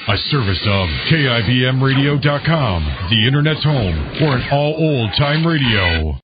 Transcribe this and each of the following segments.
A service of KIBMradio.com, the Internet's home for an all old-time radio.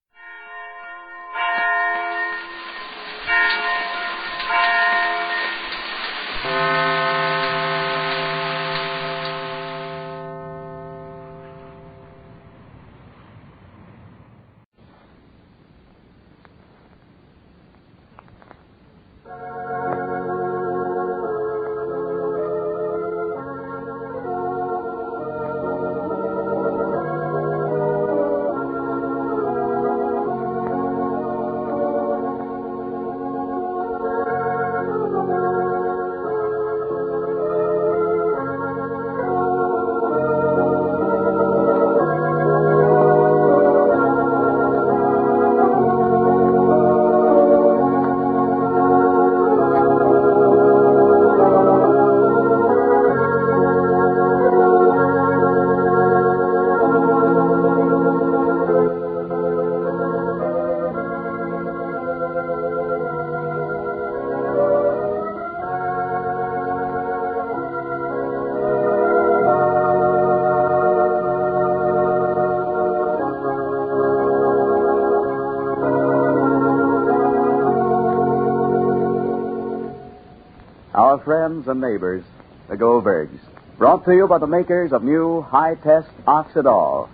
Friends and neighbors, the Goldbergs, brought to you by the makers of new high-test Oxidol.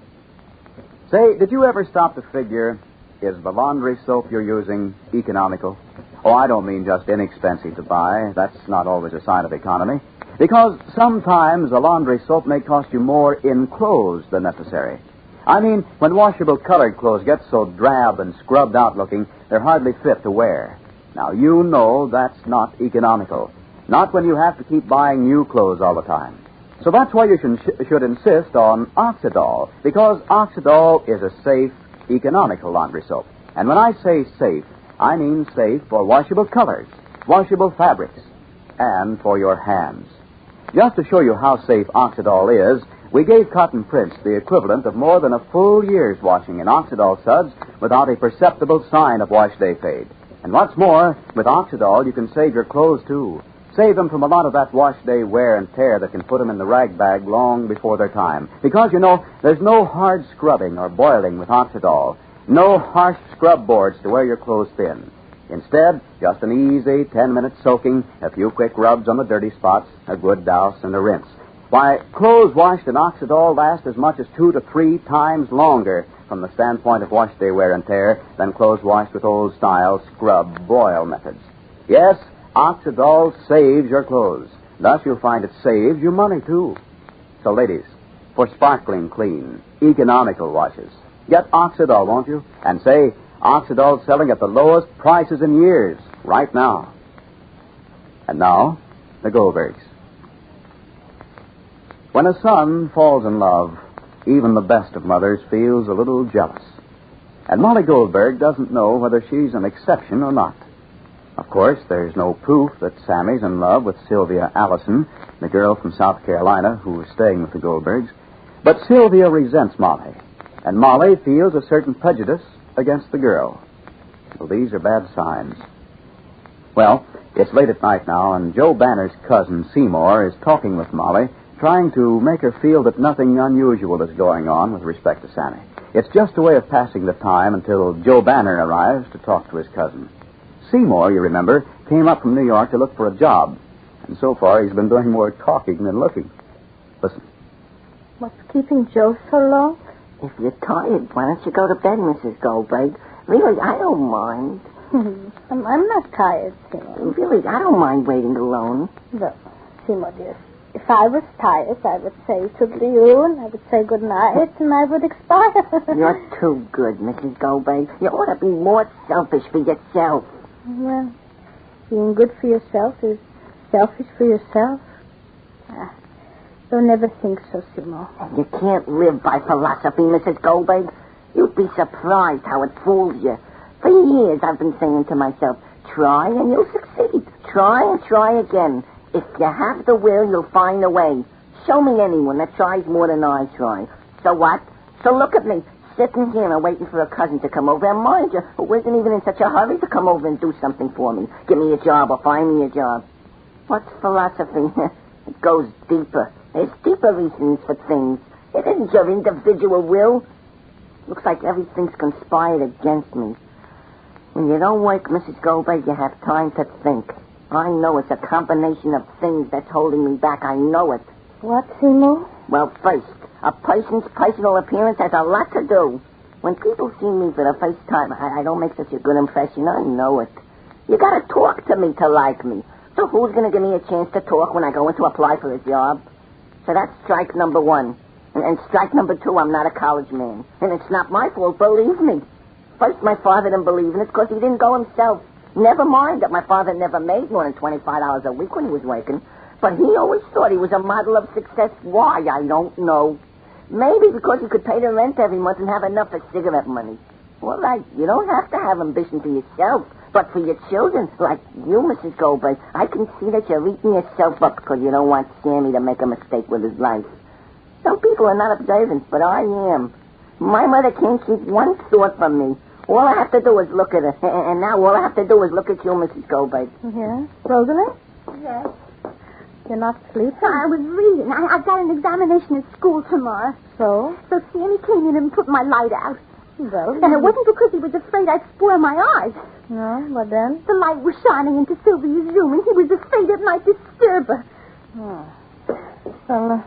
Say, did you ever stop to figure, is the laundry soap you're using economical? Oh, I don't mean just inexpensive to buy. That's not always a sign of economy. Because sometimes a laundry soap may cost you more in clothes than necessary. I mean, when washable colored clothes get so drab and scrubbed out looking, they're hardly fit to wear. Now, you know that's not economical. Not when you have to keep buying new clothes all the time. So that's why you should insist on Oxidol, because Oxidol is a safe, economical laundry soap. And when I say safe, I mean safe for washable colors, washable fabrics, and for your hands. Just to show you how safe Oxidol is, we gave Cotton Prince the equivalent of more than a full year's washing in Oxidol suds without a perceptible sign of wash day fade. And what's more, with Oxidol you can save your clothes too. Save them from a lot of that wash day wear and tear that can put them in the rag bag long before their time. Because, you know, there's no hard scrubbing or boiling with Oxidol. No harsh scrub boards to wear your clothes thin. Instead, just an easy 10-minute soaking, a few quick rubs on the dirty spots, a good douse, and a rinse. Why, clothes washed in Oxidol last as much as 2 to 3 times longer from the standpoint of wash day wear and tear than clothes washed with old-style scrub-boil methods. Yes, Oxidol saves your clothes. Thus, you'll find it saves you money, too. So, ladies, for sparkling clean, economical washes, get Oxidol, won't you? And say, Oxidol's selling at the lowest prices in years, right now. And now, the Goldbergs. When a son falls in love, even the best of mothers feels a little jealous. And Molly Goldberg doesn't know whether she's an exception or not. Of course, there's no proof that Sammy's in love with Sylvia Allison, the girl from South Carolina who is staying with the Goldbergs. But Sylvia resents Molly, and Molly feels a certain prejudice against the girl. Well, these are bad signs. Well, it's late at night now, and Joe Banner's cousin, Seymour, is talking with Molly, trying to make her feel that nothing unusual is going on with respect to Sammy. It's just a way of passing the time until Joe Banner arrives to talk to his cousin. Seymour, you remember, came up from New York to look for a job. And so far, he's been doing more talking than looking. Listen. What's keeping Joe so long? If you're tired, why don't you go to bed, Mrs. Goldberg? Really, I don't mind. I'm not tired, Seymour. Really, I don't mind waiting alone. Look, Seymour, dear, if I was tired, I would say toodaloo, and I would say good night, and I would expire. You're too good, Mrs. Goldberg. You ought to be more selfish for yourself. Well, being good for yourself is selfish for yourself. Don't never think so, Seymour. You can't live by philosophy, Mrs. Goldberg. You'd be surprised how it fools you. For years I've been saying to myself, try and you'll succeed. Try and try again. If you have the will, you'll find a way. Show me anyone that tries more than I try. So what? So look at me, sitting here and waiting for a cousin to come over. And mind you, who isn't even in such a hurry to come over and do something for me. Give me a job or find me a job. What's philosophy? It goes deeper. There's deeper reasons for things. It isn't your individual will. Looks like everything's conspired against me. When you don't work, Mrs. Goldberg, you have time to think. I know it's a combination of things that's holding me back. I know it. What, Seymour? Well, first, a person's personal appearance has a lot to do. When people see me for the first time, I don't make such a good impression. I know it. You gotta talk to me to like me. So who's gonna give me a chance to talk when I go in to apply for a job? So that's strike number one. And strike number two, I'm not a college man. And it's not my fault, believe me. First, my father didn't believe in it because he didn't go himself. Never mind that my father never made more than $25 a week when he was working. But he always thought he was a model of success. Why, I don't know. Maybe because he could pay the rent every month and have enough for cigarette money. All right, you don't have to have ambition for yourself. But for your children, like you, Mrs. Goldberg, I can see that you're eating yourself up because you don't want Sammy to make a mistake with his life. Some people are not observant, but I am. My mother can't keep one thought from me. All I have to do is look at her. And now all I have to do is look at you, Mrs. Goldberg. Yeah? Rosalie? Yes. You're not sleeping? I was reading. I've got an examination at school tomorrow. So? So Sammy came in and put my light out. Well, And it wasn't because he was afraid I'd spoil my eyes. No, but then? The light was shining into Sylvia's room, and he was afraid it might disturb her. Oh. Well,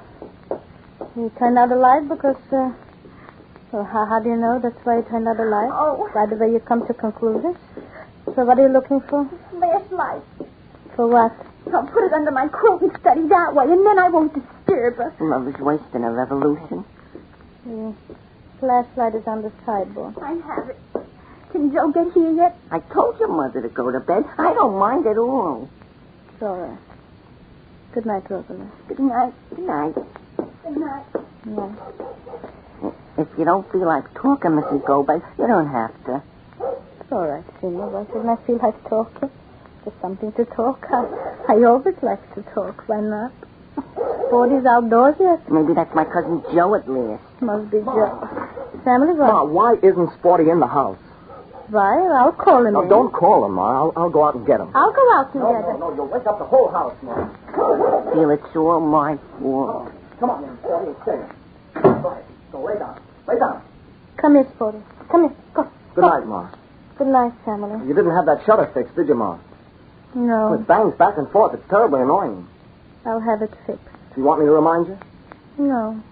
you turned out the light because, well, how do you know that's why you turned out the light? Oh. By the way you come to conclusions. So what are you looking for? Flashlight. For what? I'll put it under my quilt and study that way, and then I won't disturb her. Love is wasting a revolution. The flashlight is on the sideboard. I have it. Can Joe get here yet? I told your mother to go to bed. I don't mind at all. It's all right. Good night, Rosalie. Good night. Good night. Good night. Yeah. If you don't feel like talking, Mrs. Goldberg, you don't have to. It's all right, Seymour. Why shouldn't I feel like talking? There's something to talk. I always like to talk. Why not? Sporty's outdoors yet? Maybe that's my cousin Joe at last. Must be Joe. Family, Ma, why isn't Sporty in the house? Why? I'll call him No, in. don't call him, Ma. I'll go out and get him. I'll go out and get him. No, you'll wake up the whole house, Ma. Feel it's all my fault. Come on, man, Sporty, and stay. Go ahead. Go lay down. Lay down. Come here, Sporty. Come here. Go. Good Go. night, Ma. Good night, family. You didn't have that shutter fixed, did you, Ma? No, It bangs back and forth. It's terribly annoying. I'll have it fixed. Do you want me to remind you? No,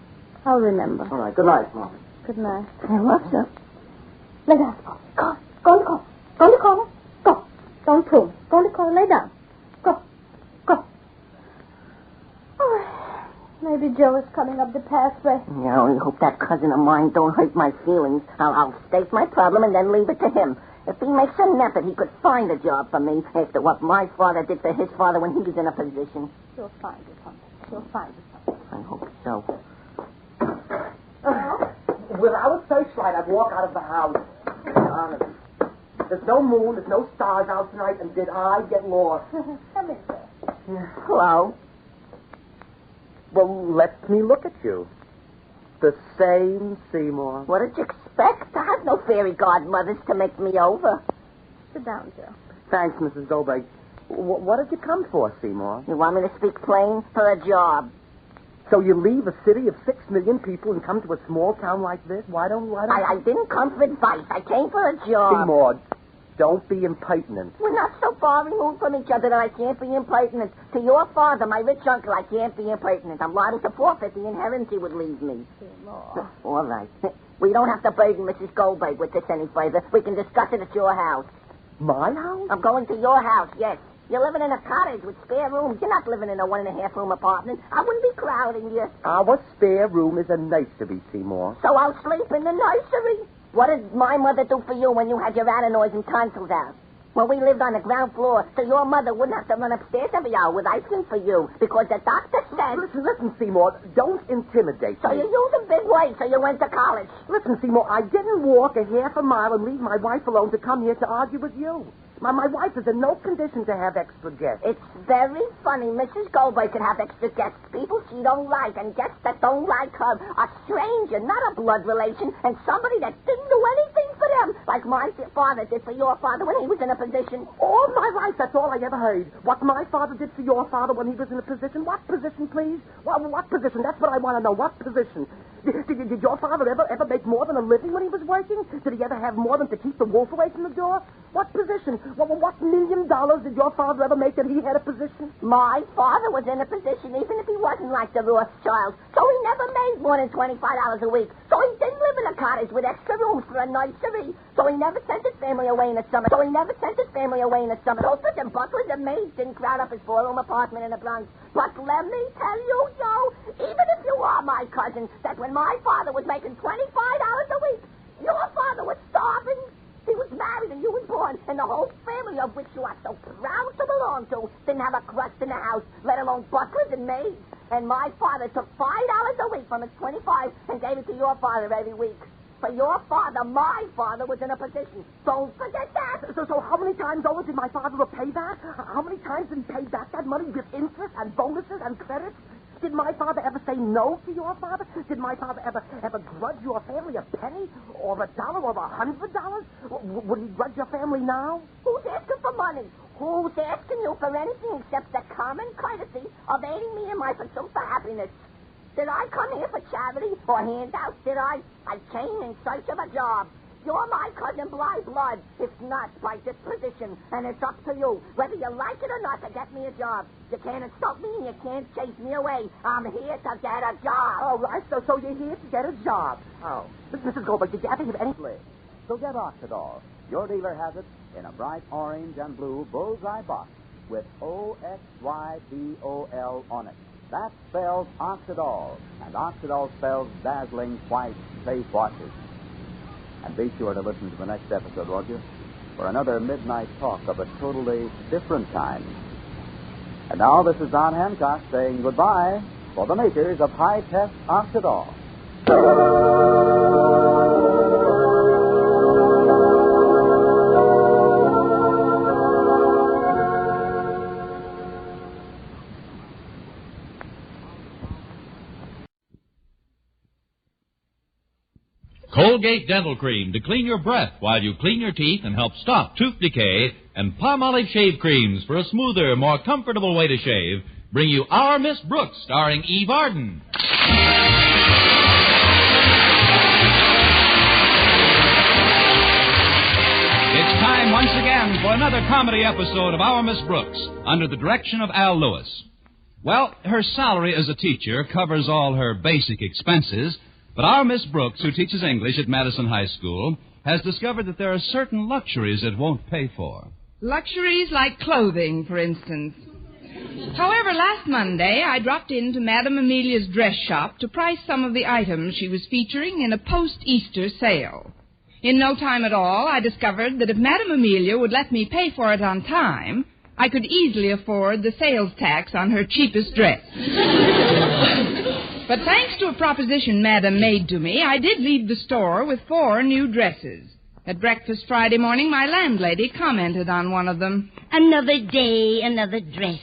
I'll remember. All right. Good night, Ma. Good night. I love you. Lay down. Go. Go in the corner. Go in the corner. Go. Don't pull. Go in the corner. Lay down. Go. Go. Oh, maybe Joe is coming up the pathway. Yeah, I only hope that cousin of mine don't hurt my feelings. I'll state my problem and then leave it to him. If he makes an effort, he could find a job for me after what my father did for his father when he was in a position. She'll find you something. She'll find you something. I hope so. Without a searchlight, I'd walk out of the house. Honest. There's no moon, there's no stars out tonight, and did I get lost? Come in, sir. Hello? Well, let me look at you. The same Seymour. What did you expect? I have no fairy godmothers to make me over. Sit down, Joe. Thanks, Mrs. Goldberg. What did you come for, Seymour? You want me to speak plain? For a job. So you leave a city of 6 million people and come to a small town like this? Why don't I didn't come for advice. I came for a job. Seymour, don't be impertinent. We're not so far removed from each other that I can't be impertinent. To your father, my rich uncle, I can't be impertinent. I'm liable to forfeit the inheritance he would leave me. All right. We don't have to burden Mrs. Goldberg with this any further. We can discuss it at your house. My house? I'm going to your house, yes. You're living in a cottage with spare rooms. You're not living in a 1.5-room apartment. I wouldn't be crowding you. Our spare room is a nursery, Seymour. So I'll sleep in the nursery. What did my mother do for you when you had your adenoids and tonsils out? Well, we lived on the ground floor, so your mother wouldn't have to run upstairs every hour with ice cream for you, because the doctor said... Listen, Seymour, don't intimidate So me. you use a big weight, so you went to college. Listen, Seymour, I didn't walk a half a mile and leave my wife alone to come here to argue with you. My wife is in no condition to have extra guests. It's very funny. Mrs. Goldberg could have extra guests, people she don't like, and guests that don't like her. A stranger, not a blood relation, and somebody that didn't do anything for them, like my father did for your father when he was in a position. All my life, that's all I ever heard. What my father did for your father when he was in a position. What position, please? What position? That's what I want to know. What position? Did your father ever make more than a living when he was working? Did he ever have more than to keep the wolf away from the door? What position? What $1 million did your father ever make that he had a position? My father was in a position even if he wasn't like the Rothschilds. So he never made more than $25 a week. So he didn't live in a cottage with extra rooms for a nursery. So he never sent his family away in the summer. Hostess and butlers and maids didn't crowd up his 4-room apartment in the Bronx. But let me tell you, Joe, even if you are my cousin, that when my father was making $25 a week, your father was starving. He was married and you was born, and the whole family of which you are so proud to belong to didn't have a crust in the house, let alone butlers and maids. And my father took $5 a week from his 25 and gave it to your father every week. For your father, my father was in a position. Don't forget that. So how many times over did my father repay that? How many times did he pay back that money with interest and bonuses and credits? Did my father ever say no to your father? Did my father ever grudge your family a penny or $1 or $100? Would he grudge your family now? Who's asking for money? Who's asking you for anything except the common courtesy of aiding me in my pursuit for happiness? Did I come here for charity or handouts? I came in search of a job. You're my cousin by blood, if not by disposition, and it's up to you, whether you like it or not, to get me a job. You can't insult me and you can't chase me away. I'm here to get a job. Oh, right, so you're here to get a job. Oh. Mrs. Goldberg, did you ever have any... So get Oxidol. Your dealer has it in a bright orange and blue bullseye box with Oxydol on it. That spells Oxidol, and Oxidol spells dazzling white safe washes. And be sure to listen to the next episode, won't you? For another midnight talk of a totally different kind. And now this is Don Hancock saying goodbye for the makers of high-test Oxidol. Colgate Dental Cream to clean your breath while you clean your teeth and help stop tooth decay, and Palmolive Shave Creams for a smoother, more comfortable way to shave bring you Our Miss Brooks, starring Eve Arden. It's time once again for another comedy episode of Our Miss Brooks, under the direction of Al Lewis. Well, her salary as a teacher covers all her basic expenses, but our Miss Brooks, who teaches English at Madison High School, has discovered that there are certain luxuries it won't pay for. Luxuries like clothing, for instance. However, last Monday, I dropped into Madame Amelia's dress shop to price some of the items she was featuring in a post-Easter sale. In no time at all, I discovered that if Madame Amelia would let me pay for it on time, I could easily afford the sales tax on her cheapest dress. But thanks to a proposition Madame made to me, I did leave the store with 4 new dresses. At breakfast Friday morning, my landlady commented on one of them. Another day, another dress.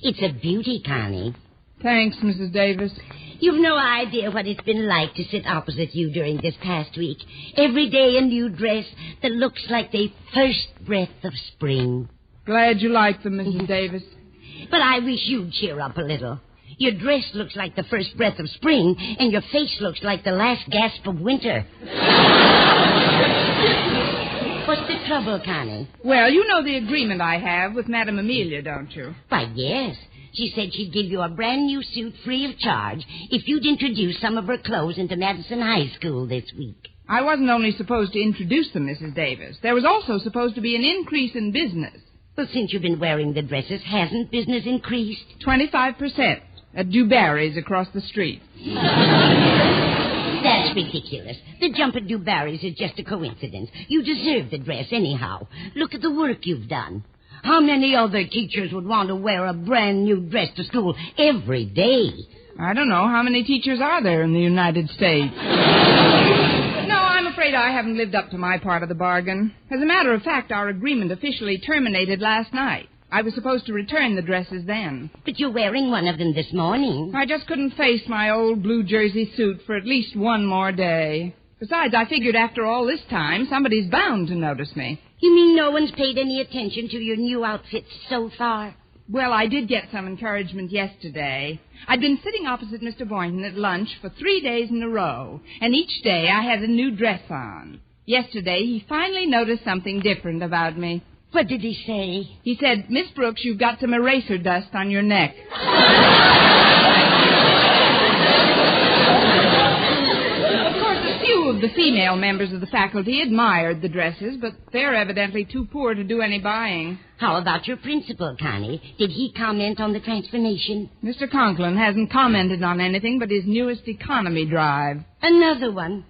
It's a beauty, Connie. Thanks, Mrs. Davis. You've no idea what it's been like to sit opposite you during this past week. Every day a new dress that looks like the first breath of spring. Glad you like them, Mrs. Davis. But I wish you'd cheer up a little. Your dress looks like the first breath of spring, and your face looks like the last gasp of winter. What's the trouble, Connie? Well, you know the agreement I have with Madame Amelia, don't you? Why, yes. She said she'd give you a brand new suit free of charge if you'd introduce some of her clothes into Madison High School this week. I wasn't only supposed to introduce them, Mrs. Davis. There was also supposed to be an increase in business. Well, since you've been wearing the dresses, hasn't business increased? 25%. At Dubarry's across the street. That's ridiculous. The jump at Dubarry's is just a coincidence. You deserve the dress anyhow. Look at the work you've done. How many other teachers would want to wear a brand new dress to school every day? I don't know. How many teachers are there in the United States? No, I'm afraid afraid I haven't lived up to my part of the bargain. As a matter of fact, our agreement officially terminated last night. I was supposed to return the dresses then. But you're wearing one of them this morning. I just couldn't face my old blue jersey suit for at least one more day. Besides, I figured after all this time, somebody's bound to notice me. You mean no one's paid any attention to your new outfits so far? Well, I did get some encouragement yesterday. I'd been sitting opposite Mr. Boynton at lunch for 3 days in a row, and each day I had a new dress on. Yesterday, he finally noticed something different about me. What did he say? He said, Miss Brooks, you've got some eraser dust on your neck. Of the female members of the faculty admired the dresses, but they're evidently too poor to do any buying. How about your principal, Connie? Did he comment on the transformation? Mr. Conklin hasn't commented on anything but his newest economy drive. Another one?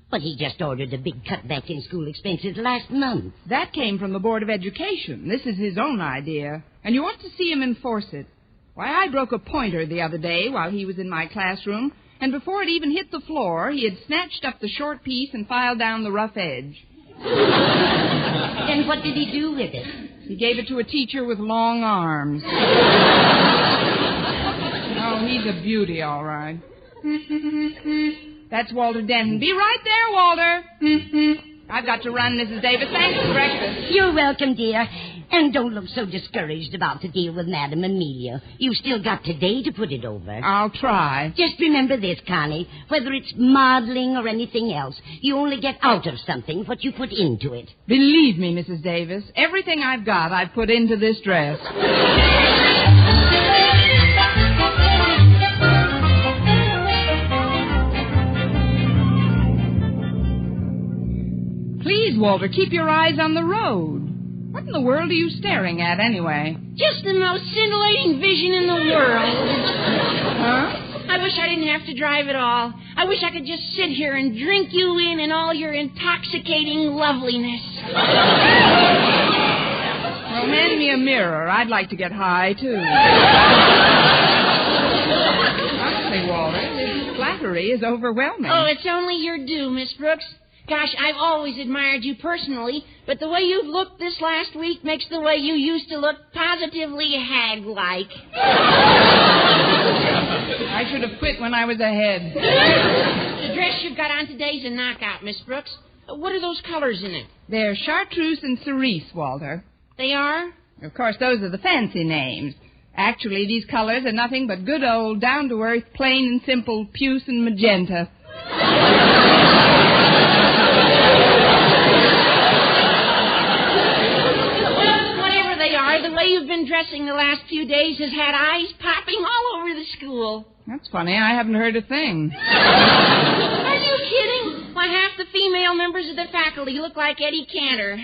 But he just ordered a big cutback in school expenses last month. That came from the Board of Education. This is his own idea, and you ought to see him enforce it. Why, I broke a pointer the other day while he was in my classroom, and before it even hit the floor, he had snatched up the short piece and filed down the rough edge. Then what did he do with it? He gave it to a teacher with long arms. Oh, he's a beauty, all right. That's Walter Denton. Be right there, Walter. I've got to run, Mrs. Davis. Thanks for breakfast. You're welcome, dear. And don't look so discouraged about the deal with Madame Amelia. You've still got today to put it over. I'll try. Just remember this, Connie. Whether it's modeling or anything else, you only get out of something what you put into it. Believe me, Mrs. Davis, everything I've got I've put into this dress. Please, Walter, keep your eyes on the road. What in the world are you staring at, anyway? Just the most scintillating vision in the world. Huh? I wish I didn't have to drive at all. I wish I could just sit here and drink you in all your intoxicating loveliness. Well, hand me a mirror. I'd like to get high, too. Honestly, Walter, this flattery is overwhelming. Oh, it's only your due, Miss Brooks. Gosh, I've always admired you personally, but the way you've looked this last week makes the way you used to look positively hag-like. I should have quit when I was ahead. The dress you've got on today's a knockout, Miss Brooks. What are those colors in it? They're chartreuse and cerise, Walter. They are? Of course, those are the fancy names. Actually, these colors are nothing but good old, down-to-earth, plain and simple puce and magenta. The way you've been dressing the last few days has had eyes popping all over the school. That's funny. I haven't heard a thing. Are you kidding? Why, half the female members of the faculty look like Eddie Cantor.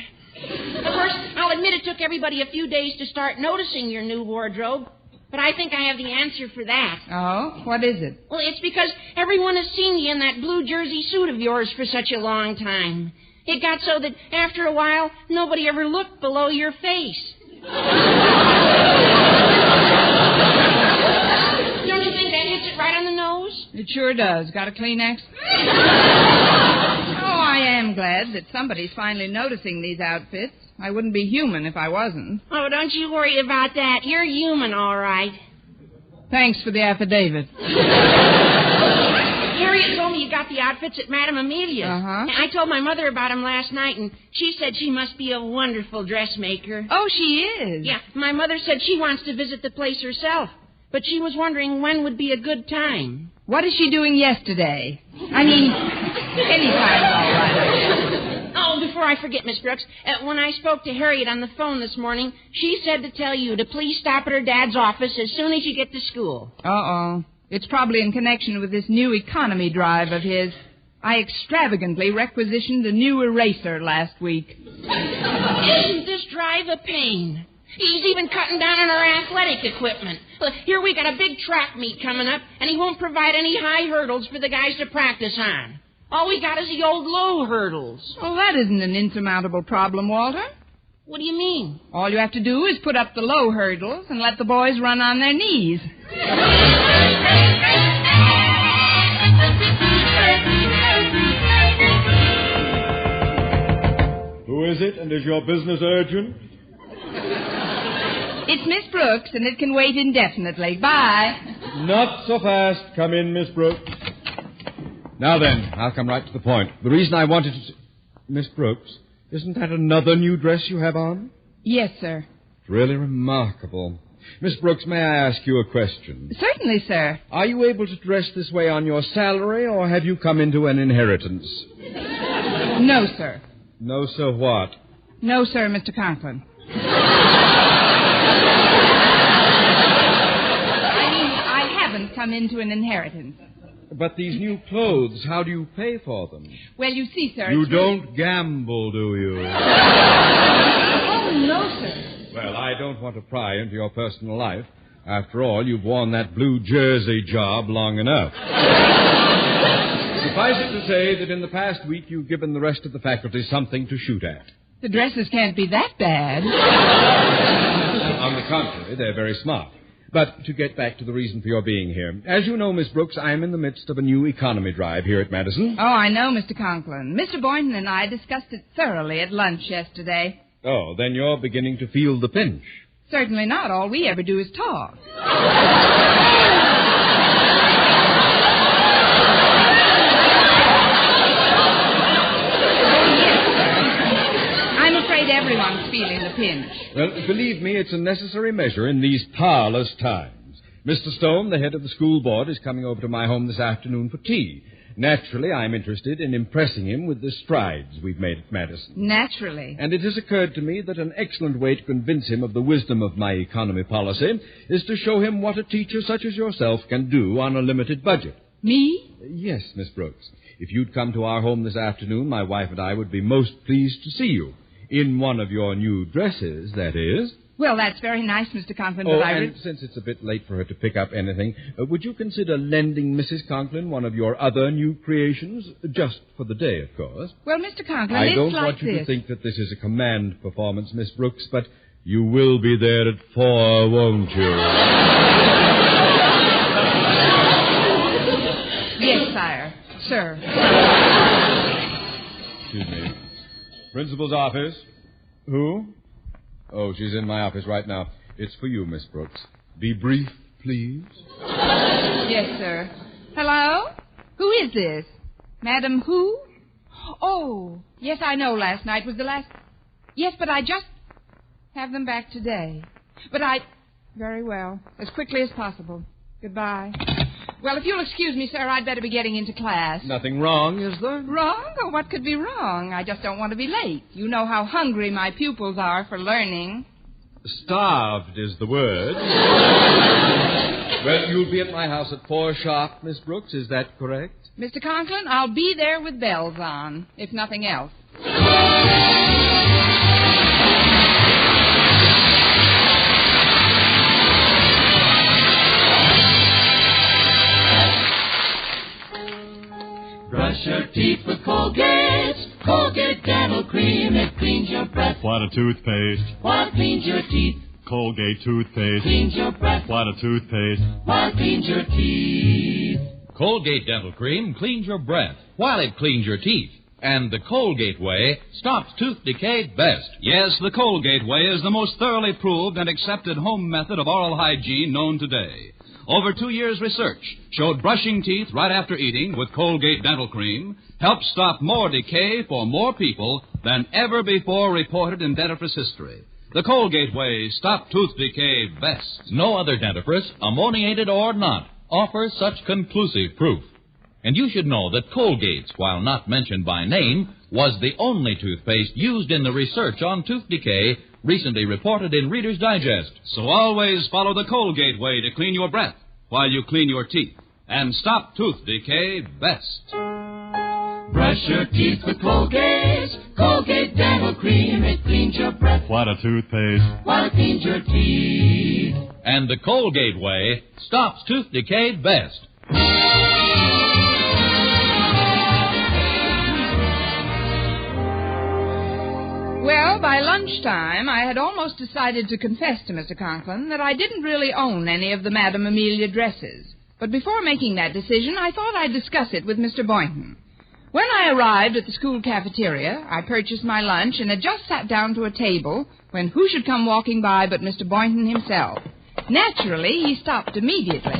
Of course, I'll admit it took everybody a few days to start noticing your new wardrobe, but I think I have the answer for that. Oh? What is it? Well, it's because everyone has seen you in that blue jersey suit of yours for such a long time. It got so that after a while, nobody ever looked below your face. Don't you think that hits it right on the nose? It sure does. Got a Kleenex? Oh, I am glad that somebody's finally noticing these outfits. I wouldn't be human if I wasn't. Oh, don't you worry about that. You're human, all right. Thanks for the affidavit. Harriet told me you got the outfits at Madame Amelia's. Uh-huh. And I told my mother about them last night, and she said she must be a wonderful dressmaker. Oh, she is? Yeah, my mother said she wants to visit the place herself, but she was wondering when would be a good time. What is she doing yesterday? I mean, anytime, all right. Oh, before I forget, Miss Brooks, when I spoke to Harriet on the phone this morning, she said to tell you to please stop at her dad's office as soon as you get to school. Uh-oh. It's probably in connection with this new economy drive of his. I extravagantly requisitioned a new eraser last week. Isn't this drive a pain? He's even cutting down on our athletic equipment. Look, here we got a big track meet coming up, and he won't provide any high hurdles for the guys to practice on. All we got is the old low hurdles. Well, that isn't an insurmountable problem, Walter. What do you mean? All you have to do is put up the low hurdles and let the boys run on their knees. your business urgent? It's Miss Brooks, and it can wait indefinitely. Bye. Not so fast. Come in, Miss Brooks. Now then, I'll come right to the point. The reason I wanted to... Miss Brooks, isn't that another new dress you have on? Yes, sir. It's really remarkable. Miss Brooks, may I ask you a question? Certainly, sir. Are you able to dress this way on your salary, or have you come into an inheritance? No, sir. No, sir, what? No, sir, Mr. Conklin. I haven't come into an inheritance. But these new clothes, how do you pay for them? Well, you see, sir... You don't gamble, do you? Oh, no, sir. Well, I don't want to pry into your personal life. After all, you've worn that blue jersey job long enough. Suffice it to say that in the past week you've given the rest of the faculty something to shoot at. The dresses can't be that bad. On the contrary, they're very smart. But to get back to the reason for your being here, as you know, Miss Brooks, I'm in the midst of a new economy drive here at Madison. Oh, I know, Mr. Conklin. Mr. Boynton and I discussed it thoroughly at lunch yesterday. Oh, then you're beginning to feel the pinch. Certainly not. All we ever do is talk. I'm afraid everyone's feeling the pinch. Well, believe me, it's a necessary measure in these parlous times. Mr. Stone, the head of the school board, is coming over to my home this afternoon for tea. Naturally, I'm interested in impressing him with the strides we've made at Madison. Naturally. And it has occurred to me that an excellent way to convince him of the wisdom of my economy policy is to show him what a teacher such as yourself can do on a limited budget. Me? Yes, Miss Brooks. If you'd come to our home this afternoon, my wife and I would be most pleased to see you. In one of your new dresses, that is. Well, that's very nice, Mr. Conklin, but and since it's a bit late for her to pick up anything, would you consider lending Mrs. Conklin one of your other new creations? Just for the day, of course. Well, Mr. Conklin, I it's don't like want you this. to think that this is a command performance, Miss Brooks, but you will be there at 4, won't you? Yes, sire. Sir. Excuse me. Principal's office. Who? Oh, she's in my office right now. It's for you, Miss Brooks. Be brief, please. Yes, sir. Hello? Who is this? Madam who? Oh, yes, I know last night was the last... Yes, but I just have them back today. But Very well. As quickly as possible. Goodbye. Well, if you'll excuse me, sir, I'd better be getting into class. Nothing wrong, is there? Wrong? Oh, what could be wrong? I just don't want to be late. You know how hungry my pupils are for learning. Starved is the word. Well, you'll be at my house at 4 sharp, Miss Brooks. Is that correct? Mr. Conklin, I'll be there with bells on, if nothing else. Brush your teeth with Colgate. Colgate Dental Cream. It cleans your breath. What a toothpaste. What cleans your teeth? Colgate toothpaste. Cleans your breath. What a toothpaste. What cleans your teeth? Colgate Dental Cream cleans your breath while it cleans your teeth. And the Colgate way stops tooth decay best. Yes, the Colgate way is the most thoroughly proved and accepted home method of oral hygiene known today. Over 2 years' research showed brushing teeth right after eating with Colgate Dental Cream helps stop more decay for more people than ever before reported in dentifrice history. The Colgate way stops tooth decay best. No other dentifrice, ammoniated or not, offers such conclusive proof. And you should know that Colgate's, while not mentioned by name, was the only toothpaste used in the research on tooth decay recently reported in Reader's Digest. So always follow the Colgate way to clean your breath while you clean your teeth and stop tooth decay best. Brush your teeth with Colgate. Colgate Dental Cream. It cleans your breath. What a toothpaste. What it cleans your teeth. And the Colgate way stops tooth decay best. Well, by lunchtime, I had almost decided to confess to Mr. Conklin that I didn't really own any of the Madame Amelia dresses. But before making that decision, I thought I'd discuss it with Mr. Boynton. When I arrived at the school cafeteria, I purchased my lunch and had just sat down to a table when who should come walking by but Mr. Boynton himself. Naturally, he stopped immediately.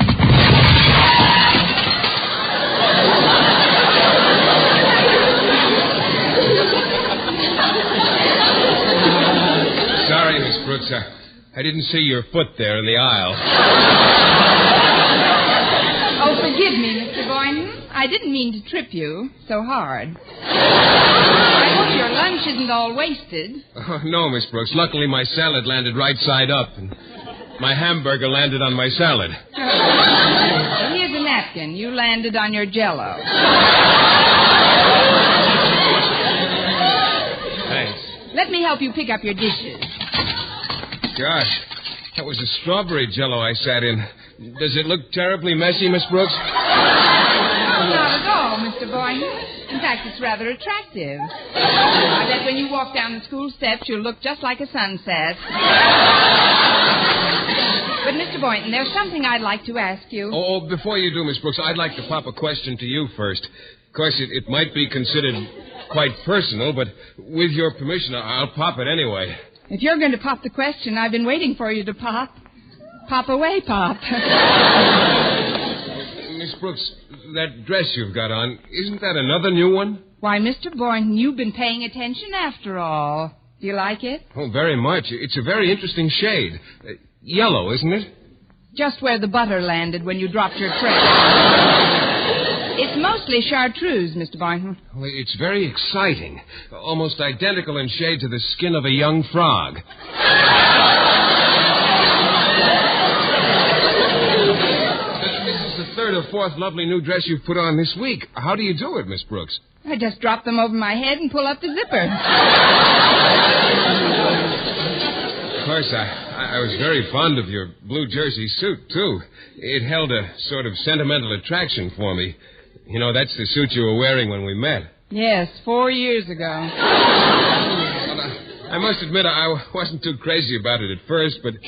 Sorry, Miss Brooks. I didn't see your foot there in the aisle. Oh, forgive me, Mr. Boynton. I didn't mean to trip you so hard. I hope your lunch isn't all wasted. Oh, no, Miss Brooks. Luckily, my salad landed right side up, and my hamburger landed on my salad. Well, here's a napkin. You landed on your Jell-O. Thanks. Let me help you pick up your dishes. Gosh, that was a strawberry Jell-O I sat in. Does it look terribly messy, Miss Brooks? Not at all, Mr. Boynton. In fact, it's rather attractive. I bet when you walk down the school steps, you'll look just like a sunset. But, Mr. Boynton, there's something I'd like to ask you. Oh, before you do, Miss Brooks, I'd like to pop a question to you first. Of course, it might be considered quite personal, but with your permission, I'll pop it anyway. If you're going to pop the question, I've been waiting for you to pop. Pop away, Pop. Miss Brooks, that dress you've got on, isn't that another new one? Why, Mr. Boynton, you've been paying attention after all. Do you like it? Oh, very much. It's a very interesting shade. Yellow, isn't it? Just where the butter landed when you dropped your tray. It's mostly chartreuse, Mr. Boynton. Well, it's very exciting. Almost identical in shade to the skin of a young frog. This is the third or fourth lovely new dress you've put on this week. How do you do it, Miss Brooks? I just drop them over my head and pull up the zipper. Of course, I was very fond of your blue jersey suit, too. It held a sort of sentimental attraction for me. You know, that's the suit you were wearing when we met. Yes, 4 years ago. I must admit I wasn't too crazy about it at first, but,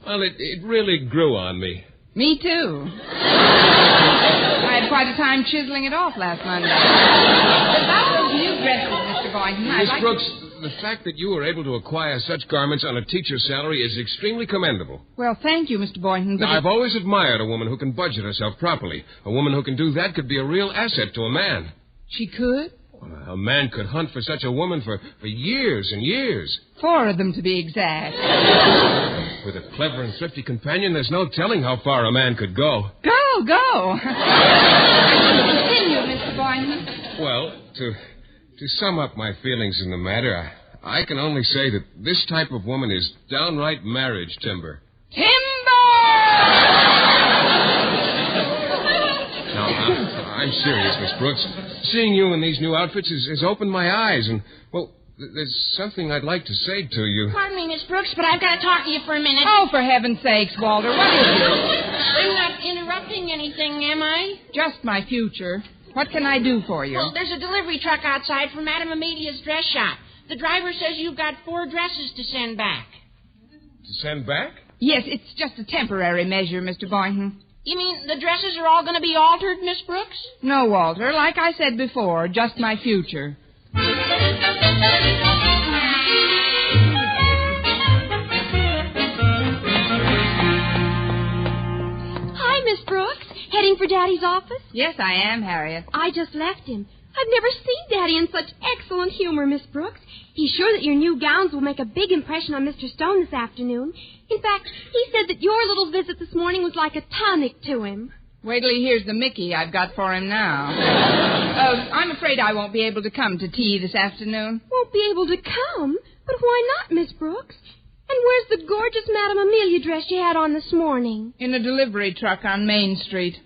well, it really grew on me. Me, too. I had quite a time chiseling it off last Monday. But about those new dresses, Mr. Boynton, Miss Brooks, the fact that you were able to acquire such garments on a teacher's salary is extremely commendable. Well, thank you, Mr. Boynton, but... Now, I've always admired a woman who can budget herself properly. A woman who can do that could be a real asset to a man. She could? Well, a man could hunt for such a woman for years and years. 4 of them, to be exact. With a clever and thrifty companion, there's no telling how far a man could go. Go! Continue, Mr. Boynton. Well, to sum up my feelings in the matter, I can only say that this type of woman is downright marriage timber. No, I'm serious, Miss Brooks. Seeing you in these new outfits has opened my eyes, and, well, there's something I'd like to say to you. Pardon me, Miss Brooks, but I've got to talk to you for a minute. Oh, for heaven's sakes, Walter, what is it? I'm not interrupting anything, am I? Just my future. What can I do for you? Well, there's a delivery truck outside from Madame Amelia's dress shop. The driver says you've got 4 dresses to send back. To send back? Yes, it's just a temporary measure, Mr. Boynton. You mean the dresses are all going to be altered, Miss Brooks? No, Walter. Like I said before, just my future. Hi, Miss Brooks. Heading for Daddy's office? Yes, I am, Harriet. I just left him. I've never seen Daddy in such excellent humor, Miss Brooks. He's sure that your new gowns will make a big impression on Mr. Stone this afternoon. In fact, he said that your little visit this morning was like a tonic to him. Wait till he hears the Mickey I've got for him now. I'm afraid I won't be able to come to tea this afternoon. Won't be able to come? But why not, Miss Brooks? And where's the gorgeous Madame Amelia dress you had on this morning? In a delivery truck on Main Street.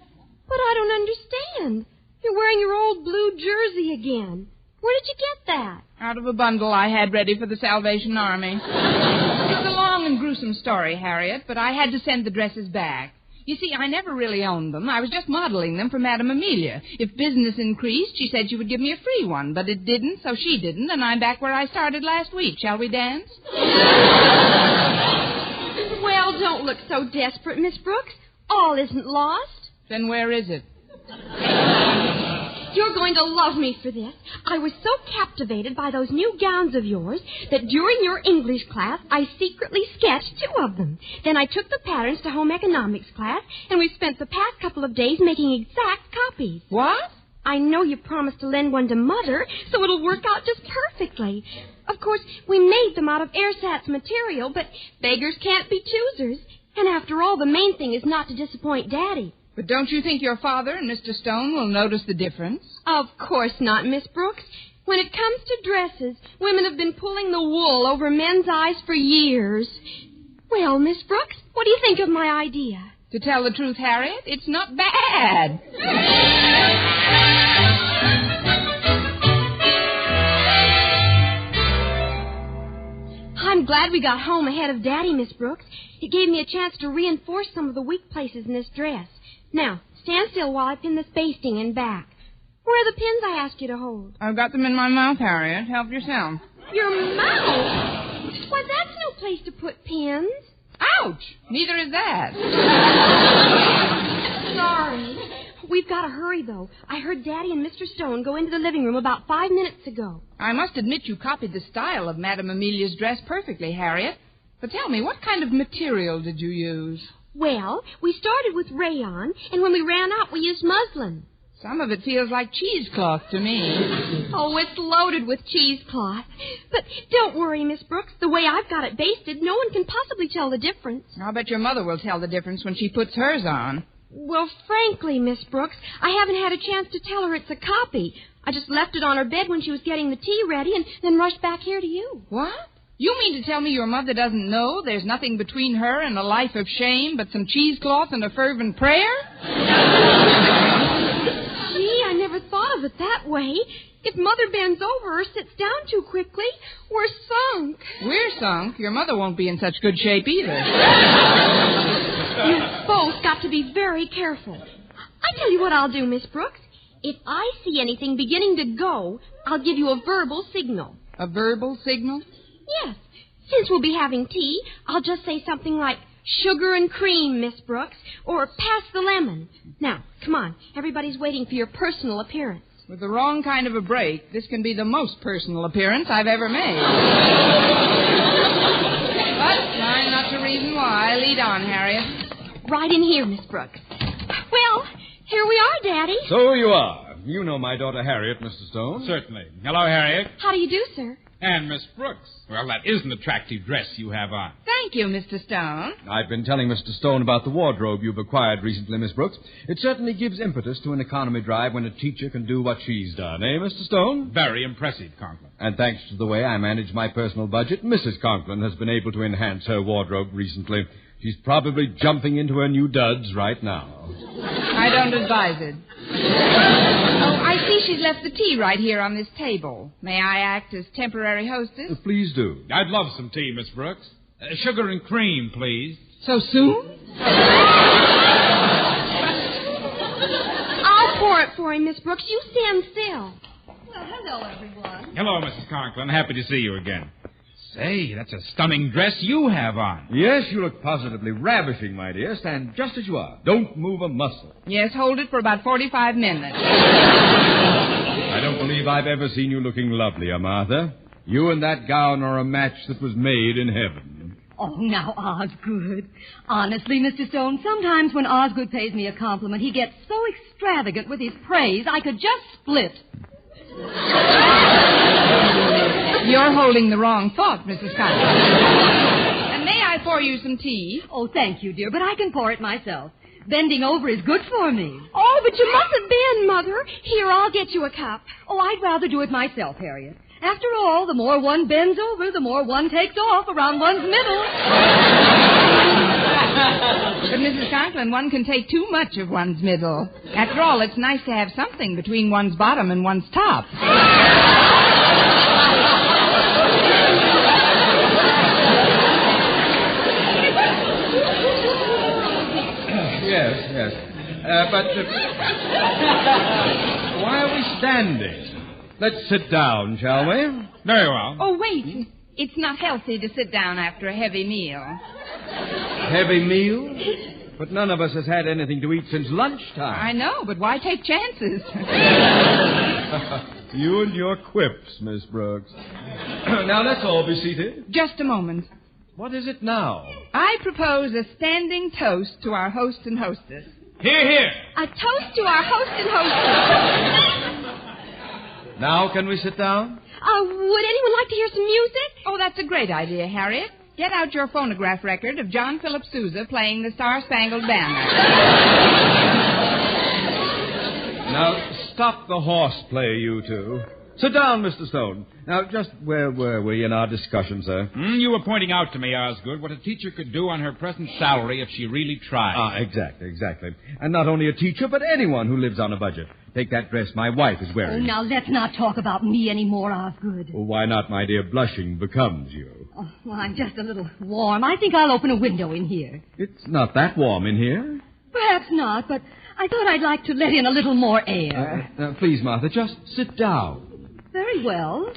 But I don't understand. You're wearing your old blue jersey again. Where did you get that? Out of a bundle I had ready for the Salvation Army. It's a long and gruesome story, Harriet, but I had to send the dresses back. You see, I never really owned them. I was just modeling them for Madame Amelia. If business increased, she said she would give me a free one, but it didn't, so she didn't, and I'm back where I started last week. Shall we dance? Well, don't look so desperate, Miss Brooks. All isn't lost. Then where is it? You're going to love me for this. I was so captivated by those new gowns of yours that during your English class, I secretly sketched 2 of them. Then I took the patterns to home economics class, and we've spent the past couple of days making exact copies. What? I know you promised to lend one to Mother, so it'll work out just perfectly. Of course, we made them out of ersatz material, but beggars can't be choosers. And after all, the main thing is not to disappoint Daddy. But don't you think your father and Mr. Stone will notice the difference? Of course not, Miss Brooks. When it comes to dresses, women have been pulling the wool over men's eyes for years. Well, Miss Brooks, what do you think of my idea? To tell the truth, Harriet, it's not bad. I'm glad we got home ahead of Daddy, Miss Brooks. It gave me a chance to reinforce some of the weak places in this dress. Now, stand still while I pin this basting in back. Where are the pins I asked you to hold? I've got them in my mouth, Harriet. Help yourself. Your mouth? Why, that's no place to put pins. Ouch! Neither is that. Sorry. We've got to hurry, though. I heard Daddy and Mr. Stone go into the living room about 5 minutes ago. I must admit you copied the style of Madame Amelia's dress perfectly, Harriet. But tell me, what kind of material did you use? Well, we started with rayon, and when we ran out, we used muslin. Some of it feels like cheesecloth to me. Oh, it's loaded with cheesecloth. But don't worry, Miss Brooks. The way I've got it basted, no one can possibly tell the difference. I'll bet your mother will tell the difference when she puts hers on. Well, frankly, Miss Brooks, I haven't had a chance to tell her it's a copy. I just left it on her bed when she was getting the tea ready and then rushed back here to you. What? You mean to tell me your mother doesn't know there's nothing between her and a life of shame but some cheesecloth and a fervent prayer? Gee, I never thought of it that way. If Mother bends over or sits down too quickly, we're sunk. We're sunk? Your mother won't be in such good shape either. You've both got to be very careful. I tell you what I'll do, Miss Brooks. If I see anything beginning to go, I'll give you a verbal signal. A verbal signal? Yes. Since we'll be having tea, I'll just say something like, sugar and cream, Miss Brooks, or pass the lemon. Now, come on. Everybody's waiting for your personal appearance. With the wrong kind of a break, this can be the most personal appearance I've ever made. But try not to reason why. Lead on, Harriet. Right in here, Miss Brooks. Well, here we are, Daddy. So you are. You know my daughter Harriet, Mr. Stone. Certainly. Hello, Harriet. How do you do, sir? And Miss Brooks. Well, that is an attractive dress you have on. Thank you, Mr. Stone. I've been telling Mr. Stone about the wardrobe you've acquired recently, Miss Brooks. It certainly gives impetus to an economy drive when a teacher can do what she's done, eh, Mr. Stone? Very impressive, Conklin. And thanks to the way I manage my personal budget, Mrs. Conklin has been able to enhance her wardrobe recently. She's probably jumping into her new duds right now. I don't advise it. Oh, I see she's left the tea right here on this table. May I act as temporary hostess? Please do. I'd love some tea, Miss Brooks. Sugar and cream, please. So soon? I'll pour it for him, Miss Brooks. You stand still. Well, hello, everyone. Hello, Mrs. Conklin. Happy to see you again. Say, that's a stunning dress you have on. Yes, you look positively ravishing, my dear. Stand just as you are. Don't move a muscle. Yes, hold it for about 45 minutes. I don't believe I've ever seen you looking lovelier, Martha. You and that gown are a match that was made in heaven. Oh, now, Osgood. Honestly, Mr. Stone, sometimes when Osgood pays me a compliment, he gets so extravagant with his praise, I could just split. You're holding the wrong thought, Mrs. Conklin. And may I pour you some tea? Oh, thank you, dear, but I can pour it myself. Bending over is good for me. Oh, but you mustn't bend, Mother. Here, I'll get you a cup. Oh, I'd rather do it myself, Harriet. After all, the more one bends over, the more one takes off around one's middle. But, Mrs. Conklin, one can take too much of one's middle. After all, it's nice to have something between one's bottom and one's top. Yes. But why are we standing? Let's sit down, shall we? Very well. Oh, wait. It's not healthy to sit down after a heavy meal. Heavy meal? But none of us has had anything to eat since lunchtime. I know, but why take chances? You and your quips, Miss Brooks. Now, let's all be seated. Just a moment. What is it now? I propose a standing toast to our host and hostess. Hear, hear. A toast to our host and hostess. Now can we sit down? Would anyone like to hear some music? Oh, that's a great idea, Harriet. Get out your phonograph record of John Philip Sousa playing the Star-Spangled Banner. Now, stop the horseplay, you two. Sit down, Mr. Stone. Now, just where were we in our discussion, sir? You were pointing out to me, Osgood, what a teacher could do on her present salary if she really tried. Exactly. And not only a teacher, but anyone who lives on a budget. Take that dress my wife is Oh, wearing. now let's not talk about me anymore, Osgood. Well, why not, my dear? Blushing becomes you. Oh, well, I'm just a little warm. I think I'll open a window in here. It's not that warm in here. Perhaps not, but I thought I'd like to let in a little more air. Please, Martha, just sit down. Very well.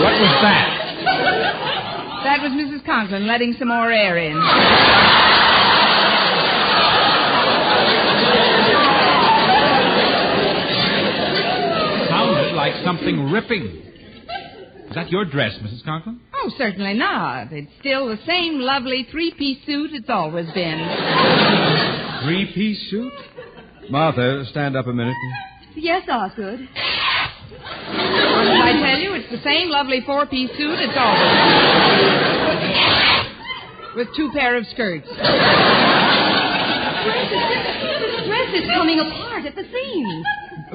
What was that? That was Mrs. Conklin letting some more air in. Sounded like something ripping. Is that your dress, Mrs. Conklin? Oh, certainly not. It's still the same lovely three-piece suit it's always been. Three-piece suit? Martha, stand up a minute. Yes, Osgood. What did I tell you? It's the same lovely four-piece suit it's always been. With two pair of skirts. This dress is coming apart at the seams.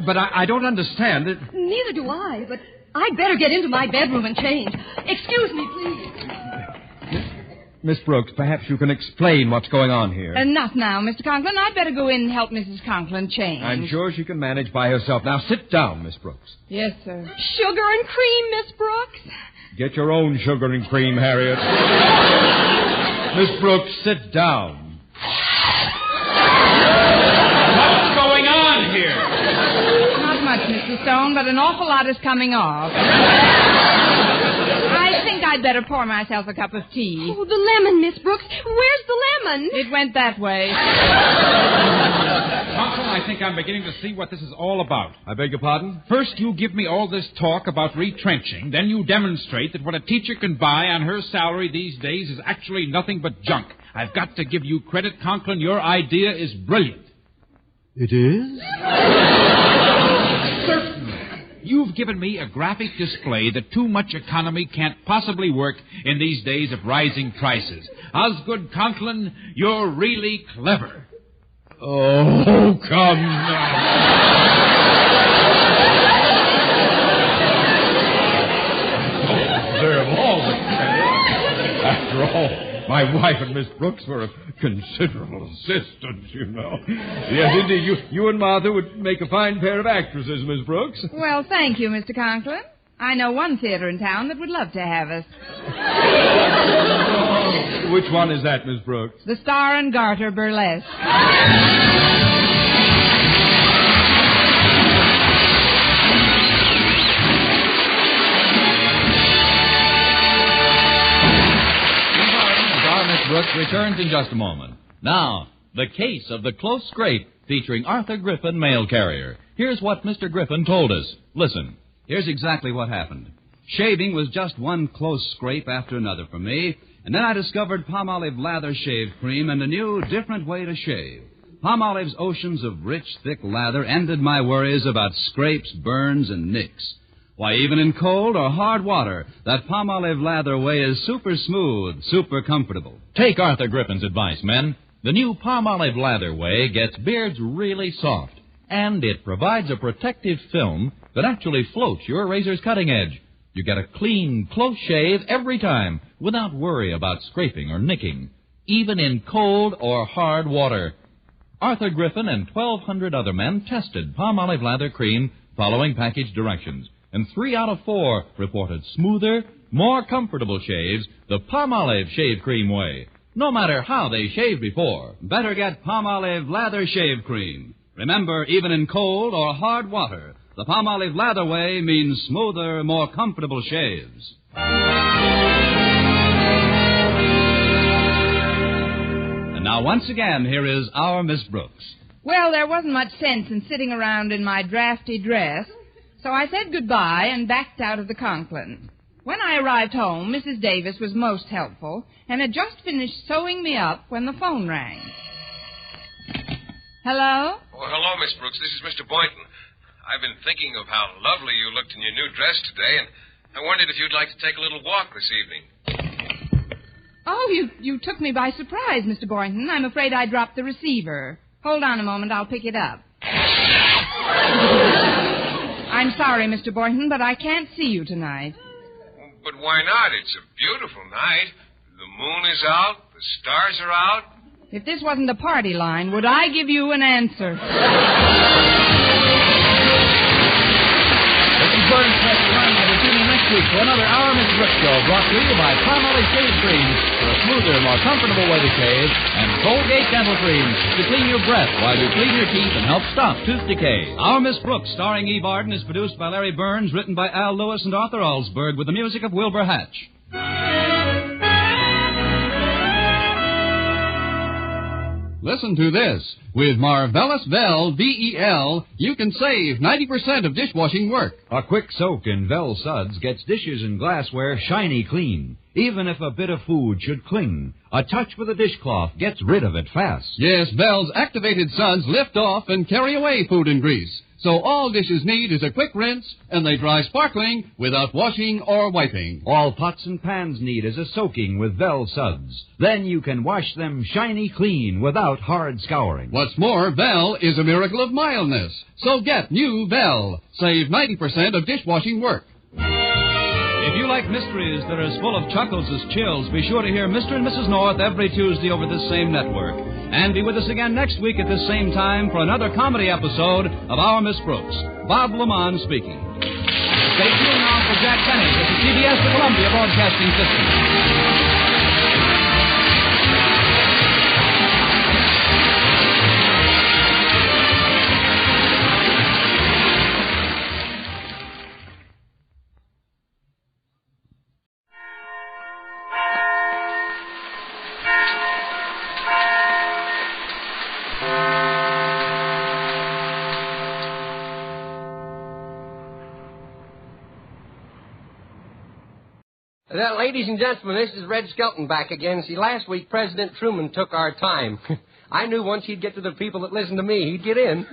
But I don't understand it. Neither do I, but I'd better get into my bedroom and change. Excuse me, please. Miss Brooks, perhaps you can explain what's going on here. Not now, Mr. Conklin. I'd better go in and help Mrs. Conklin change. I'm sure she can manage by herself. Now, sit down, Miss Brooks. Yes, sir. Sugar and cream, Miss Brooks. Get your own sugar and cream, Harriet. Miss Brooks, sit down. What's going on here? Not much, Mr. Stone, but an awful lot is coming off. I think I'd better pour myself a cup of tea. Oh, the lemon, Miss Brooks. Where's the lemon? It went that way. Uncle, I think I'm beginning to see what this is all about. I beg your pardon? First, you give me all this talk about retrenching. Then you demonstrate that what a teacher can buy on her salary these days is actually nothing but junk. I've got to give you credit, Conklin. Your idea is brilliant. It is? Certainly. You've given me a graphic display that too much economy can't possibly work in these days of rising prices. Osgood Conklin, you're really clever. Oh, come now. Deserve all the credit. After all, my wife and Miss Brooks were of considerable assistance, you know. Yes, indeed. You and Martha would make a fine pair of actresses, Miss Brooks. Well, thank you, Mr. Conklin. I know one theater in town that would love to have us. Which one is that, Miss Brooks? The Star and Garter Burlesque. Miss Brooks returns in just a moment. Now, the case of the close scrape featuring Arthur Griffin, mail carrier. Here's what Mr. Griffin told us. Listen, here's exactly what happened. Shaving was just one close scrape after another for me, and then I discovered Palmolive Lather Shave Cream and a new, different way to shave. Palmolive's oceans of rich, thick lather ended my worries about scrapes, burns, and nicks. Why, even in cold or hard water, that Palmolive Lather Way is super smooth, super comfortable. Take Arthur Griffin's advice, men. The new Palmolive Lather Way gets beards really soft, and it provides a protective film that actually floats your razor's cutting edge. You get a clean, close shave every time without worry about scraping or nicking, even in cold or hard water. Arthur Griffin and 1,200 other men tested Palmolive Lather Cream following package directions. And 3 out of 4 reported smoother, more comfortable shaves the Palmolive Shave Cream way. No matter how they shaved before, better get Palmolive Lather Shave Cream. Remember, even in cold or hard water, the Palmolive Lather way means smoother, more comfortable shaves. Now, once again, here is our Miss Brooks. Well, there wasn't much sense in sitting around in my drafty dress, so I said goodbye and backed out of the Conklin. When I arrived home, Mrs. Davis was most helpful and had just finished sewing me up when the phone rang. Hello? Oh, hello, Miss Brooks. This is Mr. Boynton. I've been thinking of how lovely you looked in your new dress today, and I wondered if you'd like to take a little walk this evening. Oh, you took me by surprise, Mr. Boynton. I'm afraid I dropped the receiver. Hold on a moment. I'll pick it up. I'm sorry, Mr. Boynton, but I can't see you tonight. But why not? It's a beautiful night. The moon is out. The stars are out. If this wasn't a party line, would I give you an answer? Tune in next week for another Our Miss Brooks show brought to you by Palmolive Shave Cream for a smoother, more comfortable way to shave, and Colgate Dental Cream to clean your breath while you clean your teeth and help stop tooth decay. Our Miss Brooks, starring Eve Arden, is produced by Larry Burns, written by Al Lewis and Arthur Alsberg, with the music of Wilbur Hatch. Listen to this. With Marvelous Vel, V-E-L, you can save 90% of dishwashing work. A quick soak in Vel Suds gets dishes and glassware shiny clean. Even if a bit of food should cling, a touch with a dishcloth gets rid of it fast. Yes, Vel's activated suds lift off and carry away food and grease. So all dishes need is a quick rinse, and they dry sparkling without washing or wiping. All pots and pans need is a soaking with Vel Suds. Then you can wash them shiny clean without hard scouring. What's more, Vel is a miracle of mildness. So get new Vel. Save 90% of dishwashing work. If you like mysteries that are as full of chuckles as chills, be sure to hear Mr. and Mrs. North every Tuesday over this same network. And be with us again next week at this same time for another comedy episode of Our Miss Brooks. Bob Lamont speaking. Stay tuned now for Jack Benny. This is CBS, the Columbia Broadcasting System. Ladies and gentlemen, this is Red Skelton back again. See, last week President Truman took our time. I knew once he'd get to the people that listen to me, he'd get in.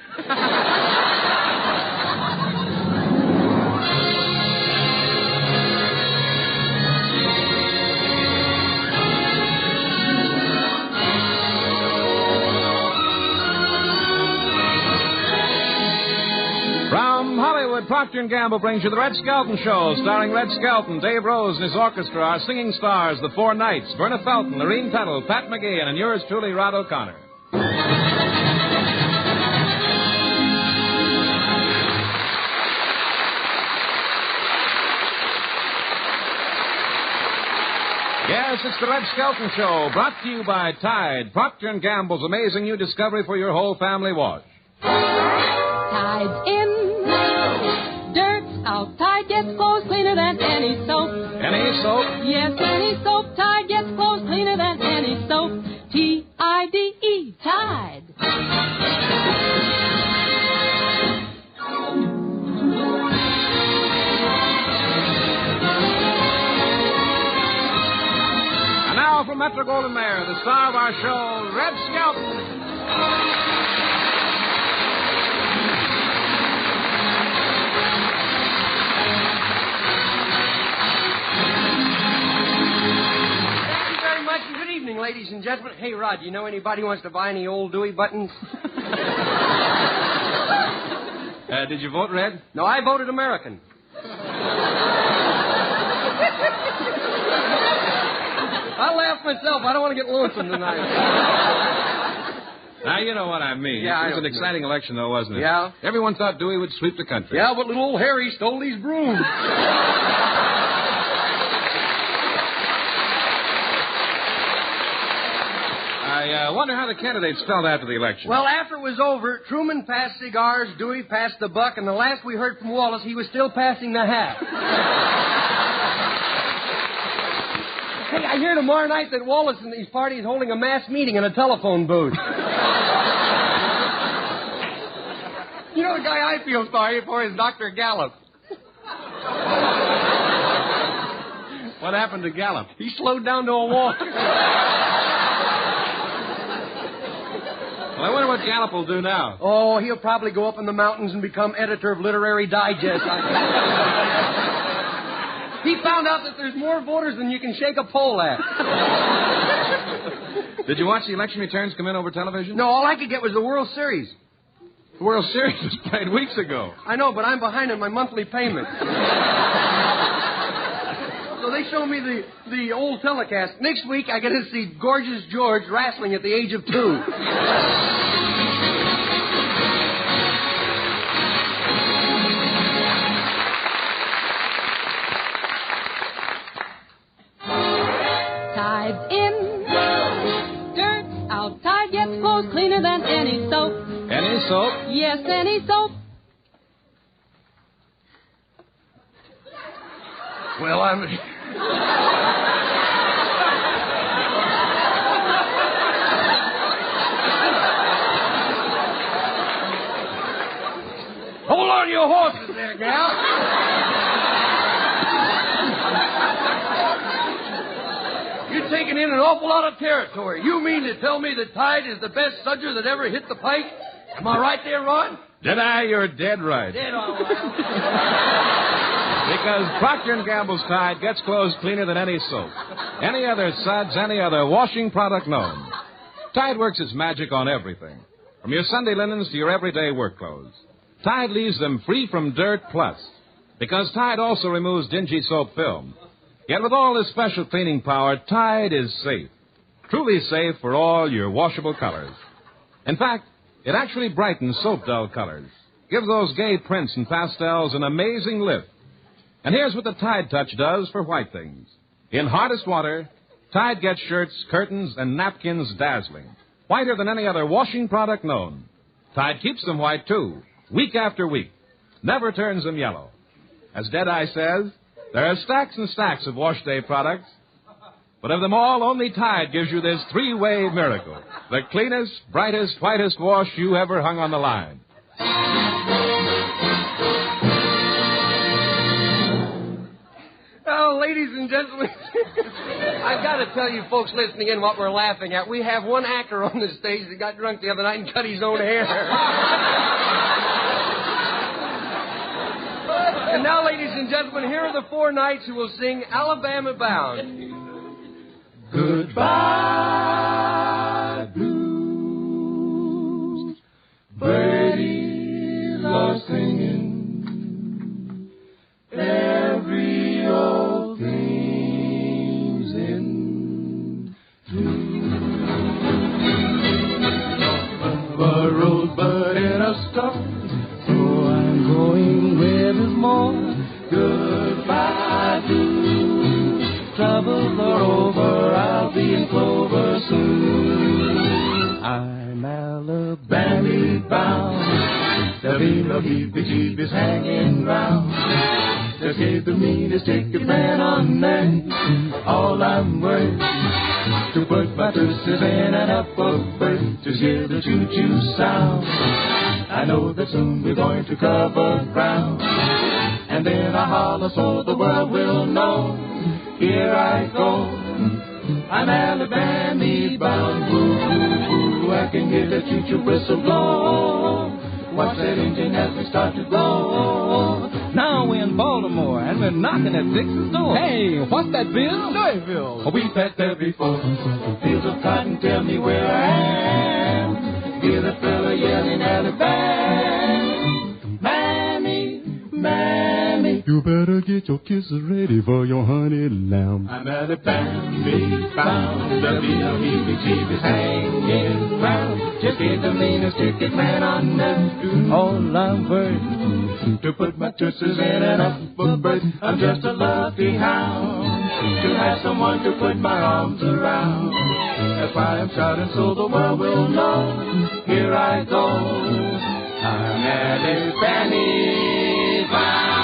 Procter & Gamble brings you the Red Skelton Show, starring Red Skelton, Dave Rose and his orchestra, our singing stars, the Four Knights, Verna Felton, Lorene Tuttle, Pat McGee, and yours truly, Rod O'Connor. Yes, it's the Red Skelton Show, brought to you by Tide, Procter & Gamble's amazing new discovery for your whole family wash. Tide's in. Out. Tide gets clothes cleaner than any soap. Any soap? Yes, any soap. Tide gets clothes cleaner than any soap. T-I-D-E, Tide. And now from Metro-Goldwyn-Mayer, the star of our show, Red Skelton. Ladies and gentlemen. Hey, Rod, you know anybody who wants to buy any old Dewey buttons? Did you vote red? No, I voted American. I laughed myself. I don't want to get lonesome tonight. Now, you know what I mean. Yeah, it was an exciting election, though, wasn't it? Yeah. Everyone thought Dewey would sweep the country. Yeah, but little old Harry stole these brooms. I wonder how the candidates felt after the election. Well, after it was over, Truman passed cigars, Dewey passed the buck, and the last we heard from Wallace, he was still passing the hat. Hey, I hear tomorrow night that Wallace and these parties holding a mass meeting in a telephone booth. You know, the guy I feel sorry for is Dr. Gallup. What happened to Gallup? He slowed down to a walk. Well, I wonder what Gallup will do now. Oh, he'll probably go up in the mountains and become editor of Literary Digest. He found out that there's more voters than you can shake a pole at. Did you watch the election returns come in over television? No, all I could get was the World Series. The World Series was played weeks ago. I know, but I'm behind on my monthly payment. So they show me the old telecast. Next week, I get to see Gorgeous George wrestling at the age of 2. Tide's in, dirt's out. Tide gets clothes cleaner than any soap. Any soap? Yes, any soap. Well, I'm... Hold on to your horses there, gal. You're taking in an awful lot of territory. You mean to tell me that Tide is the best sudger that ever hit the pike? Am I right there, Ron? Did I? You're dead right. Dead all right. Because Procter & Gamble's Tide gets clothes cleaner than any soap, any other suds, any other washing product known. Tide works its magic on everything, from your Sunday linens to your everyday work clothes. Tide leaves them free from dirt plus, because Tide also removes dingy soap film. Yet with all this special cleaning power, Tide is safe, truly safe for all your washable colors. In fact, it actually brightens soap dull colors, gives those gay prints and pastels an amazing lift. And here's what the Tide Touch does for white things. In hardest water, Tide gets shirts, curtains, and napkins dazzling, whiter than any other washing product known. Tide keeps them white, too, week after week, never turns them yellow. As Deadeye says, there are stacks and stacks of wash day products, but of them all, only Tide gives you this three-way miracle, the cleanest, brightest, whitest wash you ever hung on the line. Oh, ladies and gentlemen, I've got to tell you folks listening in what we're laughing at. We have one actor on the stage that got drunk the other night and cut his own hair. And now, ladies and gentlemen, here are the 4 knights who will sing Alabama Bound. Goodbye, blues. Birdies are singing. Every old thing's in tune. A rosebud in a star, so I'm going where there's more. Goodbye, blues. Troubles are over, I'll be in clover soon. I'm Alabama bound. There'll be no heebie-jeebies hanging round. Just gave the meanest ticket man on earth. All I'm worth to put my tootses in an upper berth. Just hear the choo-choo sound. I know that soon we're going to cover ground. And then I holler so the world will know. Here I go. I'm Alabama bound. Ooh, I can hear the choo-choo whistle blow. Watch that engine as we start to go. Now we're in Baltimore, and we're knocking at Dixon's door. Hey, what's that, Bill? Louisville. We've passed there before. Fields of cotton, tell me where I am. Hear the fella yelling Alabama. Mammy, Mammy. You better get your kisses ready for your honey lamb. I'm Alabama bound. There'll be no heebie-jeebies hanging round. Just get the meanest ticket man on earth. All I'm worth to put my tootses in an upper berth. I'm just a lucky hound to have someone to put my arms around. That's why I'm shouting so the world will know. Here I go. I'm Alabama bound.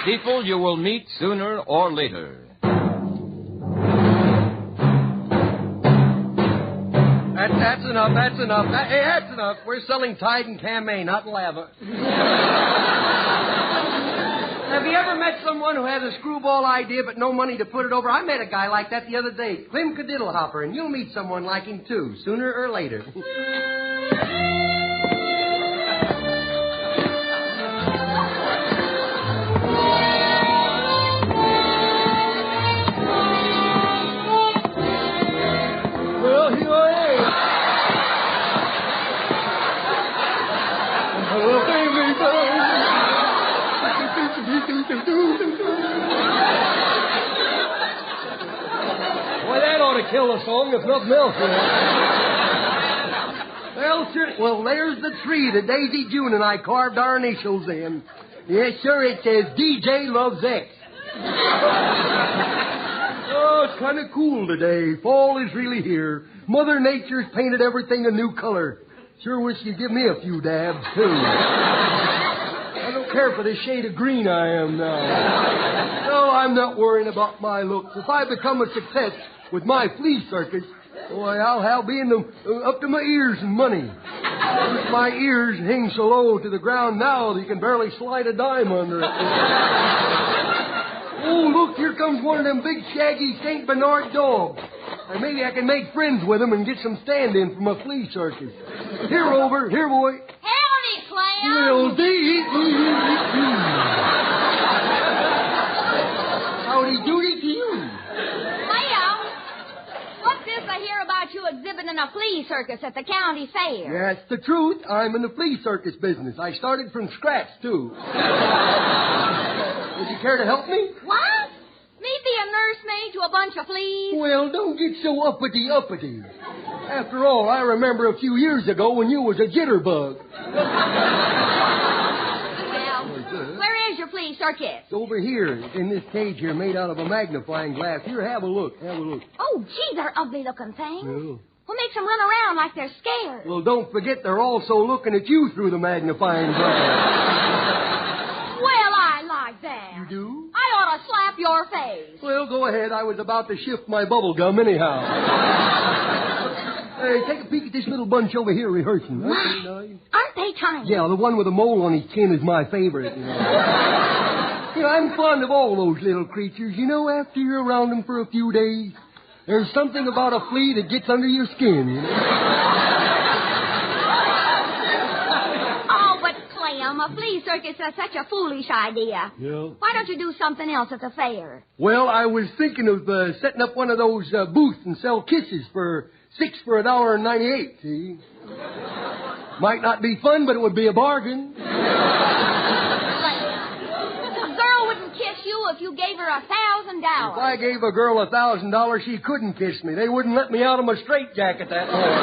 people you will meet sooner or later. That's enough. Hey, that's enough. We're selling Tide and Camay, not lava. Have you ever met someone who has a screwball idea but no money to put it over? I met a guy like that the other day, Clem Cadiddlehopper, and you'll meet someone like him, too, sooner or later. Well, here I am. Oh, baby, Boy, that ought to kill a song, if nothing else. Well, there's the tree that Daisy June and I carved our initials in. Yes, sir, it says DJ Loves X. Oh, it's kind of cool today. Fall is really here. Mother Nature's painted everything a new color. Sure wish you'd give me a few dabs, too. I don't care for the shade of green I am now. No, I'm not worrying about my looks. If I become a success with my flea circus, boy, I'll be in up to my ears in money. My ears hang so low to the ground now that you can barely slide a dime under it. Oh, look, here comes one of them big, shaggy St. Bernard dogs. And maybe I can make friends with him and get some stand-in for my flea circus. Here, Rover. Here, boy. Howdy, Clem. Well, howdy doody to you. Clem, what's this I hear about you exhibiting a flea circus at the county fair? That's the truth. I'm in the flea circus business. I started from scratch, too. Would you care to help me? What? Me be a nursemaid to a bunch of fleas? Well, don't get so uppity. After all, I remember a few years ago when you was a jitterbug. Well, where is your flea circus? It's over here. It's in this cage here made out of a magnifying glass. Here, have a look. Oh, gee, they're ugly-looking things. Well, What makes them run around like they're scared? well, don't forget they're also looking at you through the magnifying glass. Well, I like that. You do? I ought to slap your face. Well, go ahead. I was about to shift my bubble gum anyhow. Hey, take a peek at this little bunch over here rehearsing. My, aren't they tiny? Yeah, the one with the mole on his chin is my favorite. You know, I'm fond of all those little creatures. You know, after you're around them for a few days, there's something about a flea that gets under your skin, you know. Oh, but Clem, a flea circus is such a foolish idea. Yeah. Why don't you do something else at the fair? Well, I was thinking of setting up one of those booths and sell kisses for $6 for $1.98, see? Might not be fun, but it would be a bargain. A girl wouldn't kiss you if you gave her $1,000. If I gave a girl $1,000, she couldn't kiss me. They wouldn't let me out of my straitjacket that morning.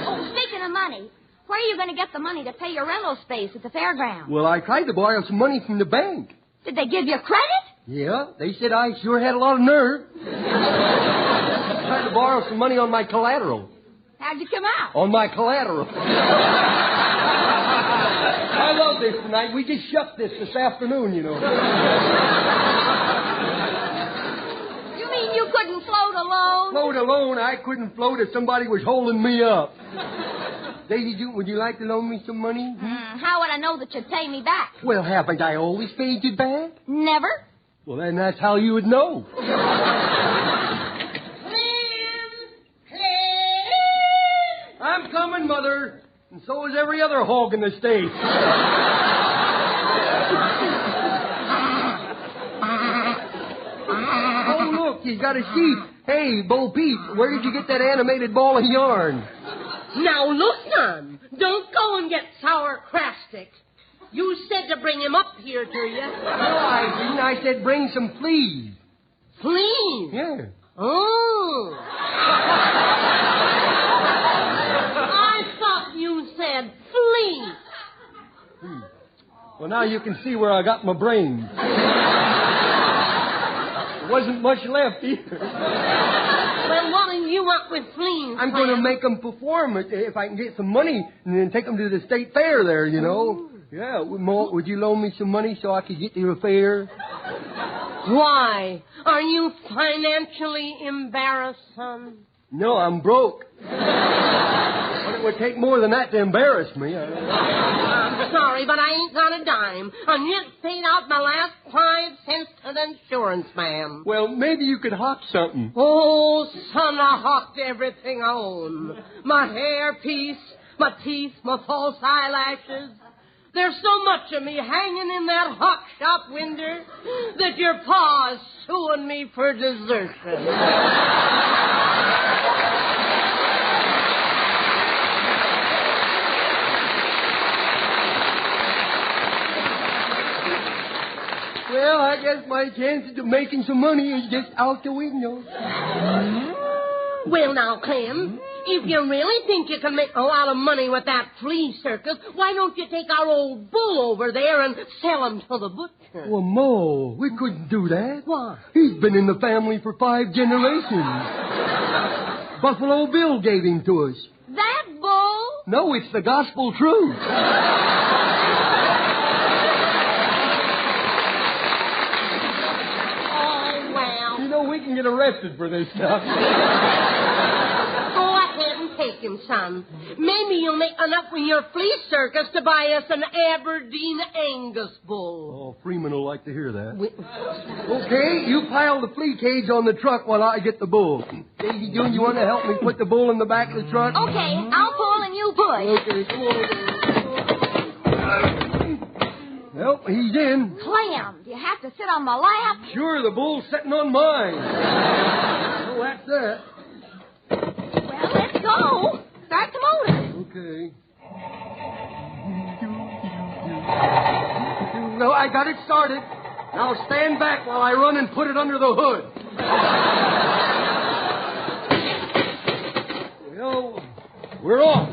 Oh, speaking of money, where are you going to get the money to pay your rental space at the fairground? Well, I tried to borrow some money from the bank. Did they give you credit? Yeah, they said I sure had a lot of nerve. Tried to borrow some money on my collateral. How'd you come out? On my collateral. I love this tonight. We just shut this afternoon, you know. You mean you couldn't float alone? Float alone? I couldn't float if somebody was holding me up. Daisy June, would you like to loan me some money? How would I know that you'd pay me back? Well, haven't I always paid you back? Never. Well, then that's how you would know. I'm coming, Mother. And so is every other hog in the state. Oh, look, he's got a sheep. Hey, Bo Peep, where did you get that animated ball of yarn? Now, look, son. Don't go and get sauerkrastic. You said to bring him up here to you. No, I didn't. I said bring some fleas. Fleas? Yeah. Oh. I thought you said fleas. Well, now you can see where I got my brains. There wasn't much left either. Well, what do you want with fleas? I'm going to make them perform it if I can get some money and then take them to the state fair there, you know. Yeah, Ma, would you loan me some money so I could get to the fair? Why? Are you financially embarrassed, son? No, I'm broke. But it would take more than that to embarrass me. I'm sorry, but I ain't got a dime. I just paid out my last 5 cents to the insurance man. Well, maybe you could hawk something. Oh, son, I hawked everything I own. My hairpiece, my teeth, my false eyelashes. There's so much of me hanging in that hawk shop window that your pa's suing me for desertion. Well, I guess my chances of making some money is just out the window. Well, now, Clem, if you really think you can make a lot of money with that flea circus, why don't you take our old bull over there and sell him to the butcher? Well, Ma, we couldn't do that. Why? He's been in the family for 5 generations. Buffalo Bill gave him to us. That bull? No, it's the gospel truth. We can get arrested for this stuff. Go ahead and take him, son. Maybe you'll make enough with your flea circus to buy us an Aberdeen Angus bull. Oh, Freeman will like to hear that. Okay, you pile the flea cage on the truck while I get the bull. Daisy June, you want to help me put the bull in the back of the truck? Okay, I'll pull and you push. Okay, come on. Well, he's in. Clam, do you have to sit on my lap? Sure, the bull's sitting on mine. Oh, that's that. Well, let's go. Start the motor. Okay. No, I got it started. Now stand back while I run and put it under the hood. Well, we're off.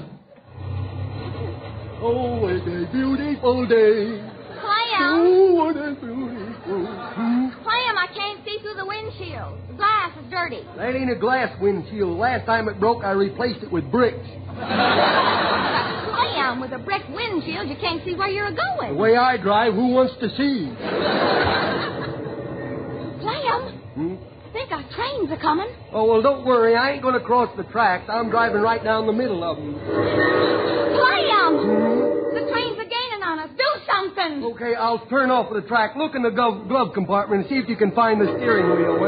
Oh, what a beautiful day. Clam. Oh, what a beautiful. Clam, I can't see through the windshield. The glass is dirty. That ain't a glass windshield. Last time it broke, I replaced it with bricks. Clam, with a brick windshield, you can't see where you're going. The way I drive, who wants to see? Clam, I think our trains are coming. Oh, well, don't worry. I ain't going to cross the tracks. I'm driving right down the middle of them. Clam! The trains are gaining on us. Do something. Okay, I'll turn off the track. Look in the glove compartment and see if you can find the steering wheel.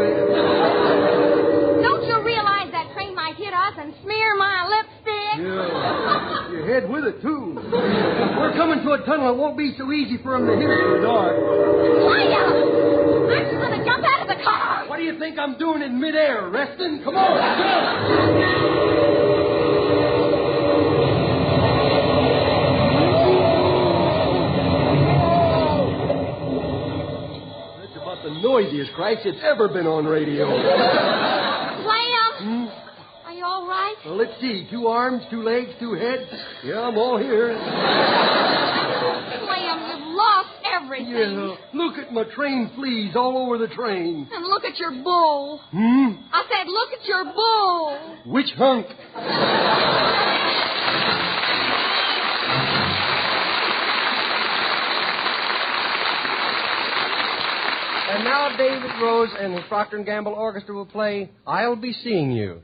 Don't you realize that train might hit us and smear my lipstick? Yeah. Your head with it, too. We're coming to a tunnel. It won't be so easy for them to hit us in the dark. Clam! Aren't you going to jump out of the car? What do you think I'm doing in midair? Resting? Come on. The noisiest crash that's ever been on radio. Clam! Are you all right? Well, let's see. 2 arms, 2 legs, 2 heads. Yeah, I'm all here. Clam, you've lost everything. Yeah. Look at my train fleas all over the train. And look at your bull. I said, look at your bull. Which hunk? And now David Rose and his Procter & Gamble Orchestra will play I'll Be Seeing You.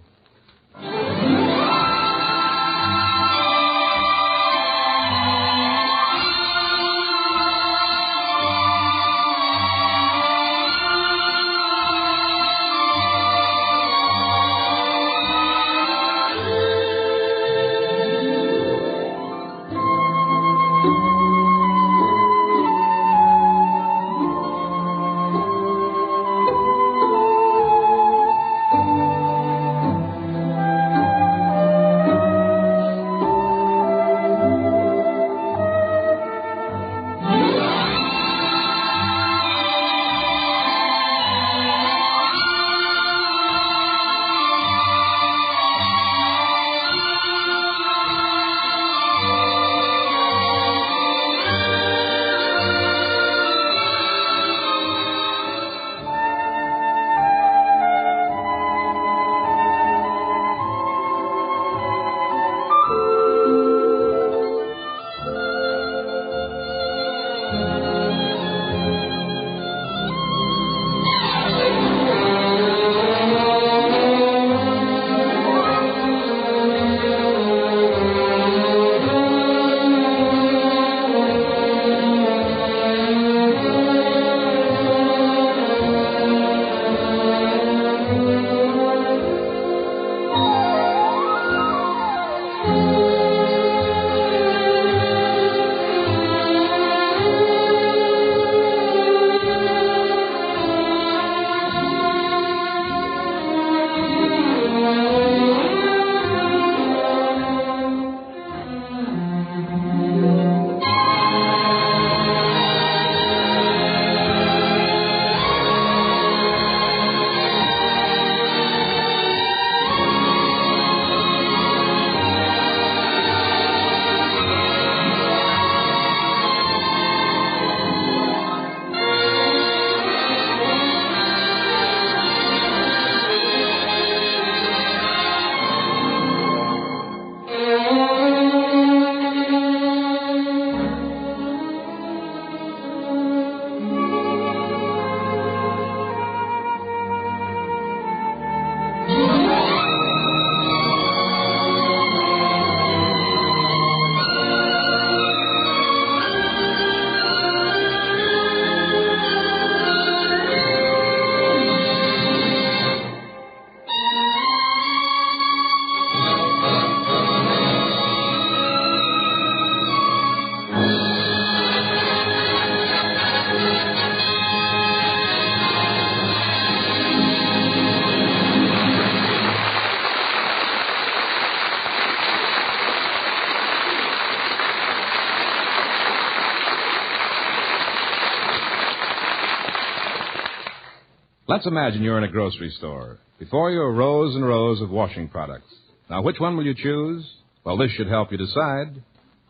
Let's imagine you're in a grocery store. Before you are rows and rows of washing products. Now, which one will you choose? Well, this should help you decide.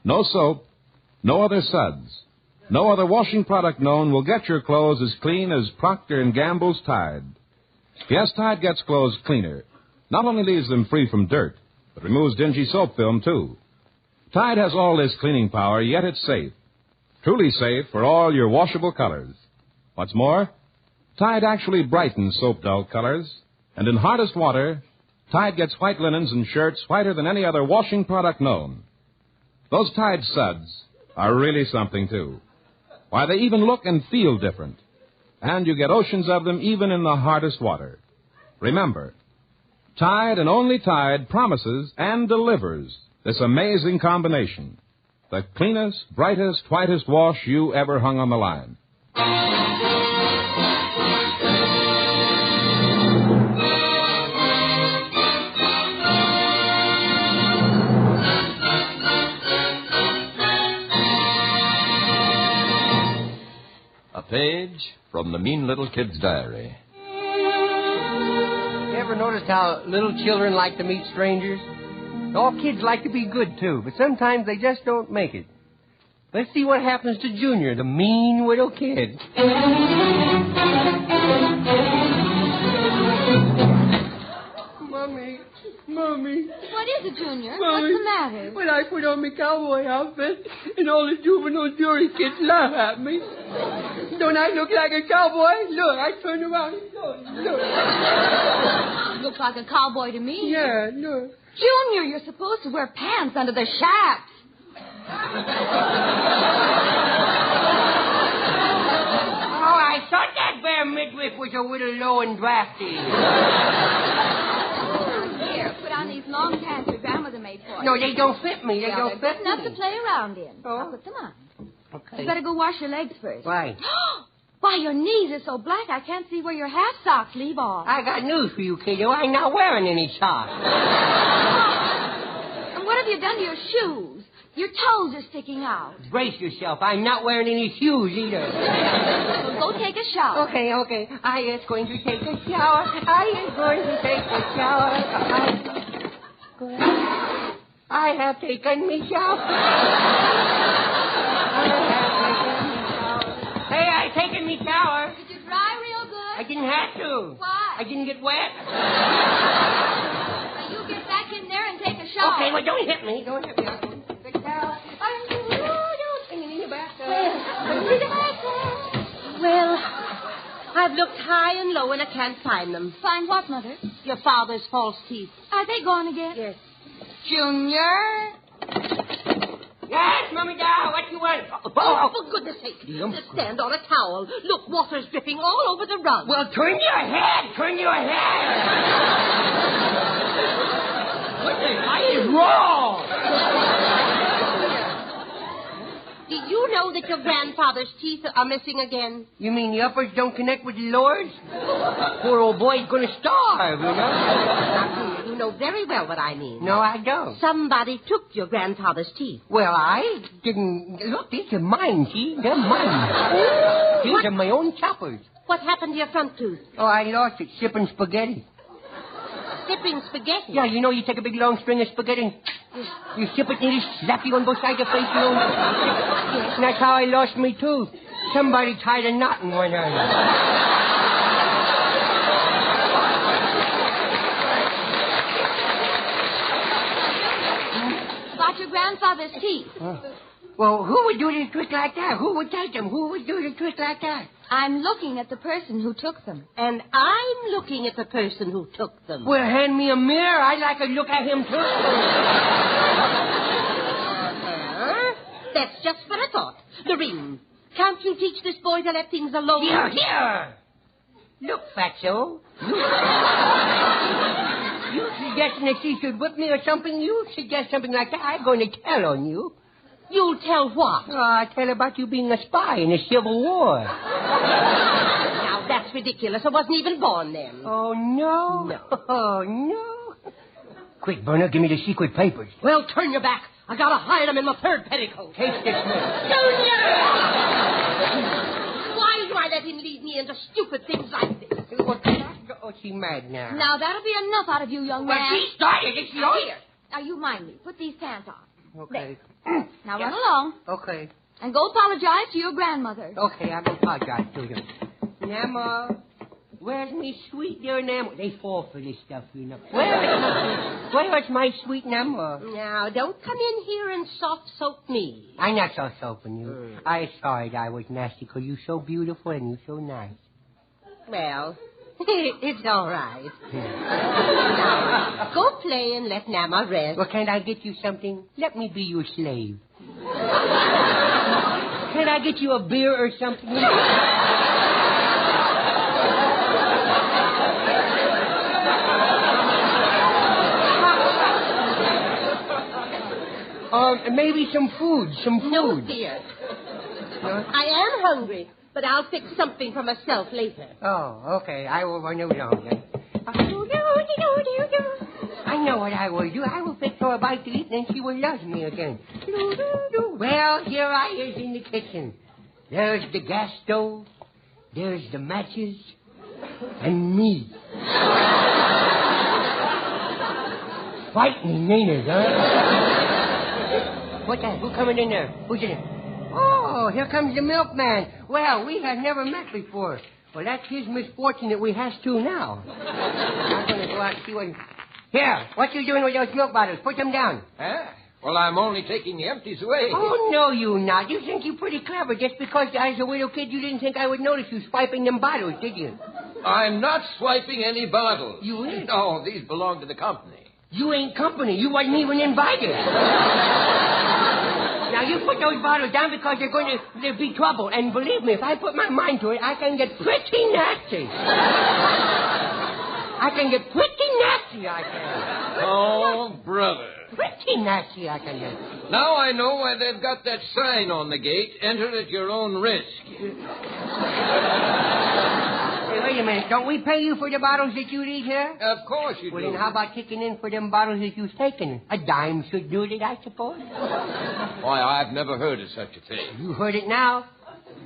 No soap, no other suds, no other washing product known will get your clothes as clean as Procter & Gamble's Tide. Yes, Tide gets clothes cleaner. Not only leaves them free from dirt, but removes dingy soap film, too. Tide has all this cleaning power, yet it's safe. Truly safe for all your washable colors. What's more, Tide actually brightens soap-dull colors, and in hardest water, Tide gets white linens and shirts whiter than any other washing product known. Those Tide suds are really something, too. Why, they even look and feel different. And you get oceans of them even in the hardest water. Remember, Tide and only Tide promises and delivers this amazing combination. The cleanest, brightest, whitest wash you ever hung on the line. A page from the Mean Little Kid's diary. You ever noticed how little children like to meet strangers? All kids like to be good, too, but sometimes they just don't make it. Let's see what happens to Junior, the mean little kid. Mommy. What is it, Junior? Mommy. What's the matter? When I put on my cowboy outfit, and all the juvenile jury kids laugh at me. Don't I look like a cowboy? Look, I turn around. Look. Looks like a cowboy to me. Yeah, look. Junior, you're supposed to wear pants under the shafts. Oh, I thought that bare midriff was a little low and drafty. Here, put on these long pants your grandmother made for you. No, they don't fit me. They don't they're fit good enough me. to play around in. Oh. Now put them on. Okay. You better go wash your legs first. Why? Why, your knees are so black I can't see where your half socks leave off. I got news for you, kiddo. I'm not wearing any socks. And what have you done to your shoes? Your toes are sticking out. Brace yourself. I'm not wearing any shoes either. Well, go take a shower. Okay. I is going to take a shower. I have taken me shower. Hey, I taken me shower. Did you dry real good? I didn't have to. Why? I didn't get wet. Now you get back in there and take a shower. Okay, well, don't hit me. Don't hit me. Well, I've looked high and low and I can't find them. Find what, Mother? Your father's false teeth. Are they gone again? Yes. Junior? Yes, Mommy Dow, what you want? Oh, for goodness sake. Just stand on a towel. Look, water's dripping all over the rug. Well, turn your head. What the hell is wrong? Do you know that your grandfather's teeth are missing again? You mean the uppers don't connect with the lowers? Poor old boy's going to starve, you know? You know very well what I mean. No, I don't. Somebody took your grandfather's teeth. Well, I didn't... Look, these are mine, see? They're mine. These are my own choppers. What happened to your front tooth? Oh, I lost it sipping spaghetti. Sipping spaghetti? Yeah, you know, you take a big long string of spaghetti, you sip it and you slap you on both sides of the face, you know? Yes. And that's how I lost my tooth. Somebody tied a knot in one eye. Got your grandfather's teeth. Well, who would do this trick like that? Who would take them? Who would do the trick like that? I'm looking at the person who took them. And I'm looking at the person who took them. Well, hand me a mirror. I'd like to look at him, too. That's just what I thought. The ring. Can't you teach this boy to let things alone? Here. Look, Fatso. You suggesting that she should whip me or something? You suggest something like that, I'm going to tell on you. You'll tell what? I'll tell about you being a spy in the Civil War. Now, that's ridiculous. I wasn't even born then. Oh, no? No. Oh, no. Quick, Burner, give me the secret papers. Well, turn your back. I gotta hide them in my third petticoat. Taste this, man. Junior! Why do I let him lead me into stupid things like this? Well, she mad now? Now, that'll be enough out of you, young man. Well, she started it. She Now, owns here. Now, you mind me. Put these pants on. Okay. Now, run along. Okay. And go apologize to your grandmother. Okay, I will apologize to you. Nama, where's me sweet dear Nama? They fall for this stuff, you know. Where's my sweet Nama? Now, don't come in here and soft-soap me. I'm not soft-soaping you. I'm sorry that I was nasty, because you're so beautiful and you're so nice. Well, it's all right. Now, go play and let Nama rest. Well, can't I get you something? Let me be your slave. Can't I get you a beer or something? Maybe some food. No, dear. I am hungry, but I'll fix something for myself later. Oh, okay. I will run along then. I know what I will do. I will fix her a bite to eat, and then she will love me again. Well, here I is in the kitchen. There's the gas stove. There's the matches. And me. Frightening, ain't it, huh? What's that? Who's coming in there? Who's in there? Oh, here comes the milkman. Well, we have never met before. Well, that's his misfortune that we has to now. I'm going to go out and see what... Here, what you doing with those milk bottles? Put them down. Huh? Well, I'm only taking the empties away. Oh, no, you not. You think you're pretty clever. Just because I was a little kid, you didn't think I would notice you swiping them bottles, did you? I'm not swiping any bottles. You ain't? No, these belong to the company. You ain't company. You wasn't even invited. Now, you put those bottles down because there'll be trouble. And believe me, if I put my mind to it, I can get pretty nasty. I can get pretty nasty, I can. Oh, brother. Pretty nasty, I can get. Now I know why they've got that sign on the gate, enter at your own risk. Hey, wait a minute. Don't we pay you for the bottles that you leave here? Of course you do. Well, then how about kicking in for them bottles that you've taken? A dime should do it, I suppose. Why, I've never heard of such a thing. You heard it now.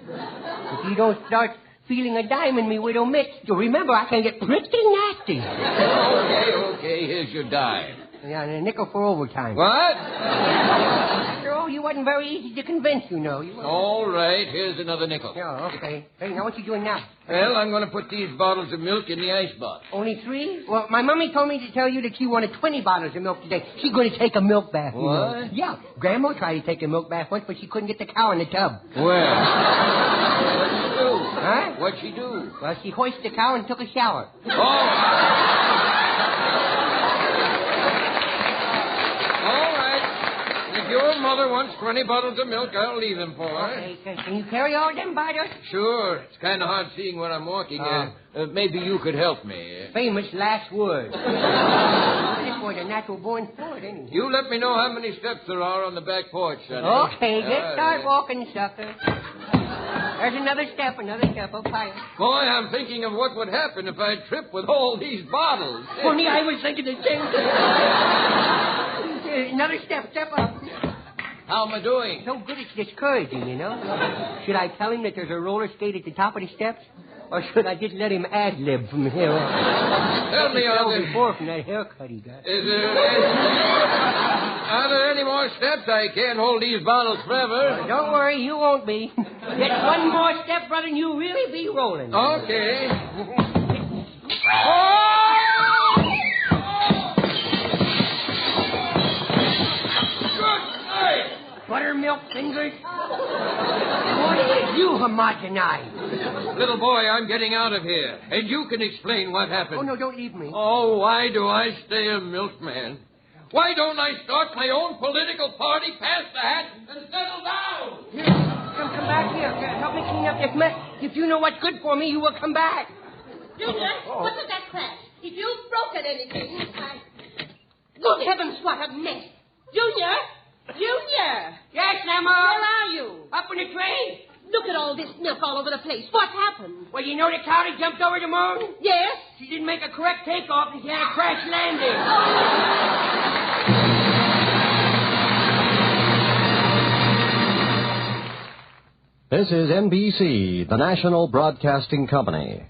If you don't start feeling a dime in me, Widow Mitch, you'll remember I can get pretty nasty. Okay, here's your dime. Yeah, and a nickel for overtime. What? After all, you wasn't very easy to convince, you know. All right, here's another nickel. Yeah, okay. Hey, now what you doing now? Well, I'm going to put these bottles of milk in the icebox. Only 3? Well, my mommy told me to tell you that she wanted 20 bottles of milk today. She's going to take a milk bath. What? You know. Yeah, Grandma tried to take a milk bath once, but she couldn't get the cow in the tub. Well, what'd she do? Huh? What'd she do? Well, she hoisted the cow and took a shower. If your mother wants 20 bottles of milk, I'll leave them for her. Okay, can you carry all them bottles? Sure. It's kind of hard seeing where I'm walking. Maybe you could help me. Famous last word. This boy's a natural-born sport, isn't he? You let me know how many steps there are on the back porch, Sonny. Okay, let's start walking, sucker. There's another step, up higher. Boy, I'm thinking of what would happen if I tripped with all these bottles. Funny, I was thinking the same thing. Another step up. How am I doing? So good it's discouraging, you know. Should I tell him that there's a roller skate at the top of the steps? Or should I just let him ad-lib from here on? Tell me, before from that haircut he got. Are there any more steps? I can't hold these bottles forever. Don't worry, you won't be. Get one more step, brother, and you'll really be rolling. Okay. Buttermilk fingers? What did you homogenize? Little boy, I'm getting out of here. And you can explain what happened. Oh, no, don't leave me. Oh, why do I stay a milkman? Why don't I start my own political party, pass the hat, and settle down? Here, come back here. Help me clean up this mess. If you know what's good for me, you will come back. Junior, what's with that crash? If you've broken anything, Good heavens, what a mess. Junior! Yes, Emma? Where are you? Up in the train. Look at all this milk all over the place. What happened? Well, you know the cow that jumped over the moon? Yes. She didn't make a correct takeoff and she had a crash landing. This is NBC, the National Broadcasting Company.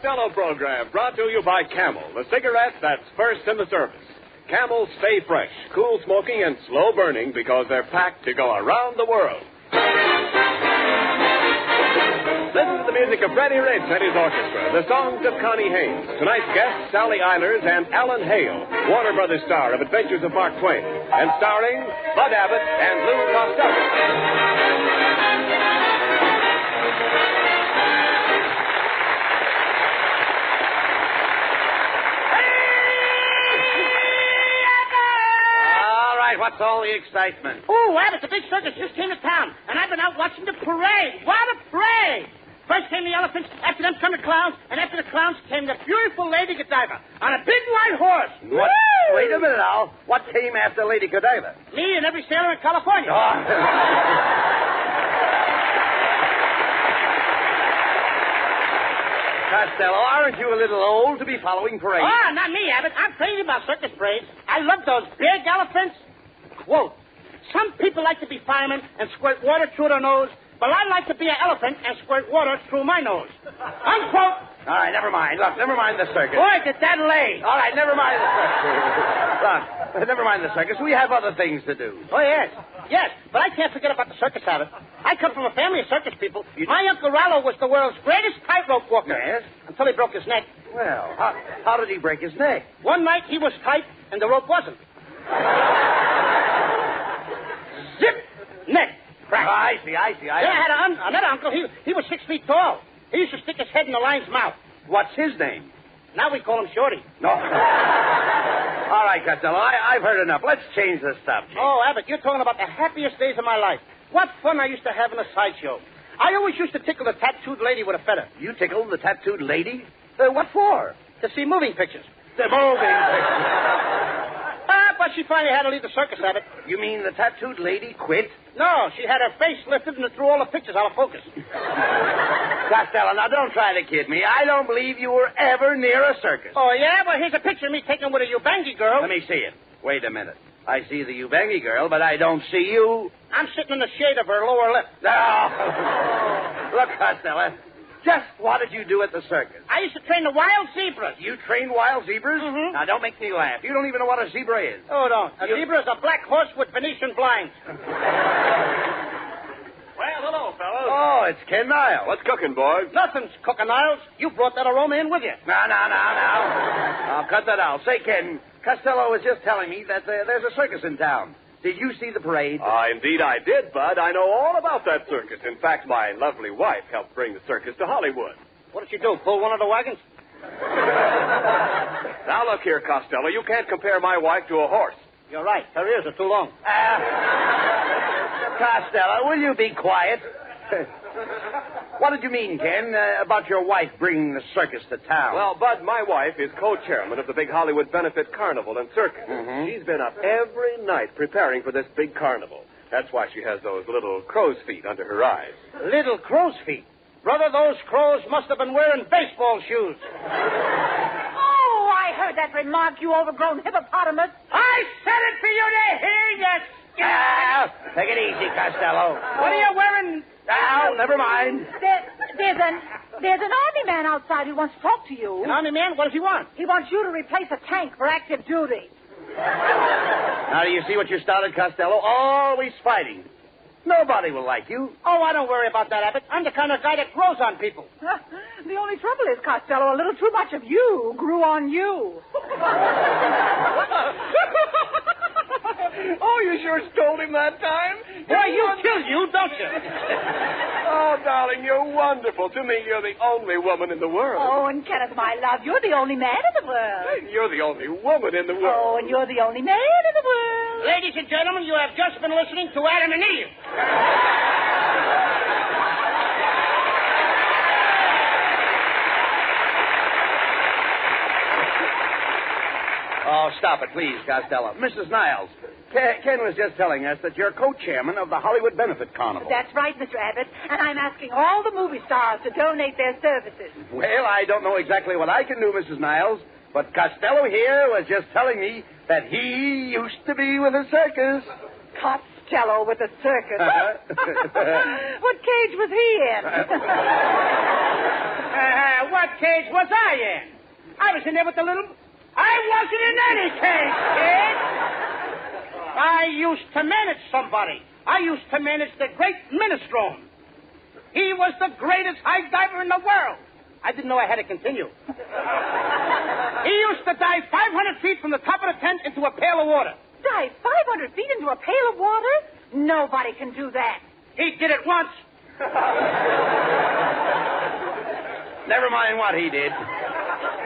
Costello program brought to you by Camel, the cigarette that's first in the service. Camel stay fresh, cool smoking, and slow burning because they're packed to go around the world. Listen to the music of Freddie Rich and his orchestra, the songs of Connie Haynes, tonight's guests Sally Eilers and Alan Hale, Warner Brothers star of Adventures of Mark Twain, and starring Bud Abbott and Lou Costello. What's all the excitement? Oh, Abbott, the big circus just came to town, and I've been out watching the parade. What a parade! First came the elephants, after them come the clowns, and after the clowns came the beautiful Lady Godiva on a big white horse. What? Wait a minute, Al. What came after Lady Godiva? Me and every sailor in California. Oh. Costello, aren't you a little old to be following parades? Oh, not me, Abbott. I'm crazy about circus parades. I love those big elephants. Quote, some people like to be firemen and squirt water through their nose, but I like to be an elephant and squirt water through my nose. Unquote. All right, never mind. Look, never mind the circus. Boy, did that lay. All right, never mind the circus. Look, never mind the circus. We have other things to do. Oh, yes. Yes, but I can't forget about the circus, Abbott. I come from a family of circus people. My Uncle Rollo was the world's greatest tightrope walker. Yes? Until he broke his neck. Well, how did he break his neck? One night he was tight and the rope wasn't. Zip! Neck. Crack. Oh, I see. Yeah, I had another uncle. He was 6 feet tall. He used to stick his head in the lion's mouth. What's his name? Now we call him Shorty. No. All right, Costello, I've heard enough. Let's change the subject. Oh, Abbott, you're talking about the happiest days of my life. What fun I used to have in a sideshow. I always used to tickle the tattooed lady with a feather. You tickled the tattooed lady? What for? To see moving pictures. The moving pictures. But she finally had to leave the circus, Abbott. You mean the tattooed lady quit? No, she had her face lifted and it threw all the pictures out of focus. Costello, now don't try to kid me. I don't believe you were ever near a circus. Oh, yeah? Well, here's a picture of me taken with a Ubangi girl. Let me see it. Wait a minute. I see the Ubangi girl, but I don't see you. I'm sitting in the shade of her lower lip. No. Look, Costello, just what did you do at the circus? I used to train the wild zebras. You trained wild zebras? Mm-hmm. Now, don't make me laugh. You don't even know what a zebra is. Oh, don't. A zebra is a black horse with Venetian blinds. Well, hello, fellas. Oh, it's Ken Niles. What's cooking, boys? Nothing's cooking, Niles. You brought that aroma in with you. No. I'll cut that out. Say, Ken, Costello was just telling me that there's a circus in town. Did you see the parade? Indeed I did, Bud. I know all about that circus. In fact, my lovely wife helped bring the circus to Hollywood. What did you do, pull one of the wagons? Now, look here, Costello. You can't compare my wife to a horse. You're right. Her ears are too long. Costello, will you be quiet? What did you mean, Ken, about your wife bringing the circus to town? Well, Bud, my wife is co-chairman of the big Hollywood Benefit Carnival and Circus. Mm-hmm. She's been up every night preparing for this big carnival. That's why she has those little crow's feet under her eyes. Little crow's feet? Brother, those crows must have been wearing baseball shoes. Oh, I heard that remark, you overgrown hippopotamus. I said it for you to hear, yes. Take it easy, Costello. What are you wearing? Now, never mind. There's an army man outside who wants to talk to you. An army man? What does he want? He wants you to replace a tank for active duty. Now, do you see what you started, Costello? Always fighting. Nobody will like you. Oh, I don't worry about that, Abbott. I'm the kind of guy that grows on people. The only trouble is, Costello, a little too much of you grew on you. Oh, you sure stole him that time. Boy, you kill you, don't you? Oh, darling, you're wonderful. To me, you're the only woman in the world. Oh, and Kenneth, my love, you're the only man in the world. You're the only woman in the world. Oh, and you're the only man in the world. Ladies and gentlemen, you have just been listening to Adam and Eve. Oh, stop it, please, Costello. Mrs. Niles, Ken was just telling us that you're co-chairman of the Hollywood Benefit Carnival. That's right, Mr. Abbott. And I'm asking all the movie stars to donate their services. Well, I don't know exactly what I can do, Mrs. Niles, but Costello here was just telling me that he used to be with a circus. Costello? Costello with the circus. What cage was he in? What cage was I in? I was in there with the little... I wasn't in any cage, kid. I used to manage somebody. I used to manage the great Minestrone. He was the greatest high diver in the world. I didn't know I had to continue. He used to dive 500 feet from the top of the tent into a pail of water. Dive 500 feet into a pail of water? Nobody can do that. He did it once. Never mind what he did.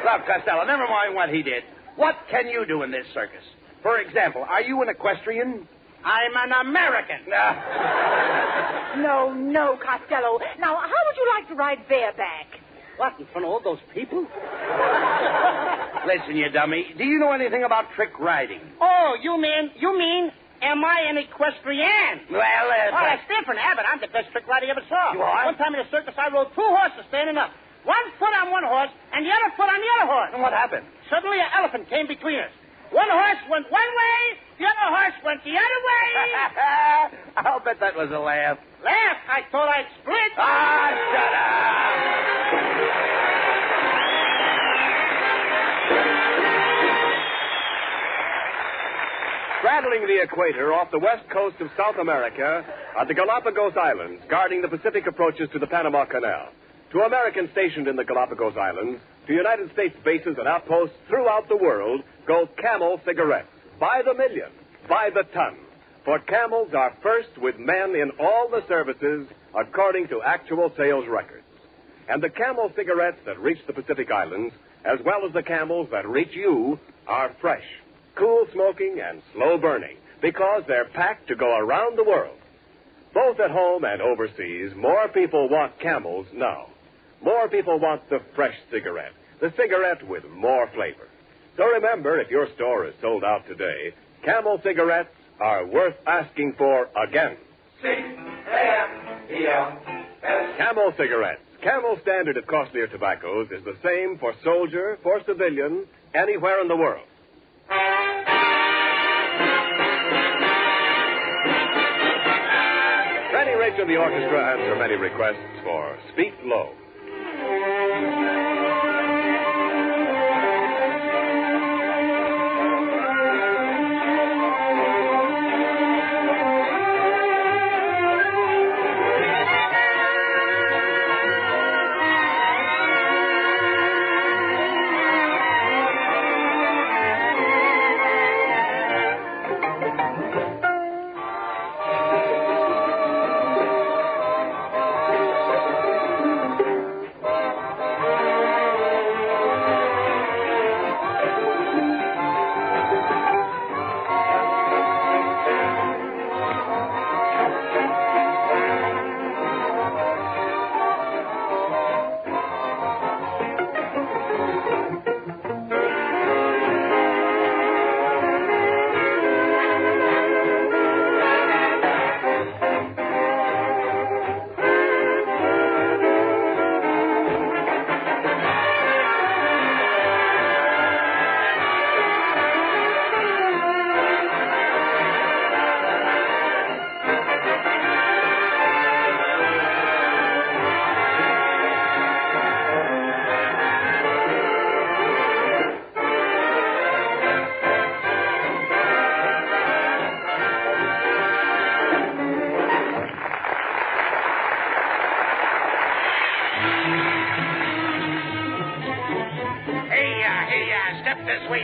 Look, Costello, never mind what he did. What can you do in this circus? For example, are you an equestrian? I'm an American. No, Costello. Now, how would you like to ride bareback? What, in front of all those people? Listen, you dummy. Do you know anything about trick riding? Oh, you mean, am I an equestrian? Well, that's different, Abbott. I'm the best trick rider you ever saw. You are? One time in a circus, I rode 2 horses standing up. 1 foot on one horse and the other foot on the other horse. And what happened? Suddenly, an elephant came between us. One horse went one way, the other horse went the other way. I'll bet that was a laugh. Laugh? I thought I'd split. Shut up! Straddling the equator off the west coast of South America are the Galapagos Islands, guarding the Pacific approaches to the Panama Canal. To Americans stationed in the Galapagos Islands, to United States bases and outposts throughout the world, go Camel cigarettes. By the million, by the ton. For Camels are first with men in all the services according to actual sales records. And the Camel cigarettes that reach the Pacific Islands, as well as the Camels that reach you, are fresh, cool smoking, and slow burning, because they're packed to go around the world. Both at home and overseas, more people want Camels now. More people want the fresh cigarette, the cigarette with more flavor. So remember, if your store is sold out today, Camel cigarettes are worth asking for again. Camel cigarettes. Camel standard of costlier tobaccos is the same for soldier, for civilian, anywhere in the world. Fanny Rich and the orchestra answer many requests for Speak Low.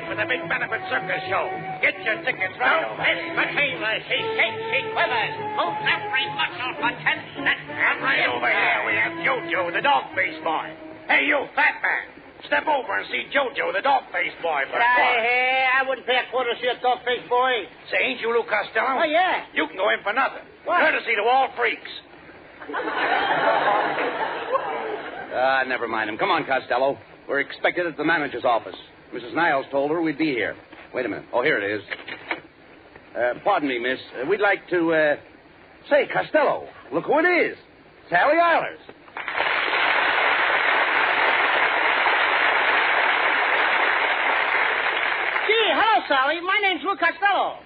For the big benefit circus show. Get your tickets right over. Miss Michaela, she shakes, she quivers, moves every muscle for 10 cents. And right over here we have Jojo, the dog-faced boy. Hey, you fat man. Step over and see Jojo, the dog-faced boy, for a quarter. Hey, I wouldn't pay a quarter to see a dog-faced boy. Say, ain't you Lou Costello? Oh, yeah. You can go in for nothing. What? Courtesy to all freaks. Never mind him. Come on, Costello. We're expected at the manager's office. Mrs. Niles told her we'd be here. Wait a minute. Oh, here it is. Pardon me, miss. We'd like to, Say, Costello, look who it is. Sally Eilers. Gee, hello, Sally. My name's Lou Costello.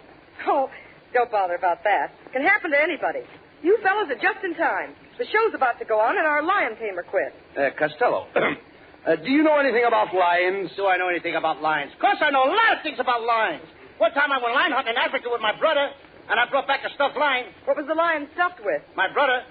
Oh, Don't bother about that. Can happen to anybody. You fellas are just in time. The show's about to go on, and our lion tamer quit. Costello, do you know anything about lions? Do I know anything about lions? Of course I know a lot of things about lions. One time I went lion hunting in Africa with my brother, and I brought back a stuffed lion. What was the lion stuffed with? My brother.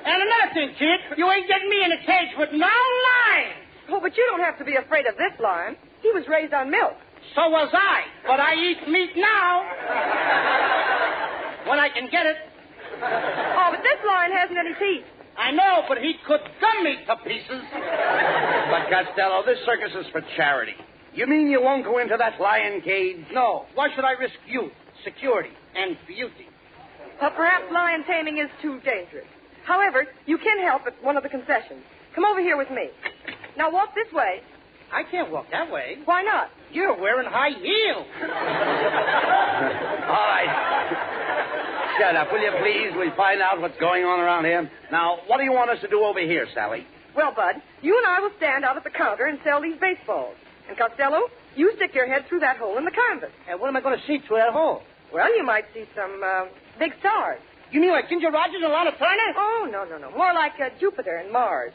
And another thing, kid, you ain't getting me in a cage with no lion. Oh, but you don't have to be afraid of this lion. He was raised on milk. So was I, but I eat meat now. When I can get it. Oh, but this lion hasn't any teeth. I know, but he could gum me to pieces. But, Costello, this circus is for charity. You mean you won't go into that lion cage? No. Why should I risk youth, security, and beauty? Well, perhaps lion taming is too dangerous. However, you can help at one of the concessions. Come over here with me. Now walk this way. I can't walk that way. Why not? You're wearing high heels. All right. Shut up, will you please? We'll find out what's going on around here. Now, what do you want us to do over here, Sally? Well, Bud, you and I will stand out at the counter and sell these baseballs. And Costello, you stick your head through that hole in the canvas. And what am I going to see through that hole? Well, you might see some big stars. You mean like Ginger Rogers and Lana Turner? Oh, no. More like Jupiter and Mars.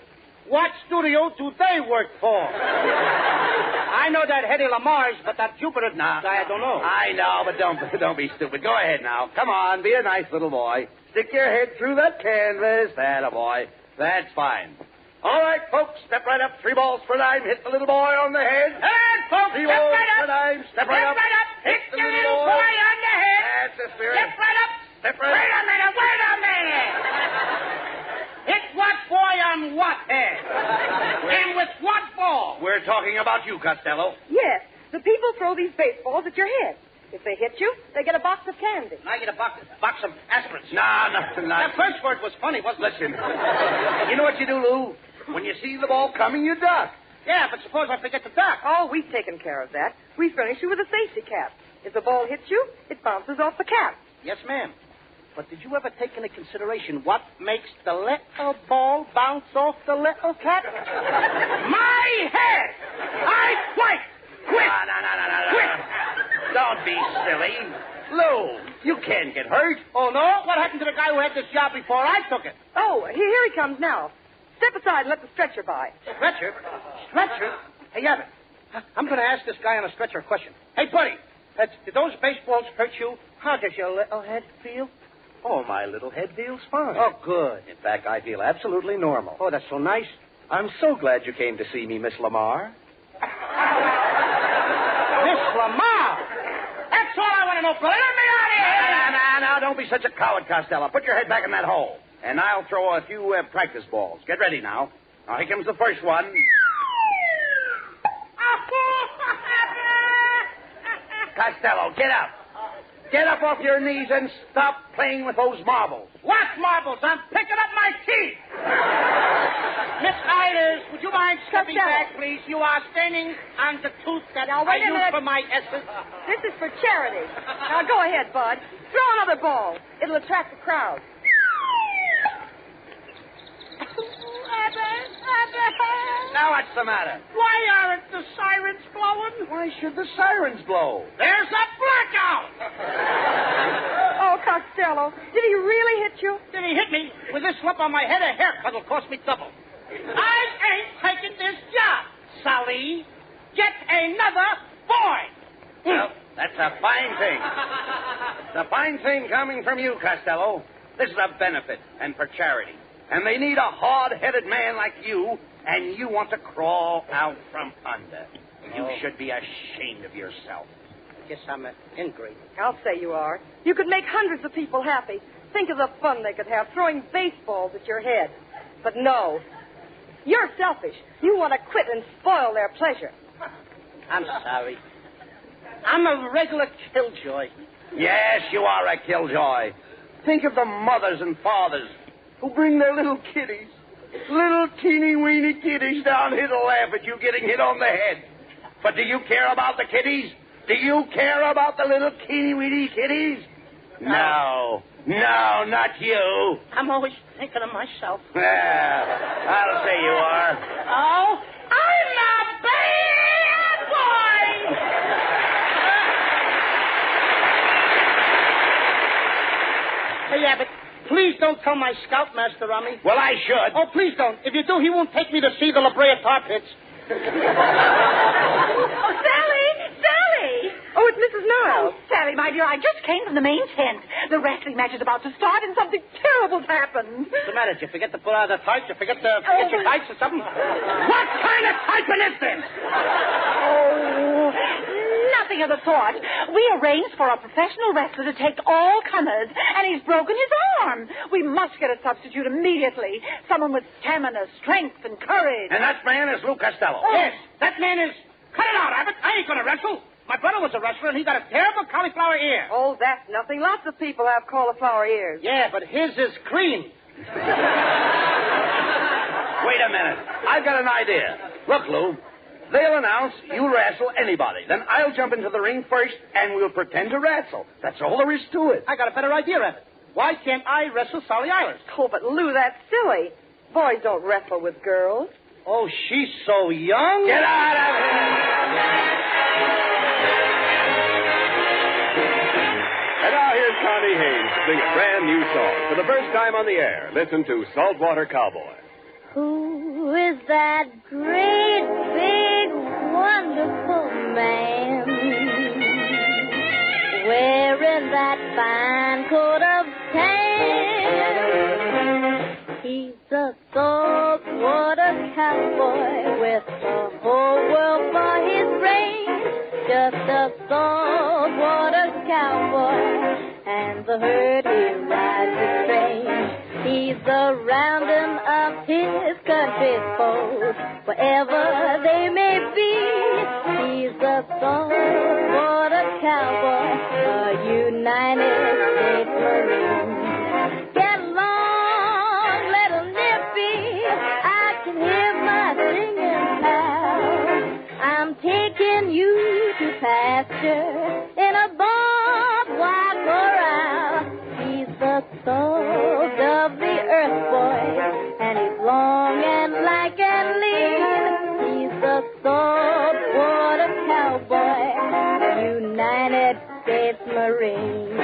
What studio do they work for? I know that Hedy Lamar's, but that Jupiter guy, I don't know. I know, but don't be stupid. Go ahead now. Come on, be a nice little boy. Stick your head through that canvas. That, boy. That's fine. All right, folks, step right up. 3 balls per dime. Hit the little boy on the head. Hey, folks, 3 step balls right per up. dime. Step right up. Hit the little boy on the head. That's the spirit. Step right up. Step right up. Wait a minute. Hit what boy on what head? And with what ball? We're talking about you, Costello. Yes, the people throw these baseballs at your head. If they hit you, they get a box of candy. And I get a box of aspirins. No. That first word was funny, wasn't it? Listen, you know what you do, Lou? When you see the ball coming, you duck. Yeah, but suppose I forget to duck. Oh, we've taken care of that. We furnish you with a safety cap. If the ball hits you, it bounces off the cap. Yes, ma'am. But did you ever take into consideration what makes the little ball bounce off the little cap? My head! I quit! No. Quit! Don't be silly. Lou, you can't get hurt. Oh, no? What happened to the guy who had this job before I took it? Oh, here he comes now. Step aside and let the stretcher by. Stretcher? Hey, Abbott, I'm going to ask this guy on a stretcher a question. Hey, buddy, did those baseballs hurt you? How does your little head feel? Oh, my little head feels fine. Oh, good. In fact, I feel absolutely normal. Oh, that's so nice. I'm so glad you came to see me, Miss Lamar. Miss Lamar? That's all I want to know, brother. Let me out of here! No, don't be such a coward, Costello. Put your head back in that hole. And I'll throw a few practice balls. Get ready now. Now, here comes the first one. Costello, get up. Get up off your knees and stop playing with those marbles. What marbles? I'm picking up my teeth. Miss Iders, would you mind stepping back, please? You are standing on the tooth that I use for my essence. This is for charity. Now, go ahead, Bud. Throw another ball. It'll attract the crowd. Now what's the matter? Why aren't the sirens blowing? Why should the sirens blow? There's a blackout! Oh, Costello, did he really hit you? Did he hit me? With this slip on my head, a haircut will cost me double. I ain't taking this job, Sally. Get another boy. Well, that's a fine thing. It's a fine thing coming from you, Costello. This is a benefit and for charity. And they need a hard-headed man like you, and you want to crawl out from under. You should be ashamed of yourself. I guess I'm an ingrate. I'll say you are. You could make hundreds of people happy. Think of the fun they could have throwing baseballs at your head. But no. You're selfish. You want to quit and spoil their pleasure. I'm sorry. I'm a regular killjoy. Yes, you are a killjoy. Think of the mothers and fathers who bring their little kiddies, little teeny-weeny kiddies down here to laugh at you getting hit on the head. But do you care about the kiddies? Do you care about the little teeny-weeny kiddies? No, not you. I'm always thinking of myself. I'll say you are. Oh, I'm a bad boy! Hey, Abbott, please don't tell my scoutmaster on me. Well, I should. Oh, please don't. If you do, he won't take me to see the La Brea tar pits. Oh, Sally! Sally! Oh, it's Mrs. Niles. Oh, Sally, my dear, I just came from the main tent. The wrestling match is about to start, and something terrible's happened. What's the matter? Did you forget to pull out the tights? You forget your tights or something? What kind of typing is this? Oh, nothing of the sort. We arranged for a professional wrestler to take all comers, and he's broken his arm. We must get a substitute immediately. Someone with stamina, strength, and courage. And that man is Lou Costello. Oh. Yes, that man is... Cut it out, Abbott. I ain't going to wrestle. My brother was a wrestler, and he got a terrible cauliflower ear. Oh, that's nothing. Lots of people have cauliflower ears. Yeah, but his is cream. Wait a minute. I've got an idea. Look, Lou, they'll announce you wrestle anybody. Then I'll jump into the ring first, and we'll pretend to wrestle. That's all there is to it. I got a better idea, Abbott. Why can't I wrestle Sally Eilers? Oh, but Lou, that's silly. Boys don't wrestle with girls. Oh, she's so young. Get out of here! And now here's Connie Haynes to sing a brand new song. For the first time on the air, listen to Saltwater Cowboy. Who is that great, big, wonderful man wearing that fine coat of tan? He's a saltwater cowboy with the whole world for his brains. Just a saltwater cowboy, and the herd he rides is strange. He's a rounding up his country's foes, wherever they may be. He's a saltwater cowboy, a United States Marine. Get along, little nippy, I can hear my singing pal. I'm taking you to pasture in a barbed wire corral. He's the salt of the earth, boy, and he's long and lank and lean. He's the saltwater cowboy, United States Marine.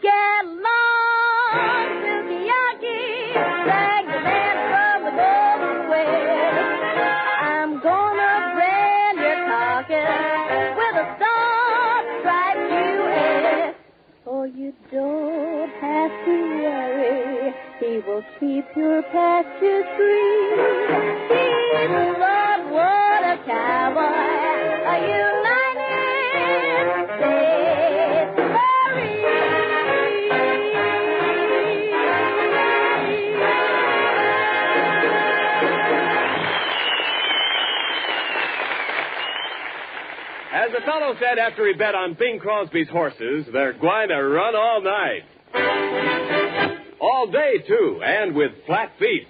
Get along, Sukiyaki, drag the man from the golden west. I'm gonna brand your carcass with a star-striped U.S. Oh, you don't have to worry, he will keep your pastures green. He's a saltwater cowboy, a United States Marine. As the fellow said after he bet on Bing Crosby's horses, they're going to run all night. All day, too, and with flat feet.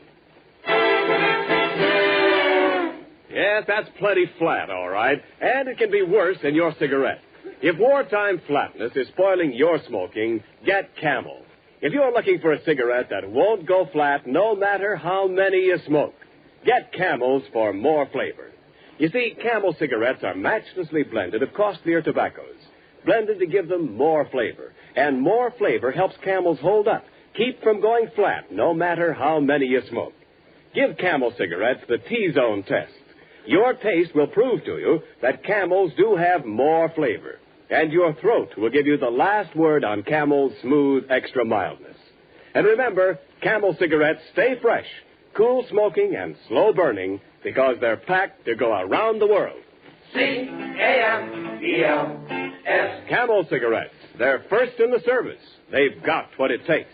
Yes, that's plenty flat, all right. And it can be worse than your cigarette. If wartime flatness is spoiling your smoking, get Camel. If you're looking for a cigarette that won't go flat no matter how many you smoke, get Camels for more flavor. You see, Camel cigarettes are matchlessly blended of costlier tobaccos, blended to give them more flavor. And more flavor helps Camels hold up, keep from going flat no matter how many you smoke. Give Camel cigarettes the T-zone test. Your taste will prove to you that Camels do have more flavor. And your throat will give you the last word on Camel's smooth extra mildness. And remember, Camel cigarettes stay fresh, cool smoking, and slow burning because they're packed to go around the world. C-A-M-E-L-S. Camel cigarettes. They're first in the service. They've got what it takes.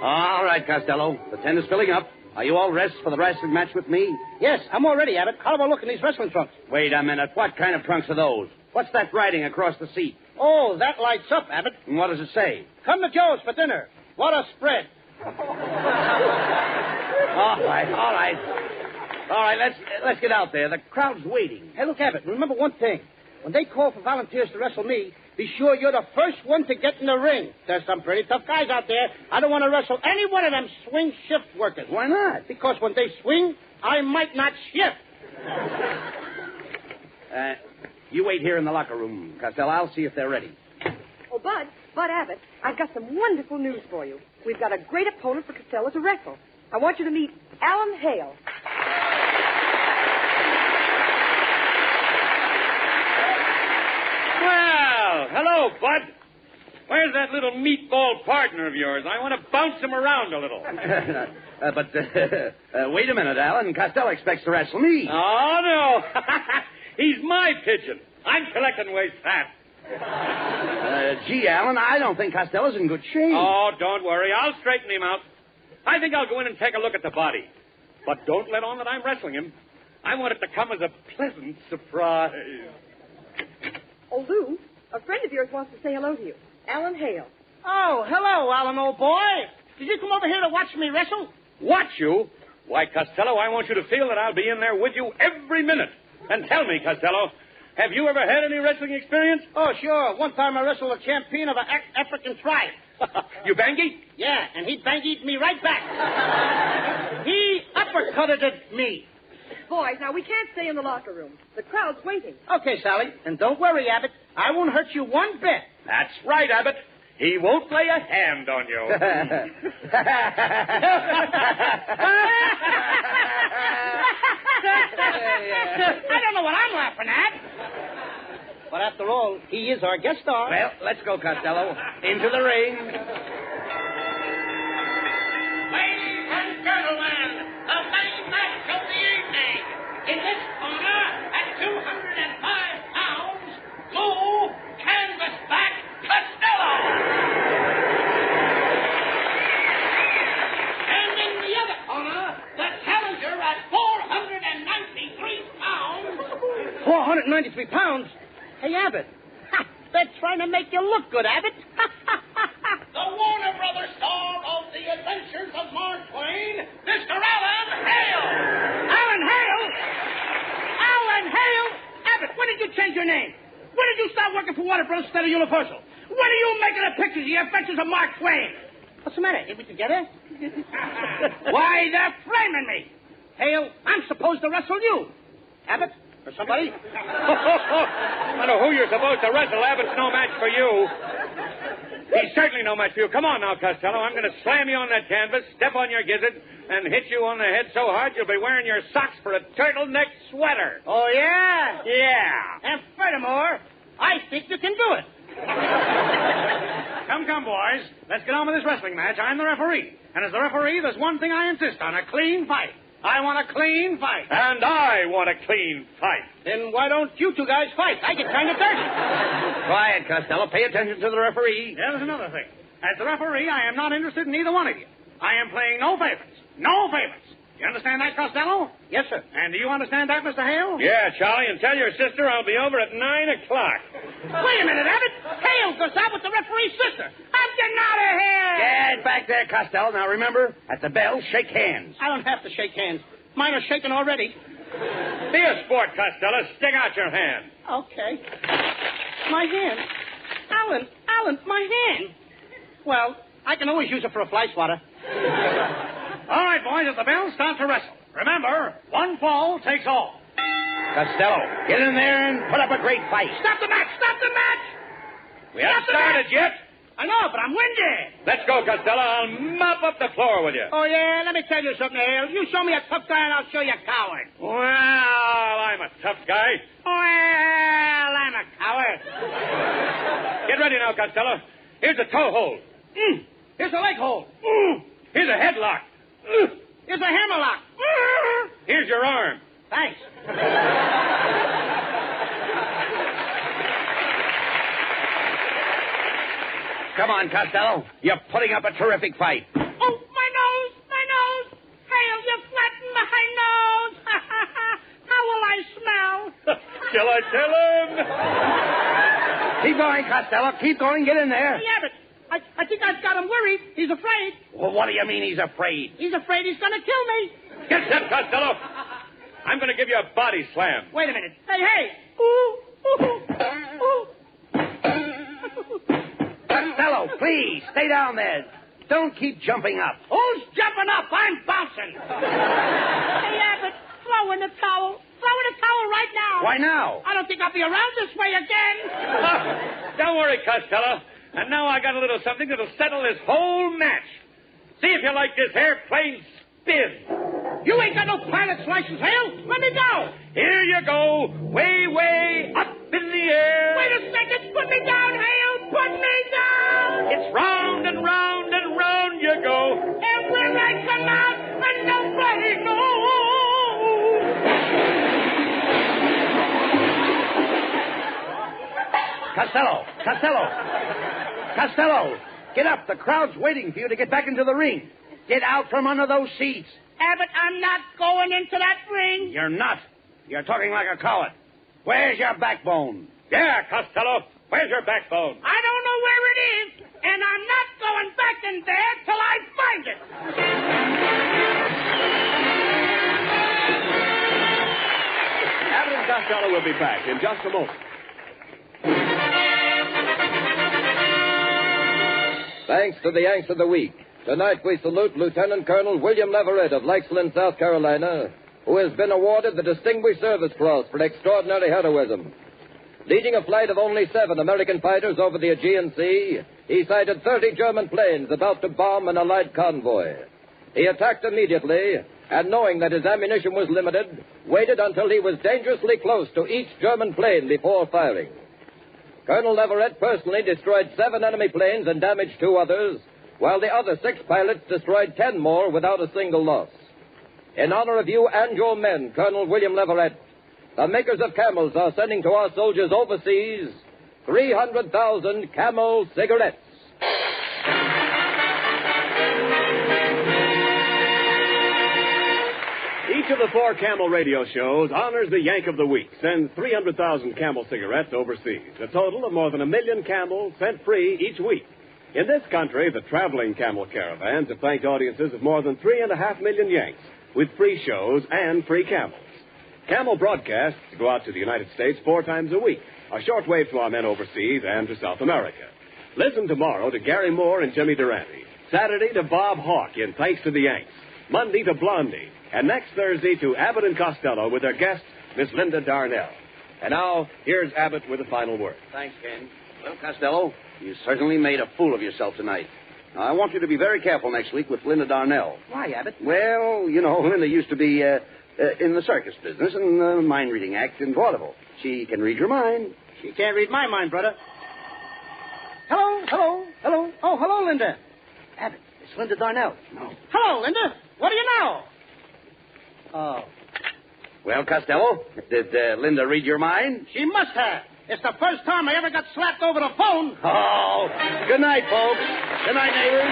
All right, Costello. The tent is filling up. Are you all dressed for the wrestling match with me? Yes, I'm all ready, Abbott. How about look in these wrestling trunks? Wait a minute. What kind of trunks are those? What's that writing across the seat? Oh, that lights up, Abbott. And what does it say? Come to Joe's for dinner. What a spread. All right. All right, let's get out there. The crowd's waiting. Hey, look, Abbott, remember one thing. When they call for volunteers to wrestle me, be sure you're the first one to get in the ring. There's some pretty tough guys out there. I don't want to wrestle any one of them swing shift workers. Why not? Because when they swing, I might not shift. You wait here in the locker room, Costello. I'll see if they're ready. Oh, Bud Abbott, I've got some wonderful news for you. We've got a great opponent for Costello to wrestle. I want you to meet Alan Hale. Well, hello, Bud. Where's that little meatball partner of yours? I want to bounce him around a little. Wait a minute, Alan. Costello expects to wrestle me. Oh, no. He's my pigeon. I'm collecting waste fat. Gee, Alan, I don't think Costello's in good shape. Oh, don't worry. I'll straighten him out. I think I'll go in and take a look at the body. But don't let on that I'm wrestling him. I want it to come as a pleasant surprise. Oh, Lou, a friend of yours wants to say hello to you. Alan Hale. Oh, hello, Alan, old boy. Did you come over here to watch me wrestle? Watch you? Why, Costello, I want you to feel that I'll be in there with you every minute. And tell me, Costello, have you ever had any wrestling experience? Oh, sure. One time I wrestled a champion of an African tribe. You bang-eat? Yeah, and he bang-eat me right back. He uppercutted me. Boys, now we can't stay in the locker room. The crowd's waiting. Okay, Sally, and don't worry, Abbott. I won't hurt you one bit. That's right, Abbott. He won't lay a hand on you. I don't know what I'm laughing at. But after all, he is our guest star. Well, let's go, Costello. Into the ring. Ladies and gentlemen, the main match of the evening. In this corner, at 205 pounds, Lou Canvasback Costello. And in the other corner, the challenger at 493 pounds. 493 pounds? Hey, Abbott. Ha, they're trying to make you look good, Abbott. The Warner Brothers star of The Adventures of Mark Twain, Mr. Alan Hale. Alan Hale? Alan Hale? Abbott, when did you change your name? When did you start working for Warner Brothers instead of Universal? When are you making the pictures of The Adventures of Mark Twain? What's the matter? Are we together? Why, they're framing me. Hale, I'm supposed to wrestle you. Abbott, or somebody? I know who you're supposed to wrestle. Abbott's no match for you. He's certainly no match for you. Come on now, Costello. I'm going to slam you on that canvas, step on your gizzard, and hit you on the head so hard you'll be wearing your socks for a turtleneck sweater. Oh, yeah? Yeah. And furthermore, I think you can do it. Come, boys. Let's get on with this wrestling match. I'm the referee. And as the referee, there's one thing I insist on, a clean fight. I want a clean fight. And I want a clean fight. Then why don't you two guys fight? I get kind of dirty. Quiet, Costello. Pay attention to the referee. There's another thing. As the referee, I am not interested in either one of you. I am playing no favorites. No favorites. You understand that, Costello? Yes, sir. And do you understand that, Mr. Hale? Yeah, Charlie, and tell your sister I'll be over at 9 o'clock. Wait a minute, Abbott. Hale goes out with the referee's sister. I'm getting out of here. Get back there, Costello. Now, remember, at the bell, shake hands. I don't have to shake hands. Mine are shaking already. Be a sport, Costello. Stick out your hand. Okay. My hand. Alan, my hand. Well, I can always use it for a fly swatter. All right, boys, at the bell, start to wrestle. Remember, one fall takes all. Costello, get in there and put up a great fight. Stop the match! Stop the match! We haven't started yet. I know, but I'm winded. Let's go, Costello. I'll mop up the floor with you. Oh, yeah? Let me tell you something, Hale. You show me a tough guy and I'll show you a coward. Well, I'm a tough guy. Well, I'm a coward. Get ready now, Costello. Here's a toe hold. Here's a leg hold. Here's a headlock. Here's a hammerlock. Here's your arm. Thanks. Come on, Costello. You're putting up a terrific fight. Oh, my nose, my nose. Hale, you flattened my nose. How will I smell? Shall I tell him? Keep going, Costello. Keep going. Get in there. Hey, Abbott, I think I've got him worried. He's afraid. Well, what do you mean he's afraid? He's afraid he's going to kill me. Get set, Costello. I'm going to give you a body slam. Wait a minute. Hey. Ooh. Costello, please, stay down there. Don't keep jumping up. Who's jumping up? I'm bouncing. Hey, Abbott, throw in the towel. Throw in the towel right now. Why now? I don't think I'll be around this way again. Don't worry, Costello. And now I got a little something that'll settle this whole match. See if you like this airplane spin. You ain't got no pilot's license, Hale. Let me go. Here you go. Way, way up in the air. Wait a second. Put me down, Hale. Put me down. It's round and round and round you go. And when I come out, and nobody knows. Costello, get up. The crowd's waiting for you to get back into the ring. Get out from under those seats. Abbott, I'm not going into that ring. You're not. You're talking like a coward. Where's your backbone? Yeah, Costello. Where's your backbone? I don't know where it is, and I'm not going back in there till I find it. Abbott and Costello will be back in just a moment. Thanks to the Yanks of the Week. Tonight we salute Lieutenant Colonel William Leverett of Lakesland, South Carolina, who has been awarded the Distinguished Service Cross for extraordinary heroism. Leading a flight of only 7 American fighters over the Aegean Sea, he sighted 30 German planes about to bomb an Allied convoy. He attacked immediately, and knowing that his ammunition was limited, waited until he was dangerously close to each German plane before firing. Colonel Leverett personally destroyed 7 enemy planes and damaged 2 others, while the other 6 pilots destroyed 10 more without a single loss. In honor of you and your men, Colonel William Leverett, the makers of Camels are sending to our soldiers overseas 300,000 Camel cigarettes. Each of the 4 Camel radio shows honors the Yank of the Week, sends 300,000 Camel cigarettes overseas. A total of more than 1 million Camels sent free each week. In this country, the traveling Camel caravans have thanked audiences of more than 3.5 million Yanks with free shows and free Camels. Camel broadcasts go out to the United States 4 times a week, a shortwave to our men overseas and to South America. Listen tomorrow to Gary Moore and Jimmy Durante. Saturday to Bob Hawke in Thanks to the Yanks. Monday to Blondie. And next Thursday to Abbott and Costello with their guest, Miss Linda Darnell. And now, here's Abbott with a final word. Thanks, Ken. Well, Costello, you certainly made a fool of yourself tonight. Now, I want you to be very careful next week with Linda Darnell. Why, Abbott? Well, you know, Linda used to be in the circus business and the mind-reading act in vaudeville. She can read your mind. She can't read my mind, brother. Hello. Oh, hello, Linda. Abbott, it's Linda Darnell. No. Hello, Linda. What do you know? Oh. Well, Costello, did Linda read your mind? She must have. It's the first time I ever got slapped over the phone. Oh, good night, folks. Good night, neighbors.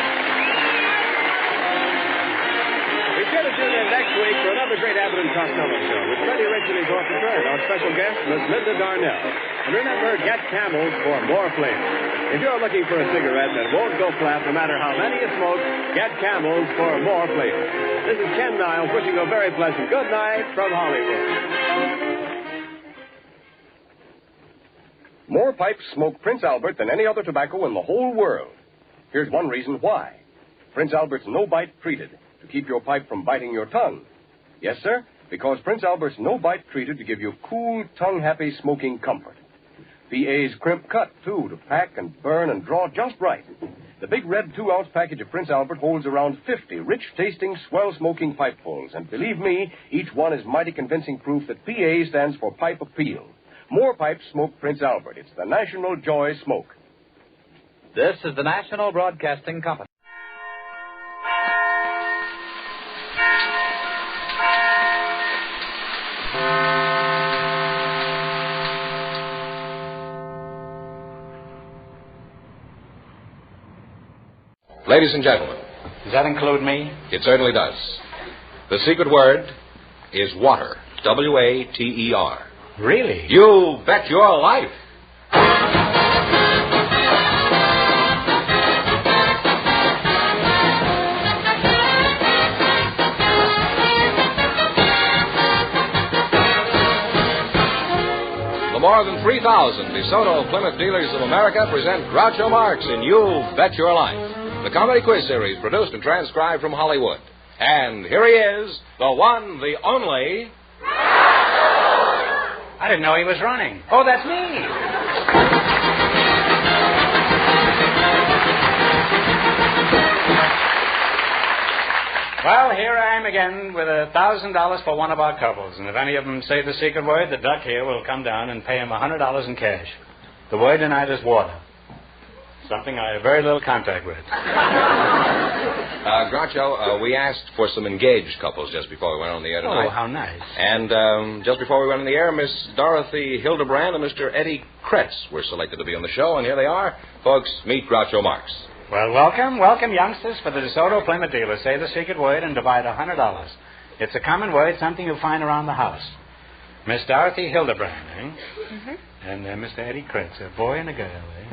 Be sure to tune in next week for another great Abbott and Costello show with Freddie Rich and his orchestra and our special guest, Miss Linda Darnell. And remember, get Camels for more flavor. If you're looking for a cigarette that won't go flat no matter how many you smoke, get Camels for more flavor. This is Ken Niles wishing you a very pleasant good night from Hollywood. More pipes smoke Prince Albert than any other tobacco in the whole world. Here's one reason why. Prince Albert's no-bite treated to keep your pipe from biting your tongue. Yes, sir, because Prince Albert's no-bite treated to give you cool, tongue-happy smoking comfort. PA's crimp cut, too, to pack and burn and draw just right. The big red 2-ounce package of Prince Albert holds around 50 rich-tasting, swell-smoking pipefuls. And believe me, each one is mighty convincing proof that PA stands for Pipe Appeal. More pipes smoke Prince Albert. It's the National Joy Smoke. This is the National Broadcasting Company. Ladies and gentlemen. Does that include me? It certainly does. The secret word is water. W-A-T-E-R. Really? You bet your life. The more than 3,000 DeSoto Plymouth Dealers of America present Groucho Marx in You Bet Your Life, the comedy quiz series produced and transcribed from Hollywood. And here he is, the one, the only... I didn't know he was running. Oh, that's me. Well, here I am again with $1,000 for one of our couples. And if any of them say the secret word, the duck here will come down and pay him $100 in cash. The word tonight is water. Something I have very little contact with. Groucho, we asked for some engaged couples just before we went on the air tonight. Oh, how nice. And just before we went on the air, Miss Dorothy Hildebrand and Mr. Eddie Kretz were selected to be on the show, and here they are. Folks, meet Groucho Marx. Well, welcome, youngsters, for the DeSoto Plymouth dealer. Say the secret word and divide $100. It's a common word, something you'll find around the house. Miss Dorothy Hildebrand, eh? Mm-hmm. And Mr. Eddie Kretz, a boy and a girl, eh?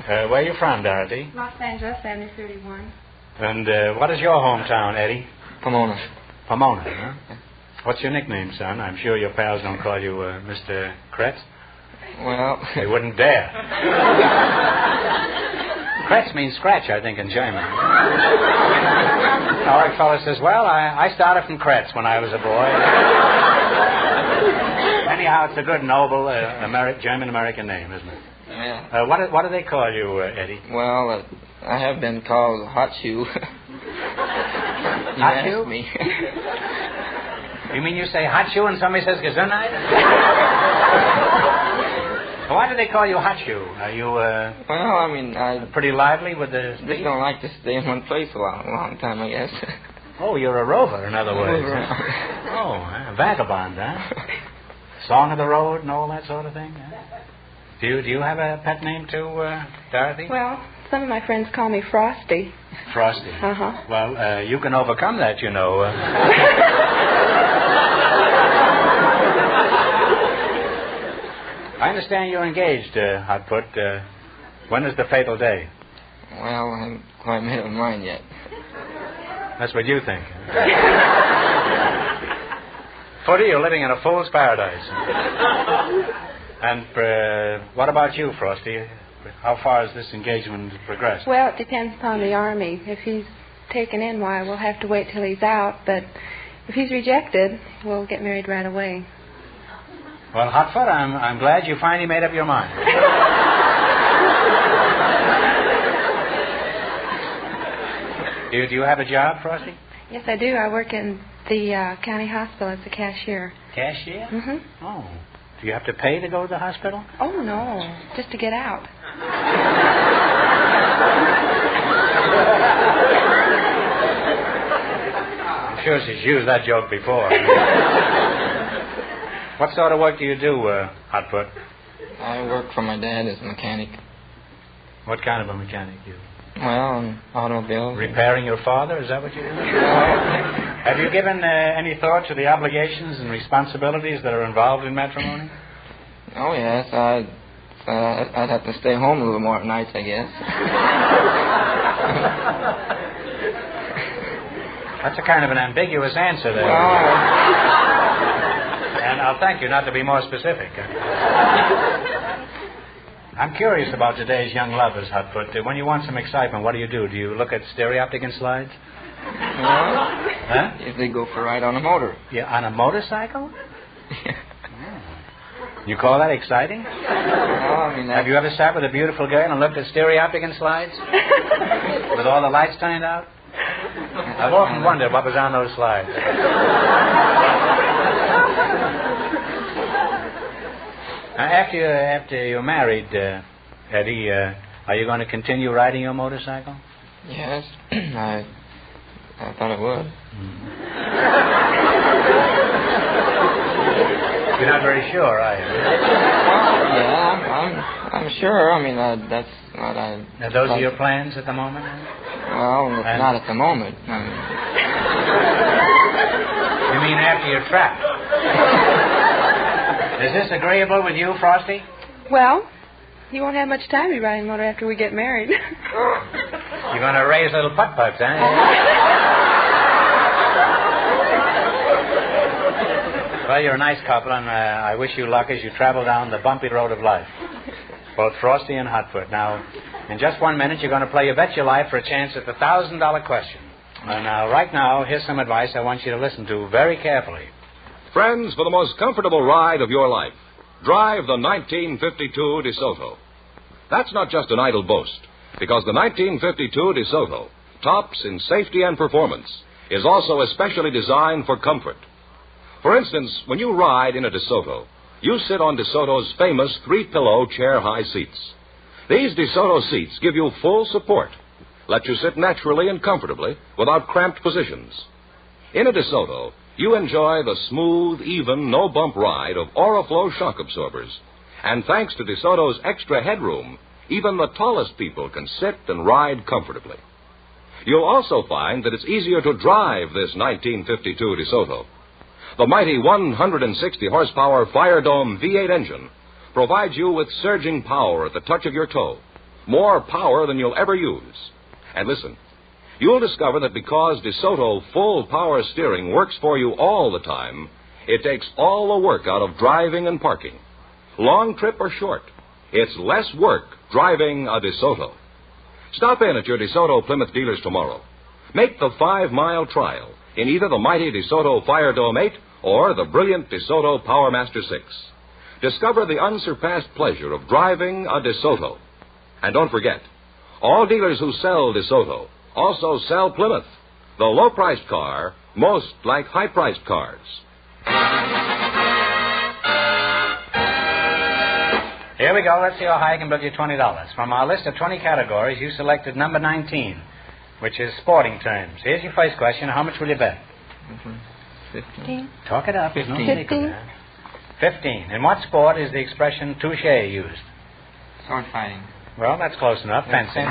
Where are you from, Dorothy? Los Angeles, 71. And what is your hometown, Eddie? Pomona. Pomona, huh? What's your nickname, son? I'm sure your pals don't call you Mr. Kretz. Well... They wouldn't dare. Kretz means scratch, I think, in German. All right, fella says, well, I started from Kretz when I was a boy. Anyhow, it's a good, noble German-American name, isn't it? Yeah. What do they call you, Eddie? Well, I have been called Hot Shoe. Hot Shoe? Me. You mean you say Hot Shoe and somebody says Gesundheit? Why do they call you Hot Shoe? Are you, well, I mean, I... pretty lively with the... Just don't like to stay in one place a long time, I guess. Oh, you're a rover, in other words. Oh, a vagabond, huh? Song of the road and all that sort of thing, huh? Do you have a pet name too, Dorothy? Well, some of my friends call me Frosty. Frosty? Uh-huh. Well, you can overcome that, you know. I understand you're engaged, Hotfoot. When is the fatal day? Well, I haven't quite made up my mind yet. That's what you think. Footy, you're living in a fool's paradise. And what about you, Frosty? How far has this engagement progressed? Well, it depends upon the Army. If he's taken in, why, we'll have to wait till he's out. But if he's rejected, we'll get married right away. Well, Hotfoot, I'm glad you finally made up your mind. Do you have a job, Frosty? Yes, I do. I work in the county hospital as a cashier. Cashier? Mm-hmm. Oh. Do you have to pay to go to the hospital? Oh, no. Just to get out. I'm sure she's used that joke before. What sort of work do you do, Hotfoot? I work for my dad as a mechanic. What kind of a mechanic do you? Well, an automobile. Repairing your father? Is that what you do? Have you given any thought to the obligations and responsibilities that are involved in matrimony? Oh, yes. I'd have to stay home a little more at nights, I guess. That's a kind of an ambiguous answer there. And I'll thank you not to be more specific. I'm curious about today's young lovers, Hotfoot. When you want some excitement, what do? Do you look at stereoptic slides? Huh? If they go for a ride on a motor. Yeah, on a motorcycle? You call that exciting? No, I mean, have you ever sat with a beautiful girl and looked at stereoptic slides? With all the lights turned out? I've often wondered what was on those slides. After you're married, Eddie, are you going to continue riding your motorcycle? Yes, I thought it would. You're not very sure, are you? Yeah, I'm sure. I mean, that's what I... Now, those are your plans at the moment? Well, not at the moment. I mean... You mean after you're trapped? Is this agreeable with you, Frosty? Well, you won't have much time to be riding motor after we get married. You're going to raise little putt-putts, eh? Well, you're a nice couple, and I wish you luck as you travel down the bumpy road of life. Both Frosty and Hotfoot. Now, in just 1 minute, you're going to play You Bet Your Life for a chance at the $1,000 question. Now, right now, here's some advice I want you to listen to very carefully. Friends, for the most comfortable ride of your life, drive the 1952 DeSoto. That's not just an idle boast, because the 1952 DeSoto, tops in safety and performance, is also especially designed for comfort. For instance, when you ride in a DeSoto, you sit on DeSoto's famous three-pillow chair-high seats. These DeSoto seats give you full support, let you sit naturally and comfortably without cramped positions. In a DeSoto, you enjoy the smooth, even, no-bump ride of Oriflow shock absorbers. And thanks to DeSoto's extra headroom, even the tallest people can sit and ride comfortably. You'll also find that it's easier to drive this 1952 DeSoto. The mighty 160-horsepower Fire Dome V8 engine provides you with surging power at the touch of your toe, more power than you'll ever use. And listen, you'll discover that because DeSoto full power steering works for you all the time, it takes all the work out of driving and parking. Long trip or short, it's less work driving a DeSoto. Stop in at your DeSoto Plymouth dealers tomorrow. Make the 5-mile trial in either the mighty DeSoto Fire Dome 8 or the brilliant DeSoto Powermaster 6. Discover the unsurpassed pleasure of driving a DeSoto. And don't forget, all dealers who sell DeSoto also sell Plymouth, the low-priced car most like high-priced cars. Here we go. Let's see how high I can book you $20. From our list of 20 categories, you selected number 19, which is sporting terms. Here's your first question. How much will you bet? 15. Talk it up. 15. 15. In what sport is the expression touche used? Sword fighting. Well, that's close enough. Fencing.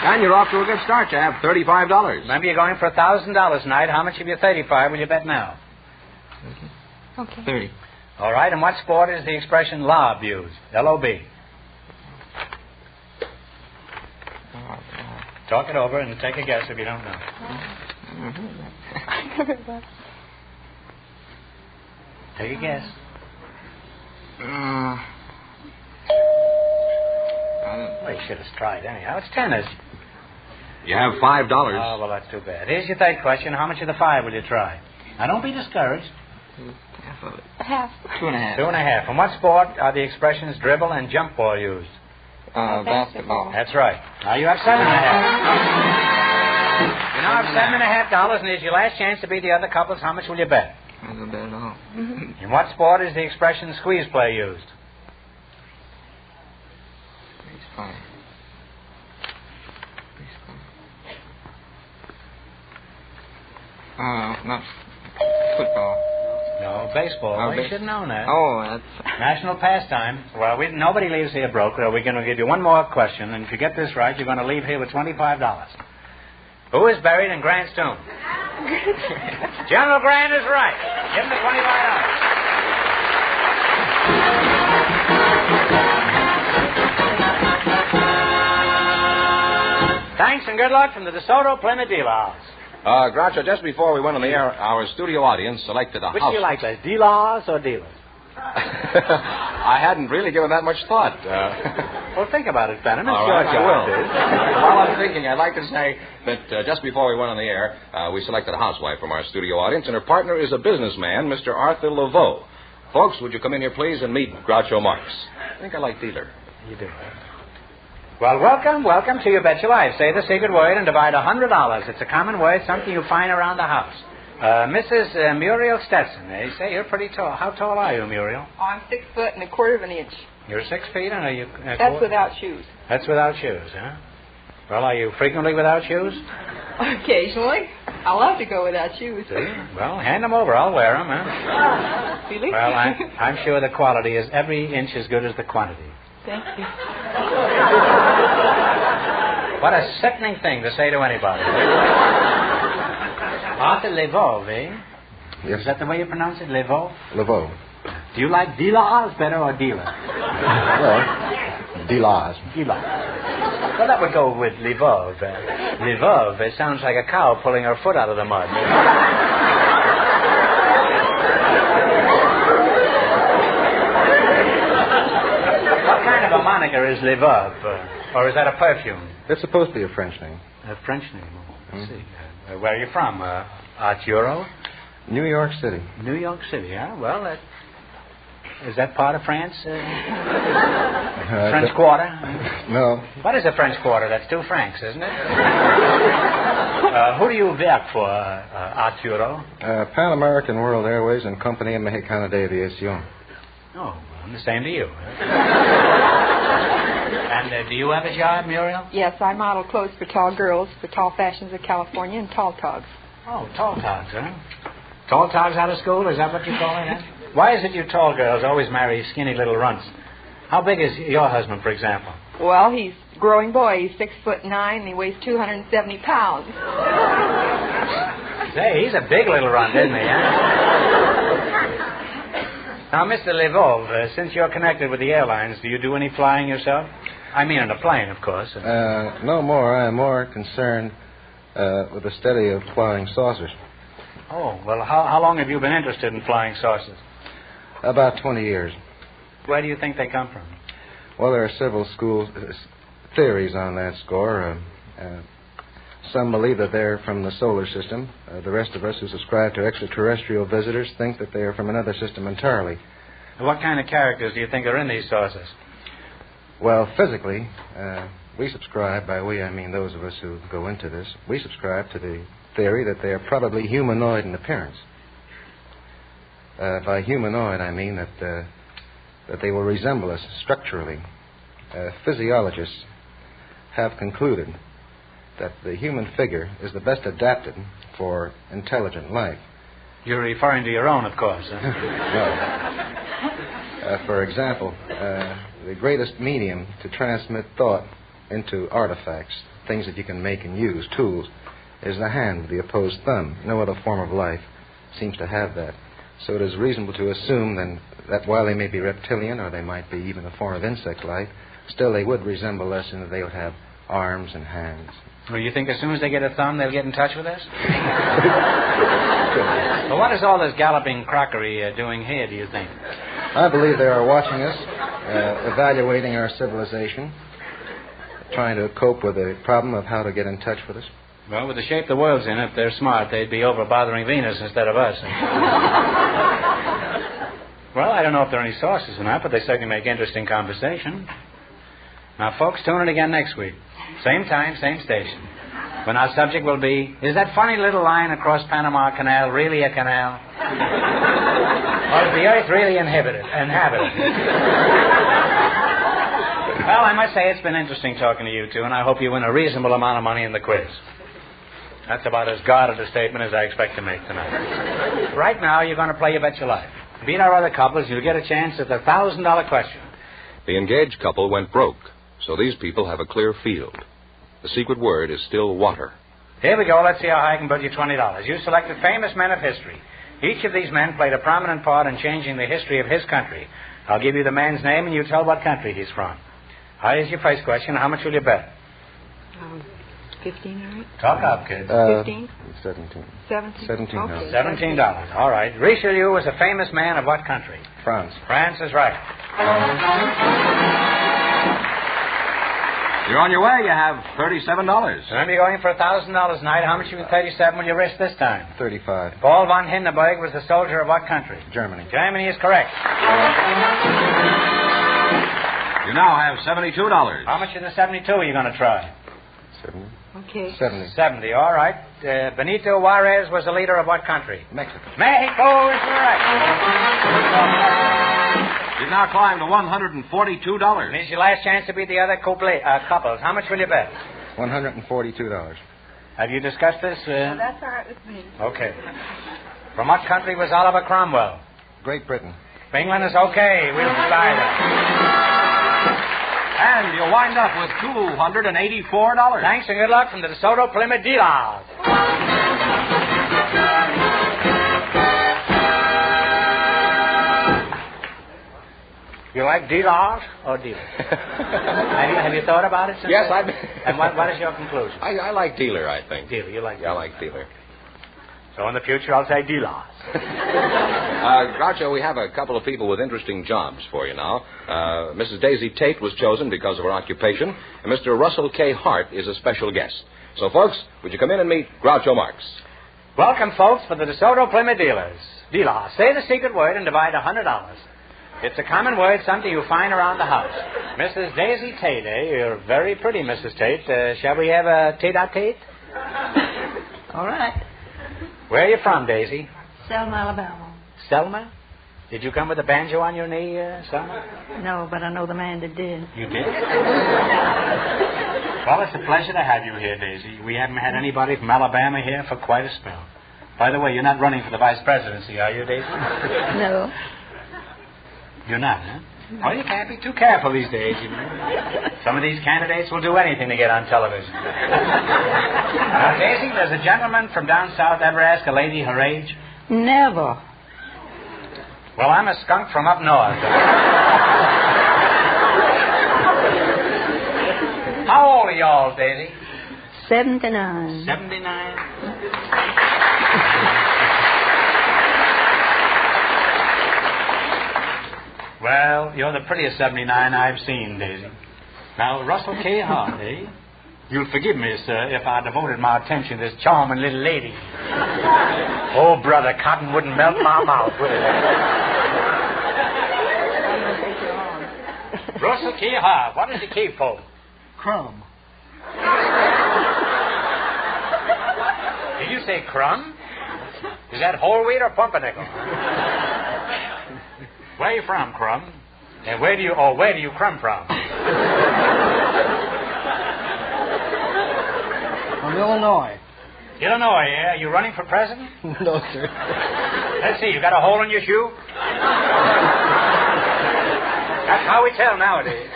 And you're off to a good start. You have $35. Remember, you're going for $1,000 tonight. How much of your 35 will you bet now? Okay. 30. All right. In what sport is the expression lob used? L-O-B. Talk it over and take a guess if you don't know. Take a guess. Well, you should have tried anyhow. It's tennis. You have $5. Oh, well, that's too bad. Here's your third question. How much of the 5 will you try? Now, don't be discouraged. Half of it. Half. 2.5. 2.5. In what sport are the expressions dribble and jump ball used? Basketball. That's right. Now you have $7.5. You now have $7.5, and here's your last chance to beat the other couples. How much will you bet? I don't bet at all. In what sport is the expression squeeze play used? Baseball. Not football. No, baseball. Oh, Well, you should have known that. Oh, that's... National pastime. Well, nobody leaves here broke. We're going to give you one more question, and if you get this right, you're going to leave here with $25. Who is buried in Grant's tomb? General Grant is right. Give him the $25. Thanks and good luck from the DeSoto Plymouth Dealer House. Groucho, just before we went on the air, our studio audience selected a Which house. do you like best, dealers or dealers? I hadn't really given that much thought. Well, think about it, Benham. It's All your right, I job. will. While I'm thinking, I'd like to say that just before we went on the air, we selected a housewife from our studio audience, and her partner is a businessman, Mr. Arthur Laveau. Folks, would you come in here, please, and meet Groucho Marx? I think I like dealer. You do. Well, welcome to You Bet Your Life. Say the secret word and divide $100. It's a common word, something you find around the house. Mrs. Muriel Stetson, they say you're pretty tall. How tall are you, Muriel? Oh, I'm 6 foot and a quarter of an inch. You're 6 feet, and are you... That's without shoes. That's without shoes, huh? Well, are you frequently without shoes? Occasionally. I love to go without shoes. Do you? Well, hand them over. I'll wear them, huh? Really? Well, I'm sure the quality is every inch as good as the quantity. Thank you. What a sickening thing to say to anybody. Arthur Laveau, eh? Yes. Is that the way you pronounce it, Laveau? Laveau. Do you like dealers better or dealer? Well, dealers. Dealer. Well, that would go with Laveau. Laveau, it sounds like a cow pulling her foot out of the mud. What kind of a moniker is Laveau? Or is that a perfume? It's supposed to be a French name. A French name. Let's see. Where are you from? Arturo? New York City. New York City, huh? Well, is that part of France? French Quarter? No. What is a French Quarter? That's 2 francs, isn't it? Who do you work for, Arturo? Pan American World Airways and Compañía Mexicana de Aviación. Oh, well, the same to you. And do you have a job, Muriel? Yes, I model clothes for tall girls, for tall fashions of California, and tall togs. Oh, tall togs, huh? Tall togs out of school, is that what you call it, huh? Why is it you tall girls always marry skinny little runts? How big is your husband, for example? Well, he's a growing boy. He's 6'9", and he weighs 270 pounds. Say, he's a big little runt, isn't he, huh? Now, Mr. Levolve, since you're connected with the airlines, do you do any flying yourself? I mean, in a plane, of course. No more. I am more concerned with the study of flying saucers. Oh, well, how long have you been interested in flying saucers? About 20 years. Where do you think they come from? Well, there are several theories on that score. Some believe that they're from the solar system. The rest of us who subscribe to extraterrestrial visitors think that they are from another system entirely. What kind of characters do you think are in these saucers? Well, physically, we subscribe, by we I mean those of us who go into this, we subscribe to the theory that they are probably humanoid in appearance. By humanoid, I mean that they will resemble us structurally. Physiologists have concluded that the human figure is the best adapted for intelligent life. You're referring to your own, of course. Huh? No. For example, the greatest medium to transmit thought into artifacts, things that you can make and use, tools, is the hand, the opposed thumb. No other form of life seems to have that. So it is reasonable to assume then that while they may be reptilian, or they might be even a form of insect life, still they would resemble us in that they would have arms and hands. Well, you think as soon as they get a thumb, they'll get in touch with us? Well, what is all this galloping crockery doing here, do you think? I believe they are watching us, evaluating our civilization, trying to cope with the problem of how to get in touch with us. Well, with the shape the world's in, if they're smart, they'd be over bothering Venus instead of us. Well, I don't know if there are any sources or not, but they certainly make interesting conversation. Now, folks, tune in again next week. Same time, same station. When our subject will be, is that funny little line across Panama Canal really a canal? Or is the Earth really inhabited? Well, I must say it's been interesting talking to you two, and I hope you win a reasonable amount of money in the quiz. That's about as guarded a statement as I expect to make tonight. Right now, you're going to play You Bet Your Life. Beat our other couples, you'll get a chance at the $1,000 question. The engaged couple went broke, so these people have a clear field. The secret word is still water. Here we go. Let's see how high I can put you $20. You selected famous men of history. Each of these men played a prominent part in changing the history of his country. I'll give you the man's name, and you tell what country he's from. Here's your first question. How much will you bet? 15, all right? Talk up, kids. 15? 17. 17? 17. Okay. $17. All right. Richelieu was a famous man of what country? France. France is right. You're on your way. You have $37. Remember, you're going for $1,000 tonight. How much of the 37 will you risk this time? 35. Paul von Hindenburg was a soldier of what country? Germany. Germany is correct. You now have $72. How much of the 72 are you going to try? 70. Okay. 70. 70, all right. Benito Juarez was the leader of what country? Mexico. Mexico is correct. You've now climbed to $142. This is your last chance to beat the other couples. How much will you bet? $142. Have you discussed this? Well, that's all right with me. Okay. From what country was Oliver Cromwell? Great Britain. England is okay. We'll decide it. And you'll wind up with $284. Thanks and good luck from the DeSoto Plymouth dealers. You like dealers or dealers? have you thought about it? Yes, I've. And what is your conclusion? I like dealer, I think. Dealer, you like dealer? Yeah, I like dealer. So in the future, I'll say dealers. Groucho, we have a couple of people with interesting jobs for you now. Mrs. Daisy Tate was chosen because of her occupation, and Mr. Russell K. Hart is a special guest. So, folks, would you come in and meet Groucho Marx? Welcome, folks, for the DeSoto Plymouth dealers. Dealer, say the secret word and divide $100. It's a common word, something you find around the house. Mrs. Daisy Tate, eh? You're very pretty, Mrs. Tate. Shall we have a Tate-a-Tate? All right. Where are you from, Daisy? Selma, Alabama. Selma? Did you come with a banjo on your knee, Selma? No, but I know the man that did. You did? Well, it's a pleasure to have you here, Daisy. We haven't had anybody from Alabama here for quite a spell. By the way, you're not running for the vice presidency, are you, Daisy? No. You're not, huh? Well, you can't be too careful these days, you know. Some of these candidates will do anything to get on television. Now, Daisy, does a gentleman from down south ever ask a lady her age? Never. Well, I'm a skunk from up north. How old are y'all, Daisy? 79. 79? Well, you're the prettiest 79 I've seen, Daisy. Now, Russell K. Hart, eh? You'll forgive me, sir, if I devoted my attention to this charming little lady. Oh, brother, cotton wouldn't melt my mouth, would it? Russell K. Hart, what does he keep for? Crumb. Did you say crumb? Is that whole wheat or pumpernickel? Where are you from, Crumb? And where do you crumb from? From Illinois. Illinois, yeah? Are you running for president? No, sir. Let's see, you got a hole in your shoe? That's how we tell nowadays.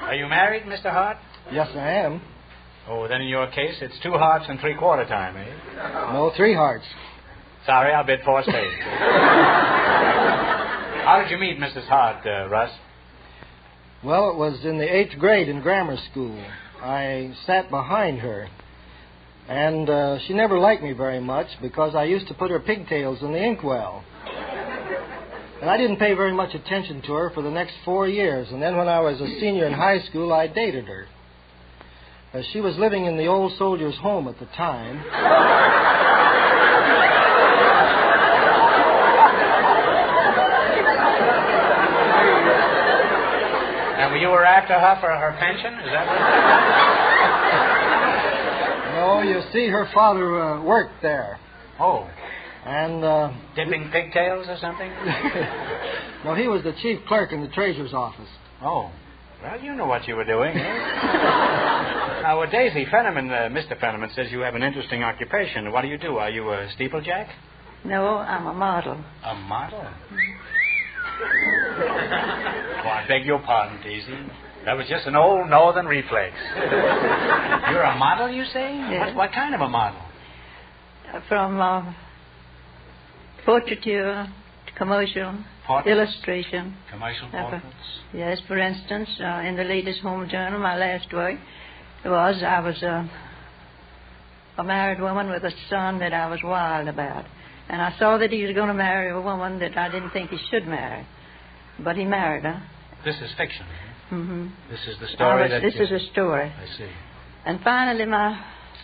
Are you married, Mr. Hart? Yes, I am. Oh, then in your case, it's 2 hearts and 3/4 time, eh? No, 3 hearts. Sorry, I'll bid 4 spades. How did you meet Mrs. Hart, Russ? Well, it was in the 8th grade in grammar school. I sat behind her. And she never liked me very much because I used to put her pigtails in the inkwell. And I didn't pay very much attention to her for the next 4 years. And then when I was a senior in high school, I dated her. She was living in the old soldiers' home at the time. And you were after her for her pension? Is that what? No, you see, her father worked there. Oh. And, dipping pigtails or something? No, he was the chief clerk in the treasurer's office. Oh. Well, you know what you were doing, eh? Now, Daisy, Mr. Fenneman says you have an interesting occupation. What do you do? Are you a steeplejack? No, I'm a model. A model? Oh, I beg your pardon, Daisy. That was just an old northern reflex. You're a model, you say? Yes. What kind of a model? From portraiture to commercial, illustration. Commercial portraits? Yes, for instance, in the latest home journal, my last work I was a married woman with a son that I was wild about. And I saw that he was going to marry a woman that I didn't think he should marry. But he married her. This is fiction. Mm-hmm. This is the story This is a story. I see. And finally, my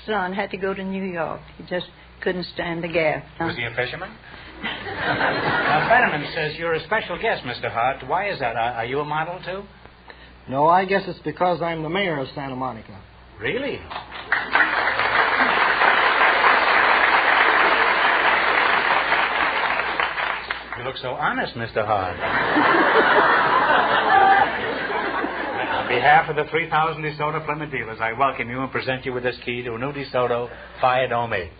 son had to go to New York. He just couldn't stand the gap. Was he a fisherman? Now, Fenneman says you're a special guest, Mr. Hart. Why is that? Are you a model, too? No, I guess it's because I'm the mayor of Santa Monica. Really? You look so honest, Mr. Hart. On behalf of the 3,000 DeSoto Plymouth dealers, I welcome you and present you with this key to a new DeSoto Fire Dome.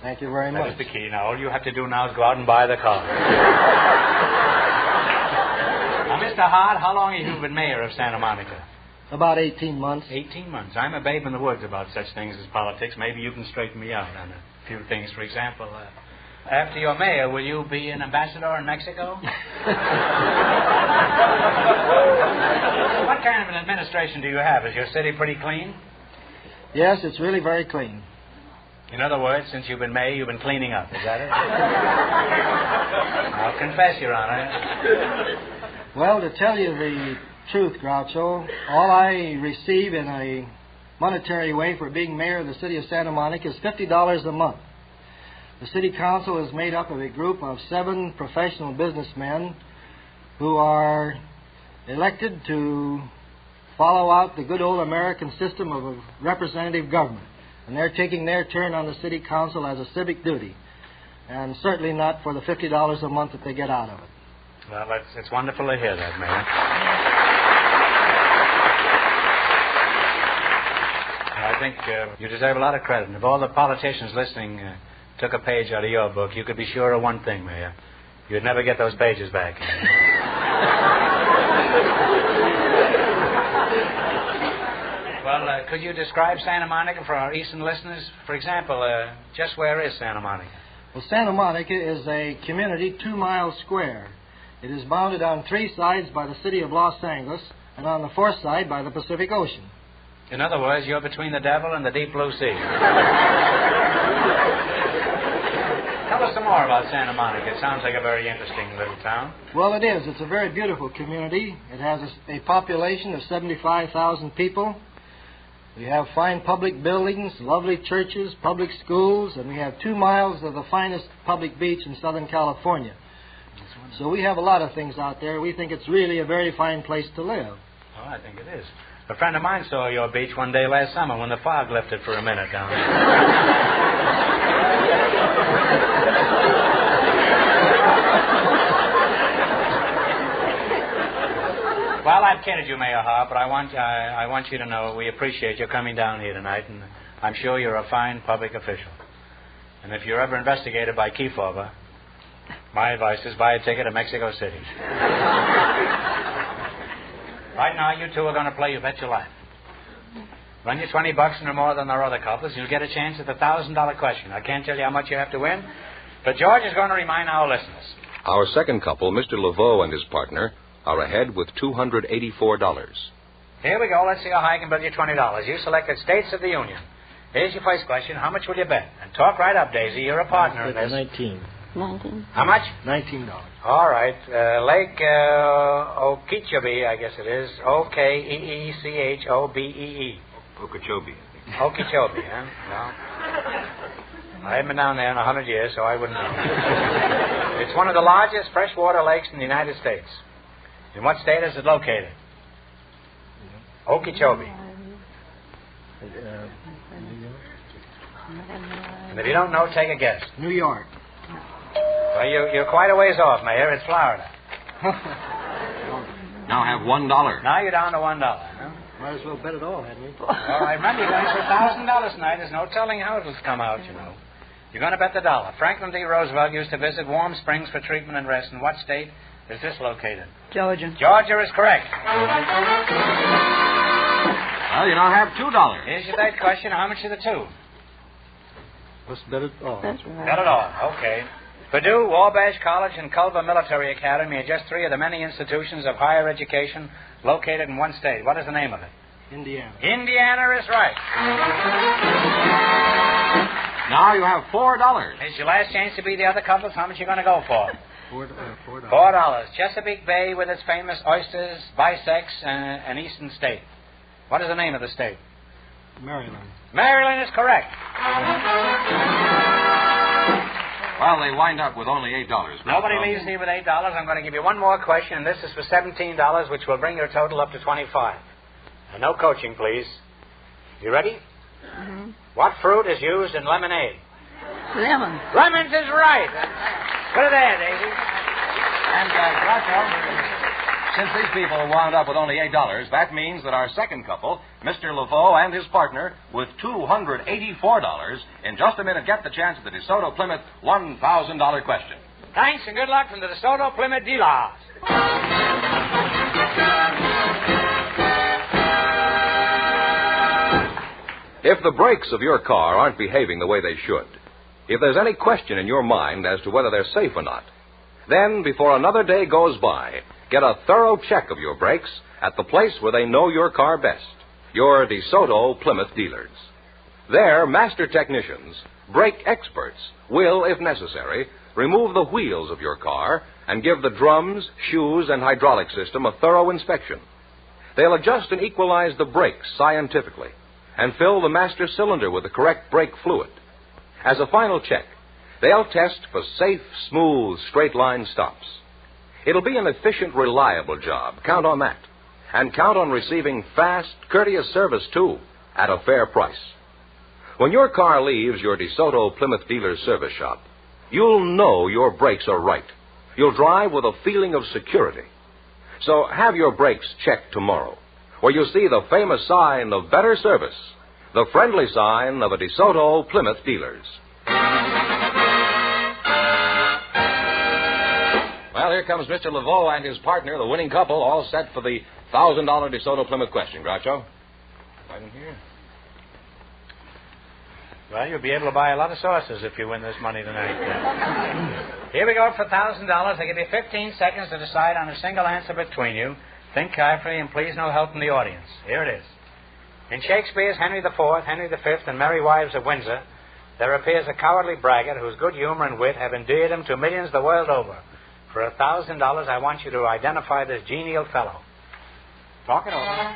Thank you very much. That is the key. Now, all you have to do now is go out and buy the car. Now, Mr. Hart, how long have you been mayor of Santa Monica? About 18 months. 18 months. I'm a babe in the woods about such things as politics. Maybe you can straighten me out on a few things. For example, after you're mayor, will you be an ambassador in Mexico? What kind of an administration do you have? Is your city pretty clean? Yes, it's really very clean. In other words, since you've been mayor, you've been cleaning up. Is that it? I'll confess, Your Honor. Well, to tell you the truth, Groucho, all I receive in a monetary way for being mayor of the city of Santa Monica is $50 a month. The city council is made up of a group of 7 professional businessmen who are elected to follow out the good old American system of a representative government. And they're taking their turn on the city council as a civic duty, and certainly not for the $50 a month that they get out of it. Well, it's wonderful to hear that, Mayor. I think you deserve a lot of credit. And if all the politicians listening took a page out of your book, you could be sure of one thing, Mayor. You'd never get those pages back. Well, could you describe Santa Monica for our eastern listeners? For example, just where is Santa Monica? Well, Santa Monica is a community 2 miles square. It is bounded on 3 sides by the city of Los Angeles and on the 4th side by the Pacific Ocean. In other words, you're between the devil and the deep blue sea. Tell us some more about Santa Monica. It sounds like a very interesting little town. Well, it is. It's a very beautiful community. It has a population of 75,000 people. We have fine public buildings, lovely churches, public schools, and we have 2 miles of the finest public beach in Southern California. So we have a lot of things out there. We think it's really a very fine place to live. Oh, I think it is. A friend of mine saw your beach one day last summer when the fog lifted for a minute down there. Well, I've kidded you, Mayor Hart, but I want you to know we appreciate your coming down here tonight, and I'm sure you're a fine public official. And if you're ever investigated by Kefauver, my advice is buy a ticket to Mexico City. Right now, you two are going to play You Bet Your Life. Run you $20 and no more than our other couples, you'll get a chance at the $1,000 question. I can't tell you how much you have to win, but George is going to remind our listeners. Our second couple, Mr. Laveau and his partner, are ahead with $284. Here we go. Let's see how high I can build you $20. You selected States of the Union. Here's your first question. How much will you bet? And talk right up, Daisy. You're a partner in this. 19. How much? $19. All right. Lake Okeechobee, I guess it is. Okeechobee. Okeechobee. Okeechobee, huh? No. I haven't been down there in 100 years, so I wouldn't know. It's one of the largest freshwater lakes in the United States. In what state is it located? Okeechobee. And if you don't know, take a guess. New York. Well, you're quite a ways off, Mayor. It's Florida. Now have $1. Now you're down to $1. Huh? Might as well bet it all, hadn't we? Well, I remember you're going for $1,000 tonight. There's no telling how it'll come out, you know. You're going to bet the $1. Franklin D. Roosevelt used to visit Warm Springs for treatment and rest. In what state is this located? Georgia. Georgia is correct. Well, you now have $2. Here's your third question. How much are the 2? Let's bet it all. That's right. Bet it all. Okay. Purdue, Wabash College, and Culver Military Academy are just 3 of the many institutions of higher education located in one state. What is the name of it? Indiana. Indiana is right. Now you have $4. It's your last chance to be the other couples. How much are you going to go for? $4. $4. Chesapeake Bay with its famous oysters, bisects, an eastern state. What is the name of the state? Maryland. Maryland is correct. Well, they wind up with only $8. Nobody leaves here with $8. I'm going to give you one more question, and this is for $17, which will bring your total up to $25. And no coaching, please. You ready? Mm-hmm. What fruit is used in lemonade? Lemon. Lemons is right. Put it there, Daisy. And, Groucho, since these people wound up with only $8, that means that our second couple, Mr. Laveau and his partner, with $284, in just a minute get the chance at the DeSoto Plymouth $1,000 question. Thanks and good luck from the DeSoto Plymouth dealers. If the brakes of your car aren't behaving the way they should, if there's any question in your mind as to whether they're safe or not, then before another day goes by, get a thorough check of your brakes at the place where they know your car best, your DeSoto Plymouth dealers. Their master technicians, brake experts, will, if necessary, remove the wheels of your car and give the drums, shoes, and hydraulic system a thorough inspection. They'll adjust and equalize the brakes scientifically and fill the master cylinder with the correct brake fluid. As a final check, they'll test for safe, smooth, straight-line stops. It'll be an efficient, reliable job. Count on that. And count on receiving fast, courteous service, too, at a fair price. When your car leaves your DeSoto Plymouth dealer's service shop, you'll know your brakes are right. You'll drive with a feeling of security. So have your brakes checked tomorrow, where you'll see the famous sign of better service, the friendly sign of a DeSoto Plymouth dealers. Well, here comes Mr. Laveau and his partner, the winning couple, all set for the $1,000 DeSoto Plymouth question. Groucho? Right in here. Well, you'll be able to buy a lot of sauces if you win this money tonight. Here we go for $1,000. I give you 15 seconds to decide on a single answer between you. Think carefully, and please no help from the audience. Here it is. In Shakespeare's Henry IV, Henry V, and Merry Wives of Windsor, there appears a cowardly braggart whose good humor and wit have endeared him to millions the world over. For $1,000, I want you to identify this genial fellow. Talk it over.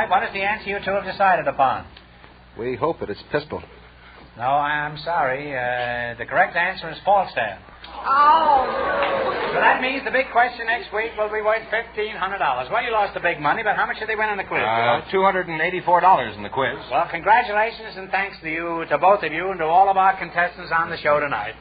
What is the answer you two have decided upon? We hope it is pistol. No, I'm sorry. The correct answer is Falstaff. Oh! So that means the big question next week will be worth $1,500. Well, you lost the big money, but how much did they win in the quiz? $284 in the quiz. Well, congratulations and thanks to both of you, and to all of our contestants on the show tonight.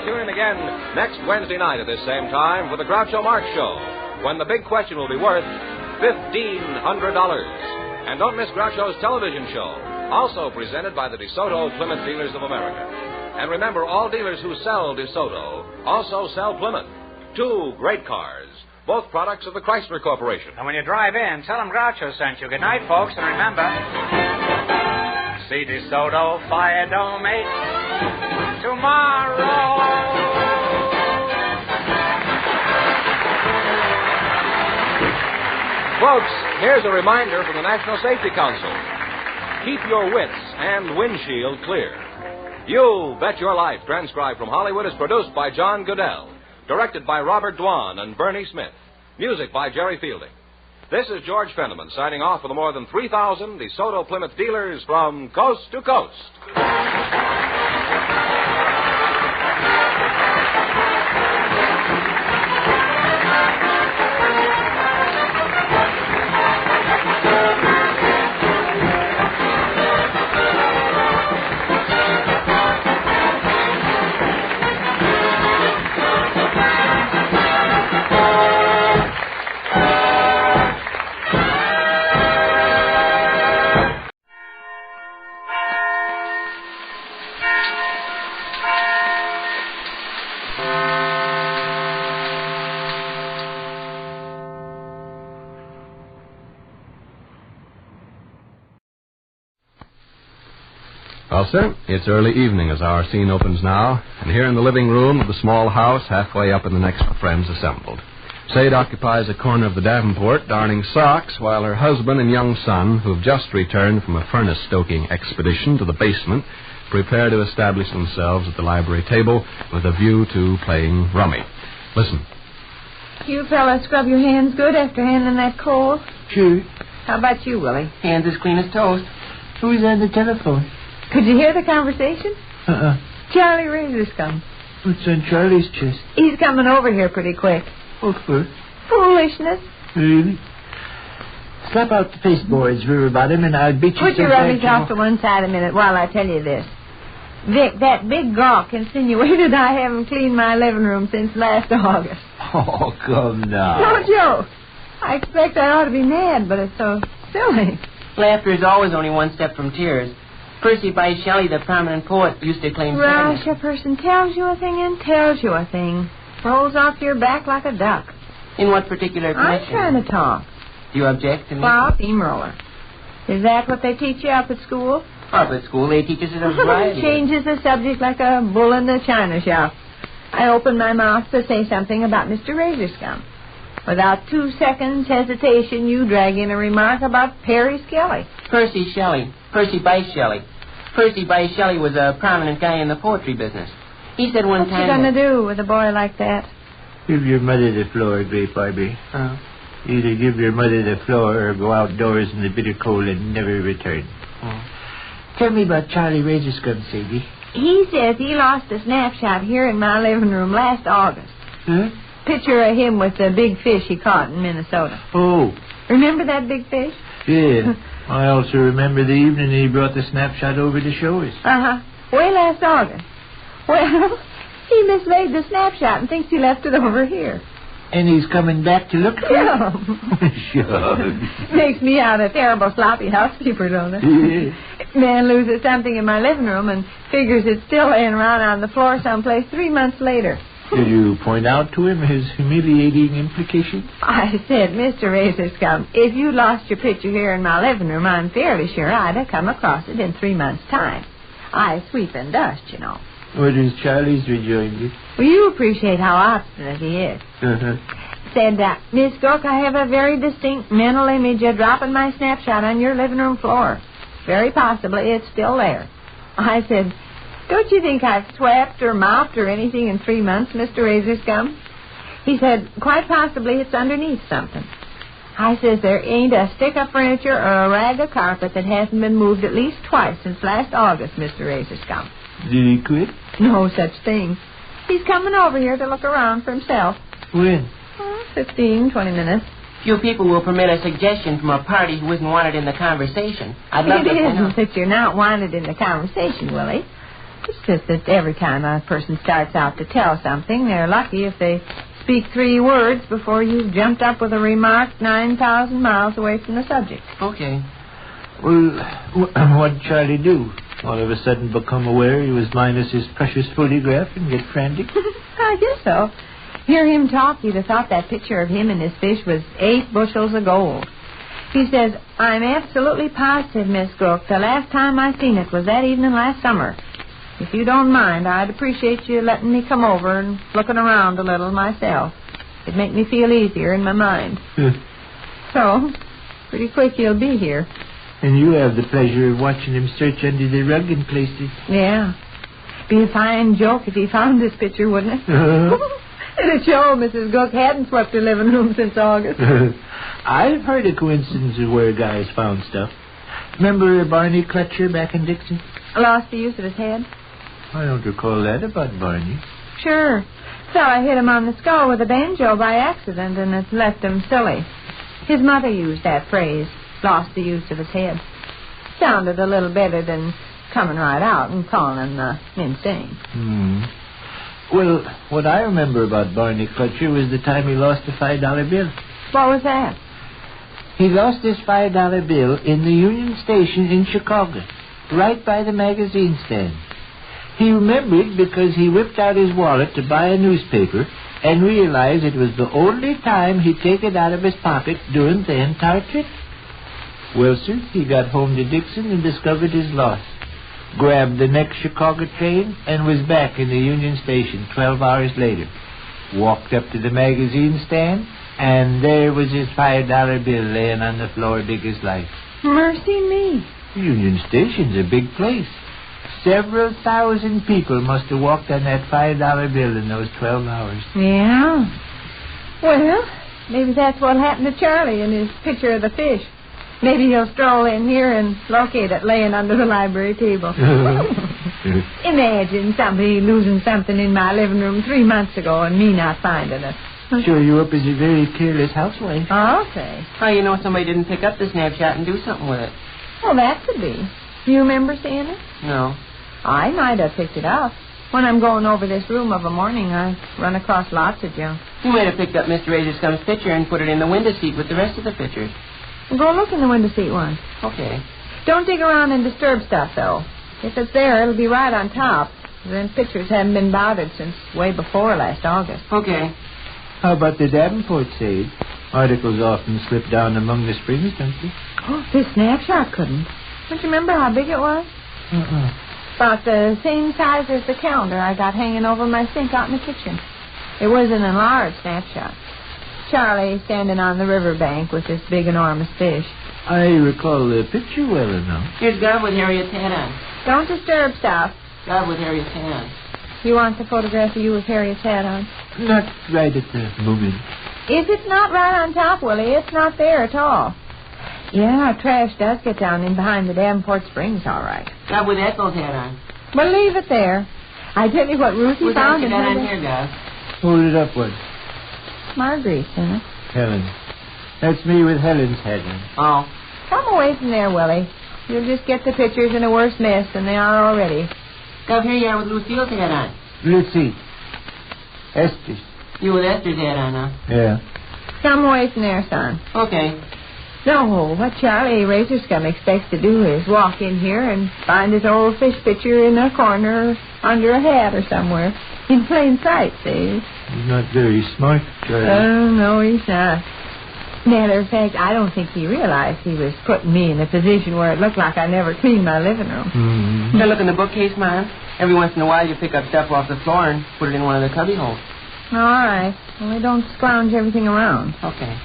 Tune in again next Wednesday night at this same time for the Groucho Marx Show, when the big question will be worth $1,500. And don't miss Groucho's television show, also presented by the DeSoto Plymouth Dealers of America. And remember, all dealers who sell DeSoto also sell Plymouth. Two great cars, both products of the Chrysler Corporation. And when you drive in, tell them Groucho sent you. Good night, folks, and remember, see DeSoto Fire Dome 8 tomorrow. Folks, here's a reminder from the National Safety Council. Keep your wits and windshield clear. You Bet Your Life, transcribed from Hollywood, is produced by John Goodell, directed by Robert Dwan and Bernie Smith, music by Jerry Fielding. This is George Fenneman signing off for the more than 3,000 DeSoto Plymouth dealers from coast to coast. Well, sir, it's early evening as our scene opens now, and here in the living room of the small house halfway up in the next friends assembled. Sade occupies a corner of the Davenport, darning socks, while her husband and young son, who have just returned from a furnace-stoking expedition to the basement, prepare to establish themselves at the library table with a view to playing rummy. Listen. You fellas scrub your hands good after handling that coal? Sure. How about you, Willie? Hands as clean as toast. Who's on the telephone? Could you hear the conversation? Uh-uh. Charlie Razor's come. What's on Charlie's chest? He's coming over here pretty quick. What for? Foolishness. Really? Slap out the pasteboards, River about him, and I'll beat you. Put your rubbish off to one side a minute while I tell you this. Vic, that big gawk insinuated I haven't cleaned my living room since last August. Oh, come now. No joke. I expect I ought to be mad, but it's so silly. Laughter is always only one step from tears. Percy by Shelley, the prominent poet, used to claim... Rush, a person tells you a thing and tells you a thing. Rolls off your back like a duck. In what particular connection? I'm trying to talk. Do you object to me? Bob Steamroller. Is that what they teach you up at school? Up at school, they teach us a variety. Changes the subject like a bull in the china shop. I opened my mouth to say something about Mr. Razor-Scum. Without 2 seconds hesitation, you drag in a remark about Perry Shelley. Percy Shelley. Percy Bysshe Shelley. Percy Bysshe Shelley was a prominent guy in the poetry business. He said one time... What you going to do with a boy like that? Give your mother the floor, Grape Barbie. Either give your mother the floor or go outdoors in the bitter cold and never return. Tell me about Charlie Razor-Scum, Sadie. He says he lost a snapshot here in my living room last August. Huh? Picture of him with the big fish he caught in Minnesota. Oh. Remember that big fish? Yeah. I also remember the evening he brought the snapshot over to show us. Way last August. Well, he mislaid the snapshot and thinks he left it over here. And he's coming back to look for it? Sure. Makes me out a terrible sloppy housekeeper, don't it? Yeah. Man loses something in my living room and figures it's still laying around on the floor someplace 3 months later. Did you point out to him his humiliating implications? I said, Mr. Razor-Scum, if you lost your picture here in my living room, I'm fairly sure I'd have come across it in 3 months' time. I sweep and dust, you know. What is Charlie's rejoinder? Well, you appreciate how obstinate he is. Said, Miss Gook, I have a very distinct mental image of dropping my snapshot on your living room floor. Very possibly it's still there. I said, don't you think I've swept or mopped or anything in 3 months, Mr. Razor-Scum? He said, quite possibly it's underneath something. I says, there ain't a stick of furniture or a rag of carpet that hasn't been moved at least twice since last August, Mr. Razor-Scum. Did he quit? No such thing. He's coming over here to look around for himself. When? 15, 20 minutes. Few people will permit a suggestion from a party who isn't wanted in the conversation. I'd love to... It isn't that you're not wanted in the conversation, Willie. It's just that every time a person starts out to tell something, they're lucky if they speak 3 words before you've jumped up with a remark 9,000 miles away from the subject. Okay. Well, what did Charlie do? All of a sudden become aware he was minus his precious photograph and get frantic? I guess so. Hear him talk, you'd have thought that picture of him and his fish was 8 bushels of gold. He says, I'm absolutely positive, Miss Gook, the last time I seen it was that evening last summer. If you don't mind, I'd appreciate you letting me come over and looking around a little myself. It'd make me feel easier in my mind. So, pretty quick he'll be here. And you have the pleasure of watching him search under the rug in places. Yeah. Be a fine joke if he found this picture, wouldn't it? It'd show Mrs. Gook hadn't swept her living room since August. I've heard of coincidences where guys found stuff. Remember Barney Clutcher back in Dixon? Lost the use of his head? I don't recall that about Barney. Sure. Fella hit him on the skull with a banjo by accident, and it left him silly. His mother used that phrase, lost the use of his head. Sounded a little better than coming right out and calling him insane. Well, what I remember about Barney Clutcher was the time he lost a $5 bill. What was that? He lost this $5 bill in the Union Station in Chicago, right by the magazine stand. He remembered because he whipped out his wallet to buy a newspaper and realized it was the only time he'd take it out of his pocket during the entire trip. Well, sir, he got home to Dixon and discovered his loss. Grabbed the next Chicago train and was back in the Union Station 12 hours later. Walked up to the magazine stand, and there was his $5 bill laying on the floor big as life. Mercy me. Union Station's a big place. Several thousand people must have walked on that $5 bill in those 12 hours. Yeah. Well, maybe that's what happened to Charlie in his picture of the fish. Maybe he'll stroll in here and locate it laying under the library table. Imagine somebody losing something in my living room 3 months ago and me not finding it. Sure, you up as a very careless housewife. Okay. How you know somebody didn't pick up the snapshot and do something with it? Well, that could be. You remember seeing it? No. I might have picked it up. When I'm going over this room of a morning, I run across lots of junk. You might have picked up Mr. Razor-Scum's picture and put it in the window seat with the rest of the pictures. Go look in the window seat once. Okay. Don't dig around and disturb stuff, though. If it's there, it'll be right on top. Then pictures haven't been bothered since way before last August. Okay. How about the Davenport Sade? Articles often slip down among the springs, don't they? Oh, this Snapshot couldn't. Don't you remember how big it was? About the same size as the calendar I got hanging over my sink out in the kitchen. It was an enlarged Snapshot. Charlie standing on the riverbank with this big, enormous fish. I recall the picture well enough. Here's God with Harriet's hat on. Don't disturb stuff. God with Harriet's hat on. You want the photograph of you with Harriet's hat on? Not right at the moment. If it's not right on top, Willie, it's not there at all. Yeah, trash does get down in behind the Davenport Springs, all right. God with Ethel's hat on. Well, leave it there. I tell you what Ruthie found in that her... on here, God? Hold it upward. Marguerite, isn't it? Helen. That's me with Helen's hat on. Oh. Come away from there, Willie. You'll just get the pictures in a worse mess than they are already. God, here you are with Lucille's hat on. Let's see. Esther's. You with Esther's hat on, huh? Yeah. Come away from there, son. Okay. No, what Charlie Razor-Scum expects to do is walk in here and find his old fish picture in a corner under a hat or somewhere. In plain sight, see? He's not very smart, Charlie. Oh, no, he's not. Matter of fact, I don't think he realized he was putting me in a position where it looked like I never cleaned my living room. Mm-hmm. Now look in the bookcase, Mom. Every once in a while you pick up stuff off the floor and put it in one of the cubby holes. All right. Only don't scrounge everything around. Okay.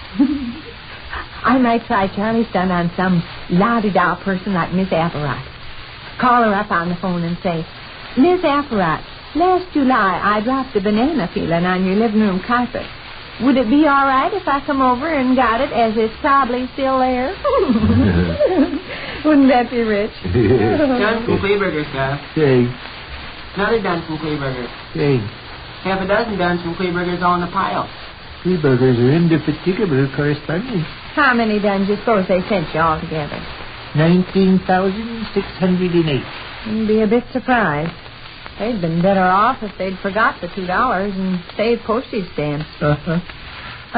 I might try Charlie's son on some la-di-da person like Miss Apparat. Call her up on the phone and say, Miss Apparat, last July I dropped a banana peeling on your living room carpet. Would it be all right if I come over and got it as it's probably still there? Wouldn't that be rich? Done some Kleebergers, Scott. Say. Another done some Kleebergers. Say. Half a dozen done some Kleebergers all in a pile. Kleebergers are indefatigable correspondents. How many done you suppose they sent you all together? 19,608. You'd be a bit surprised. They'd been better off if they'd forgot the $2 and saved postage stamps. I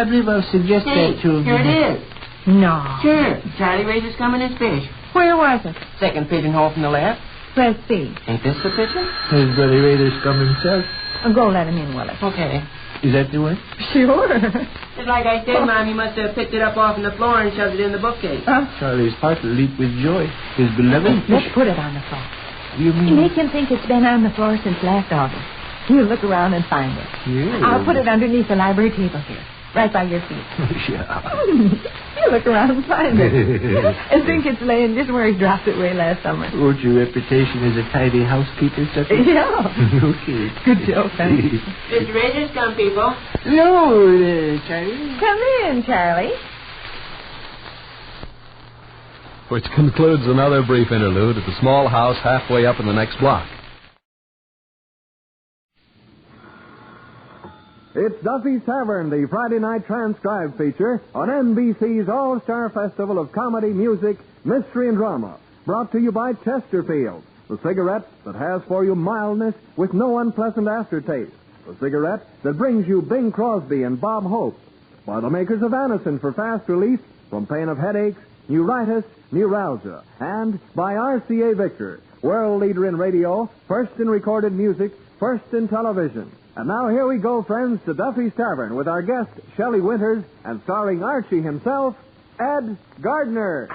believe I'll suggest that to him. Here it is. No. Sure. Charlie Razor-Scum and his fish. Where was it? Second pigeonhole from the left. Let's see. Ain't this the picture? His brother Razor-Scum himself. Go let him in, Willie. Okay. Is that the one? Sure. Just like I said, Mom, he must have picked it up off the floor and shoved it in the bookcase. Charlie's heart will leap with joy. His beloved Let's put it on the floor. You mean? Make him think it's been on the floor since last August. He'll look around and find it. Yeah. I'll put it underneath the library table here, right by your feet. He'll look around and find it. And think it's laying just where he dropped it way last summer. Won't your reputation as a tidy housekeeper, Duffy? Yeah. Okay. Good joke, honey. Mr. Razor-Scum, people. Hello, Charlie. Come in, Charlie. Which concludes another brief interlude at the small house halfway up in the next block. It's Duffy's Tavern, the Friday night transcribed feature on NBC's All-Star Festival of Comedy, Music, Mystery, and Drama. Brought to you by Chesterfield, the cigarette that has for you mildness with no unpleasant aftertaste. The cigarette that brings you Bing Crosby and Bob Hope. By the makers of Anacin for fast relief from pain of headaches, neuritis, neuralgia. And by RCA Victor, world leader in radio, first in recorded music, first in television. And now here we go, friends, to Duffy's Tavern with our guest, Shelley Winters, and starring Archie himself, Ed Gardner.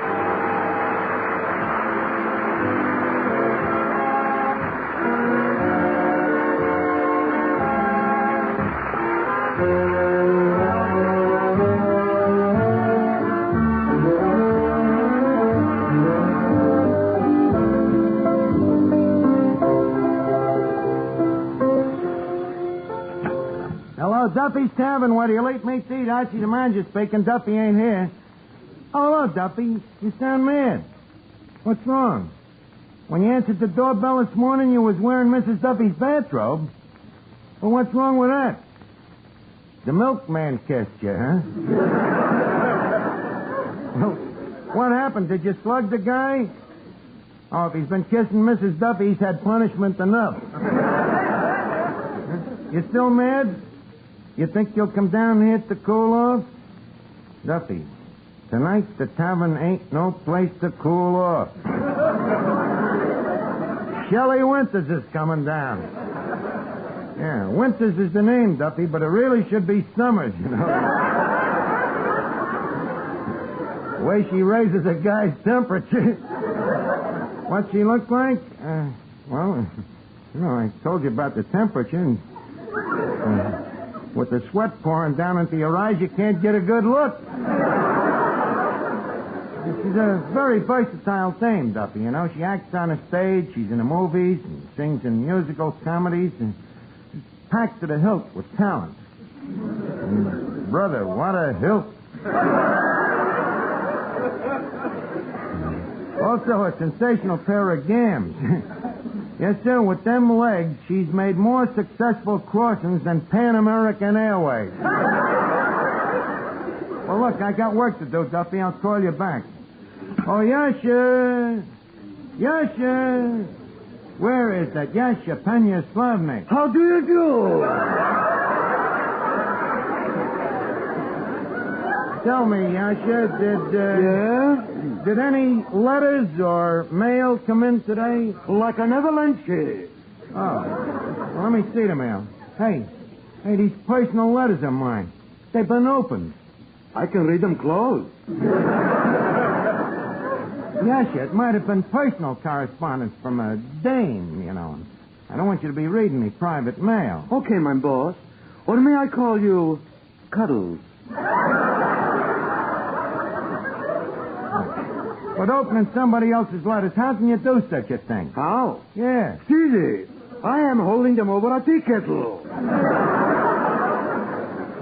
Duffy's Tavern, where do you late meet to eat? Archie the manager speaking. Duffy ain't here. Oh, hello, Duffy. You sound mad. What's wrong? When you answered the doorbell this morning, you was wearing Mrs. Duffy's bathrobe. Well, what's wrong with that? The milkman kissed you, huh? Well, what happened? Did you slug the guy? Oh, if he's been kissing Mrs. Duffy, he's had punishment enough. You still mad? You think you'll come down here to cool off? Duffy, tonight the tavern ain't no place to cool off. Shelley Winters is coming down. Yeah, Winters is the name, Duffy, but it really should be Summers, you know. The way she raises a guy's temperature. What's she look like? Well, I told you about the temperature. And, with the sweat pouring down into your eyes, you can't get a good look. She's a very versatile dame, Duffy, you know. She acts on the stage, she's in the movies, and sings in musical comedies, and she's packed to the hilt with talent. And, brother, what a hilt. Also, a sensational pair of gams. Yes, sir, with them legs, she's made more successful crossings than Pan American Airways. Well, look, I got work to do, Duffy. I'll call you back. Oh, Yasha! Yasha! Where is that? Yasha, Panya Slavnik. How do you do? Tell me, Yasha, did any letters or mail come in today? Like an avalanche. Oh. Well, let me see the mail. Hey, these personal letters of mine. They've been opened. I can read them closed. Yasha, it might have been personal correspondence from a dame, you know. I don't want you to be reading me private mail. Okay, my boss. Or may I call you Cuddles? But opening somebody else's letters, how can you do such a thing? How? Yeah. See, I am holding them over a tea kettle.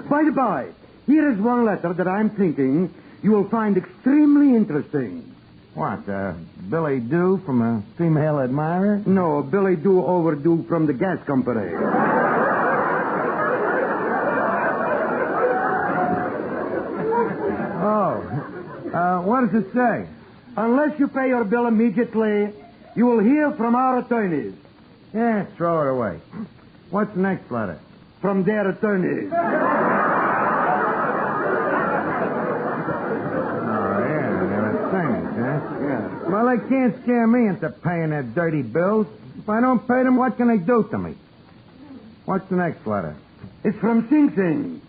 By the by, here is one letter that I'm thinking you will find extremely interesting. What, Billy Do from a female admirer? No, Billy Do Overdue from the gas company. What does it say? Unless you pay your bill immediately, you will hear from our attorneys. Yeah, throw it away. What's the next letter? From their attorneys. Oh, yeah, they're attorneys, huh? Yeah. Well, they can't scare me into paying their dirty bills. If I don't pay them, what can they do to me? What's the next letter? It's from Sing Sing.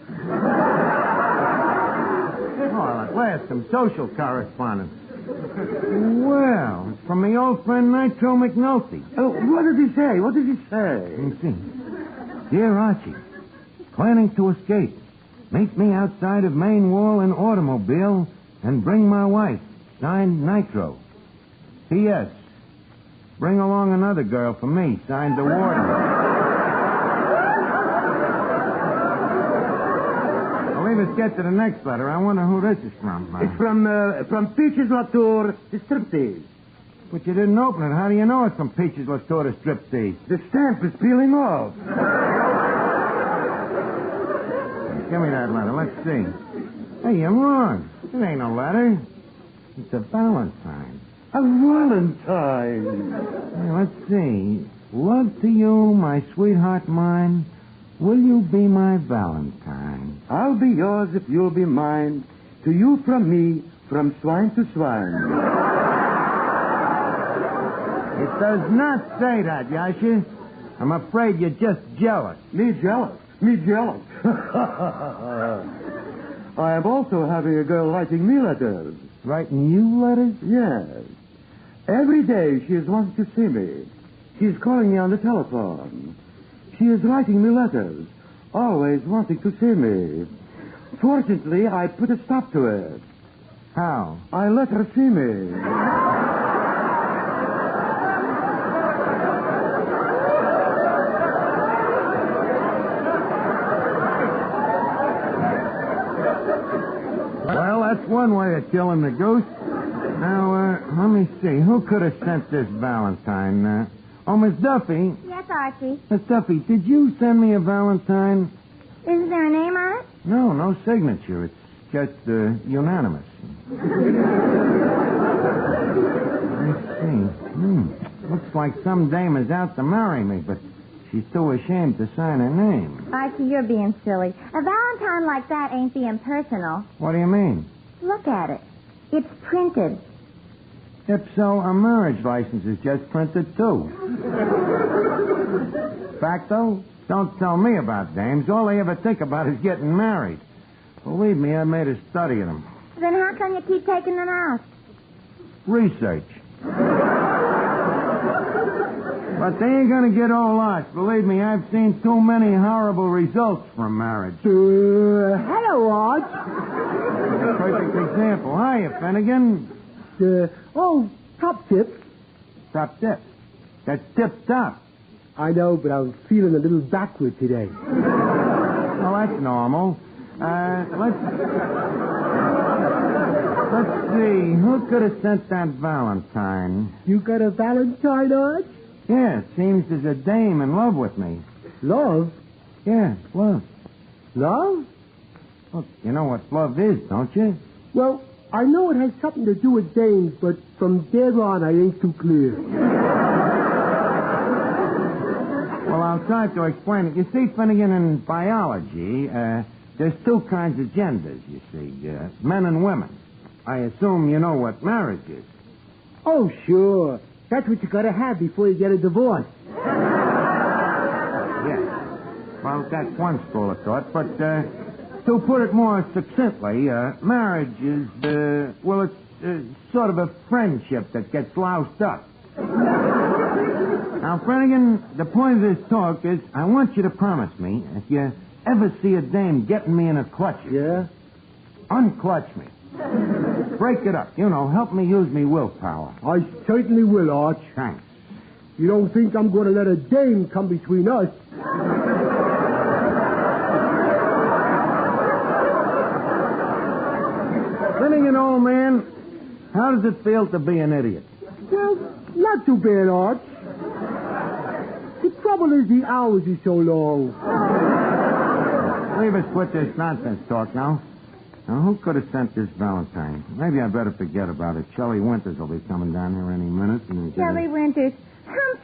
Oh, at last, some social correspondence. Well, it's from my old friend Nitro McNulty. Oh, what does he say? What does he say? Let me see. Dear Archie, planning to escape. Meet me outside of main wall in automobile and bring my wife. Signed, Nitro. P.S. Bring along another girl for me. Signed, the warden. Let's get to the next letter. I wonder who this is from. It's from Peaches Latour to Striptease. But you didn't open it. How do you know it's from Peaches Latour to Striptease? The stamp is peeling off. Give me that letter. Let's see. Hey, you're wrong. It ain't a letter. It's a valentine. A valentine. Hey, let's see. Love to you, my sweetheart mine. Will you be my valentine? I'll be yours if you'll be mine. To you from me, from swine to swine. It does not say that, Yasha. I'm afraid you're just jealous. Me jealous? Me jealous? I am also having a girl writing me letters. Writing you letters? Yes. Every day she is wanting to see me. She is calling me on the telephone. She is writing me letters, always wanting to see me. Fortunately, I put a stop to it. How? I let her see me. Well, that's one way of killing the goose. Now, let me see. Who could have sent this valentine? Oh, Miss Duffy. Yes, Archie. Miss Duffy, did you send me a valentine? Is there a name on it? No signature. It's just unanimous. Let's see. Looks like some dame is out to marry me, but she's too ashamed to sign her name. Archie, you're being silly. A valentine like that ain't being personal. What do you mean? Look at it. It's printed. If so, a marriage license is just printed, too. Facto? Don't tell me about dames. All they ever think about is getting married. Believe me, I made a study of them. Then how come you keep taking them out? Research. But they ain't gonna get all lost. Believe me, I've seen too many horrible results from marriage. Hello, Arch. Perfect example. Hiya, Finnegan. Top tip. Top tip. That's tip-top. I know, but I'm feeling a little backward today. Well, that's normal. Let's see. Who could have sent that Valentine? You got a Valentine, Arch? Yeah, it seems there's a dame in love with me. Love? Yeah, love. Love? Look, you know what love is, don't you? Well, I know it has something to do with dames, but from there on, I ain't too clear. Well, I'll try to explain it. You see, Finnegan, in biology, there's two kinds of genders, you see, men and women. I assume you know what marriage is. Oh, sure. That's what you gotta have before you get a divorce. Yes. Well, that's one school of thought, but to put it more succinctly, marriage is, it's sort of a friendship that gets loused up. Now, Finnegan, the point of this talk is I want you to promise me if you ever see a dame getting me in a clutch. Yeah? Unclutch me. Break it up. You know, help me use me willpower. I certainly will, Arch. Thanks. You don't think I'm going to let a dame come between us? Finnegan, old man, how does it feel to be an idiot? Well, not too bad, Arch. The trouble is the hours are so long. Leave us with this nonsense talk now. Now, who could have sent this Valentine? Maybe I better forget about it. Shelley Winters will be coming down here any minute. Shelley Winters. Humph.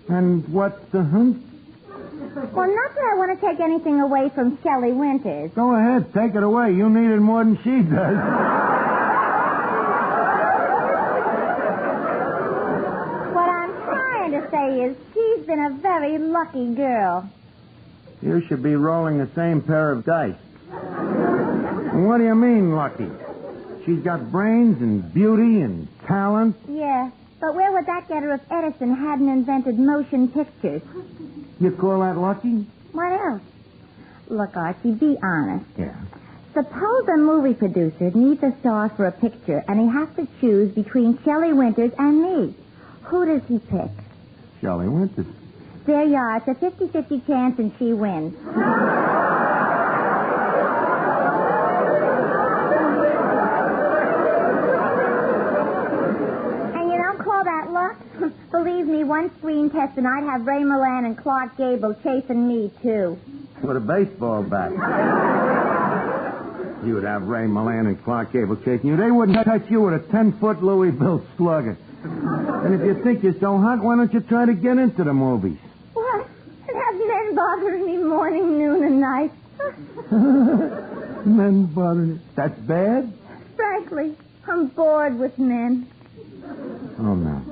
And what's the hump? Well, not that I want to take anything away from Shelley Winters. Go ahead, take it away. You need it more than she does. What I'm trying to say is she's been a very lucky girl. You should be rolling the same pair of dice. What do you mean, lucky? She's got brains and beauty and talent. Yeah, but where would that get her if Edison hadn't invented motion pictures? You call that lucky? What else? Look, Archie, be honest. Yeah. Suppose a movie producer needs a star for a picture, and he has to choose between Shelley Winters and me. Who does he pick? Shelley Winters. There you are. It's a 50-50 chance, and she wins. Believe me, one screen test and I'd have Ray Milland and Clark Gable chasing me, too. With a baseball bat. You would have Ray Milland and Clark Gable chasing you. They wouldn't touch you with a 10-foot Louisville slugger. And if you think you're so hot, why don't you try to get into the movies? What? And have men bothering me morning, noon, and night? Men bothering? That's bad? Frankly, I'm bored with men. Oh, no.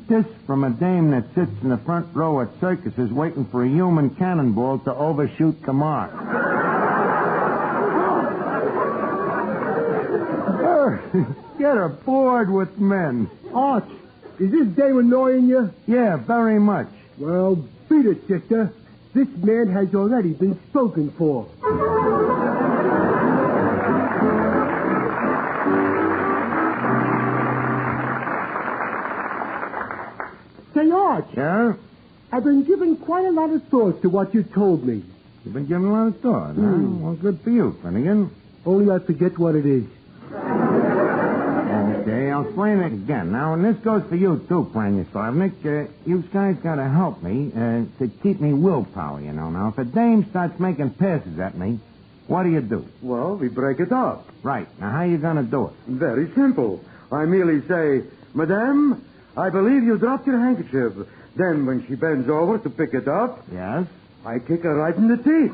This from a dame that sits in the front row at circuses waiting for a human cannonball to overshoot the mark. Get her bored with men. Arch, is this dame annoying you? Yeah, very much. Well, beat it, sister. This man has already been spoken for. Say, Arch. Yeah? I've been giving quite a lot of thought to what you told me. You've been giving a lot of thought, huh? Well, good for you, Finnegan. Only I forget what it is. Okay, I'll explain it again. Now, and this goes for you, too, Pranyaslavnik. You guys got to help me to keep me willpower, you know. Now, if a dame starts making passes at me, what do? Well, we break it up. Right. Now, how you going to do it? Very simple. I merely say, Madame, I believe you dropped your handkerchief. Then, when she bends over to pick it up... Yes? I kick her right in the teeth.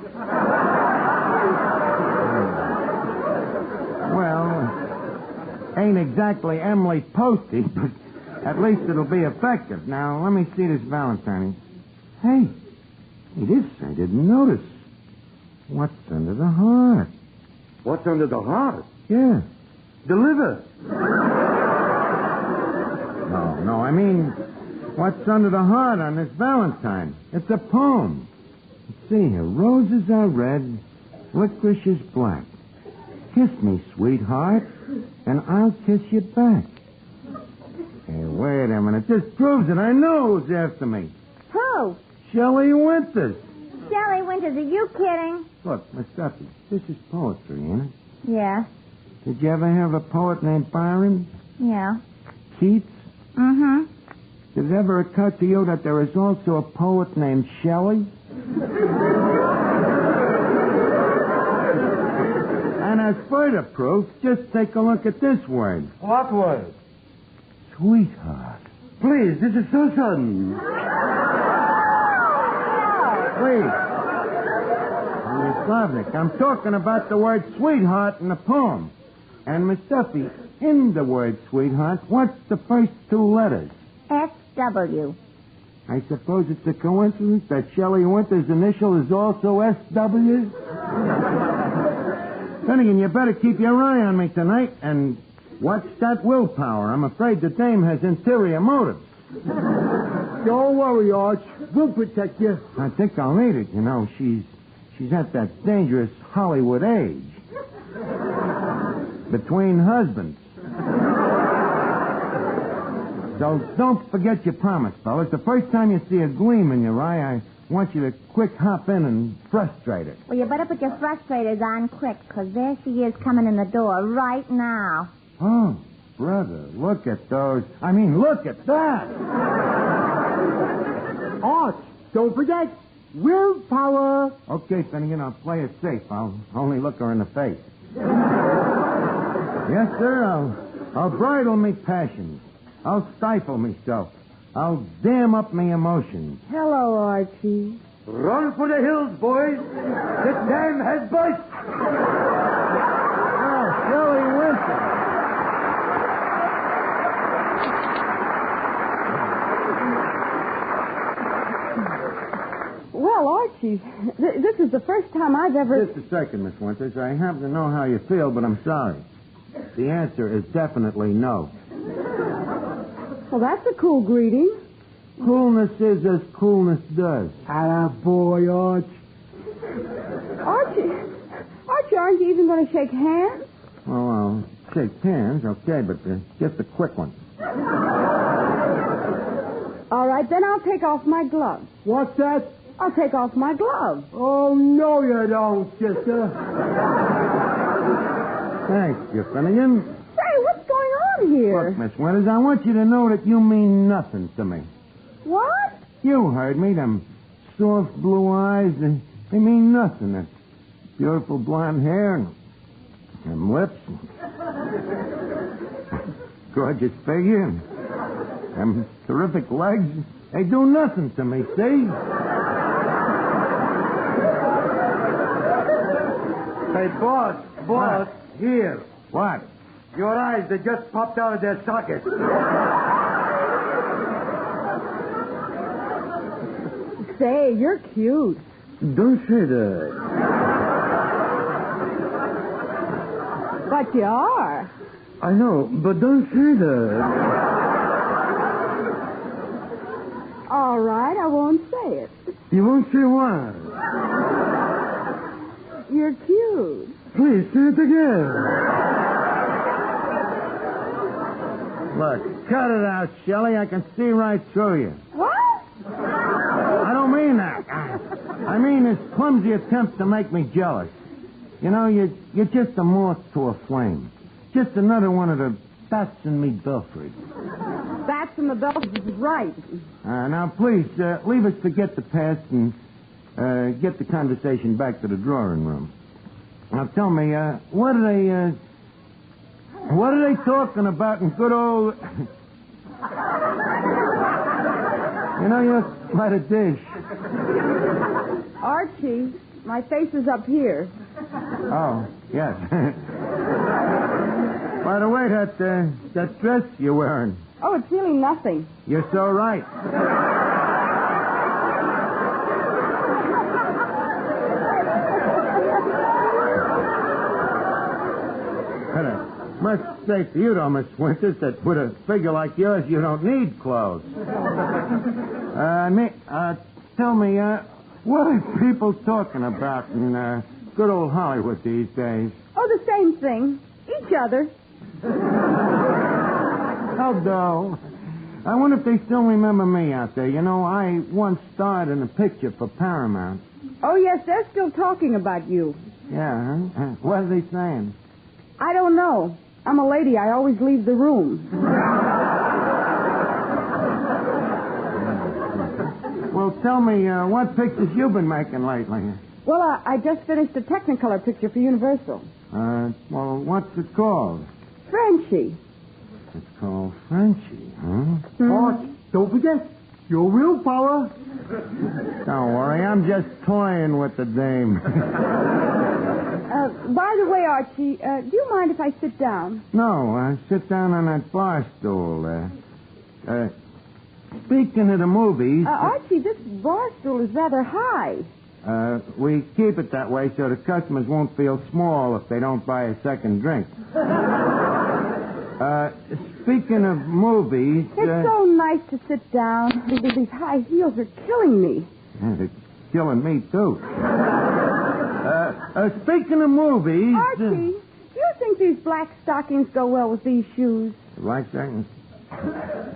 Well, ain't exactly Emily Posty, but at least it'll be effective. Now, let me see this Valentine. Hey, this I didn't notice. What's under the heart? What's under the heart? Yeah. Deliver. No, I mean, what's under the heart on this Valentine? It's a poem. Let's see here. Roses are red, licorice is black. Kiss me, sweetheart, and I'll kiss you back. Hey, wait a minute. This proves it. I know who's after me. Who? Shelley Winters. Shelley Winters, are you kidding? Look, Miss Duffy, this is poetry, ain't it? Yeah. Did you ever have a poet named Byron? Yeah. Keats? Mm-hmm. Did it ever occur to you that there is also a poet named Shelley? And as further proof, just take a look at this word. What word? Sweetheart. Please, this is so sudden. Please. Miss Slavnik, I'm talking about the word sweetheart in the poem. And Miss Duffy, in the word sweetheart, what's the first two letters? S-W. I suppose it's a coincidence that Shelley Winter's initial is also S-W? Finnegan, you better keep your eye on me tonight and watch that willpower. I'm afraid the dame has interior motives. Don't worry, Arch. We'll protect you. I think I'll need it. You know, she's at that dangerous Hollywood age. Between husbands. So don't forget your promise, fellas. The first time you see a gleam in your eye, I want you to quick hop in and frustrate it. Well, you better put your frustrators on quick, because there she is coming in the door right now. Oh, brother, look at those. I mean, look at that. Arch, don't forget, willpower. Okay, Finnegan, I'll play it safe. I'll only look her in the face. Yes, sir, I'll bridle me passions. I'll stifle myself. I'll dam up me emotions. Hello, Archie. Run for the hills, boys. The dam has burst. Oh, Shelley Winter. Well, Archie, this is the first time I've ever... Just a second, Miss Winters. I happen to know how you feel, but I'm sorry. The answer is definitely no. Well, that's a cool greeting. Coolness is as coolness does. Boy, Arch. Archie, aren't you even going to shake hands? Well, I'll shake hands, okay, but just a quick one. All right, then I'll take off my gloves. What's that? I'll take off my gloves. Oh, no, you don't, Jester. Thanks, you Finnegan. Say, what's going on here? Look, Miss Winters, I want you to know that you mean nothing to me. What? You heard me. Them soft blue eyes, they mean nothing. That beautiful blonde hair and them lips. Gorgeous figure and them terrific legs. They do nothing to me, see? Hey, boss, What? here. What? Your eyes, they just popped out of their sockets. Say, you're cute. Don't say that. But you are. I know, but don't say that. All right, I won't say it. You won't say why. You're cute. Please say it again. Look, cut it out, Shelley. I can see right through you. What? I don't mean that. I mean this clumsy attempt to make me jealous. You know, you're just a moth to a flame. Just another one of the bats in me belfry. Bats in the belfry is right. Now, please, leave us forget the past and get the conversation back to the drawing room. Now, tell me, what are they talking about in good old... You know, you're quite a dish. Archie, my face is up here. Oh, yes. By the way, that dress you're wearing. Oh, it's really nothing. You're so right. say for you, though, Miss Winters, that with a figure like yours, you don't need clothes. Tell me, what are people talking about in good old Hollywood these days? Oh, the same thing. Each other. How dull. I wonder if they still remember me out there. You know, I once starred in a picture for Paramount. Oh, yes, they're still talking about you. Yeah, huh? What are they saying? I don't know. I'm a lady. I always leave the room. Well, tell me, what pictures you been making lately? Well, I just finished a Technicolor picture for Universal. Well, what's it called? Frenchie. It's called Frenchie, huh? Oh, don't forget, your willpower. Don't worry, I'm just toying with the dame. By the way, Archie, do you mind if I sit down? No, sit down on that bar stool. Speaking of the movies... Archie, this bar stool is rather high. We keep it that way so the customers won't feel small if they don't buy a second drink. Speaking of movies... It's so nice to sit down. These high heels are killing me. Yeah, they're killing me, too. Speaking of movies... Archie, do you think these black stockings go well with these shoes? Black stockings?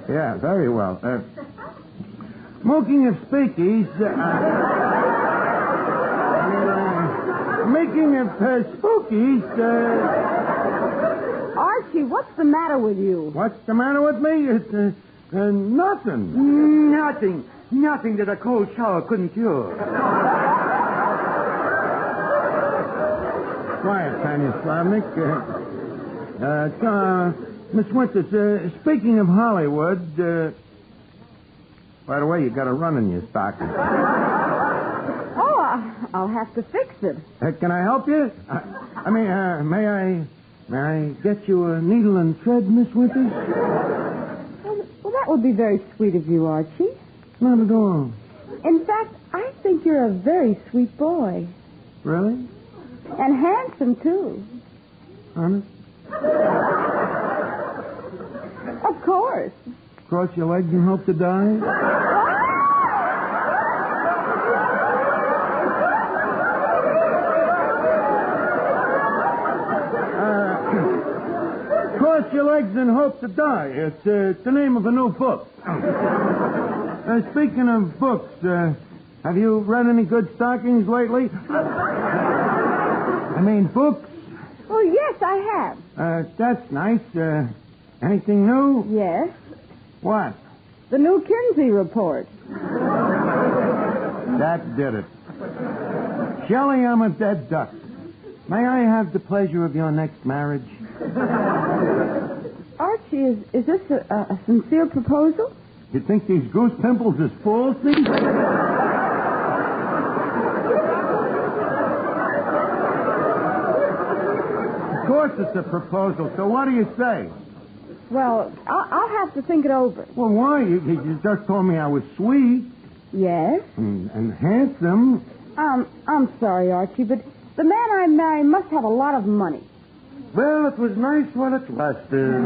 Yeah, very well. Smoking of speakies... Making of spookies... Archie, what's the matter with you? What's the matter with me? It's nothing. Nothing that a cold shower couldn't cure. Quiet, Tanya Slavnik. Miss Winters, speaking of Hollywood, by the way, you got a run in your stocking. Oh, I'll have to fix it. Can I help you? May I get you a needle and thread, Miss Winters? Well, that would be very sweet of you, Archie. Not at all. In fact, I think you're a very sweet boy. Really? And handsome, too. Honest? Of course. Cross your legs and hope to die? Cross your legs and hope to die. It's the name of a new book. Speaking of books, have you read any good stockings lately? I mean, books? Oh, yes, I have. That's nice. Anything new? Yes. What? The new Kinsey report. That did it. Shelley, I'm a dead duck. May I have the pleasure of your next marriage? Archie, is this a sincere proposal? You think these goose pimples is falsy? Of course it's a proposal, so what do you say? Well, I'll have to think it over. Well, why? You just told me I was sweet. Yes? And handsome. I'm sorry, Archie, but the man I marry must have a lot of money. Well, it was nice while it lasted.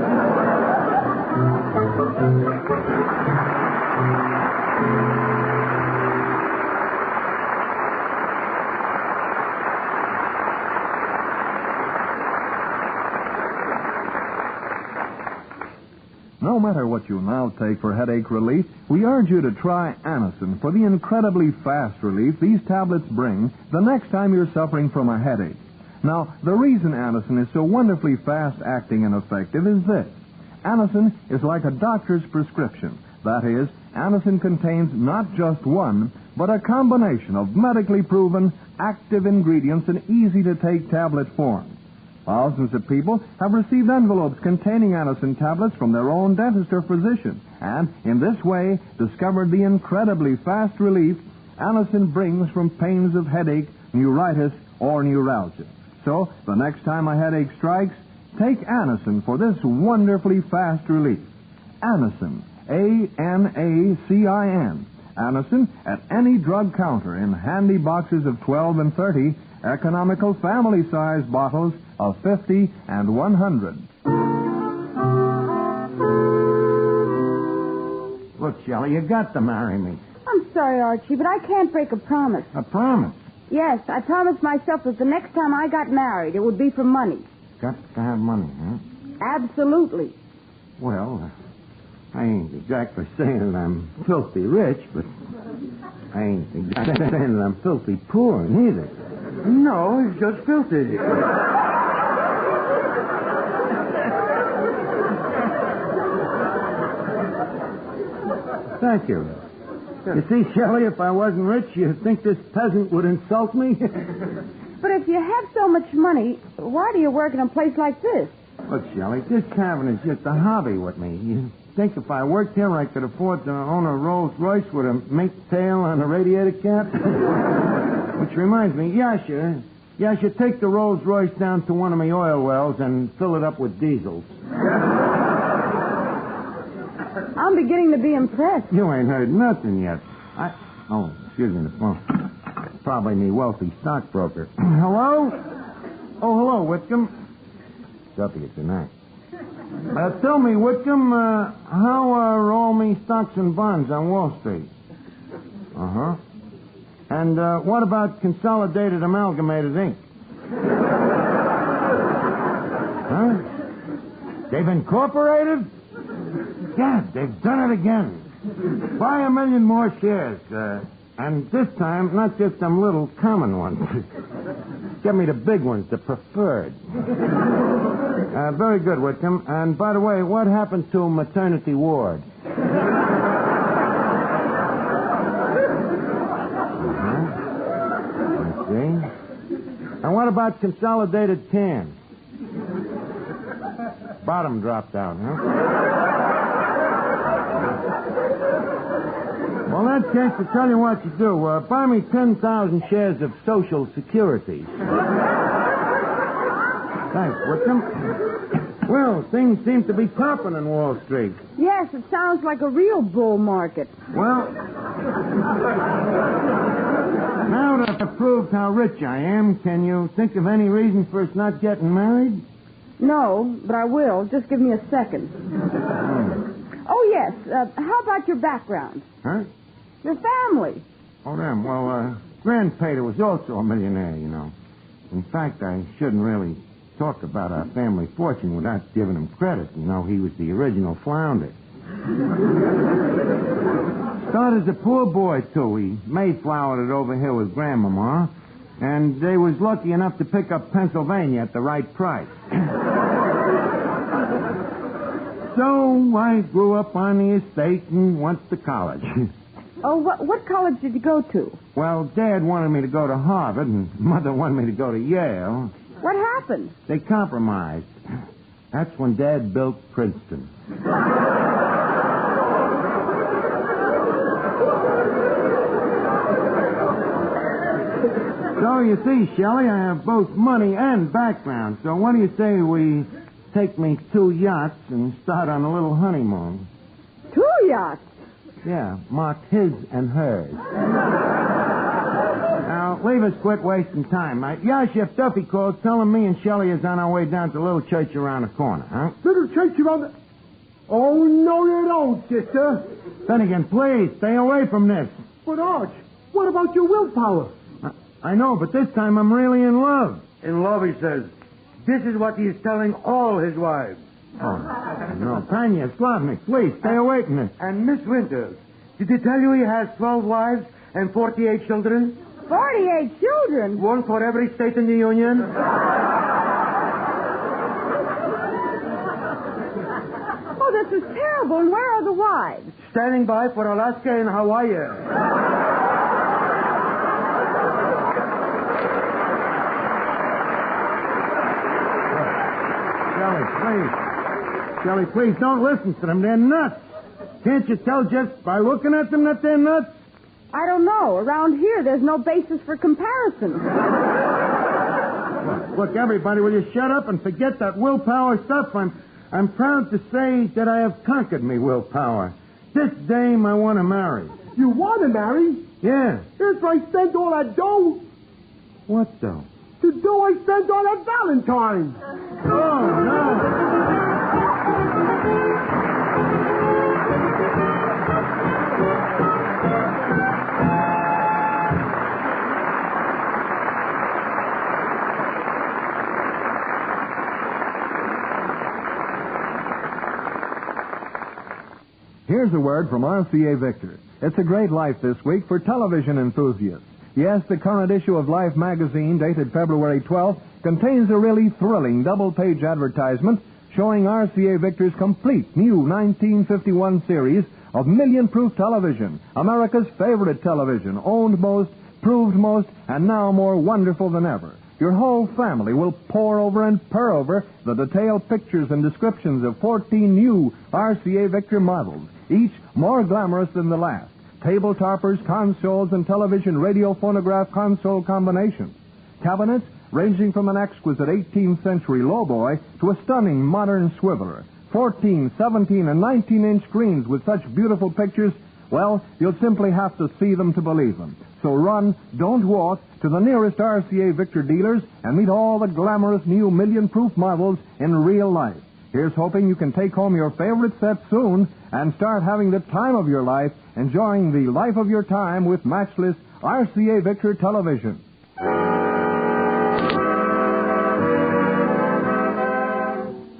No matter what you now take for headache relief, we urge you to try Anacin for the incredibly fast relief these tablets bring the next time you're suffering from a headache. Now, the reason Anacin is so wonderfully fast-acting and effective is this. Anacin is like a doctor's prescription. That is, Anacin contains not just one, but a combination of medically proven, active ingredients in easy-to-take tablet form. Thousands of people have received envelopes containing Anacin tablets from their own dentist or physician, and in this way discovered the incredibly fast relief Anacin brings from pains of headache, neuritis, or neuralgia. So, the next time a headache strikes, take Anacin for this wonderfully fast relief. Anacin, A-N-A-C-I-N. Anacin at any drug counter in handy boxes of 12 and 30, economical family-size bottles of 50 and 100. Look, Shelley, you got to marry me. I'm sorry, Archie, but I can't break a promise. A promise? Yes, I promised myself that the next time I got married, it would be for money. Got to have money, huh? Absolutely. Well, I ain't exactly saying that I'm filthy rich, but I ain't exactly saying that I'm filthy poor neither. No, it's just filthy. Thank you. You see, Shelley, if I wasn't rich, you'd think this peasant would insult me? But if you have so much money, why do you work in a place like this? Look, Shelley, this tavern is just a hobby with me. You think if I worked here, I could afford to own a Rolls Royce with a mink tail on a radiator cap? Which reminds me, Yasha, take the Rolls Royce down to one of my oil wells and fill it up with diesels. I'm beginning to be impressed. You ain't heard nothing yet. Oh, excuse me, the phone. Probably me wealthy stockbroker. Hello? Oh, hello, Whitcomb. Duffy, it's an act. Tell me, Whitcomb, how are all me stocks and bonds on Wall Street? Uh-huh. And what about Consolidated Amalgamated Inc.? Huh? They've incorporated? Yeah, they've done it again. Buy 1 million more shares. And this time, not just them little common ones. Get me the big ones, the preferred. Very good, Whitcomb. And by the way, what happened to maternity ward? I see. And what about consolidated cans? Bottom dropped out, huh? Well, in that case, to tell you what you do, buy me 10,000 shares of Social Security. Thanks, Whitcomb. Well, things seem to be popping in Wall Street. Yes, it sounds like a real bull market. Well, now that I've proved how rich I am, can you think of any reason for us not getting married? No, but I will. Just give me a second. Oh, yes. How about your background? Huh? Your family. Oh, them. Well, Grandpater was also a millionaire, you know. In fact, I shouldn't really talk about our family fortune without giving him credit. You know, he was the original flounder. Started as a poor boy, too. He Mayflowered it over here with Grandmama, and they was lucky enough to pick up Pennsylvania at the right price. So I grew up on the estate and went to college. Oh, what college did you go to? Well, Dad wanted me to go to Harvard, and Mother wanted me to go to Yale. What happened? They compromised. That's when Dad built Princeton. So, you see, Shelley, I have both money and background. So what do you say we take me 2 yachts and start on a little honeymoon? 2 yachts? Yeah, marked his and hers. Now, leave us quit wasting time. If Duffy calls, tell him me and Shelley is on our way down to the little church around the corner, huh? Little church around the... Oh, no, you don't, Jester. Then again, please, stay away from this. But, Arch, what about your willpower? I know, but this time I'm really in love. In love, he says. This is what he's telling all his wives. Oh, no. Tanya, Slavnik, please, stay away from this. And Miss Winters, did he tell you he has 12 wives and 48 children? 48 children? One for every state in the Union. Oh, this is terrible. And where are the wives? Standing by for Alaska and Hawaii. Shelley, please, don't listen to them. They're nuts. Can't you tell just by looking at them that they're nuts? I don't know. Around here, there's no basis for comparison. Look, everybody, will you shut up and forget that willpower stuff? I'm proud to say that I have conquered me willpower. This dame I want to marry. You want to marry? Yeah. If I spent all that dough. What dough? The dough I spent on that Valentine. Oh, no. Here's a word from RCA Victor. It's a great life this week for television enthusiasts. Yes, the current issue of Life magazine, dated February 12th, contains a really thrilling double-page advertisement showing RCA Victor's complete new 1951 series of million-proof television, America's favorite television, owned most, proved most, and now more wonderful than ever. Your whole family will pore over and purr over the detailed pictures and descriptions of 14 new RCA Victor models, each more glamorous than the last. Table toppers, consoles, and television radio phonograph console combinations. Cabinets ranging from an exquisite 18th century lowboy to a stunning modern swiveler. 14, 17, and 19-inch screens with such beautiful pictures, well, you'll simply have to see them to believe them. So run, don't walk, to the nearest RCA Victor dealers and meet all the glamorous new million-proof models in real life. Here's hoping you can take home your favorite set soon and start having the time of your life, enjoying the life of your time with matchless RCA Victor television.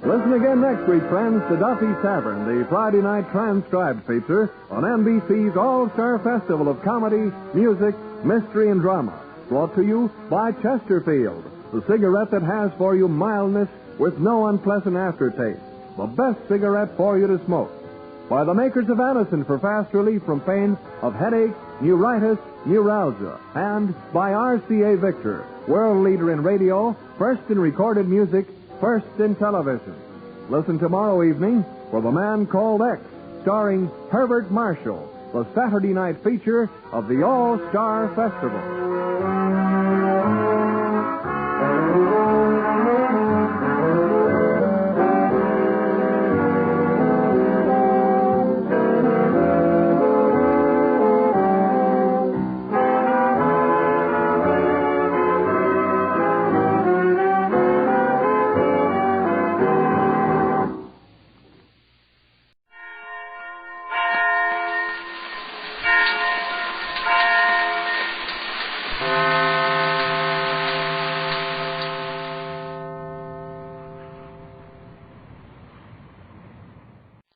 Listen again next week, friends, to Duffy's Tavern, the Friday night transcribed feature on NBC's All-Star Festival of Comedy, Music, Mystery, and Drama. Brought to you by Chesterfield, the cigarette that has for you mildness with no unpleasant aftertaste. The best cigarette for you to smoke. By the makers of Anacin for fast relief from pain of headache, neuritis, neuralgia. And by RCA Victor, world leader in radio, first in recorded music, first in television. Listen tomorrow evening for The Man Called X, starring Herbert Marshall, the Saturday night feature of the All-Star Festival.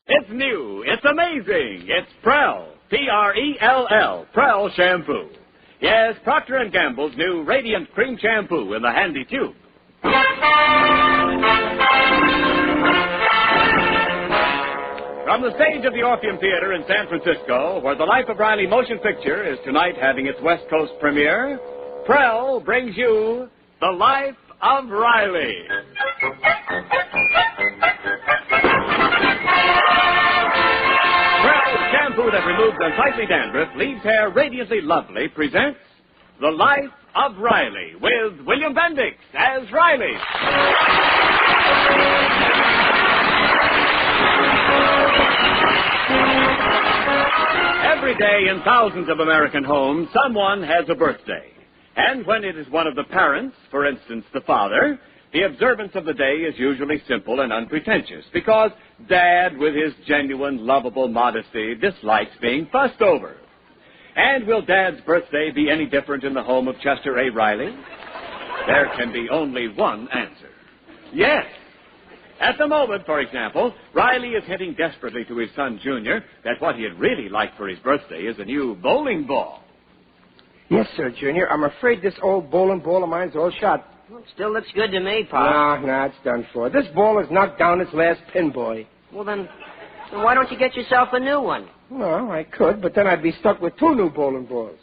It's new. It's amazing. It's Prell. P-R-E-L-L. Prell shampoo. Yes, Procter & Gamble's new Radiant Cream Shampoo in the handy tube. From the stage of the Orpheum Theater in San Francisco, where the Life of Riley motion picture is tonight having its West Coast premiere, Prell brings you The Life of Riley. Shampoo that removes unsightly dandruff, leaves hair radiantly lovely, presents The Life of Riley with William Bendix as Riley. Every day in thousands of American homes, someone has a birthday. And when it is one of the parents, for instance, the father, the observance of the day is usually simple and unpretentious because Dad, with his genuine, lovable modesty, dislikes being fussed over. And will Dad's birthday be any different in the home of Chester A. Riley? There can be only one answer. Yes. At the moment, for example, Riley is hinting desperately to his son, Junior, that what he'd really like for his birthday is a new bowling ball. Yes, sir, Junior. I'm afraid this old bowling ball of mine's all shot. Well, it still looks good to me, Pop. No, it's done for. This ball has knocked down its last pin, boy. Well, then why don't you get yourself a new one? Well, I could, but then I'd be stuck with two new bowling balls.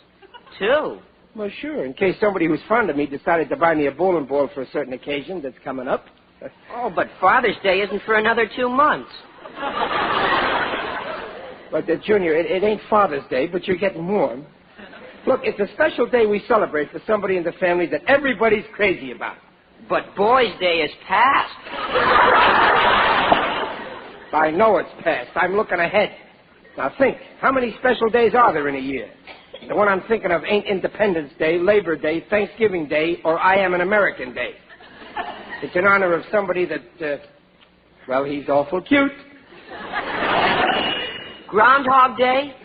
Two? Well, sure, in case somebody who's fond of me decided to buy me a bowling ball for a certain occasion that's coming up. Oh, but Father's Day isn't for another 2 months. But, Junior, it ain't Father's Day, but you're getting warm. Look, it's a special day we celebrate for somebody in the family that everybody's crazy about. But Boys' Day is past. I know it's past. I'm looking ahead. Now think, how many special days are there in a year? The one I'm thinking of ain't Independence Day, Labor Day, Thanksgiving Day, or I Am an American Day. It's in honor of somebody that, well, he's awful cute. Groundhog Day?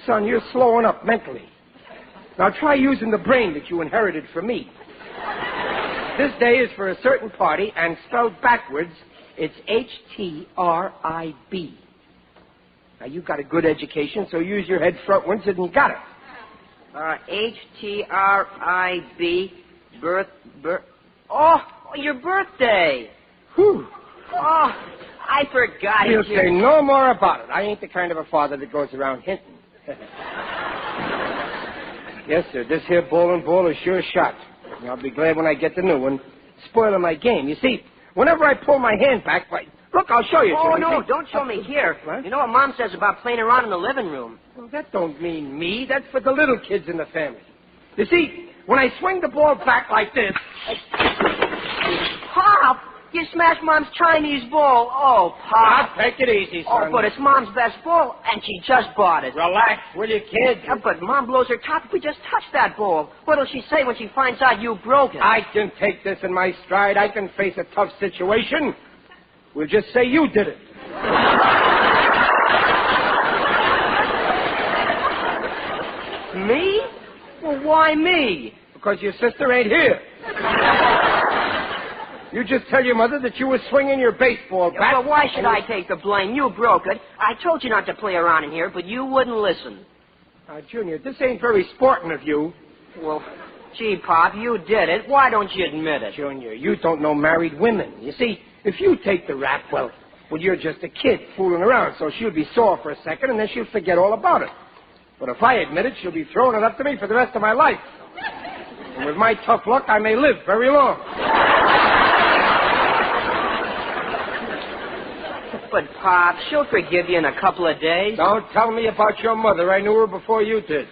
Son, you're slowing up mentally. Now try using the brain that you inherited from me. This day is for a certain party, and spelled backwards, It's H-T-R-I-B. Now, you've got a good education, so use your head frontwards and you got it. H-T-R-I-B, oh, your birthday. Whew. Oh, I forgot You'll it. say no more about it. I ain't the kind of a father that goes around hinting. Yes, sir, this here bowling ball is sure shot. I'll be glad when I get the new one. Spoiling my game. You see, whenever I pull my hand back, look, I'll show you. Oh, Jimmy. no, don't show me here. What? You know what Mom says about playing around in the living room. Well, that don't mean me. That's for the little kids in the family. You see, when I swing the ball back like this... Pop, you smashed Mom's Chinese ball. Oh, Pop. Now, take it easy, son. Oh, but it's Mom's best ball, and she just bought it. Relax, will you, kid? Yeah, but Mom blows her top if we just touch that ball. What'll she say when she finds out you broke it? I can take this in my stride. I can face a tough situation. We'll just say you did it. Me? Well, why me? Because your sister ain't here. You just tell your mother that you were swinging your baseball bat. But why should I take the blame? You broke it. I told you not to play around in here, but you wouldn't listen. Junior, this ain't very sporting of you. Well, gee, Pop, you did it. Why don't you admit it? Junior, you don't know married women. You see, if you take the rap, well, you're just a kid fooling around, so she'll be sore for a second, and then she'll forget all about it. But if I admit it, she'll be throwing it up to me for the rest of my life. And with my tough luck, I may live very long. But, Pop, she'll forgive you in a couple of days. Don't tell me about your mother. I knew her before you did.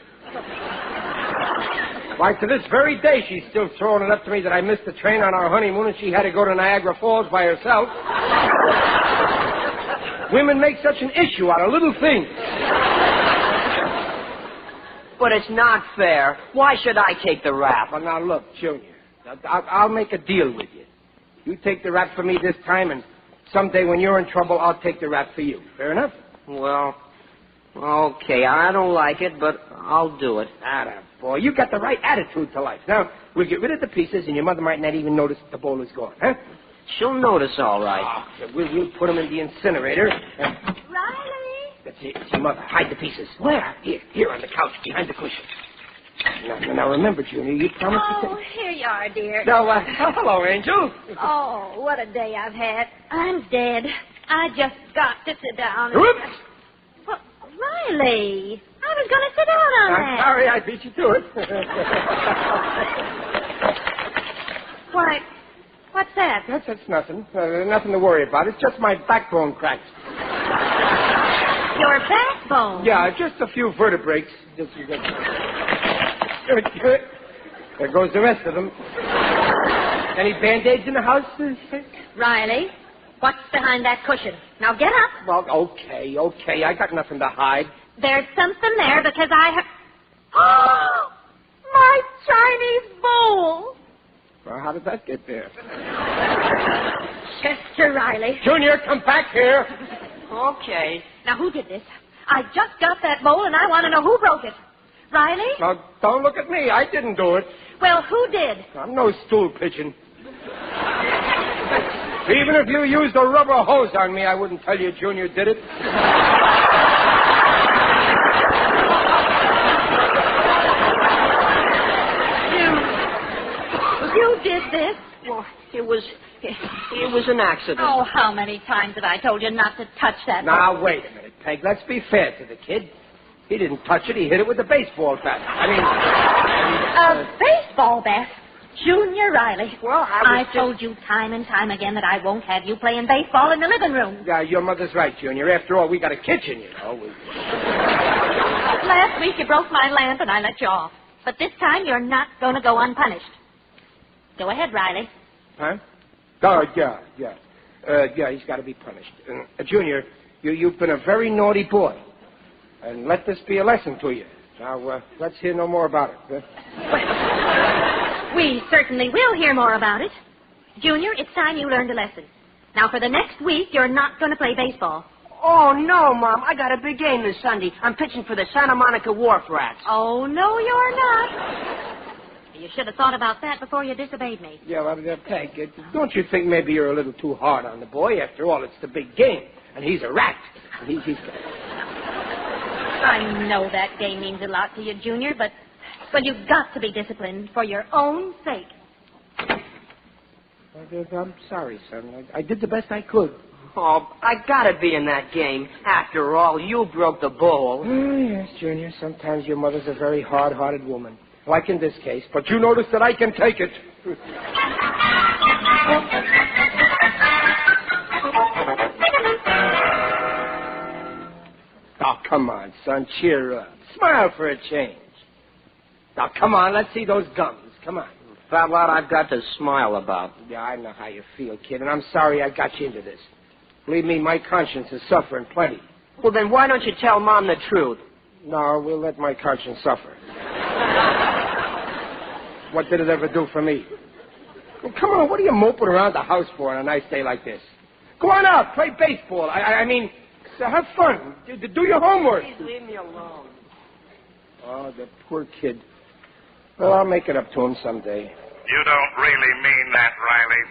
Why, to this very day, she's still throwing it up to me that I missed the train on our honeymoon and she had to go to Niagara Falls by herself. Women make such an issue out of little things. But it's not fair. Why should I take the rap? Well, now, look, Junior, I'll make a deal with you. You take the rap for me this time, and someday when you're in trouble, I'll take the rap for you. Fair enough? Well, okay, I don't like it, but I'll do it. Boy, you got the right attitude to life. Now, we'll get rid of the pieces, and your mother might not even notice the bowl is gone, huh? She'll notice, all right. Oh, we'll put them in the incinerator. And... Riley! That's it. It's your mother. Hide the pieces. Where? Here on the couch, behind the cushion. Now remember, Junior, you promised to... Oh, here you are, dear. No, hello, Angel. Oh, what a day I've had. I'm dead. I just got to sit down. Whoops! Well, Riley, I was going to sit down on that. I'm sorry I beat you to it. Why, what's that? That's nothing. Nothing to worry about. It's just my backbone cracked. Your backbone? Yeah, just a few vertebrae. There goes the rest of them. Any Band-Aids in the house? Riley, what's behind that cushion? Now get up. Well, okay. I got nothing to hide. There's something there because I have... Oh! My Chinese bowl! Well, how did that get there? Chester Riley. Junior, come back here. Okay. Now, who did this? I just got that bowl, and I want to know who broke it. Riley? Now, don't look at me. I didn't do it. Well, who did? I'm no stool pigeon. Even if you used a rubber hose on me, I wouldn't tell you Junior did it. You did this? Well, it was an accident. Oh, how many times have I told you not to touch that Now, bowl? wait a minute, Peg. Let's be fair to the kid. He didn't touch it. He hit it with a baseball bat. A baseball bat? Junior Riley. Well, I've told you time and time again that I won't have you playing baseball in the living room. Yeah, your mother's right, Junior. After all, we got a kitchen, you know. Last week you broke my lamp and I let you off. But this time you're not going to go unpunished. Go ahead, Riley. Huh? Oh, yeah. Yeah, he's got to be punished. Junior, you've been a very naughty boy. And let this be a lesson to you. Now, let's hear no more about it. We certainly will hear more about it. Junior, it's time you learned a lesson. Now, for the next week, you're not going to play baseball. Oh, no, Mom. I got a big game this Sunday. I'm pitching for the Santa Monica Wharf Rats. Oh, no, you're not. You should have thought about that before you disobeyed me. Yeah, well, Peg, don't you think maybe you're a little too hard on the boy? After all, it's the big game, and he's a rat. And he's... I know that game means a lot to you, Junior, but you've got to be disciplined for your own sake. I'm sorry, son. I did the best I could. Oh, I gotta be in that game. After all, you broke the bowl. Oh, yes, Junior. Sometimes your mother's a very hard-hearted woman. Like in this case. But you notice that I can take it. Oh, come on, son. Cheer up. Smile for a change. Now, come on. Let's see those gums. Come on. Fat lot I've got to smile about. Yeah, I know how you feel, kid, and I'm sorry I got you into this. Believe me, my conscience is suffering plenty. Well, then why don't you tell Mom the truth? No, we'll let my conscience suffer. What did it ever do for me? Well, come on, what are you moping around the house for on a nice day like this? Go on out, play baseball. I mean, have fun. Do your homework. Please leave me alone. Oh, the poor kid. Well, I'll make it up to him someday. You don't really mean that, Riley.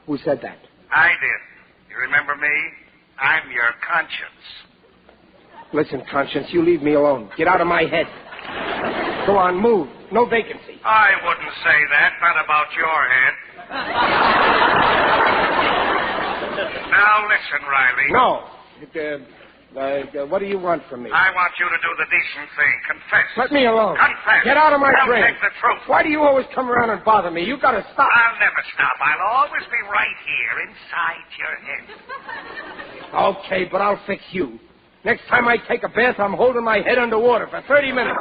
Who said that? I did. You remember me? I'm your conscience. Listen, conscience, you leave me alone. Get out of my head. Go on, move. No vacancy. I wouldn't say that, not about your head. Now listen, Riley. No. What do you want from me? I want you to do the decent thing. Confess. Let me alone. Confess. Get out of my brain. Take the truth. Why do you always come around and bother me? You gotta stop. I'll never stop. I'll always be right here inside your head. Okay, but I'll fix you. Next time I take a bath, I'm holding my head underwater for 30 minutes.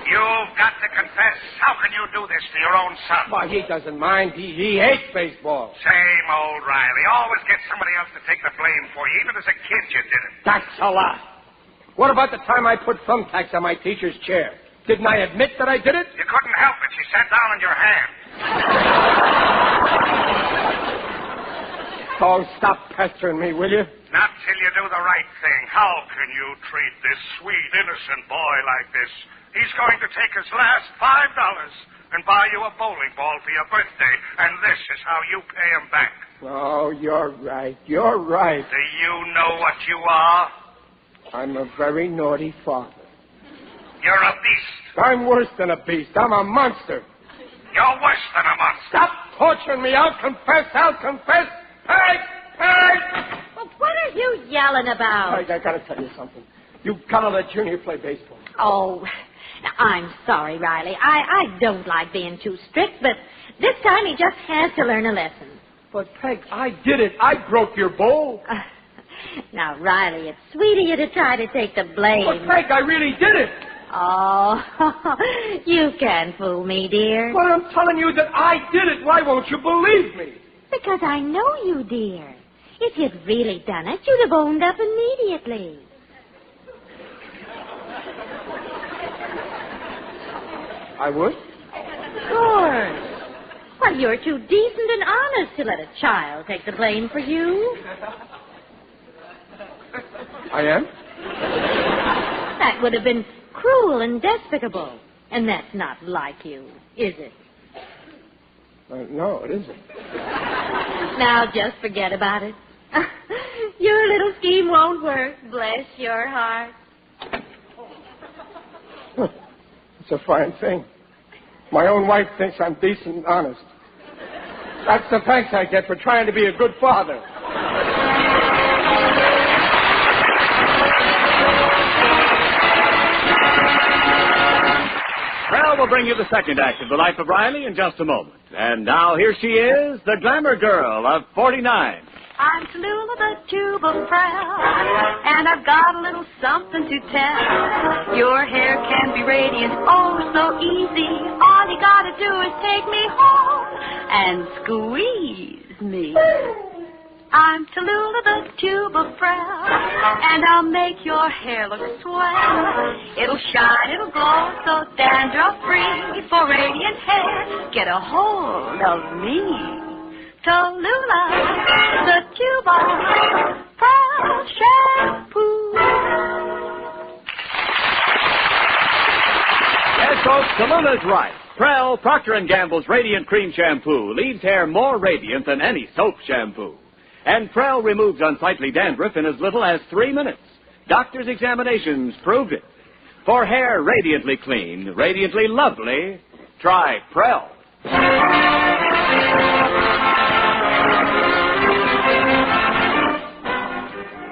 You've got to confess. How can you do this to your own son? Why, he doesn't mind. He hates baseball. Same old Riley. Always get somebody else to take the blame for you. Even as a kid, you did it. That's a lie. What about the time I put thumbtacks on my teacher's chair? Didn't I admit that I did it? You couldn't help it. She sat down on your hand. Oh, stop pestering me, will you? Not till you do the right thing. How can you treat this sweet, innocent boy like this? He's going to take his last $5 and buy you a bowling ball for your birthday, and this is how you pay him back. Oh, you're right. You're right. Do you know what you are? I'm a very naughty father. You're a beast. I'm worse than a beast. I'm a monster. You're worse than a monster. Stop torturing me. I'll confess. Peg! Well, what are you yelling about? I gotta tell you something. You've gotta let Junior play baseball. Oh, now, I'm sorry, Riley. I don't like being too strict, but this time he just has to learn a lesson. But, Peg, I did it. I broke your bowl. Now, Riley, it's sweet of you to try to take the blame. But, Peg, I really did it. Oh, you can't fool me, dear. But I'm telling you that I did it. Why won't you believe me? Because I know you, dear. If you'd really done it, you'd have owned up immediately. I would? Of course. Well, you're too decent and honest to let a child take the blame for you. I am? That would have been cruel and despicable. And that's not like you, is it? No, it isn't. Now, just forget about it. Your little scheme won't work. Bless your heart. It's a fine thing. My own wife thinks I'm decent and honest. That's the thanks I get for trying to be a good father. Well, we'll bring you the second act of the life of Riley in just a moment. And now here she is, the glamour girl of 49. I'm Tallulah, the tube of proud, and I've got a little something to tell. Your hair can be radiant, oh so easy. All you gotta do is take me home and squeeze me. I'm Tallulah, the tube of proud, and I'll make your hair look swell. It'll shine, it'll glow, so dandruff-free. For radiant hair, get a hold of me. Tallulah, the tube of proud shampoo. folks, Saloon is right. Prell, Procter & Gamble's Radiant Cream Shampoo leaves hair more radiant than any soap shampoo. And Prell removes unsightly dandruff in as little as 3 minutes. Doctors' examinations proved it. For hair radiantly clean, radiantly lovely, try Prell.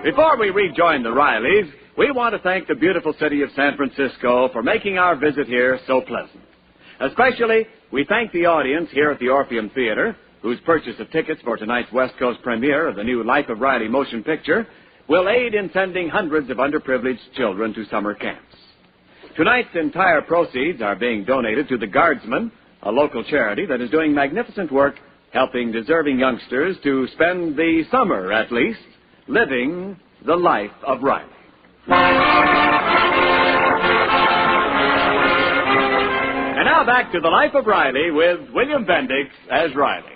Before we rejoin the Rileys, we want to thank the beautiful city of San Francisco for making our visit here so pleasant. Especially, we thank the audience here at the Orpheum Theater, whose purchase of tickets for tonight's West Coast premiere of the new Life of Riley motion picture will aid in sending hundreds of underprivileged children to summer camps. Tonight's entire proceeds are being donated to the Guardsmen, a local charity that is doing magnificent work helping deserving youngsters to spend the summer, at least, living the life of Riley. And now back to the Life of Riley with William Bendix as Riley.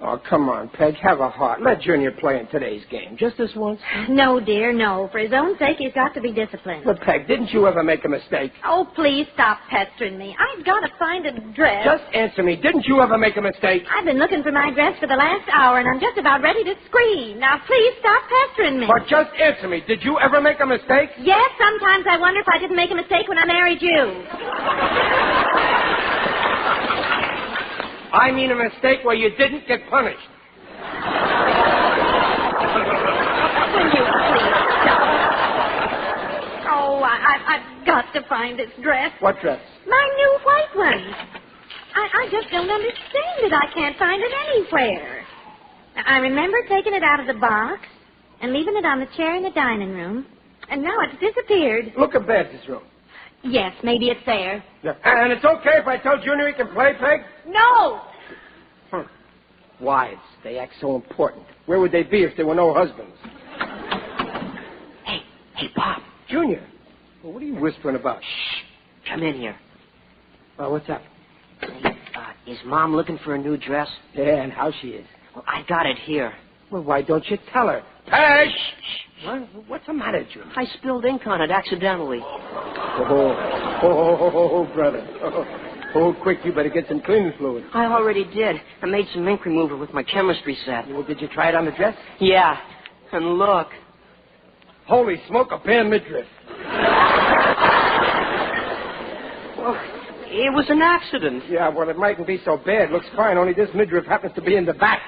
Oh, come on, Peg, have a heart. Let Junior play in today's game. Just this once. No, dear, no. For his own sake, he's got to be disciplined. But, Peg, didn't you ever make a mistake? Oh, please stop pestering me. I've got to find a dress. Just answer me. Didn't you ever make a mistake? I've been looking for my dress for the last hour, and I'm just about ready to scream. Now, please stop pestering me. But just answer me. Did you ever make a mistake? Yes, sometimes I wonder if I didn't make a mistake when I married you. I mean a mistake where you didn't get punished. Will you please stop? Oh, I've got to find this dress. What dress? My new white one. I just don't understand it. I can't find it anywhere. I remember taking it out of the box and leaving it on the chair in the dining room, and now it's disappeared. Look at Babs's room. Yes, maybe it's there. Yeah. And it's okay if I tell Junior he can play, Peg? No! Wives, they act so important. Where would they be if there were no husbands? Hey, Bob. Junior, well, what are you whispering about? Shh. Come in here. Well, what's up? Is Mom looking for a new dress? Yeah, and how she is? Well, I got it here. Well, why don't you tell her? Peg! What's the matter, Junior? I spilled ink on it accidentally. Oh, brother. Oh, quick, you better get some cleaning fluid. I already did. I made some ink remover with my chemistry set. Well, did you try it on the dress? Yeah. And look. Holy smoke, a bare midriff. Well, it was an accident. Yeah, well, it mightn't be so bad. Looks fine, only this midriff happens to be in the back.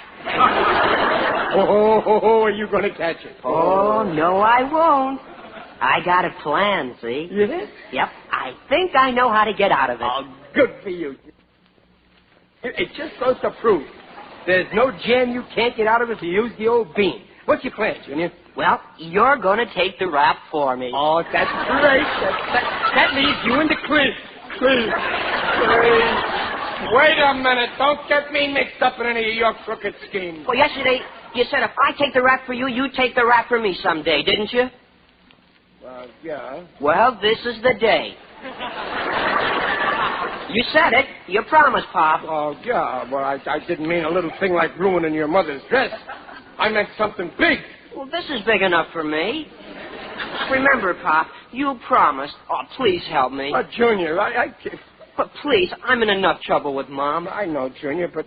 Are you going to catch it? Oh, no, I won't. I got a plan, see? You did? Yep. I think I know how to get out of it. Oh, good for you. It just goes to prove there's no jam you can't get out of if you use the old bean. What's your plan, Junior? Well, you're going to take the rap for me. Oh, that's great. That leaves you in the quiz. Wait a minute. Don't get me mixed up in any of your crooked schemes. Well, yesterday you said if I take the rap for you, you take the rap for me someday, didn't you? Yeah. Well, this is the day. You said it. You promised, Pop. Oh, yeah. Well, I didn't mean a little thing like ruining your mother's dress. I meant something big. Well, this is big enough for me. Remember, Pop, you promised. Oh, please help me. Junior, But please, I'm in enough trouble with Mom. I know, Junior, but...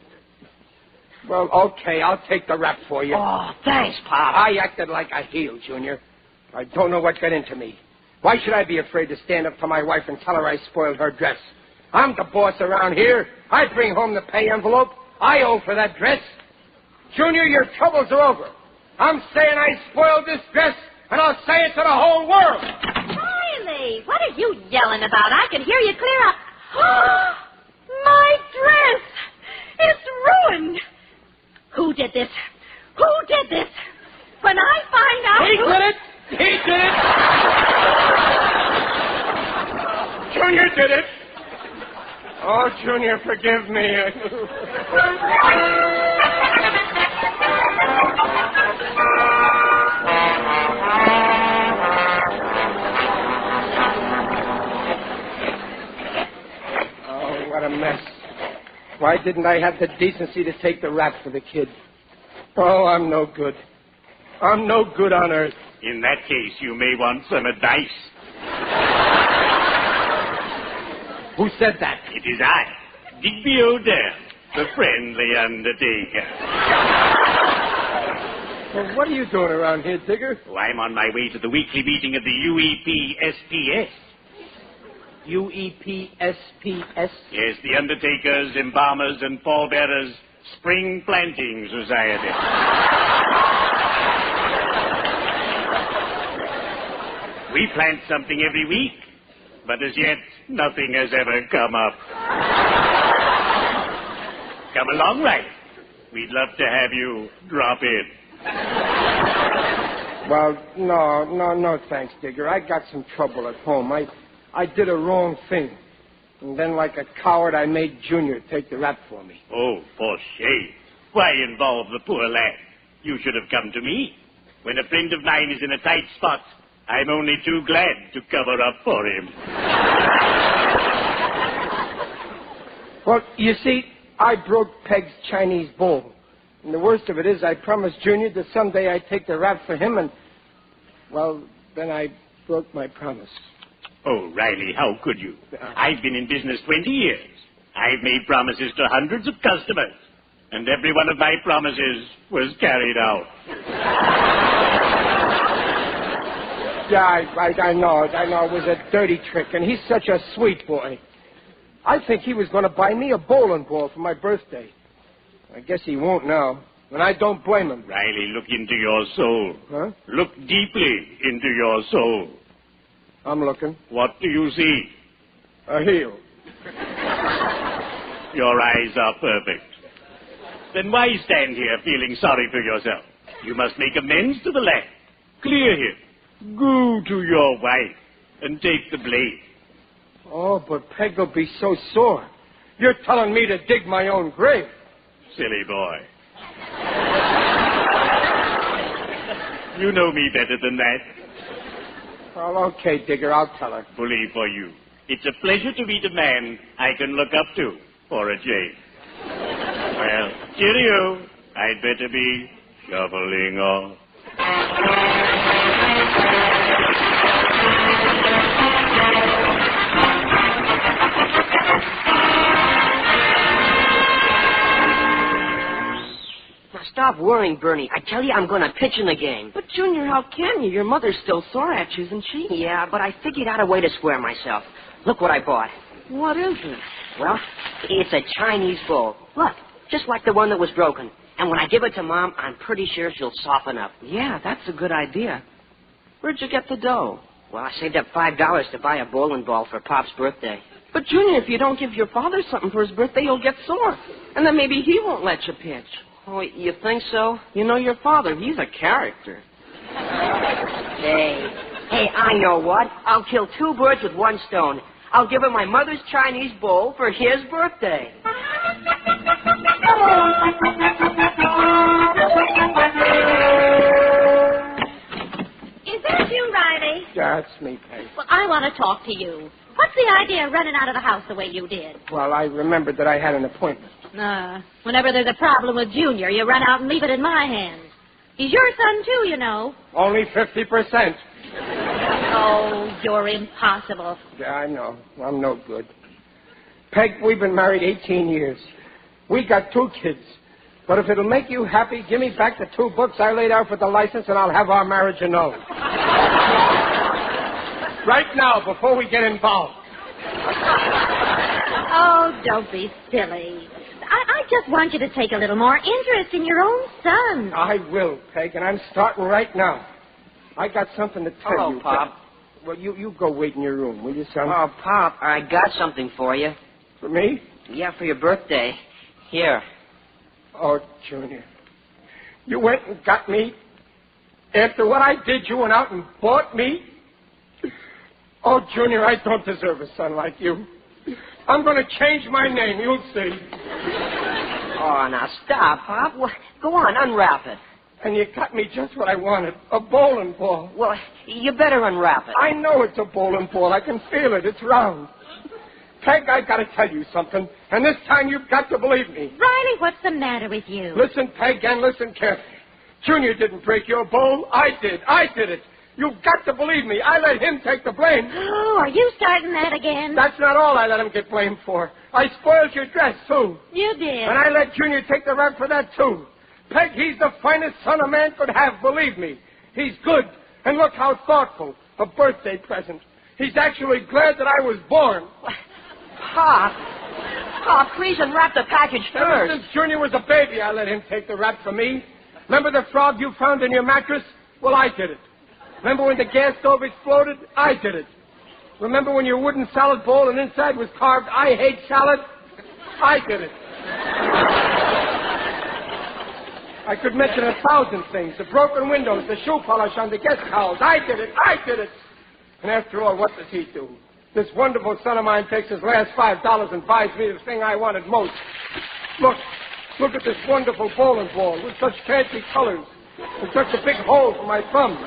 Well, okay, I'll take the rap for you. Oh, thanks, Pop. I acted like a heel, Junior. I don't know what got into me. Why should I be afraid to stand up to my wife and tell her I spoiled her dress? I'm the boss around here. I bring home the pay envelope. I owe for that dress. Junior, your troubles are over. I'm saying I spoiled this dress, and I'll say it to the whole world. Riley, what are you yelling about? I can hear you clear up. My dress! It's ruined! Who did this? Who did this? When I find out... He did it! He did it! Junior did it! Oh, Junior, forgive me. Oh, what a mess. Why didn't I have the decency to take the rap for the kid? Oh, I'm no good. I'm no good on earth. In that case, you may want some advice. Who said that? It is I, Digby O'Dell, the friendly undertaker. Well, what are you doing around here, Digger? Oh, I'm on my way to the weekly meeting of the UEPSPS. UEPSPS? Yes, the Undertakers, Embalmers, and Pallbearers Spring Planting Society. We plant something every week, but as yet, nothing has ever come up. Come along, right? We'd love to have you drop in. Well, no, thanks, Digger. I got some trouble at home. I did a wrong thing. And then, like a coward, I made Junior take the rap for me. Oh, for shame. Why involve the poor lad? You should have come to me. When a friend of mine is in a tight spot, I'm only too glad to cover up for him. Well, you see, I broke Peg's Chinese bowl. And the worst of it is I promised Junior that someday I'd take the rap for him, and, well, then I broke my promise. Oh, Riley, how could you? I've been in business 20 years. I've made promises to hundreds of customers, and every one of my promises was carried out. Yeah, I know. It was a dirty trick, and he's such a sweet boy. I think he was going to buy me a bowling ball for my birthday. I guess he won't now, and I don't blame him. Riley, look into your soul. Huh? Look deeply into your soul. I'm looking. What do you see? A heel. Your eyes are perfect. Then why stand here feeling sorry for yourself? You must make amends to the lad. Clear him. Go to your wife and take the blame. Oh, but Peg will be so sore. You're telling me to dig my own grave. Silly boy. You know me better than that. Well, okay, Digger, I'll tell her. Bully for you. It's a pleasure to meet a man I can look up to for a change. Well, cheerio. I'd better be shuffling off. Stop worrying, Bernie. I tell you, I'm going to pitch in the game. But, Junior, how can you? Your mother's still sore at you, isn't she? Yeah, but I figured out a way to square myself. Look what I bought. What is it? Well, it's a Chinese bowl. Look, just like the one that was broken. And when I give it to Mom, I'm pretty sure she'll soften up. Yeah, that's a good idea. Where'd you get the dough? Well, I saved up $5 to buy a bowling ball for Pop's birthday. But, Junior, if you don't give your father something for his birthday, he'll get sore. And then maybe he won't let you pitch. Oh, you think so? You know your father. He's a character. Hey, I know what. I'll kill two birds with one stone. I'll give him my mother's Chinese bowl for his birthday. Is that you, Riley? Yeah, it's me, Peg. Well, I want to talk to you. What's the idea of running out of the house the way you did? Well, I remembered that I had an appointment. Whenever there's a problem with Junior, you run out and leave it in my hands. He's your son, too, you know. Only 50%. Oh, you're impossible. Yeah, I know. I'm no good. Peg, we've been married 18 years. We got 2 kids. But if it'll make you happy, give me back the 2 books I laid out for the license, and I'll have our marriage annulled. Right now, before we get involved. Oh, don't be silly. I just want you to take a little more interest in your own son. I will, Peg, and I'm starting right now. I got something to tell Hello, you. Pop. Well, you go wait in your room, will you, son? Oh, Pop, I got something for you. For me? Yeah, for your birthday. Here. Oh, Junior. You went and got me? After what I did, you went out and bought me? Oh, Junior, I don't deserve a son like you. I'm going to change my name, you'll see. Oh, now stop, Pop. Well, go on, unwrap it. And you got me just what I wanted, a bowling ball. Well, you better unwrap it. I know it's a bowling ball. I can feel it. It's round. Peg, I got to tell you something, and this time you've got to believe me. Riley, what's the matter with you? Listen, Peg, and listen carefully. Junior didn't break your bowl. I did. I did it. You've got to believe me. I let him take the blame. Oh, are you starting that again? That's not all I let him get blamed for. I spoiled your dress, too. You did. And I let Junior take the rap for that, too. Peg, he's the finest son a man could have, believe me. He's good. And look how thoughtful. A birthday present. He's actually glad that I was born. Pa, please unwrap the package Ever first. since Junior was a baby, I let him take the rap for me. Remember the frog you found in your mattress? Well, I did it. Remember when the gas stove exploded? I did it. Remember when your wooden salad bowl and inside was carved, I hate salad? I did it. I could mention 1,000 things. The broken windows, the shoe polish on the guest towels. I did it. I did it. And after all, what does he do? This wonderful son of mine takes his last $5 and buys me the thing I wanted most. Look at this wonderful bowling ball with such fancy colors and such a big hole for my thumb.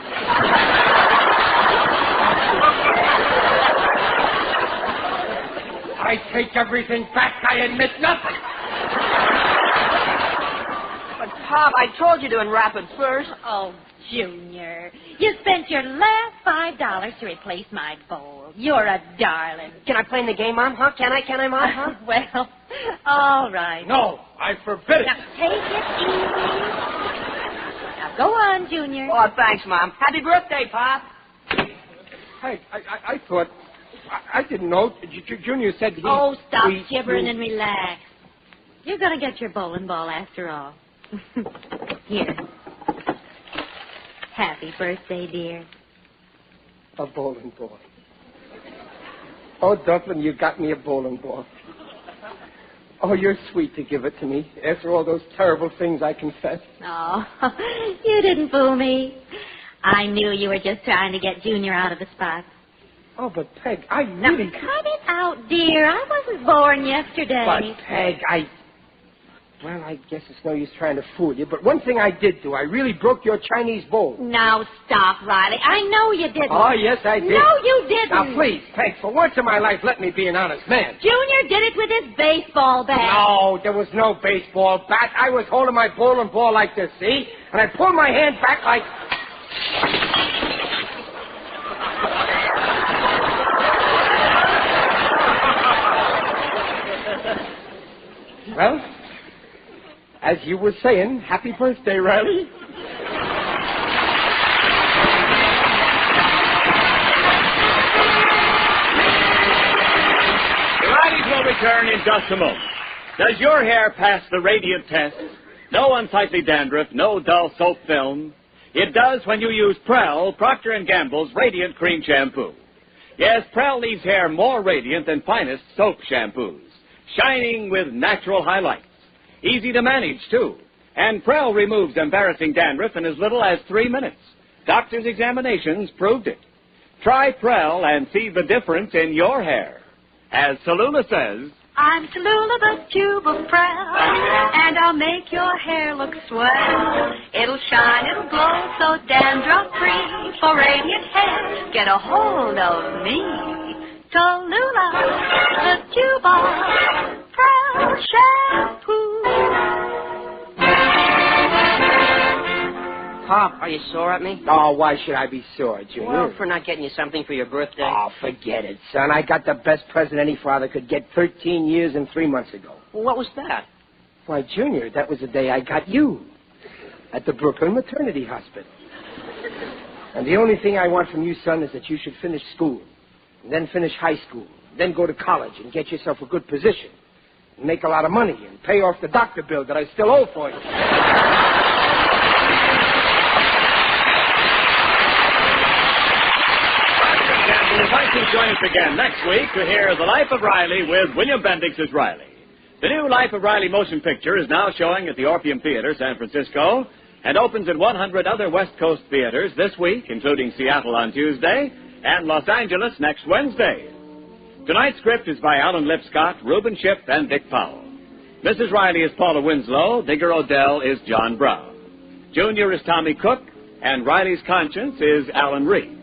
I take everything back. I admit nothing. But, Pop, I told you to unwrap it first. Oh, Junior, you spent your last $5 to replace my bowl. You're a darling. Can I play in the game, Mom? Huh? Can I, Mom? Huh? Well, all right. No, I forbid it. Now, take it easy. Now, go on, Junior. Oh, thanks, Mom. Happy birthday, Pop. Hey, I thought... I didn't know. Junior said he... Oh, stop gibbering and relax. You're going to get your bowling ball after all. Here. Happy birthday, dear. A bowling ball. Oh, Duffin, you got me a bowling ball. Oh, you're sweet to give it to me after all those terrible things I confessed. Oh, you didn't fool me. I knew you were just trying to get Junior out of the spot. Oh, but Peg, I really... Now, cut it out, dear. I wasn't born yesterday. But, Peg, Well, I guess it's no use trying to fool you, but one thing I did do, I really broke your Chinese bowl. Now, stop, Riley. I know you didn't. Oh, yes, I did. No, you didn't. Now, please, Peg, for once in my life, let me be an honest man. Junior did it with his baseball bat. No, there was no baseball bat. I was holding my bowling ball like this, see? And I pulled my hand back like... Well, as you were saying, happy birthday, Riley. The Rileys will return in just a moment. Does your hair pass the radiant test? No unsightly dandruff, no dull soap film. It does when you use Prell, Procter & Gamble's Radiant Cream Shampoo. Yes, Prell leaves hair more radiant than finest soap shampoos, shining with natural highlights. Easy to manage, too. And Prell removes embarrassing dandruff in as little as 3 minutes. Doctors' examinations proved it. Try Prell and see the difference in your hair. As Tallulah says... I'm Tallulah, the tube of Prell, and I'll make your hair look swell. It'll shine, it'll glow, so dandruff-free. For radiant hair, get a hold of me. Tallulah, the tube of Prell shampoo. Pop, are you sore at me? Oh, why should I be sore, Junior? Well, for not getting you something for your birthday. Oh, forget it, son. I got the best present any father could get 13 years and 3 months ago. Well, what was that? Why, Junior, that was the day I got you at the Brooklyn Maternity Hospital. And the only thing I want from you, son, is that you should finish school, and then finish high school, then go to college and get yourself a good position, and make a lot of money and pay off the doctor bill that I still owe for you. Invite you to join us again next week to hear The Life of Riley with William Bendix as Riley. The new Life of Riley motion picture is now showing at the Orpheum Theater, San Francisco, and opens in 100 other West Coast theaters this week, including Seattle on Tuesday and Los Angeles next Wednesday. Tonight's script is by Alan Lipscott, Reuben Shipp, and Dick Powell. Mrs. Riley is Paula Winslow, Digger Odell is John Brown. Junior is Tommy Cook, and Riley's conscience is Alan Reed.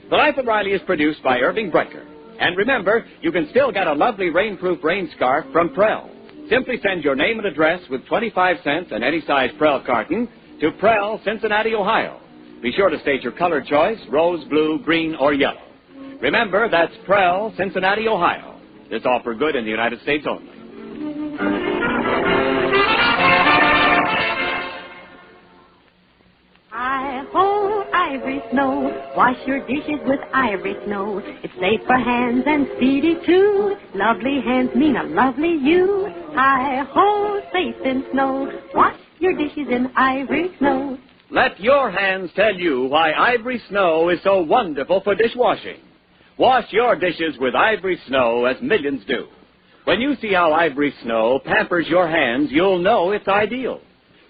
The Life of Riley is produced by Irving Brecker. And remember, you can still get a lovely rainproof rain scarf from Prell. Simply send your name and address with 25 cents and any size Prell carton to Prell, Cincinnati, Ohio. Be sure to state your color choice, rose, blue, green, or yellow. Remember, that's Prell, Cincinnati, Ohio. This offer good in the United States only. Hi-ho, ivory snow. Wash your dishes with ivory snow. It's safe for hands and speedy too. Lovely hands mean a lovely you. Hi-ho, safe in snow. Wash your dishes in ivory snow. Let your hands tell you why Ivory Snow is so wonderful for dishwashing. Wash your dishes with Ivory Snow as millions do. When you see how Ivory Snow pampers your hands, you'll know it's ideal.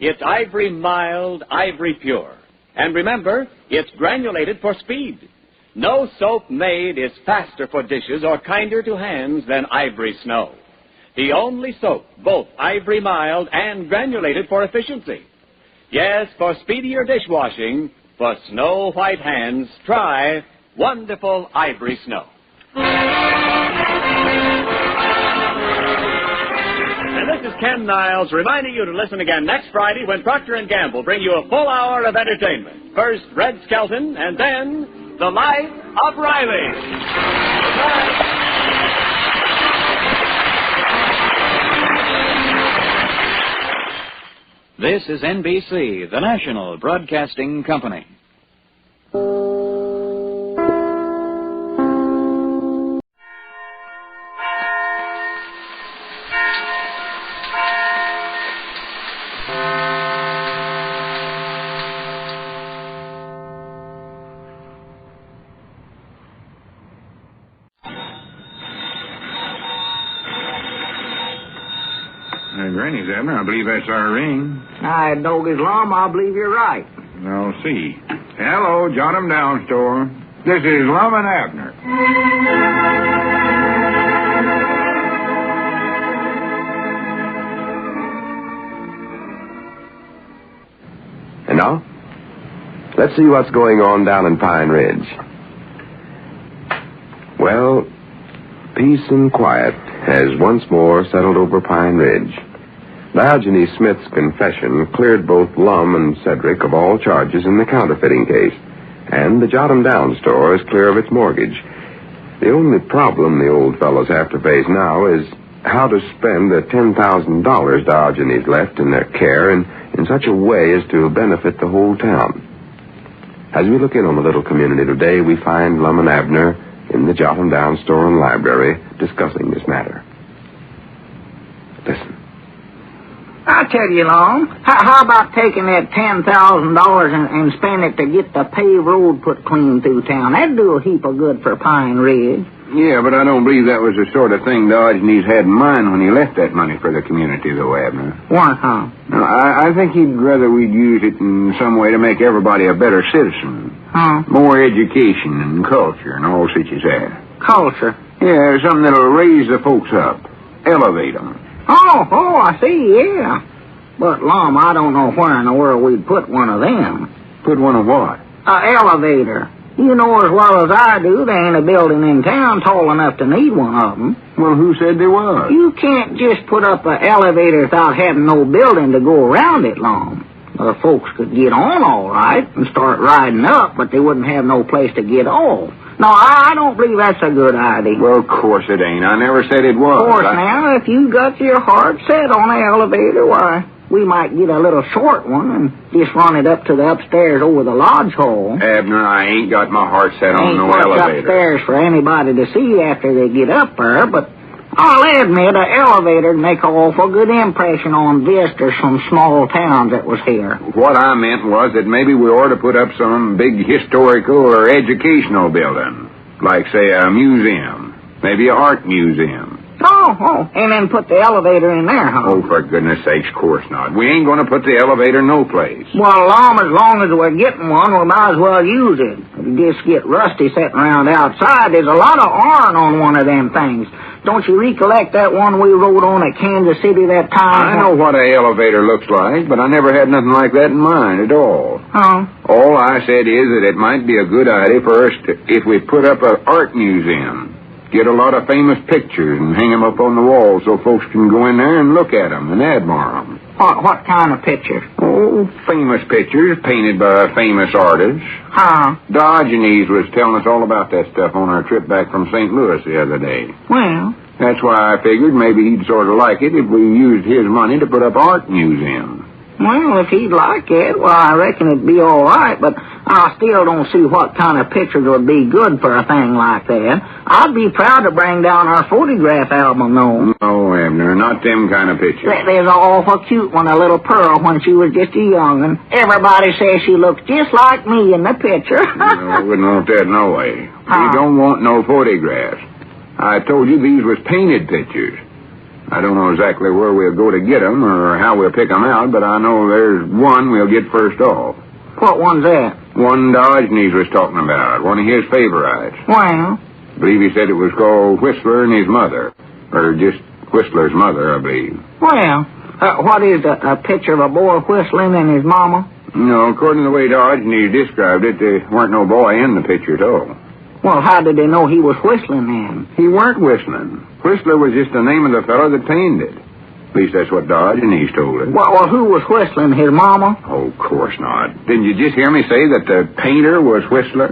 It's ivory mild, ivory pure. And remember, it's granulated for speed. No soap made is faster for dishes or kinder to hands than Ivory Snow. The only soap, both ivory mild and granulated for efficiency. Yes, for speedier dishwashing, for snow white hands, try wonderful Ivory Snow. And this is Ken Niles reminding you to listen again next Friday when Procter & Gamble bring you a full hour of entertainment. First, Red Skelton, and then The Life of Riley. Goodbye. This is NBC, the national broadcasting company. Granny's, Abner. I believe that's our ring. I dog his Lum. I believe you're right. I'll see. Hello, Jot 'em Down store. This is Lum and Abner. And now, let's see what's going on down in Pine Ridge. Well, peace and quiet has once more settled over Pine Ridge. Diogenes Smith's confession cleared both Lum and Cedric of all charges in the counterfeiting case, and the Jot 'em Down store is clear of its mortgage. The only problem the old fellows have to face now is how to spend the $10,000 Diogenes left in their care in such a way as to benefit the whole town. As we look in on the little community today, we find Lum and Abner in the Jot 'em Down store and library discussing this matter. Listen. I tell you, Lum, how about taking that $10,000 and spending it to get the paved road put clean through town? That'd do a heap of good for Pine Ridge. Yeah, but I don't believe that was the sort of thing Diogenes had in mind when he left that money for the community, though, Abner. Why, huh? No, I think he'd rather we'd use it in some way to make everybody a better citizen. Huh? More education and culture and all such as that. Culture? Yeah, something that'll raise the folks up. Elevate them. Oh, I see, yeah. But, Lum, I don't know where in the world we'd put one of them. Put one of what? An elevator. You know as well as I do there ain't a building in town tall enough to need one of them. Well, who said there was? You can't just put up an elevator without having no building to go around it, Lum. The folks could get on all right and start riding up, but they wouldn't have no place to get off. No, I don't believe that's a good idea. Well, of course it ain't. I never said it was. Of course, now, if you got your heart set on an elevator, why, we might get a little short one and just run it up to the upstairs over the lodge hall. Abner, I ain't got my heart set on no elevator. elevator. Upstairs for anybody to see after they get up there, but I'll admit an elevator would make an awful good impression on visitors from small towns that was here. What I meant was that maybe we ought to put up some big historical or educational building, like, say, a museum, maybe an art museum. Oh, and then put the elevator in there, huh? Oh, for goodness sakes, of course not. We ain't going to put the elevator no place. Well, as long as we're getting one, we might as well use it. If you just get rusty sitting around outside, there's a lot of iron on one of them things. Don't you recollect that one we rode on at Kansas City that time? I know what an elevator looks like, but I never had nothing like that in mind at all. Huh? All I said is that it might be a good idea for us to, if we put up an art museum, get a lot of famous pictures and hang them up on the wall so folks can go in there and look at them and admire them. What kind of picture? Oh, famous pictures painted by famous artists. Huh? Diogenes was telling us all about that stuff on our trip back from St. Louis the other day. Well, that's why I figured maybe he'd sort of like it if we used his money to put up art museum. well, if he'd like it, well, I reckon it'd be all right, but I still don't see what kind of pictures would be good for a thing like that. I'd be proud to bring down our photograph album, though. No, Abner, not them kind of pictures. There's an awful cute one, a little Pearl, when she was just a young'un. Everybody says she looks just like me in the picture. No, I wouldn't want that no way. We don't want no photographs. I told you these was painted pictures. I don't know exactly where we'll go to get them or how we'll pick them out, but I know there's one we'll get first off. What one's that? One Diogenes was talking about, one of his favorites. Well? I believe he said it was called Whistler and His Mother. Or just Whistler's Mother, I believe. Well, what is a picture of a boy whistling and his mama? No, according to the way Diogenes described it, there weren't no boy in the picture at all. Well, how did they know he was whistling then? He weren't whistling. Whistler was just the name of the fellow that painted it. At least that's what Diogenes told us. Well, who was whistling? His mama? Oh, of course not. Didn't you just hear me say that the painter was Whistler?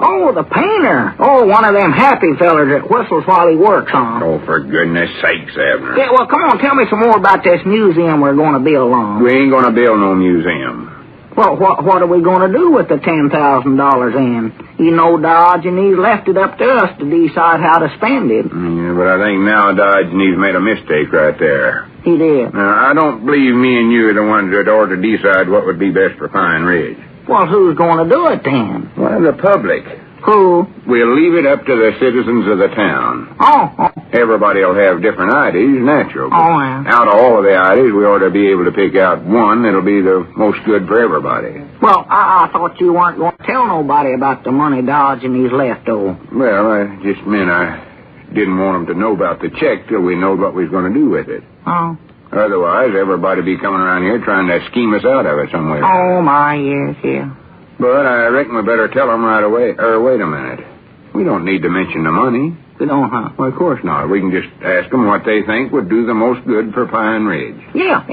Oh, the painter. Oh, one of them happy fellers that whistles while he works, huh? Oh, for goodness sakes, Abner. Yeah, well, come on, tell me some more about this museum we're going to build on. We ain't going to build no museum. Well, what are we going to do with the $10,000 in? You know, Diogenes left it up to us to decide how to spend it. Yeah, but I think now Diogenes made a mistake right there. He did. Now, I don't believe me and you are the ones that ought to decide what would be best for Pine Ridge. Well, who's going to do it then? Well, the public. Who? We'll leave it up to the citizens of the town. Oh. Everybody will have different ideas, natural. Oh, yeah. Out of all of the ideas, we ought to be able to pick out one that'll be the most good for everybody. Well, I thought you weren't going to tell nobody about the money Diogenes left, though. Well, I just meant I didn't want them to know about the check till we know what we was going to do with it. Oh. Otherwise, everybody be coming around here trying to scheme us out of it somewhere. Oh, my, yes, yeah. But I reckon we better tell them right away. Or wait a minute. We don't need to mention the money. We don't, huh? Well, of course not. We can just ask them what they think would do the most good for Pine Ridge. Yeah.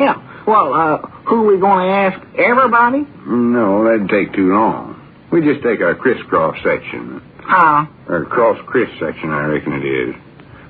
Well, who are we going to ask? Everybody? No, that'd take too long. We just take a crisscross section. How? Or cross-criss section, I reckon it is.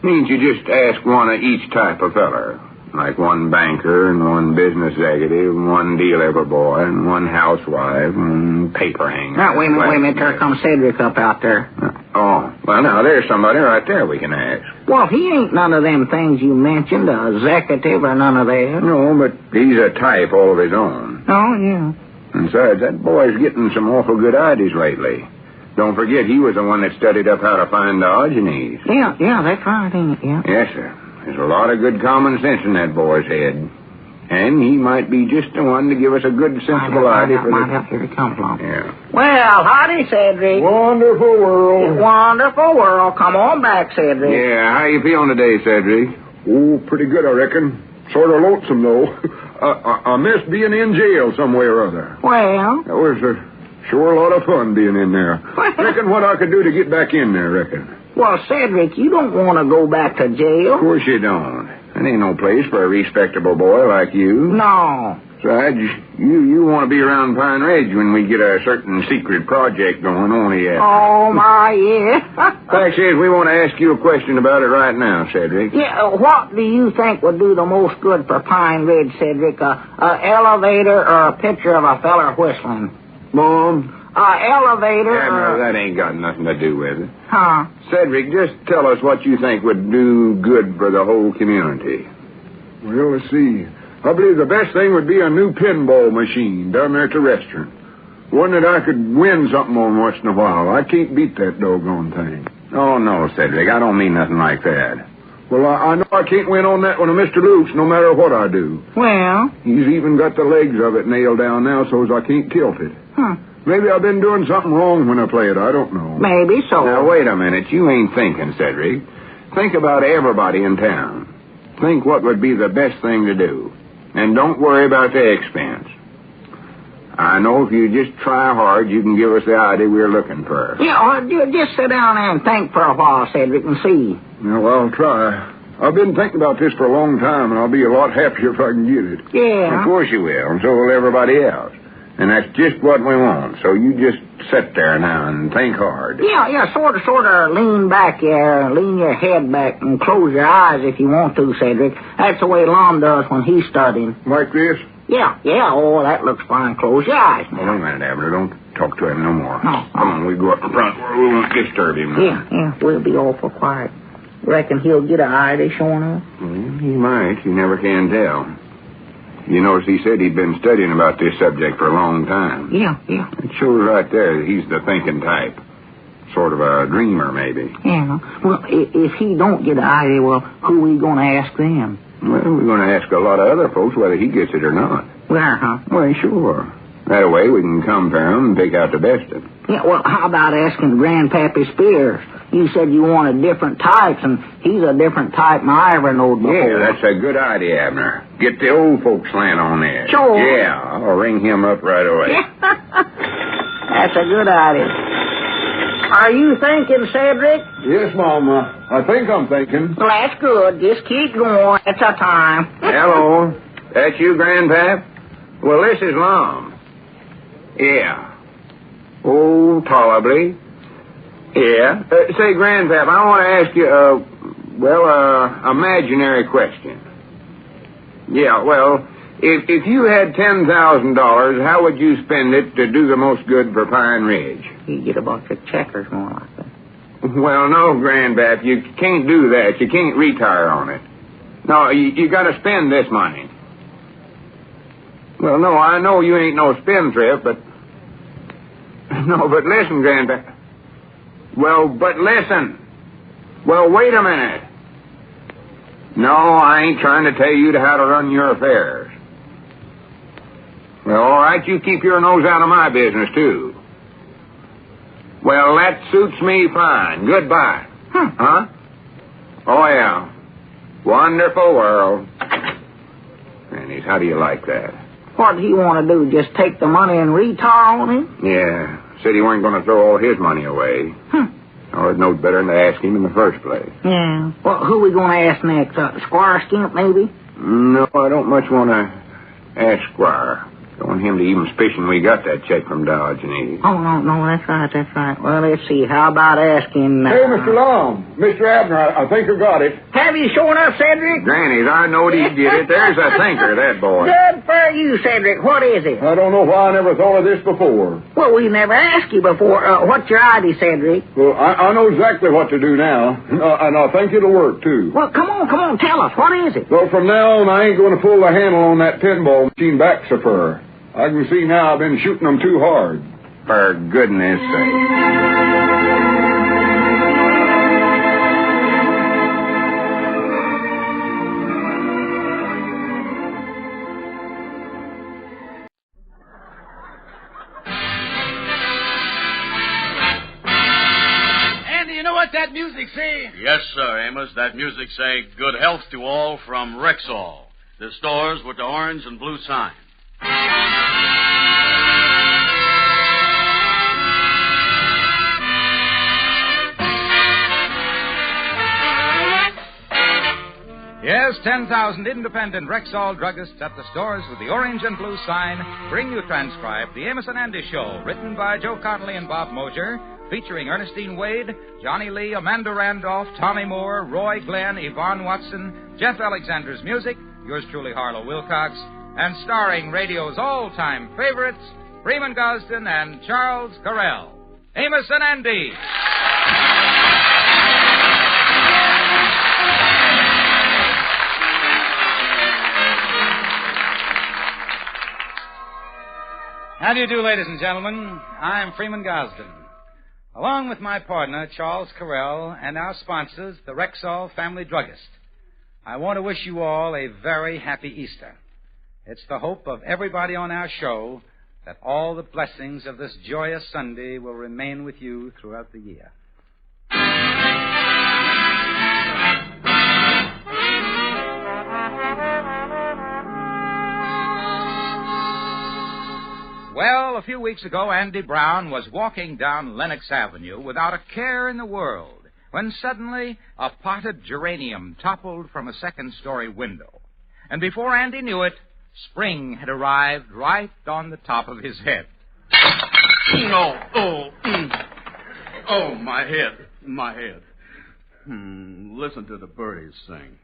Means you just ask one of each type of feller. Like one banker and one business executive, and one deliver boy, and one housewife, and paper hanger. Now, wait a minute. There comes Cedric up out there. Oh, well, now, there's somebody right there we can ask. Well, he ain't none of them things you mentioned, a executive or none of that. No, but he's a type all of his own. Oh, yeah. And besides, that boy's getting some awful good ideas lately. Don't forget, he was the one that studied up how to find Diogenes. Yeah, that's right, ain't it? Yeah. Yes, sir. There's a lot of good common sense in that boy's head. And he might be just the one to give us a good, sensible idea for the... Here he comes along. Yeah. Well, howdy, Cedric. Wonderful world. Wonderful world. Come on back, Cedric. Yeah, how you feeling today, Cedric? Oh, pretty good, I reckon. Sort of lonesome, though. I miss being in jail some way or other. Well? That was sure a lot of fun being in there. Reckon what I could do to get back in there, reckon. Well, Cedric, you don't want to go back to jail. Of course you don't. It ain't no place for a respectable boy like you. No. Besides, you want to be around Pine Ridge when we get a certain secret project going on here. Oh, my, yeah. Fact is, we want to ask you a question about it right now, Cedric. Yeah, what do you think would do the most good for Pine Ridge, Cedric? A elevator or a picture of a feller whistling? Mom? Elevator Yeah, no, that ain't got nothing to do with it. Huh? Cedric, just tell us what you think would do good for the whole community. Well, let's see. I believe the best thing would be a new pinball machine down there at the restaurant. One that I could win something on once in a while. I can't beat that doggone thing. Oh, no, Cedric, I don't mean nothing like that. Well, I know I can't win on that one of Mr. Luke's no matter what I do. Well? He's even got the legs of it nailed down now so as I can't tilt it. Huh. Maybe I've been doing something wrong when I play it. I don't know. Maybe so. Now, wait a minute. You ain't thinking, Cedric. Think about everybody in town. Think what would be the best thing to do. And don't worry about the expense. I know if you just try hard, you can give us the idea we're looking for. Yeah, just sit down there and think for a while, Cedric, and see. Yeah, well, I'll try. I've been thinking about this for a long time, and I'll be a lot happier if I can get it. Yeah. Of course you will, and so will everybody else. And that's just what we want. So you just sit there now and think hard. Yeah, sort of lean back there, lean your head back and close your eyes if you want to, Cedric. That's the way Lum does when he's studying. Like this? Yeah, oh, that looks fine. Close your eyes now. Well, wait a minute, Abner. Don't talk to him no more. No. Come on, we go up in front where we won't disturb him. Yeah, we'll be awful quiet. Reckon he'll get an eye they showing up? Well, he might. You never can tell. You notice he said he'd been studying about this subject for a long time. Yeah. It shows right there that he's the thinking type. Sort of a dreamer, maybe. Yeah. Well, if he don't get an idea, well, who are we going to ask them? Well, we're going to ask a lot of other folks whether he gets it or not. Where, huh? Well, sure. That way we can compare them and pick out the best of them. Yeah, well, how about asking Grandpappy Spears? You said you wanted different types, and he's a different type than I ever knowed before. Yeah, that's a good idea, Abner. Get the old folks slant on there. Sure. Yeah, I'll ring him up right away. That's a good idea. Are you thinking, Cedric? Yes, Mama. I think I'm thinking. Well, that's good. Just keep going. It's our time. Hello. That's you, Grandpap? Well, this is Lum. Yeah. Oh, tolerably. Yeah. Say, Grandpap, I want to ask you, imaginary question. Yeah, well, if you had $10,000, how would you spend it to do the most good for Pine Ridge? You get a bunch of checkers more like that. Well, no, Grandpap, you can't do that. You can't retire on it. No, you got to spend this money. Well, no, I know you ain't no spendthrift, but... No, but listen, Grandpap. Well, but listen. Well, wait a minute. No, I ain't trying to tell you how to run your affairs. Well, all right, you keep your nose out of my business, too. Well, that suits me fine. Goodbye. Huh? Oh, yeah. Wonderful world. Grannies, how do you like that? What do he want to do, just take the money and retire on him? Yeah. Said he weren't going to throw all his money away. Or it'd know better than to ask him in the first place. Yeah. Well, who are we going to ask next? Squire Skimp, maybe? No, I don't much want to ask Squire. Don't want him to even suspicion we got that check from Dodge and Eve. Oh, no, that's right. Well, let's see. How about asking... Hey, Mr. Lum. Mr. Abner, I think I got it. Have you shown up, Cedric? Grannies, I knowed he'd get it. There's a thinker, that boy. Good for you, Cedric. What is it? I don't know why I never thought of this before. Well, we never asked you before. What's your idea, Cedric? Well, I know exactly what to do now, and I think it'll work, too. Well, come on, tell us. What is it? Well, from now on, I ain't going to pull the handle on that pinball machine back so far. I can see now I've been shooting them too hard. For goodness sake. Andy, you know what that music say? Yes, sir, Amos. That music say, good health to all from Rexall. The stores with the orange and blue sign. Yes, 10,000 independent Rexall druggists at the stores with the orange and blue sign bring you transcribed the Amos and Andy Show, written by Joe Connolly and Bob Mosier, featuring Ernestine Wade, Johnny Lee, Amanda Randolph, Tommy Moore, Roy Glenn, Yvonne Watson, Jeff Alexander's music, yours truly, Harlow Wilcox, and starring radio's all-time favorites, Freeman Gosden and Charles Carell. Amos and Andy. How do you do, ladies and gentlemen? I'm Freeman Gosden. Along with my partner, Charles Carell, and our sponsors, the Rexall Family Druggist, I want to wish you all a very happy Easter. It's the hope of everybody on our show that all the blessings of this joyous Sunday will remain with you throughout the year. Well, a few weeks ago, Andy Brown was walking down Lenox Avenue without a care in the world when suddenly a potted geranium toppled from a second-story window. And before Andy knew it, spring had arrived right on the top of his head. Oh, my head. My head. Listen to the birdies sing.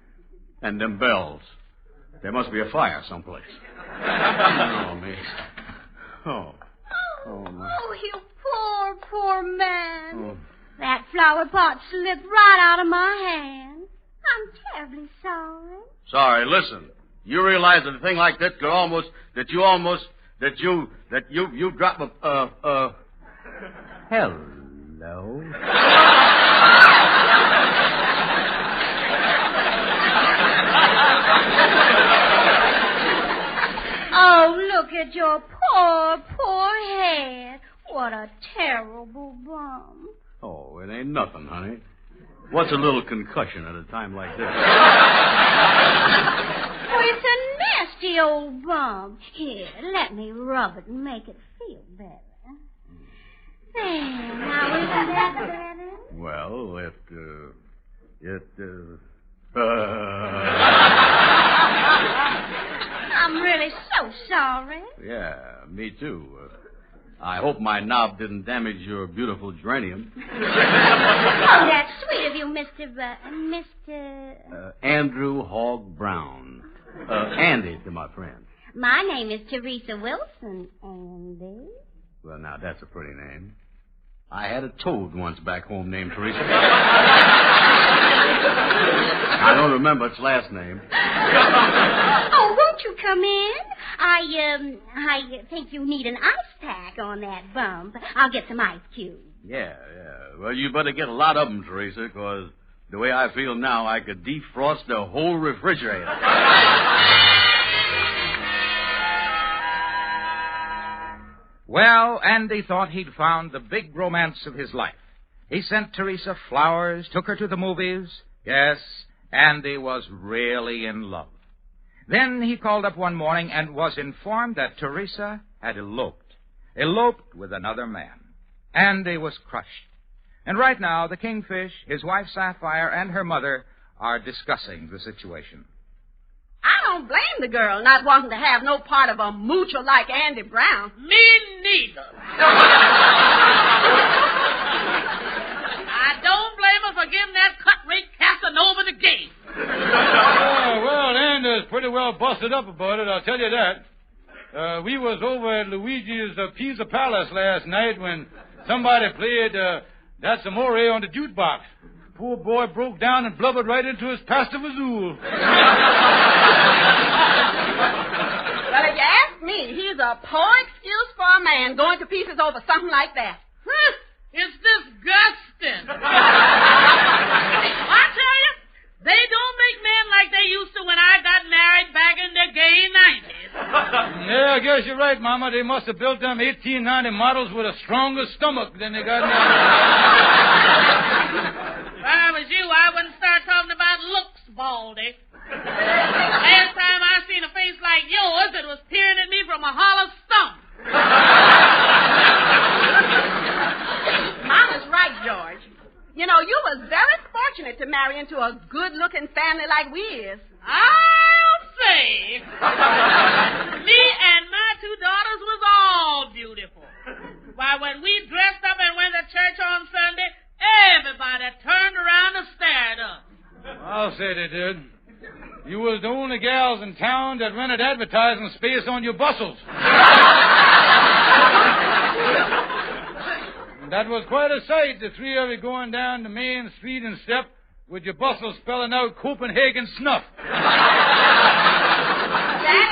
And them bells. There must be a fire someplace. Oh, me. Oh, my. Oh, you poor man. Oh. That flower pot slipped right out of my hand. I'm terribly sorry. Sorry, listen. You realize that a thing like that could almost, you drop a. Hello. Oh, look at your poor head. What a terrible bump. Oh, it ain't nothing, honey. What's a little concussion at a time like this? Oh, it's a nasty old bump. Here, let me rub it and make it feel better. There, now isn't that better? Well, I'm really so sorry. Yeah, me too. I hope my knob didn't damage your beautiful geranium. Oh, that's sweet of you, Mr. Andrew Hogg Brown. Andy to my friend. My name is Teresa Wilson, Andy. Well, now, that's a pretty name. I had a toad once back home named Teresa. I don't remember its last name. Oh, won't you come in? I think you need an ice pack on that bump. I'll get some ice cubes. Yeah. Well, you better get a lot of them, Teresa, because the way I feel now, I could defrost the whole refrigerator. Well, Andy thought he'd found the big romance of his life. He sent Teresa flowers, took her to the movies. Yes, Andy was really in love. Then he called up one morning and was informed that Teresa had eloped with another man. Andy was crushed. And right now, the Kingfish, his wife Sapphire, and her mother are discussing the situation. I don't blame the girl not wanting to have no part of a moocher like Andy Brown. Me neither. I don't blame her for giving that cut-rate Casanova the game. Well, Andy's pretty well busted up about it, I'll tell you that. We was over at Luigi's Pizza Palace last night when somebody played That's Amore on the jukebox. Poor boy broke down and blubbered right into his pasta fazool. Well, if you ask me, he's a poor excuse for a man going to pieces over something like that. It's disgusting. I tell you, they don't make men like they used to when I got married back in the gay 90s. Yeah, I guess you're right, Mama. They must have built them 1890 models with a stronger stomach than they got now. If I was you, I wouldn't start talking about looks, Baldy. Last time I seen a face like yours, it was peering at me from a hollow stump. Mama's right, George. You know, you was very fortunate to marry into a good-looking family like we is. I'll say. Me and my two daughters was all beautiful. Why, when we dressed up and went to church on Sunday, everybody turned around and stared at us. I'll say they did. You was the only gals in town that rented advertising space on your bustles. That was quite a sight, the three of you going down the main street and step with your bustles spelling out Copenhagen snuff. That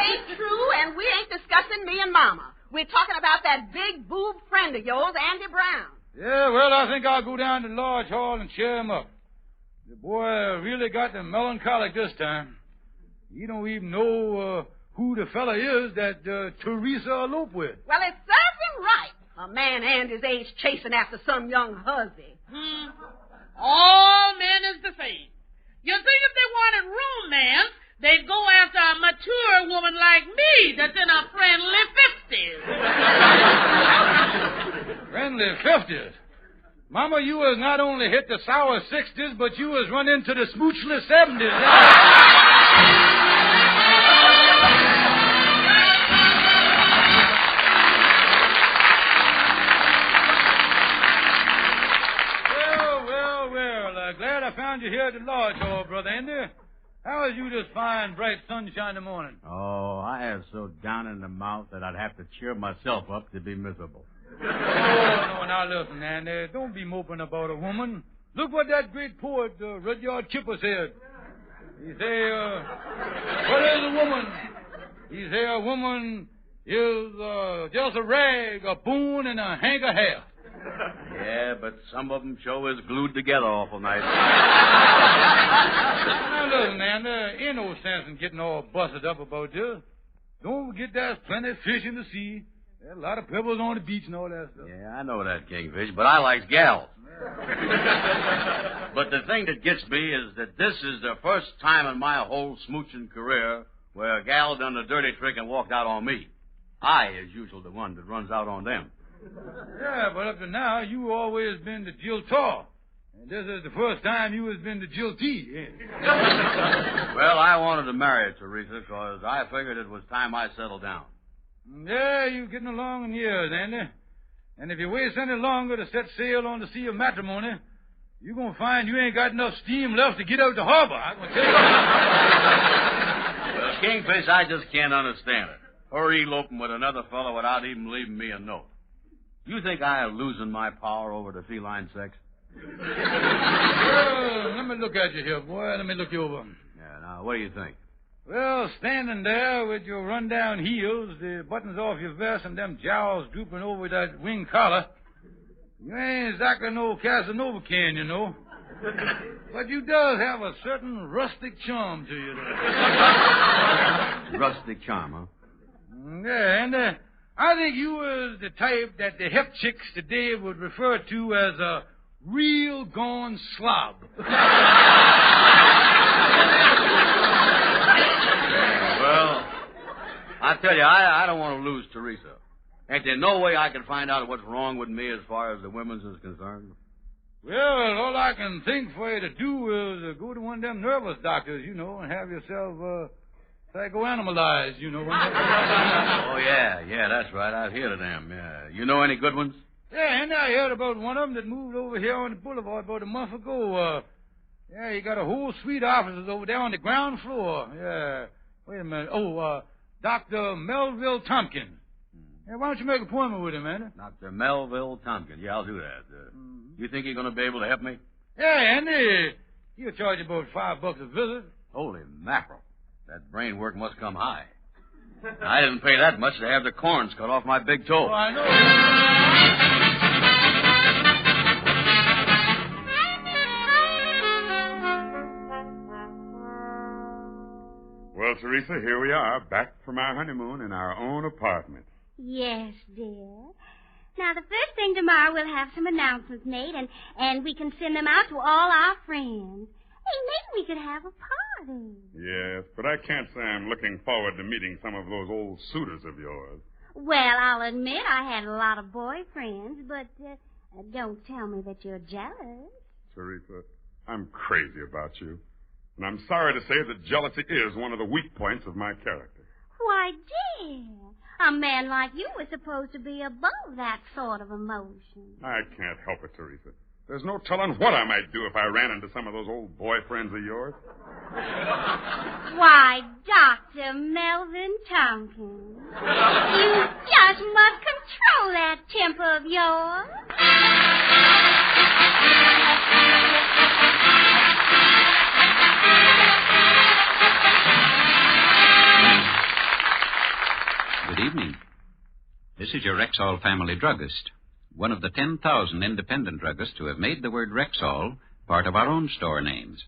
ain't true, and we ain't discussing me and Mama. We're talking about that big boob friend of yours, Andy Brown. Yeah, well, I think I'll go down to the Lodge Hall and cheer him up. The boy really got the melancholic this time. He don't even know who the fella is that Teresa eloped with. Well, it serves him right. A man Andy's age chasing after some young hussy. All men is the same. You think if they wanted romance, they'd go after a mature woman like me that's in her friendly 50s. Friendly 50s? Mama, you has not only hit the sour 60s, but you has run into the smoochless 70s. Well, glad I found you here at the lodge hall, Brother Andy. How is you this fine, bright, sunshiny morning? Oh, I am so down in the mouth that I'd have to cheer myself up to be miserable. Oh, no, now listen, Andy. Don't be moping about a woman. Look what that great poet, Rudyard Kipper, said. He say, what is a woman? He say a woman is just a rag, a boon, and a hank of hair. Yeah, but some of them sure is glued together awful nice. Now, listen, man, there ain't no sense in getting all busted up about this. Don't forget there's plenty of fish in the sea. There's a lot of pebbles on the beach and all that stuff. Yeah, I know that, Kingfish, but I likes gals. But the thing that gets me is that this is the first time in my whole smooching career where a gal done a dirty trick and walked out on me. I is usually the one that runs out on them. Yeah, but up to now, you always been the jiltor. And this is the first time you has been the jiltee. Yeah. Well, I wanted to marry Teresa because I figured it was time I settled down. Yeah, you're getting along in years, Andy. And if you waste any longer to set sail on the sea of matrimony, you're going to find you ain't got enough steam left to get out the harbor. I'm going to tell you. Well, Kingfish, I just can't understand it. Her eloping with another fellow without even leaving me a note. You think I am losing my power over the feline sex? Well, let me look at you here, boy. Let me look you over. Yeah, now, what do you think? Well, standing there with your run-down heels, the buttons off your vest, and them jowls drooping over that wing collar, you ain't exactly no Casanova can, you know. But you does have a certain rustic charm to you there. Rustic charm, huh? Yeah, and I think you was the type that the hep chicks today would refer to as a real gone slob. Well, I tell you, I don't want to lose Teresa. Ain't there no way I can find out what's wrong with me as far as the women's is concerned? Well, all I can think for you to do is go to one of them nervous doctors, you know, and have yourself psychoanalyzed, you know. Oh, yeah, that's right. I've heard of them, yeah. You know any good ones? Yeah, and I heard about one of them that moved over here on the boulevard about a month ago. Yeah, he got a whole suite of offices over there on the ground floor. Yeah. Wait a minute. Oh, Dr. Melville Tompkins. Yeah, why don't you make an appointment with him, man? Dr. Melville Tompkins. Yeah, I'll do that. You think you're going to be able to help me? Yeah, and he'll charge you about $5 a visit. Holy mackerel. That brain work must come high. I didn't pay that much to have the corns cut off my big toe. Oh, I know. Well, Teresa, here we are, back from our honeymoon in our own apartment. Yes, dear. Now, the first thing tomorrow, we'll have some announcements made, and we can send them out to all our friends. Hey, maybe we could have a party. Yes, but I can't say I'm looking forward to meeting some of those old suitors of yours. Well, I'll admit I had a lot of boyfriends, but don't tell me that you're jealous. Teresa, I'm crazy about you. And I'm sorry to say that jealousy is one of the weak points of my character. Why, dear, a man like you was supposed to be above that sort of emotion. I can't help it, Teresa. There's no telling what I might do if I ran into some of those old boyfriends of yours. Why, Dr. Melvin Tompkins, you just must control that temper of yours. Good evening. This is your Rexall family druggist, one of the 10,000 independent druggists who have made the word Rexall part of our own store names.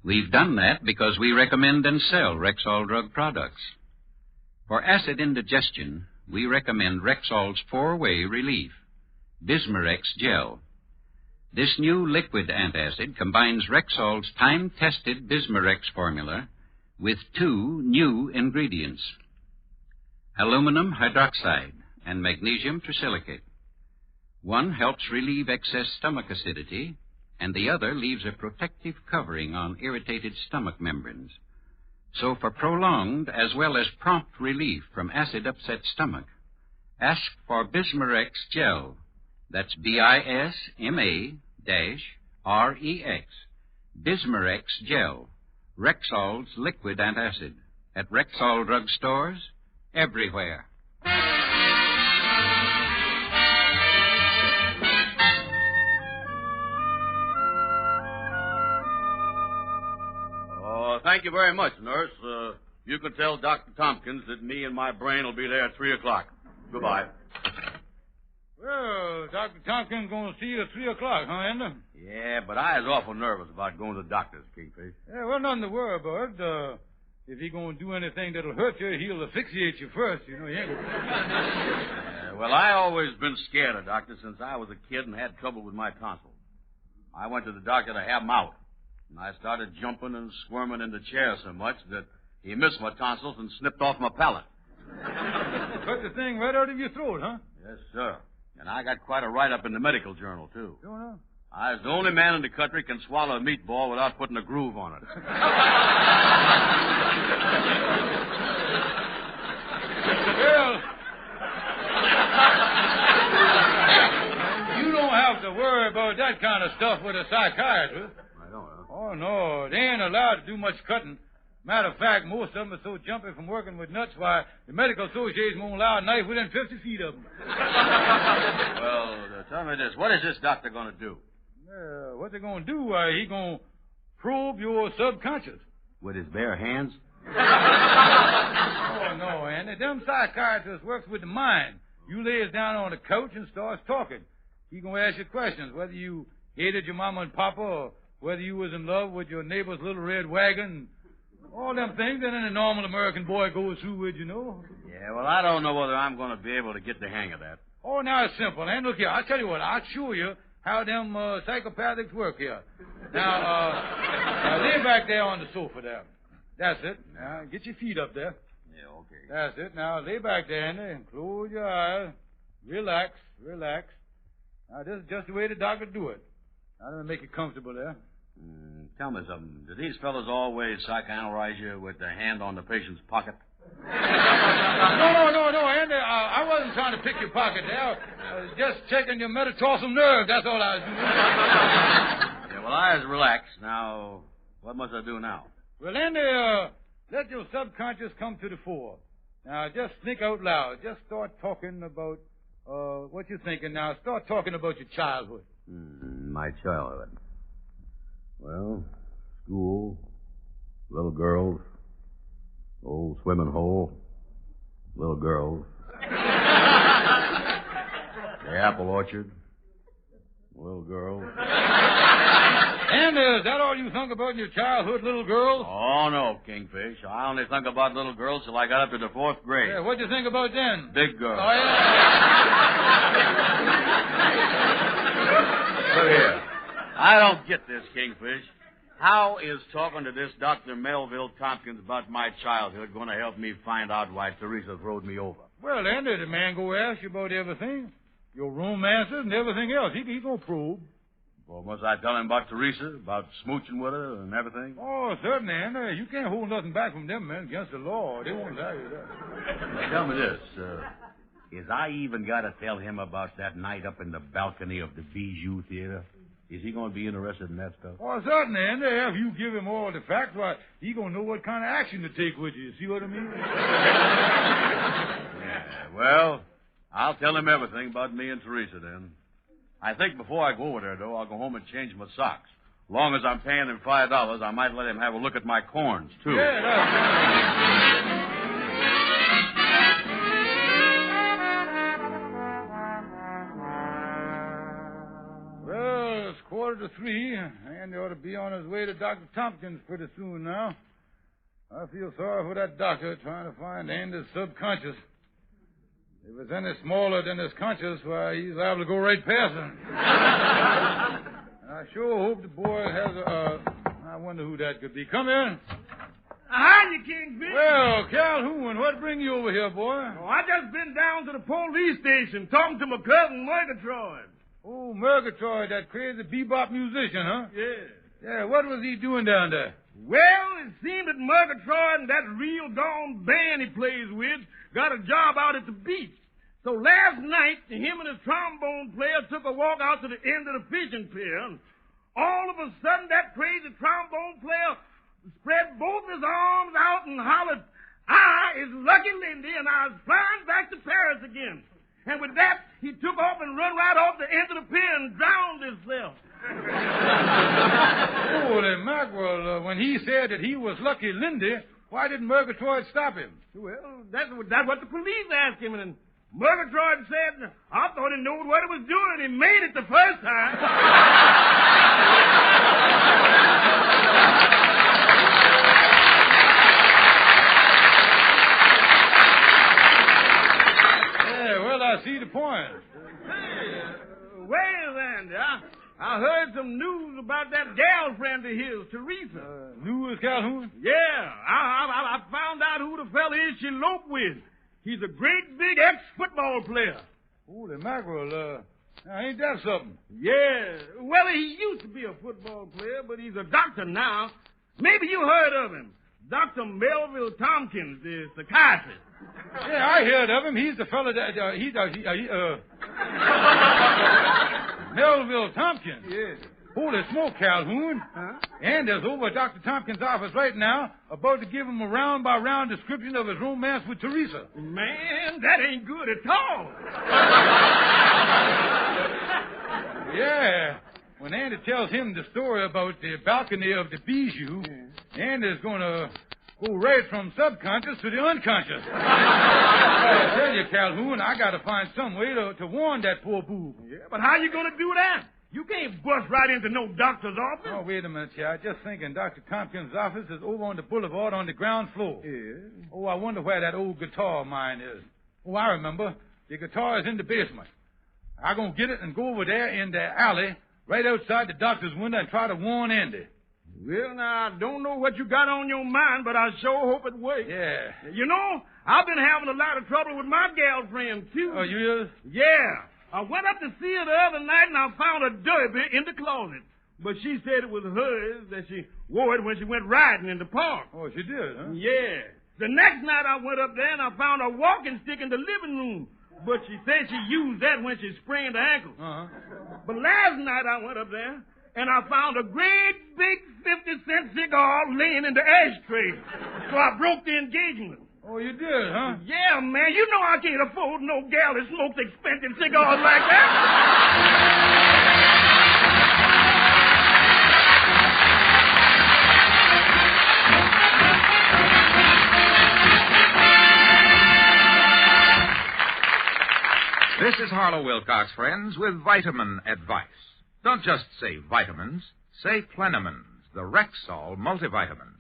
We've done that because we recommend and sell Rexall drug products. For acid indigestion, we recommend Rexall's 4-way relief, Bismarex Gel. This new liquid antacid combines Rexall's time-tested Bismarex formula with 2 new ingredients, aluminum hydroxide and magnesium trisilicate. One helps relieve excess stomach acidity, and the other leaves a protective covering on irritated stomach membranes. So for prolonged as well as prompt relief from acid-upset stomach, ask for Bismarex Gel. That's Bisma-Rex. Bismarex Gel. Rexall's liquid antacid. At Rexall drug stores, everywhere. Thank you very much, nurse. You can tell Dr. Tompkins that me and my brain will be there at 3 o'clock. Goodbye. Well, Dr. Tompkins going to see you at 3 o'clock, huh, Ender? Yeah, but I was awful nervous about going to the doctor's, Kingfish. Yeah, well, nothing to worry about. If he going to do anything that'll hurt you, he'll asphyxiate you first. You know, he ain't Well, I always been scared of doctors since I was a kid and had trouble with my tonsils. I went to the doctor to have them out. And I started jumping and squirming in the chair so much that he missed my tonsils and snipped off my palate. Cut the thing right out of your throat, huh? Yes, sir. And I got quite a write-up in the medical journal, too. You know? I was the only man in the country can swallow a meatball without putting a groove on it. Well, you don't have to worry about that kind of stuff with a psychiatrist. I don't know. Oh, no. They ain't allowed to do much cutting. Matter of fact, most of them are so jumpy from working with nuts, why the medical association won't allow a knife within 50 feet of them. Well, tell me this. What is this doctor going to do? What they going to do? He going to probe your subconscious. With his bare hands? Oh, no, Andy. Them psychiatrists works with the mind. You lays down on the couch and starts talking. He going to ask you questions, whether you hated your mama and papa or whether you was in love with your neighbor's little red wagon. All them things that any normal American boy goes through with, you know. Yeah, well, I don't know whether I'm going to be able to get the hang of that. Oh, now it's simple. And look here, I'll tell you what. I'll show you how them psychopathics work here. Now, lay back there on the sofa there. That's it. Now, get your feet up there. Yeah, okay. That's it. Now, lay back there, Andy, and close your eyes. Relax. Now, this is just the way the doctor do it. Now, let me make you comfortable there. Tell me something. Do these fellas always psychoanalyze you with their hand on the patient's pocket? No, Andy. I wasn't trying to pick your pocket there. I was just checking your metatarsal nerve. That's all I was doing. Yeah, well, I was relaxed. Now, what must I do now? Well, Andy, let your subconscious come to the fore. Now, just think out loud. Just start talking about what you're thinking now. Start talking about your childhood. My childhood. Well, school, little girls, old swimming hole, little girls, the apple orchard, little girls. And is that all you think about in your childhood, little girls? Oh, no, Kingfish. I only think about little girls till I got up to the 4th grade. Yeah, what'd you think about then? Big girls. Oh, yeah. Look here. I don't get this, Kingfish. How is talking to this Dr. Melville Tompkins about my childhood going to help me find out why Teresa throwed me over? Well, Andy, the man go ask you about everything. Your romances and everything else. He go probe. Well, must I tell him about Teresa, about smooching with her and everything? Oh, certainly, Andy. You can't hold nothing back from them, man, against the law. They won't allow you that. Now, tell me this. Is I even got to tell him about that night up in the balcony of the Bijou Theater? Is he going to be interested in that stuff? Oh, certainly, Andy. If you give him all the facts, why, he going to know what kind of action to take with you. See what I mean? Yeah, well, I'll tell him everything about me and Teresa then. I think before I go over there, though, I'll go home and change my socks. As long as I'm paying him $5, I might let him have a look at my corns, too. Yeah, Well, it's 2:45, and he ought to be on his way to Dr. Tompkins pretty soon now. I feel sorry for that doctor trying to find Andy's subconscious. If it's any smaller than his conscious, why, he's liable to go right past him. I sure hope the boy has I wonder who that could be. Come in. Hi, you Kingfish. Well, Calhoun, what bring you over here, boy? Oh, I just been down to the police station talking to my cousin, Murgatroyd. Oh, Murgatroyd, that crazy bebop musician, huh? Yeah. Yeah, what was he doing down there? Well, it seemed that Murgatroyd and that real gone band he plays with got a job out at the beach. So last night, him and his trombone player took a walk out to the end of the fishing pier. And all of a sudden, that crazy trombone player spread both his arms out and hollered, "I is Lucky Lindy, and I was flying back to Paris again." And with that, he took off and run right off the end of the pier and drowned himself. Holy mackerel, when he said that he was Lucky Lindy, why didn't Murgatroyd stop him? Well, that's what the police asked him, and Murgatroyd said, "I thought he knew what he was doing, and he made it the first time." Yeah, well, I see the point. Well, Andy, I heard some news about that gal friend of his, Teresa. News, Calhoun? Yeah, I found out who the fella is she eloped with. He's a great big ex-football player. Holy mackerel, ain't that something? Yeah, well, he used to be a football player, but he's a doctor now. Maybe you heard of him. Dr. Melville Tompkins, the psychiatrist. Yeah, I heard of him. He's the fella that, Melville Tompkins. Yeah. Holy smoke, Calhoun. Huh? Anders over at Dr. Tompkins' office right now, about to give him a round-by-round description of his romance with Teresa. Man, that ain't good at all. Yeah. When Andy tells him the story about the balcony of the Bijou, Andy's going to go right from subconscious to the unconscious. I tell you, Calhoun, I got to find some way to warn that poor boob. Yeah, but how you going to do that? You can't bust right into no doctor's office. Oh, wait a minute, here. I just thinking Dr. Tompkins' office is over on the boulevard on the ground floor. Yeah. Oh, I wonder where that old guitar of mine is. Oh, I remember. The guitar is in the basement. I'm going to get it and go over there in the alley right outside the doctor's window and try to warn Andy. Well, now, I don't know what you got on your mind, but I sure hope it works. Yeah. You know, I've been having a lot of trouble with my gal friend, too. Oh, you is? Yeah. I went up to see her the other night, and I found a derby in the closet. But she said it was hers, that she wore it when she went riding in the park. Oh, she did, huh? Yeah. The next night I went up there, and I found a walking stick in the living room. But she said she used that when she sprained her ankle. Uh-huh. But last night I went up there, and I found a great big 50-cent cigar laying in the ashtray. So I broke the engagement. Oh, you did, huh? Yeah, man. You know I can't afford no gal that smokes expensive cigars like that. This is Harlow Wilcox, friends, with vitamin advice. Don't just say vitamins, say Plenamins, the Rexall multivitamins.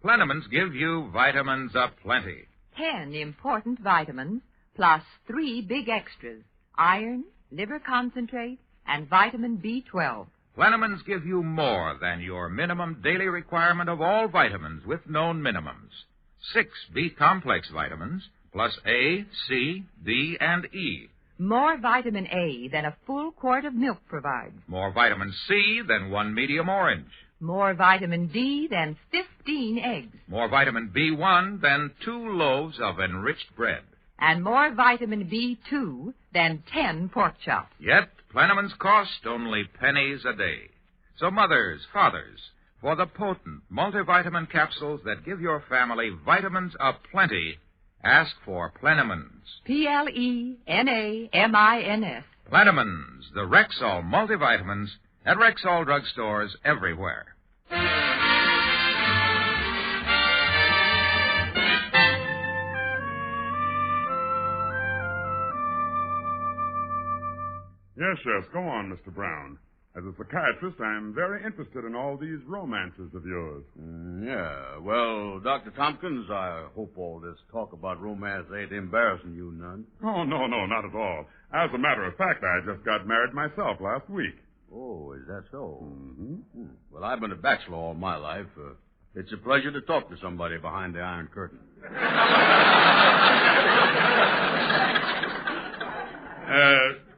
Plenamins give you vitamins aplenty. 10 important vitamins, plus 3 big extras, iron, liver concentrate, and vitamin B12. Plenamins give you more than your minimum daily requirement of all vitamins with known minimums. 6 B-complex vitamins, plus A, C, D, and E. More vitamin A than a full quart of milk provides. More vitamin C than 1 medium orange. More vitamin D than 15 eggs. More vitamin B1 than 2 loaves of enriched bread. And more vitamin B2 than 10 pork chops. Yet, Plenamins cost only pennies a day. So mothers, fathers, for the potent multivitamin capsules that give your family vitamins aplenty, ask for Plenamins. Plenamins. Plenamins, the Rexall multivitamins at Rexall drugstores everywhere. Yes, go on, Mr. Brown. As a psychiatrist, I'm very interested in all these romances of yours. Yeah, well, Dr. Tompkins, I hope all this talk about romance ain't embarrassing you none. Oh, no, not at all. As a matter of fact, I just got married myself last week. Oh, is that so? Mm-hmm. Well, I've been a bachelor all my life. It's a pleasure to talk to somebody behind the Iron Curtain.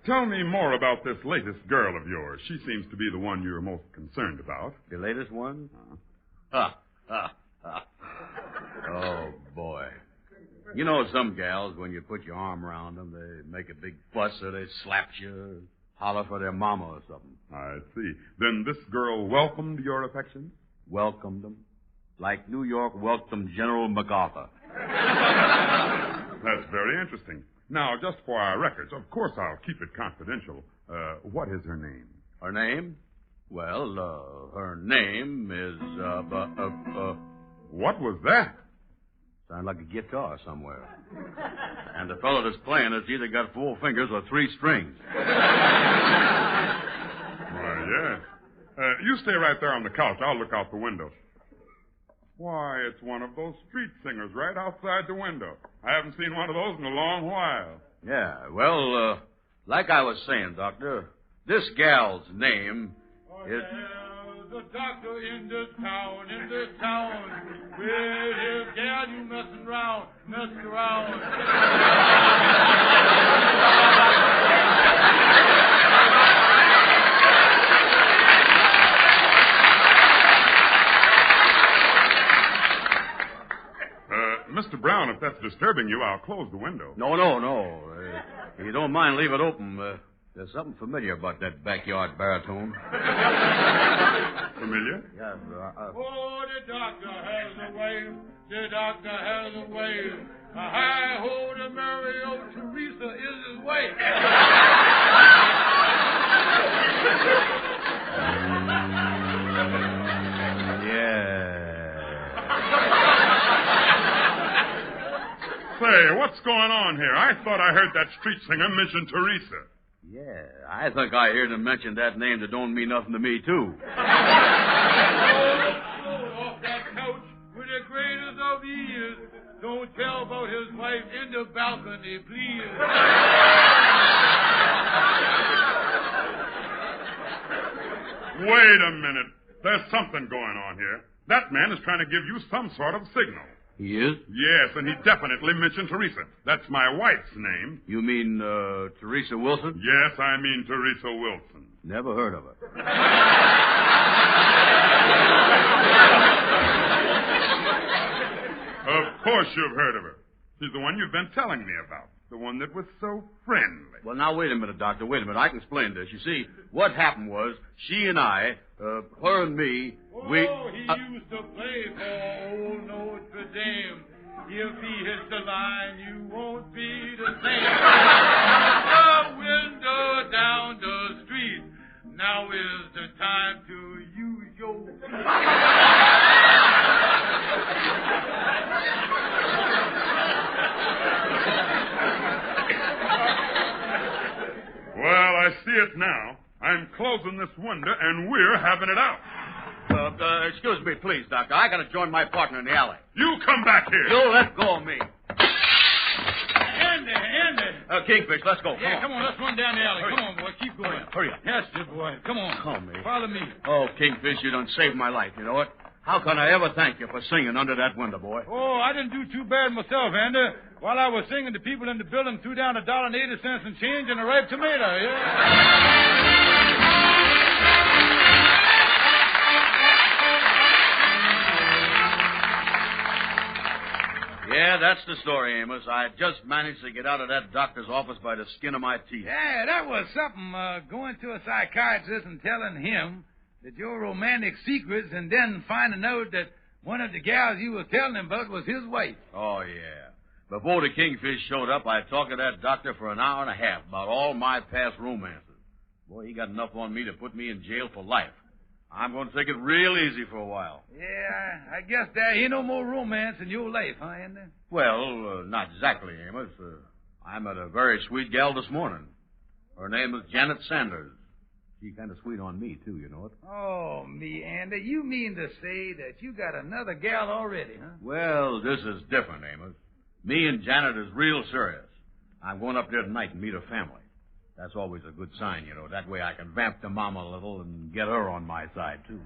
Tell me more about this latest girl of yours. She seems to be the one you're most concerned about. The latest one? Oh, boy. You know some gals, when you put your arm around them, they make a big fuss or they slap you, holler for their mama or something. I see. Then this girl welcomed your affection? Welcomed them? Like New York welcomed General MacArthur. That's very interesting. Now, just for our records, of course I'll keep it confidential. What is her name? Her name? Well, her name is, What was that? Sound like a guitar somewhere. And the fellow that's playing has either got 4 fingers or 3 strings. Why, yes. You stay right there on the couch. I'll look out the window. Why, it's one of those street singers right outside the window. I haven't seen one of those in a long while. Yeah, well, like I was saying, Doctor, this gal's name is... The doctor in this town, with his gal, you messing around. Mr. Brown, if that's disturbing you, I'll close the window. No. If you don't mind, leave it open. There's something familiar about that backyard baritone. Familiar? Yeah. Oh, the doctor has a way. Hi-ho, the merry old Teresa is his way. Say, what's going on here? I thought I heard that street singer mention Teresa. Yeah, I think I heard him mention that name that don't mean nothing to me, too. Off that couch with the greatest of ease. Don't tell about his wife in the balcony, please. Wait a minute. There's something going on here. That man is trying to give you some sort of signal. He is? Yes, and he definitely mentioned Teresa. That's my wife's name. You mean, Teresa Wilson? Yes, I mean Teresa Wilson. Never heard of her. Of course you've heard of her. She's the one you've been telling me about. The one that was so friendly. Well, now, wait a minute, Doctor. Wait a minute. I can explain this. You see, what happened was, she and I, her and me, we... used to play for old Notre Dame. If he hits the line, you won't be the same. The window down the street. Now is the time to use your feet. Well, I see it now. I'm closing this window, and we're having it out. Excuse me, please, Doctor. I gotta join my partner in the alley. You come back here. You let go of me. Andy. Kingfish, let's go. Come on, let's run down the alley. Hurry. Come on, boy, keep going. Hurry up. Yes, dear boy. Come on. Come me. Follow me. Oh, Kingfish, you done saved my life, you know it? How can I ever thank you for singing under that window, boy? Oh, I didn't do too bad myself, Andy. While I was singing, the people in the building threw down $1.80 in change and a ripe tomato, Yeah, that's the story, Amos. I just managed to get out of that doctor's office by the skin of my teeth. Yeah, that was something, going to a psychiatrist and telling him that your romantic secrets and then finding out that one of the gals you were telling him about was his wife. Oh, yeah. Before the Kingfish showed up, I talked to that doctor for an hour and a half about all my past romances. Boy, he got enough on me to put me in jail for life. I'm going to take it real easy for a while. Yeah, I guess there ain't no more romance in your life, huh, ain't there? Well, not exactly, Amos. I met a very sweet gal this morning. Her name is Janet Sanders. She's kind of sweet on me, too, you know it. Oh, me, Andy. You mean to say that you got another gal already, huh? Well, this is different, Amos. Me and Janet is real serious. I'm going up there tonight and meet her family. That's always a good sign, you know. That way I can vamp the mama a little and get her on my side, too.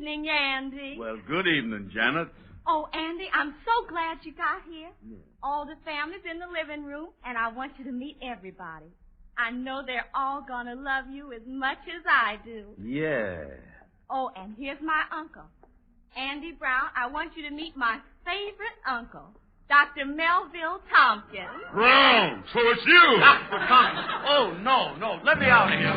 evening, Andy. Well, good evening, Janet. Oh, Andy, I'm so glad you got here. Yeah. All the family's in the living room, and I want you to meet everybody. I know they're all going to love you as much as I do. Yeah. Oh, and here's my uncle. Andy Brown, I want you to meet my favorite uncle, Dr. Melville Tompkins. Brown, so it's you. Dr. Tompkins. Oh, no. Let me out of here.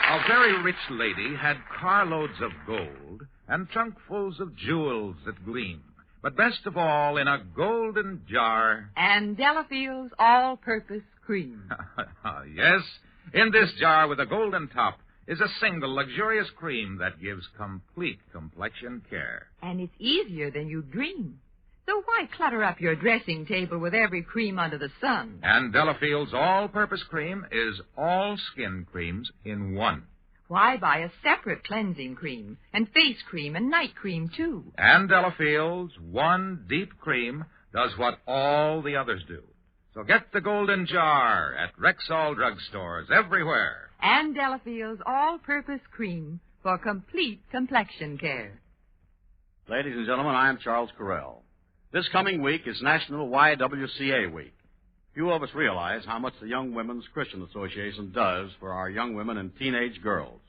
A very rich lady had carloads of gold and trunkfuls of jewels that gleam. But best of all, in a golden jar... And Delafield's all-purpose cream. Yes, in this jar with a golden top is a single luxurious cream that gives complete complexion care. And it's easier than you dream. So why clutter up your dressing table with every cream under the sun? And Delafield's all-purpose cream is all skin creams in one. Why buy a separate cleansing cream and face cream and night cream, too? And Delafield's one deep cream does what all the others do. So get the golden jar at Rexall drugstores everywhere. And Delafield's all-purpose cream for complete complexion care. Ladies and gentlemen, I am Charles Correll. This coming week is National YWCA Week. Few of us realize how much the Young Women's Christian Association does for our young women and teenage girls.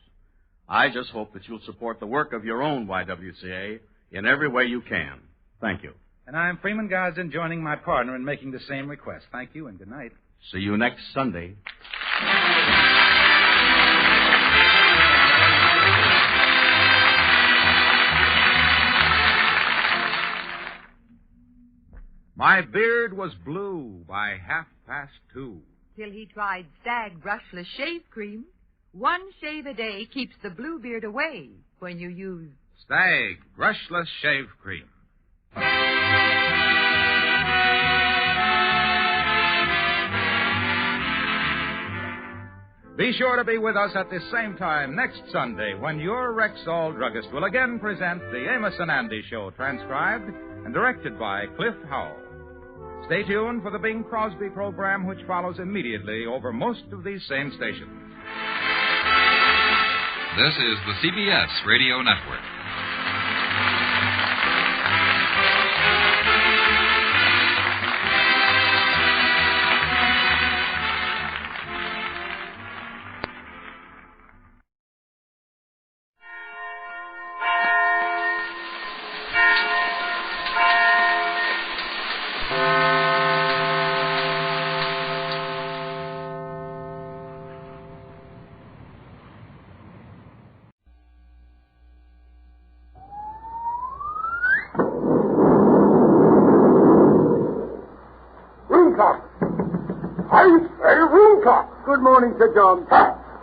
I just hope that you'll support the work of your own YWCA in every way you can. Thank you. And I'm Freeman Gosden, joining my partner in making the same request. Thank you and good night. See you next Sunday. My beard was blue by 2:30. Till he tried Stag Brushless Shave Cream. One shave a day keeps the blue beard away when you use Stag Brushless Shave Cream. Be sure to be with us at this same time next Sunday when your Rexall druggist will again present the Amos and Andy Show, transcribed and directed by Cliff Howell. Stay tuned for the Bing Crosby program, which follows immediately over most of these same stations. This is the CBS Radio Network. Good morning, Sir John.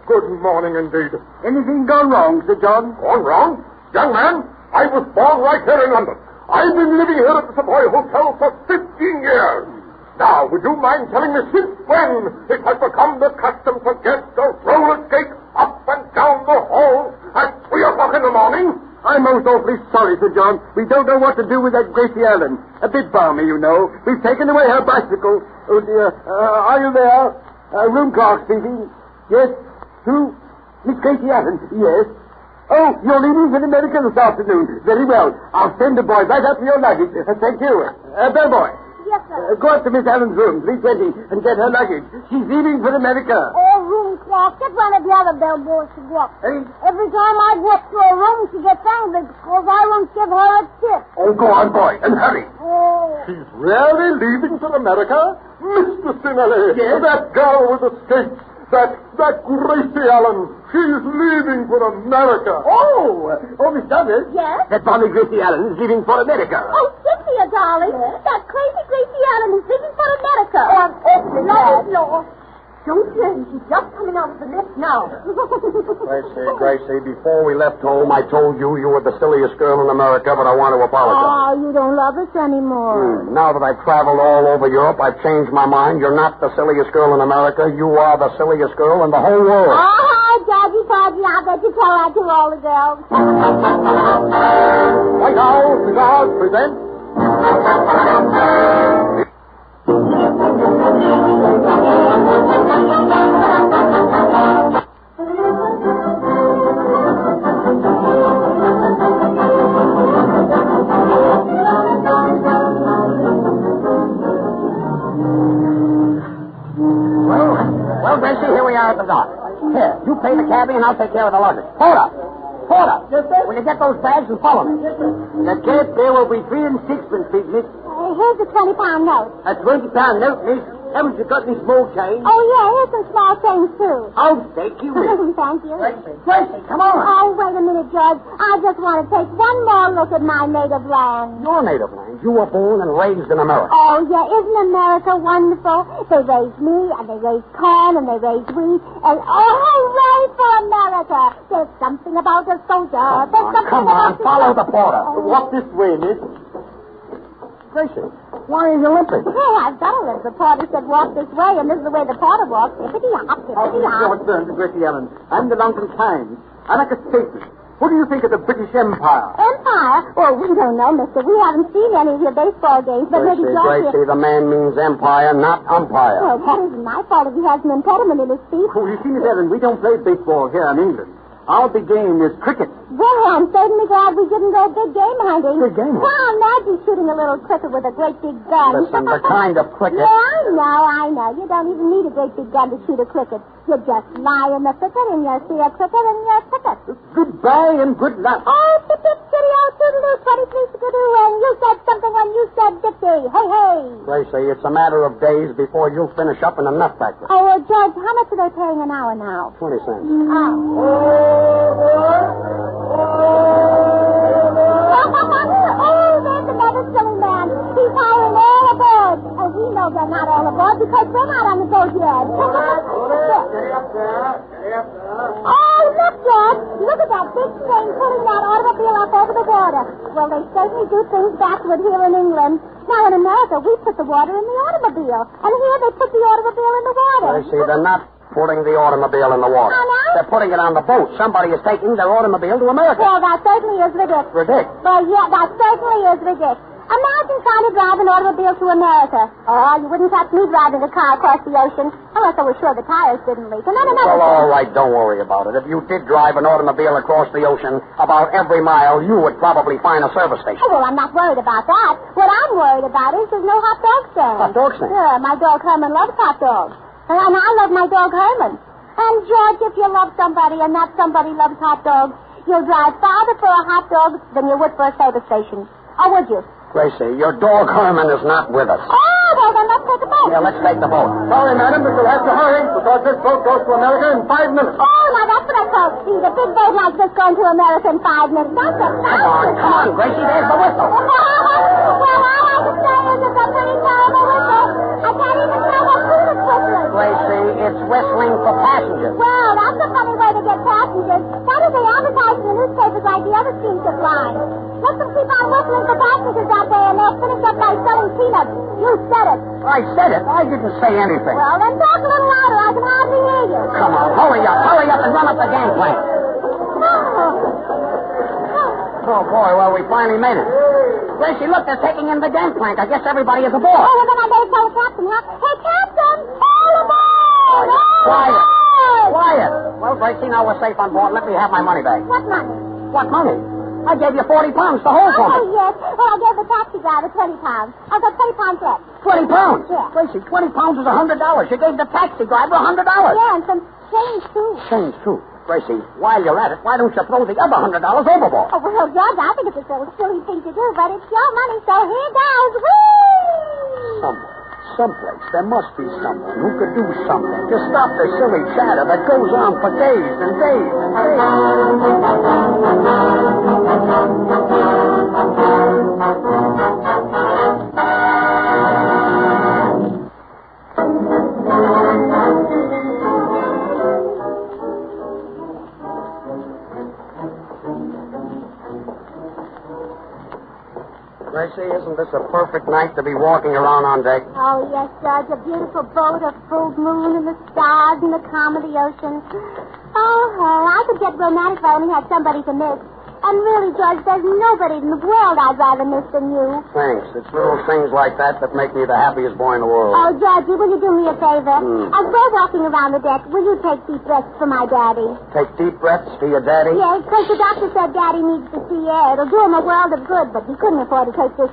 Good morning, indeed. Anything gone wrong, Sir John? Gone wrong? Young man, I was born right here in London. I've been living here at the Savoy Hotel for 15 years. Now, would you mind telling me since when it has become the custom for guests to roller skate up and down the hall at 3 o'clock in the morning? I'm most awfully sorry, Sir John. We don't know what to do with that Gracie Allen. A bit balmy, you know. We've taken away her bicycle. Oh, dear. Are you there? Room clerk speaking. Yes? Who? Miss Gracie Allen? Yes. Oh, you're leaving for America this afternoon. Very well. I'll send a boy right up for your luggage. Thank you. Bellboy. Yes, sir. Go up to Miss Allen's room, 320, and get her luggage. She's leaving for America. Oh, room clerk, get one of the other bellboys to go up. Hey? Every time I go up to her room, she gets angry because I won't give her a tip. Oh, go on, boy, and hurry. Oh. She's really leaving for America? Mr. Sinelli. Yes? That girl with the skates. That Gracie Allen. She's leaving for America. Oh, Miss Douglas. Yes? That bonny Gracie Allen is leaving for America. Oh, Cynthia, darling. Yes? That crazy Gracie Allen is leaving for America. Oh, I'm awfully glad. Lord. Don't you? She's just coming out of the lift now. Gracie, before we left home, I told you were the silliest girl in America, but I want to apologize. Oh, you don't love us anymore. Now that I've traveled all over Europe, I've changed my mind. You're not the silliest girl in America. You are the silliest girl in the whole world. Oh, Daddy, I bet you tell that to all the girls. White House Cigars presents Well, Gracie, here we are at the dock. Here, you pay the cabbie and I'll take care of the luggage. Hold up. Hold up. Will you get those bags and follow me? The cab fare will be 3 and 6pence, big miss. Here's a £20 note. A £20 note, miss. Haven't you got any small change? Oh, yeah, here's some small change, too. Oh, thank you, miss. Thank you. Gracie, come on. Oh, wait a minute, George. I just want to take one more look at my native land. Your native land. You were born and raised in America. Oh, yeah, isn't America wonderful? They raise me, and they raise corn, and they raise wheat, and oh, hooray for America! There's something about a soldier. Come on, follow the porter. Walk this way, miss. Gracie, why are you limping? Hey, I've got to limp. The porter said walk this way, and this is the way the porter walks. Hippity-hop, hippity-hop. Your turn, Gracie Allen. I'm the London Times. I like a statement. What do you think of the British Empire? Empire? Well, we don't know, mister. We haven't seen any of your baseball games, but maybe Gracie, the man means empire, not umpire. Well, that isn't my fault if he has an impediment in his feet. Oh, you see, Miss Allen, we don't play baseball here in England. Our big game is cricket. Well, I'm certainly glad we didn't go big game hunting. Big game hunting? Well, imagine shooting a little cricket with a great big gun. Listen, the kind of cricket... Yeah, I know. You don't even need a great big gun to shoot a cricket. You just lie in the thicket and you see a cricket and you cricket. Goodbye and good luck. Oh, tip-tip, chitty-o, toodaloo, 23 skidoo, and you said something when you said Dixie. Hey, hey. Gracie, it's a matter of days before you'll finish up in a nut factory. Oh, well, George, how much are they paying an hour now? 20 cents. Oh, there's another silly man. He's hiring all aboard. And we know they're not all aboard because we're not on the boat yet. Oh, look, George. Look at that big train pulling that automobile up over the water. Well, they certainly do things backward here in England. Now, in America, we put the water in the automobile. And here they put the automobile in the water. Gracie, they're not putting the automobile in the water. Oh, no? They're putting it on the boat. Somebody is taking their automobile to America. Well, that certainly is ridiculous. Ridiculous? Well, yeah, that certainly is ridiculous. Imagine trying to drive an automobile to America. Oh, you wouldn't catch me driving a car across the ocean unless I was sure the tires didn't leak. And then another Well, all right, don't worry about it. If you did drive an automobile across the ocean, about every mile, you would probably find a service station. Oh, well, I'm not worried about that. What I'm worried about is there's no hot dog stand. Hot dog stand? Yeah, my dog Herman loves hot dogs. And I love my dog Herman. And, George, if you love somebody and that somebody loves hot dogs, you'll drive farther for a hot dog than you would for a service station. Or would you? Gracie, your dog Herman is not with us. Oh, well, then let's take a boat. Yeah, let's take the boat. Sorry, madam, but you'll have to hurry because this boat goes to America in 5 minutes. Oh, now that's what I call see, the big boat like this going to America in 5 minutes. That's a Come on, Gracie, there's the whistle. Well, all I can say is it's a pretty terrible whistle. I can't even tell what food it's whistling. Gracie, it's whistling for passengers. Well, that's a funny way to get passengers. Why don't they advertise in the newspapers like the other steamship lines? Let them keep on whistling for passengers out there, and they'll finish up by selling peanuts. You said it. I said it. I didn't say anything. Well, then talk a little louder. I can hardly hear you. Come on, hurry up and run up the gangplank. Oh, boy, well, we finally made it. Gracie, look, they're taking in the gangplank. I guess everybody is aboard. Oh, well, then I better tell the captain, huh? Hey, Captain, all aboard! Quiet. Quiet. Well, Gracie, now we're safe on board. Let me have my money back. What money? What money? I gave you 40 pounds to hold for me. Oh, yes. Well, I gave the taxi driver 20 pounds. I've got 20 pounds left. 20 pounds? Yeah. Gracie, 20 pounds is $100. You gave the taxi driver $100. Yeah, and some change, too. Change, too. Gracie, while you're at it, why don't you throw the other $100 overboard? Oh, well, George, I think it's a little silly thing to do, but it's your money, so here goes. Whee! Someplace, there must be someone who could do something to stop the silly chatter that goes on for days and days and Gracie, isn't this a perfect night to be walking around on deck? Oh, yes, Judge. A beautiful boat, a full moon, and the stars, and the calm of the ocean. Oh, I could get romantic if I only had somebody to miss. And really, George, there's nobody in the world I'd rather miss than you. Thanks. It's little things like that that make me the happiest boy in the world. Oh, Georgie, will you do me a favor? As we're walking around the deck, will you take deep breaths for my daddy? Take deep breaths for your daddy? Yes, because the doctor said Daddy needs the sea air. It'll do him a world of good, but he couldn't afford to take this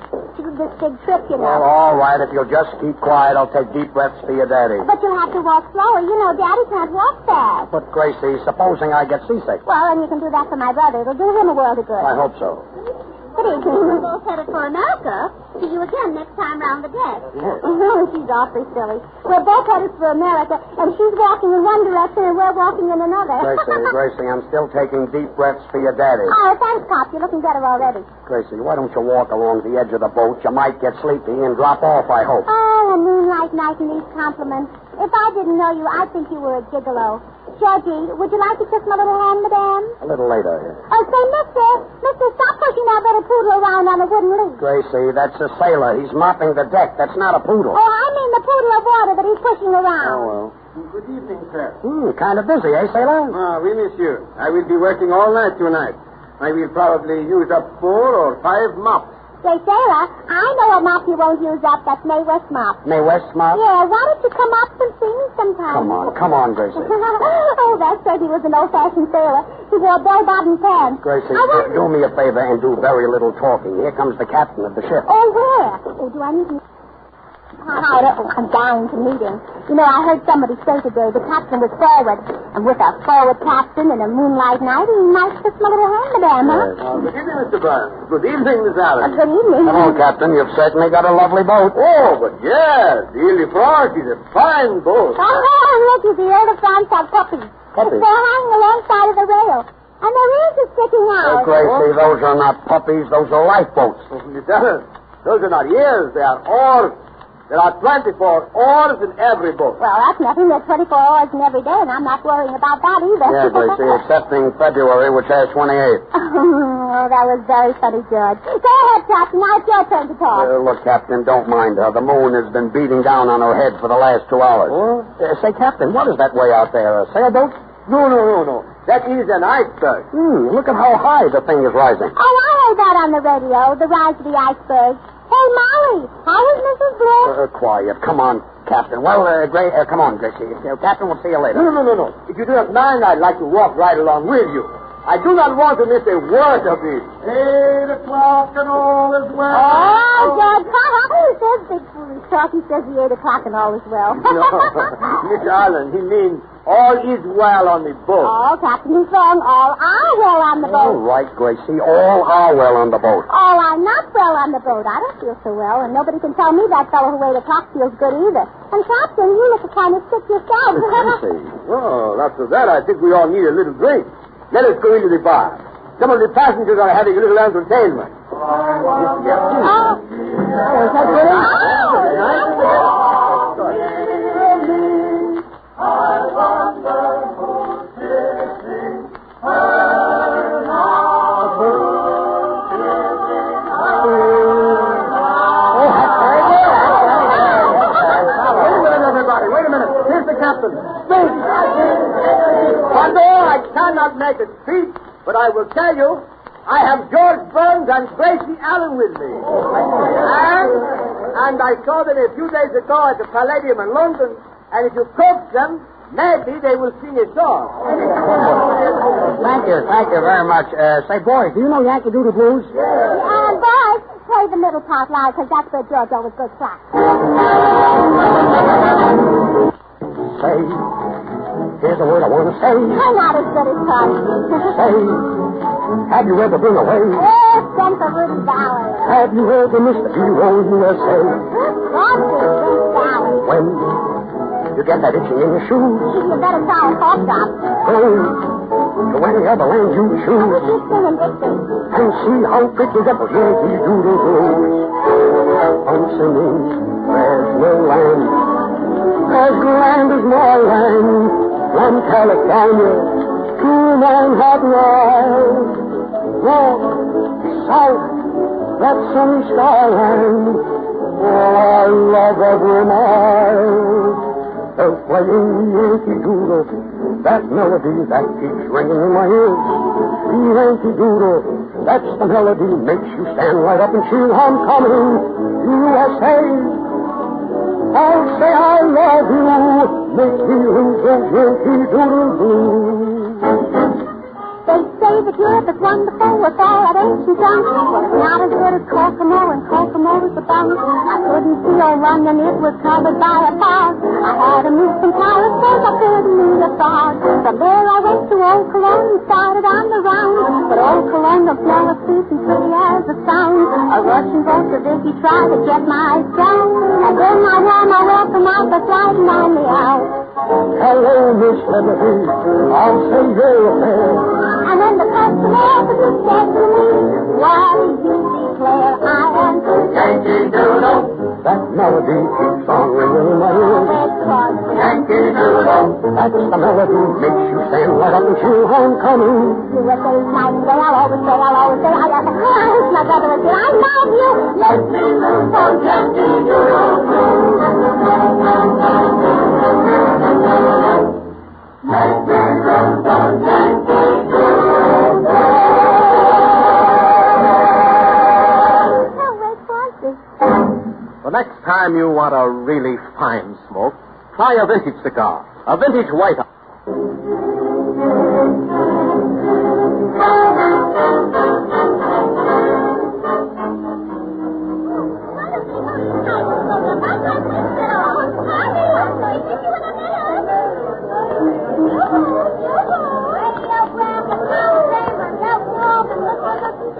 big trip, you know. Well, all right. If you'll just keep quiet, I'll take deep breaths for your daddy. But you'll have to walk slower. You know, Daddy can't walk fast. But, Gracie, supposing I get seasick. Well, and you can do that for my brother. It'll do him a world of good. I hope so. Good evening. We're both headed for America. See you again next time round the deck. Yes. She's awfully silly. We're both headed for America, and she's walking in one direction and we're walking in another. Gracie, I'm still taking deep breaths for your daddy. Oh, thanks, Pop. You're looking better already. Gracie, why don't you walk along the edge of the boat? You might get sleepy and drop off, I hope. Oh, a moonlight night and these compliments. If I didn't know you, I'd think you were a gigolo. Georgie, would you like to kiss my little hand, madame? A little later. Oh, say, mister, stop pushing that little poodle around on a wooden leash. Gracie, that's a sailor. He's mopping the deck. That's not a poodle. Oh, I mean the poodle of water that he's pushing around. Oh, well. Good evening, sir. Kind of busy, eh, sailor? Oui, monsieur. I will be working all night tonight. I will probably use up 4 or 5 mops. Say, sailor, I know a mop you won't use up. That's Mae West mop. Mae West mop? Yeah, why don't you come up and see me sometime? Come on, Gracie. Oh, that certainly was an old-fashioned sailor. He wore bell-bottom pants. Gracie, do me a favor and do very little talking. Here comes the captain of the ship. Oh, where? Oh, do I need to... I'm dying to meet him. You know, I heard somebody say today the captain was forward. And with a forward captain and a moonlight night, he might kiss my little hand, madame, huh? Good evening, Mr. Burns. Good evening, Miss Allen. Good evening. Hello, Captain. You've certainly got a lovely boat. Oh, but yes, the Ile-de-France is a fine boat. Oh, look, the Ile-de-France have puppies. Puppies? They're hanging alongside of the rail. And their ears are sticking out. Gracie, those are not puppies. Those are lifeboats. Miss Allen, those are not ears. They are oars. There are 24 oars in every boat. Well, that's nothing. There's 24 oars in every day, and I'm not worrying about that either. Yeah, Gracie, excepting February, which has 28. Oh, that was very funny, George. Go ahead, Captain. Now it's your turn to talk. Look, Captain, don't mind her. The moon has been beating down on her head for the last 2 hours. Oh? Say, Captain, what is that way out there? A sailboat? No. That is an iceberg. Look at how high the thing is rising. Oh, I heard that on the radio, the rise of the iceberg. Hey, Molly, how is Mrs. Blue? Quiet. Come on, Captain. Well, come on, Gracie. Captain, we'll see you later. No. If you do not mind, I'd like to walk right along with you. I do not want to miss a word of it. 8 o'clock and all is well. Oh, George, this big foolish talk. He says the 8 o'clock and all is well. No, Miss Allen, he means all is well on the boat. Oh, Captain, he's wrong. All are well on the boat. All right, Gracie. All are well on the boat. All are not well on the boat. I don't feel so well, and nobody can tell me that fellow who ate a clock feels good either. And, Captain, you look kind of sick yourself. Gracie. Oh, after that, I think we all need a little drink. Let us go into the bar. Some of the passengers are having a little entertainment. Oh, is that good? Wait a minute. Here's the captain. Speak! Although I cannot make a speech, but I will tell you, I have George Burns and Gracie Allen with me. And I saw them a few days ago at the Palladium in London, and if you coax them, maybe they will sing a song. Thank you very much. Say, boys, do you know Yankee Doodle Blues? Boys, play the middle part loud, because that's where George always goes flat. Say, here's the word I want to say. I'm not as good as Tom. Say, have you ever been away? Oh, sent for Rudy Valley. Have you ever missed the hero USA? What's Rudy Valley? When you get that itching in your shoes, You better try a cough drop. go to any other land you choose Keep singing, Dixie. and see how pretty that those Yankee Doodle Blues. I'm singing, there's no land as grand as my land, from California to Manhattan Island, north, south, that sunny skyline. Oh, I love every mile. myself playing Yankee Doodle, that melody that keeps ringing in my ears. Yankee Doodle, that's the melody, makes you stand right up and cheer. Homecoming, USA. I'll say I love you, make me lose those Yankee Doodle blues. They say that Europe is wonderful with all that ancient junk. Well, it's not as good as Kokomo, and Kokomo's the bunk. I couldn't see old London, it was covered by a fog. I had to move from Paris, cause I couldn't meet a fog. From there I went to Old Cologne and started on the round. But Old Cologne don't smell as sweet and pretty as it sounds. A Russian Bolshevik, he tried to get my sound. And then I wore my welcome out, that's riding on me out. Hello, Miss Liberty, I'll say you're a fair. And then the customer officer said to me, why do you declare I am Yankee Doodle? That melody keeps on ringing in my ears. Yankee Doodle, that's the melody, makes you stand right up and cheer. Homecoming. USA's nice day, I'll always say, I love my brother again, I love you. Let me lose those Yankee Doodle. Let me lose those Yankee Doodle. The next time you want a really fine smoke, try a vintage cigar, a vintage White House.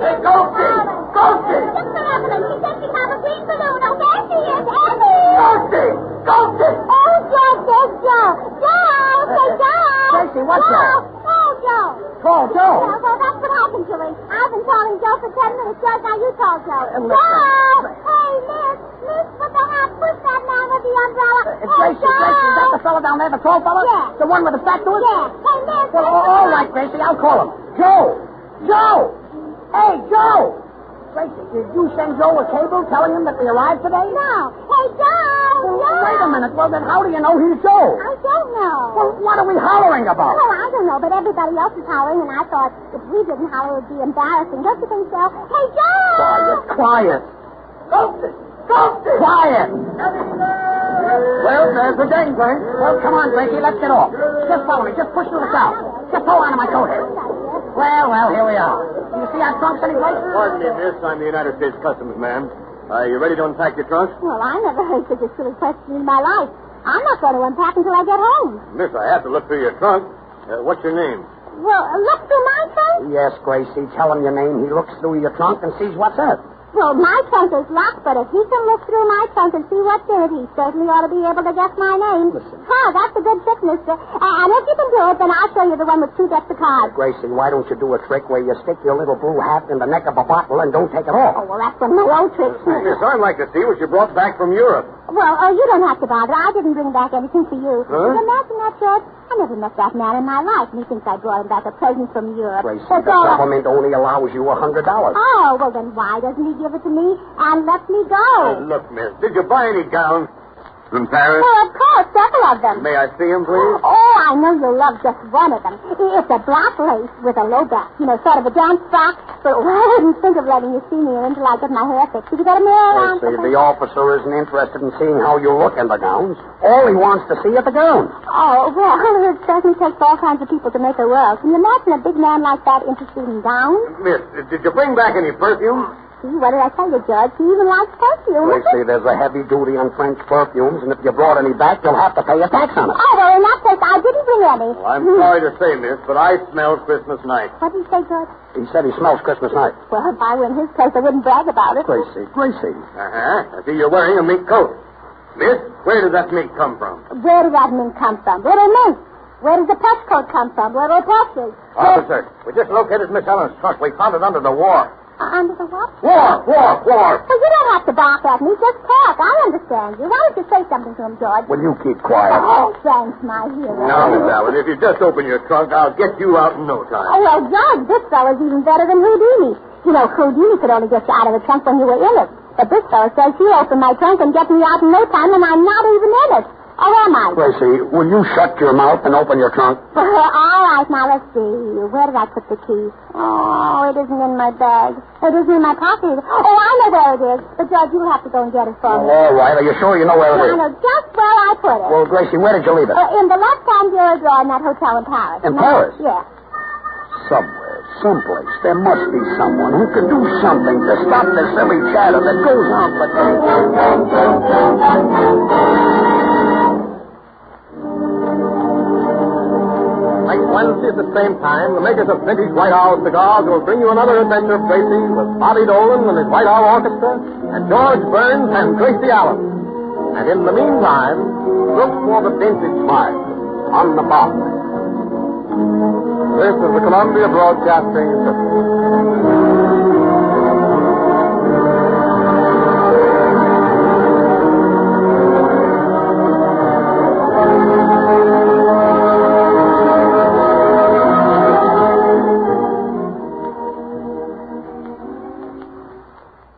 Hey, Ghosty! Ghosty! Ghosty! Oh, Joe, there's Joe. Joe, say Joe. Tracy, what's that? Oh, Joe. Call Joe. Yeah, well, that's what happened to me. I've been calling Joe for 10 minutes, Joe. Now you call Joe. Listen. Joe! Hey, miss, what the heck? Push that man with the umbrella. Gracie, is that the fella down there, the tall fella? Yeah. The one with the fat to it? Yeah. Hey, miss. Well, all right, Gracie, I'll call him. Joe! Joe! Hey, Joe! Gracie, did you send Joe a cable telling him that we arrived today? No. Hey, Joe! Well, wait a minute. Well, then how do you know he's Joe? I don't know. Well, what are we hollering about? Well, I don't know, but everybody else is hollering, and I thought if we didn't holler, it would be embarrassing. Don't you think so? Hey, Joe! Quiet. Ghosty! Ghosty! Quiet! Well, there's the gangplank. Well, come on, Gracie, let's get off. Just follow me. Just push through the south. Just hold on to my coat here. Well, here we are. Do you see our trunks anyplace? Pardon me, miss. I'm the United States Customs man. Are you ready to unpack your trunk? Well, I never heard such a silly question in my life. I'm not going to unpack until I get home. Miss, I have to look through your trunk. What's your name? Well, look through my trunk? Yes, Gracie. Tell him your name. He looks through your trunk and sees what's in it. Well, my trunk is locked, but if he can look through my trunk and see what's in it, he certainly ought to be able to guess my name. Listen. Huh, that's a good trick, mister. And if you can do it, then I'll show you the one with 2 decks of cards. Gracie, why don't you do a trick where you stick your little blue hat in the neck of a bottle and don't take it off? Oh, well, that's one of my old tricks. Miss, I'd like to see what you brought back from Europe. Well, you don't have to bother. I didn't bring back anything for you. Huh? Can you imagine that, George? I never met that man in my life, and he thinks I brought him back a present from Europe. Gracie, That's the all government only allows you $100. Oh, well, then why doesn't he give it to me and let me go? Look, miss, did you buy any gowns from Paris? Well, of course, several of them. May I see them, please? Oh, I know you'll love just one of them. It's a black lace with a low back, sort of a dance frock. But I wouldn't think of letting you see me until I get my hair fixed. Did you get a mirror around? See, the officer isn't interested in seeing how you look in the gowns. All he wants to see is the gowns. Oh, well, it certainly takes all kinds of people to make a world. Can you imagine a big man like that interested in gowns? Miss, did you bring back any perfume? See, what did I tell you, Judge? He even likes perfume. Gracie, there's a heavy duty on French perfumes, and if you brought any back, you'll have to pay a tax on it. Oh, well, in that case, I didn't bring any. Well, I'm sorry to say, miss, but I smell Christmas night. What did he say, George? He said he smells Christmas night. Well, if I were in his place, I wouldn't brag about it. Gracie. Uh-huh. I see you're wearing a mink coat. Miss, where did that mink come from? Where did that mink come from? Little mink. Where does the pet coat come from? Little Precious. Officer, we just located Miss Ellen's trunk. We found it under the war. Under the what? War! Well, you don't have to bark at me. Just talk. I understand you. Why don't you say something to him, George? Will you keep quiet? Oh, thanks, my hero. Now, Miss Allen, if you just open your trunk, I'll get you out in no time. Oh, well, George, this fellow's even better than Houdini. Houdini could only get you out of the trunk when you were in it. But this fellow says he'll open my trunk and get me out in no time, and I'm not even in it. Or am I? Gracie, will you shut your mouth and open your trunk? All right, now let's see. Where did I put the key? Oh, it isn't in my bag. It isn't in my pocket. Oh, I know where it is. But, Judge, you'll have to go and get it for me. All right. Are you sure you know where it is? I know just where I put it. Well, Gracie, where did you leave it? In the left-hand bureau drawer in that hotel in Paris. In Paris? Yeah. Somewhere, someplace, there must be someone who can do something to stop the silly chatter that goes on for days. Next Wednesday at the same time, the makers of Vintage White Owl cigars will bring you another adventure of Gracie with Bobby Dolan and his White Owl Orchestra and George Burns and Gracie Allen. And in the meantime, look for the vintage mark on the box. This is the Columbia Broadcasting System.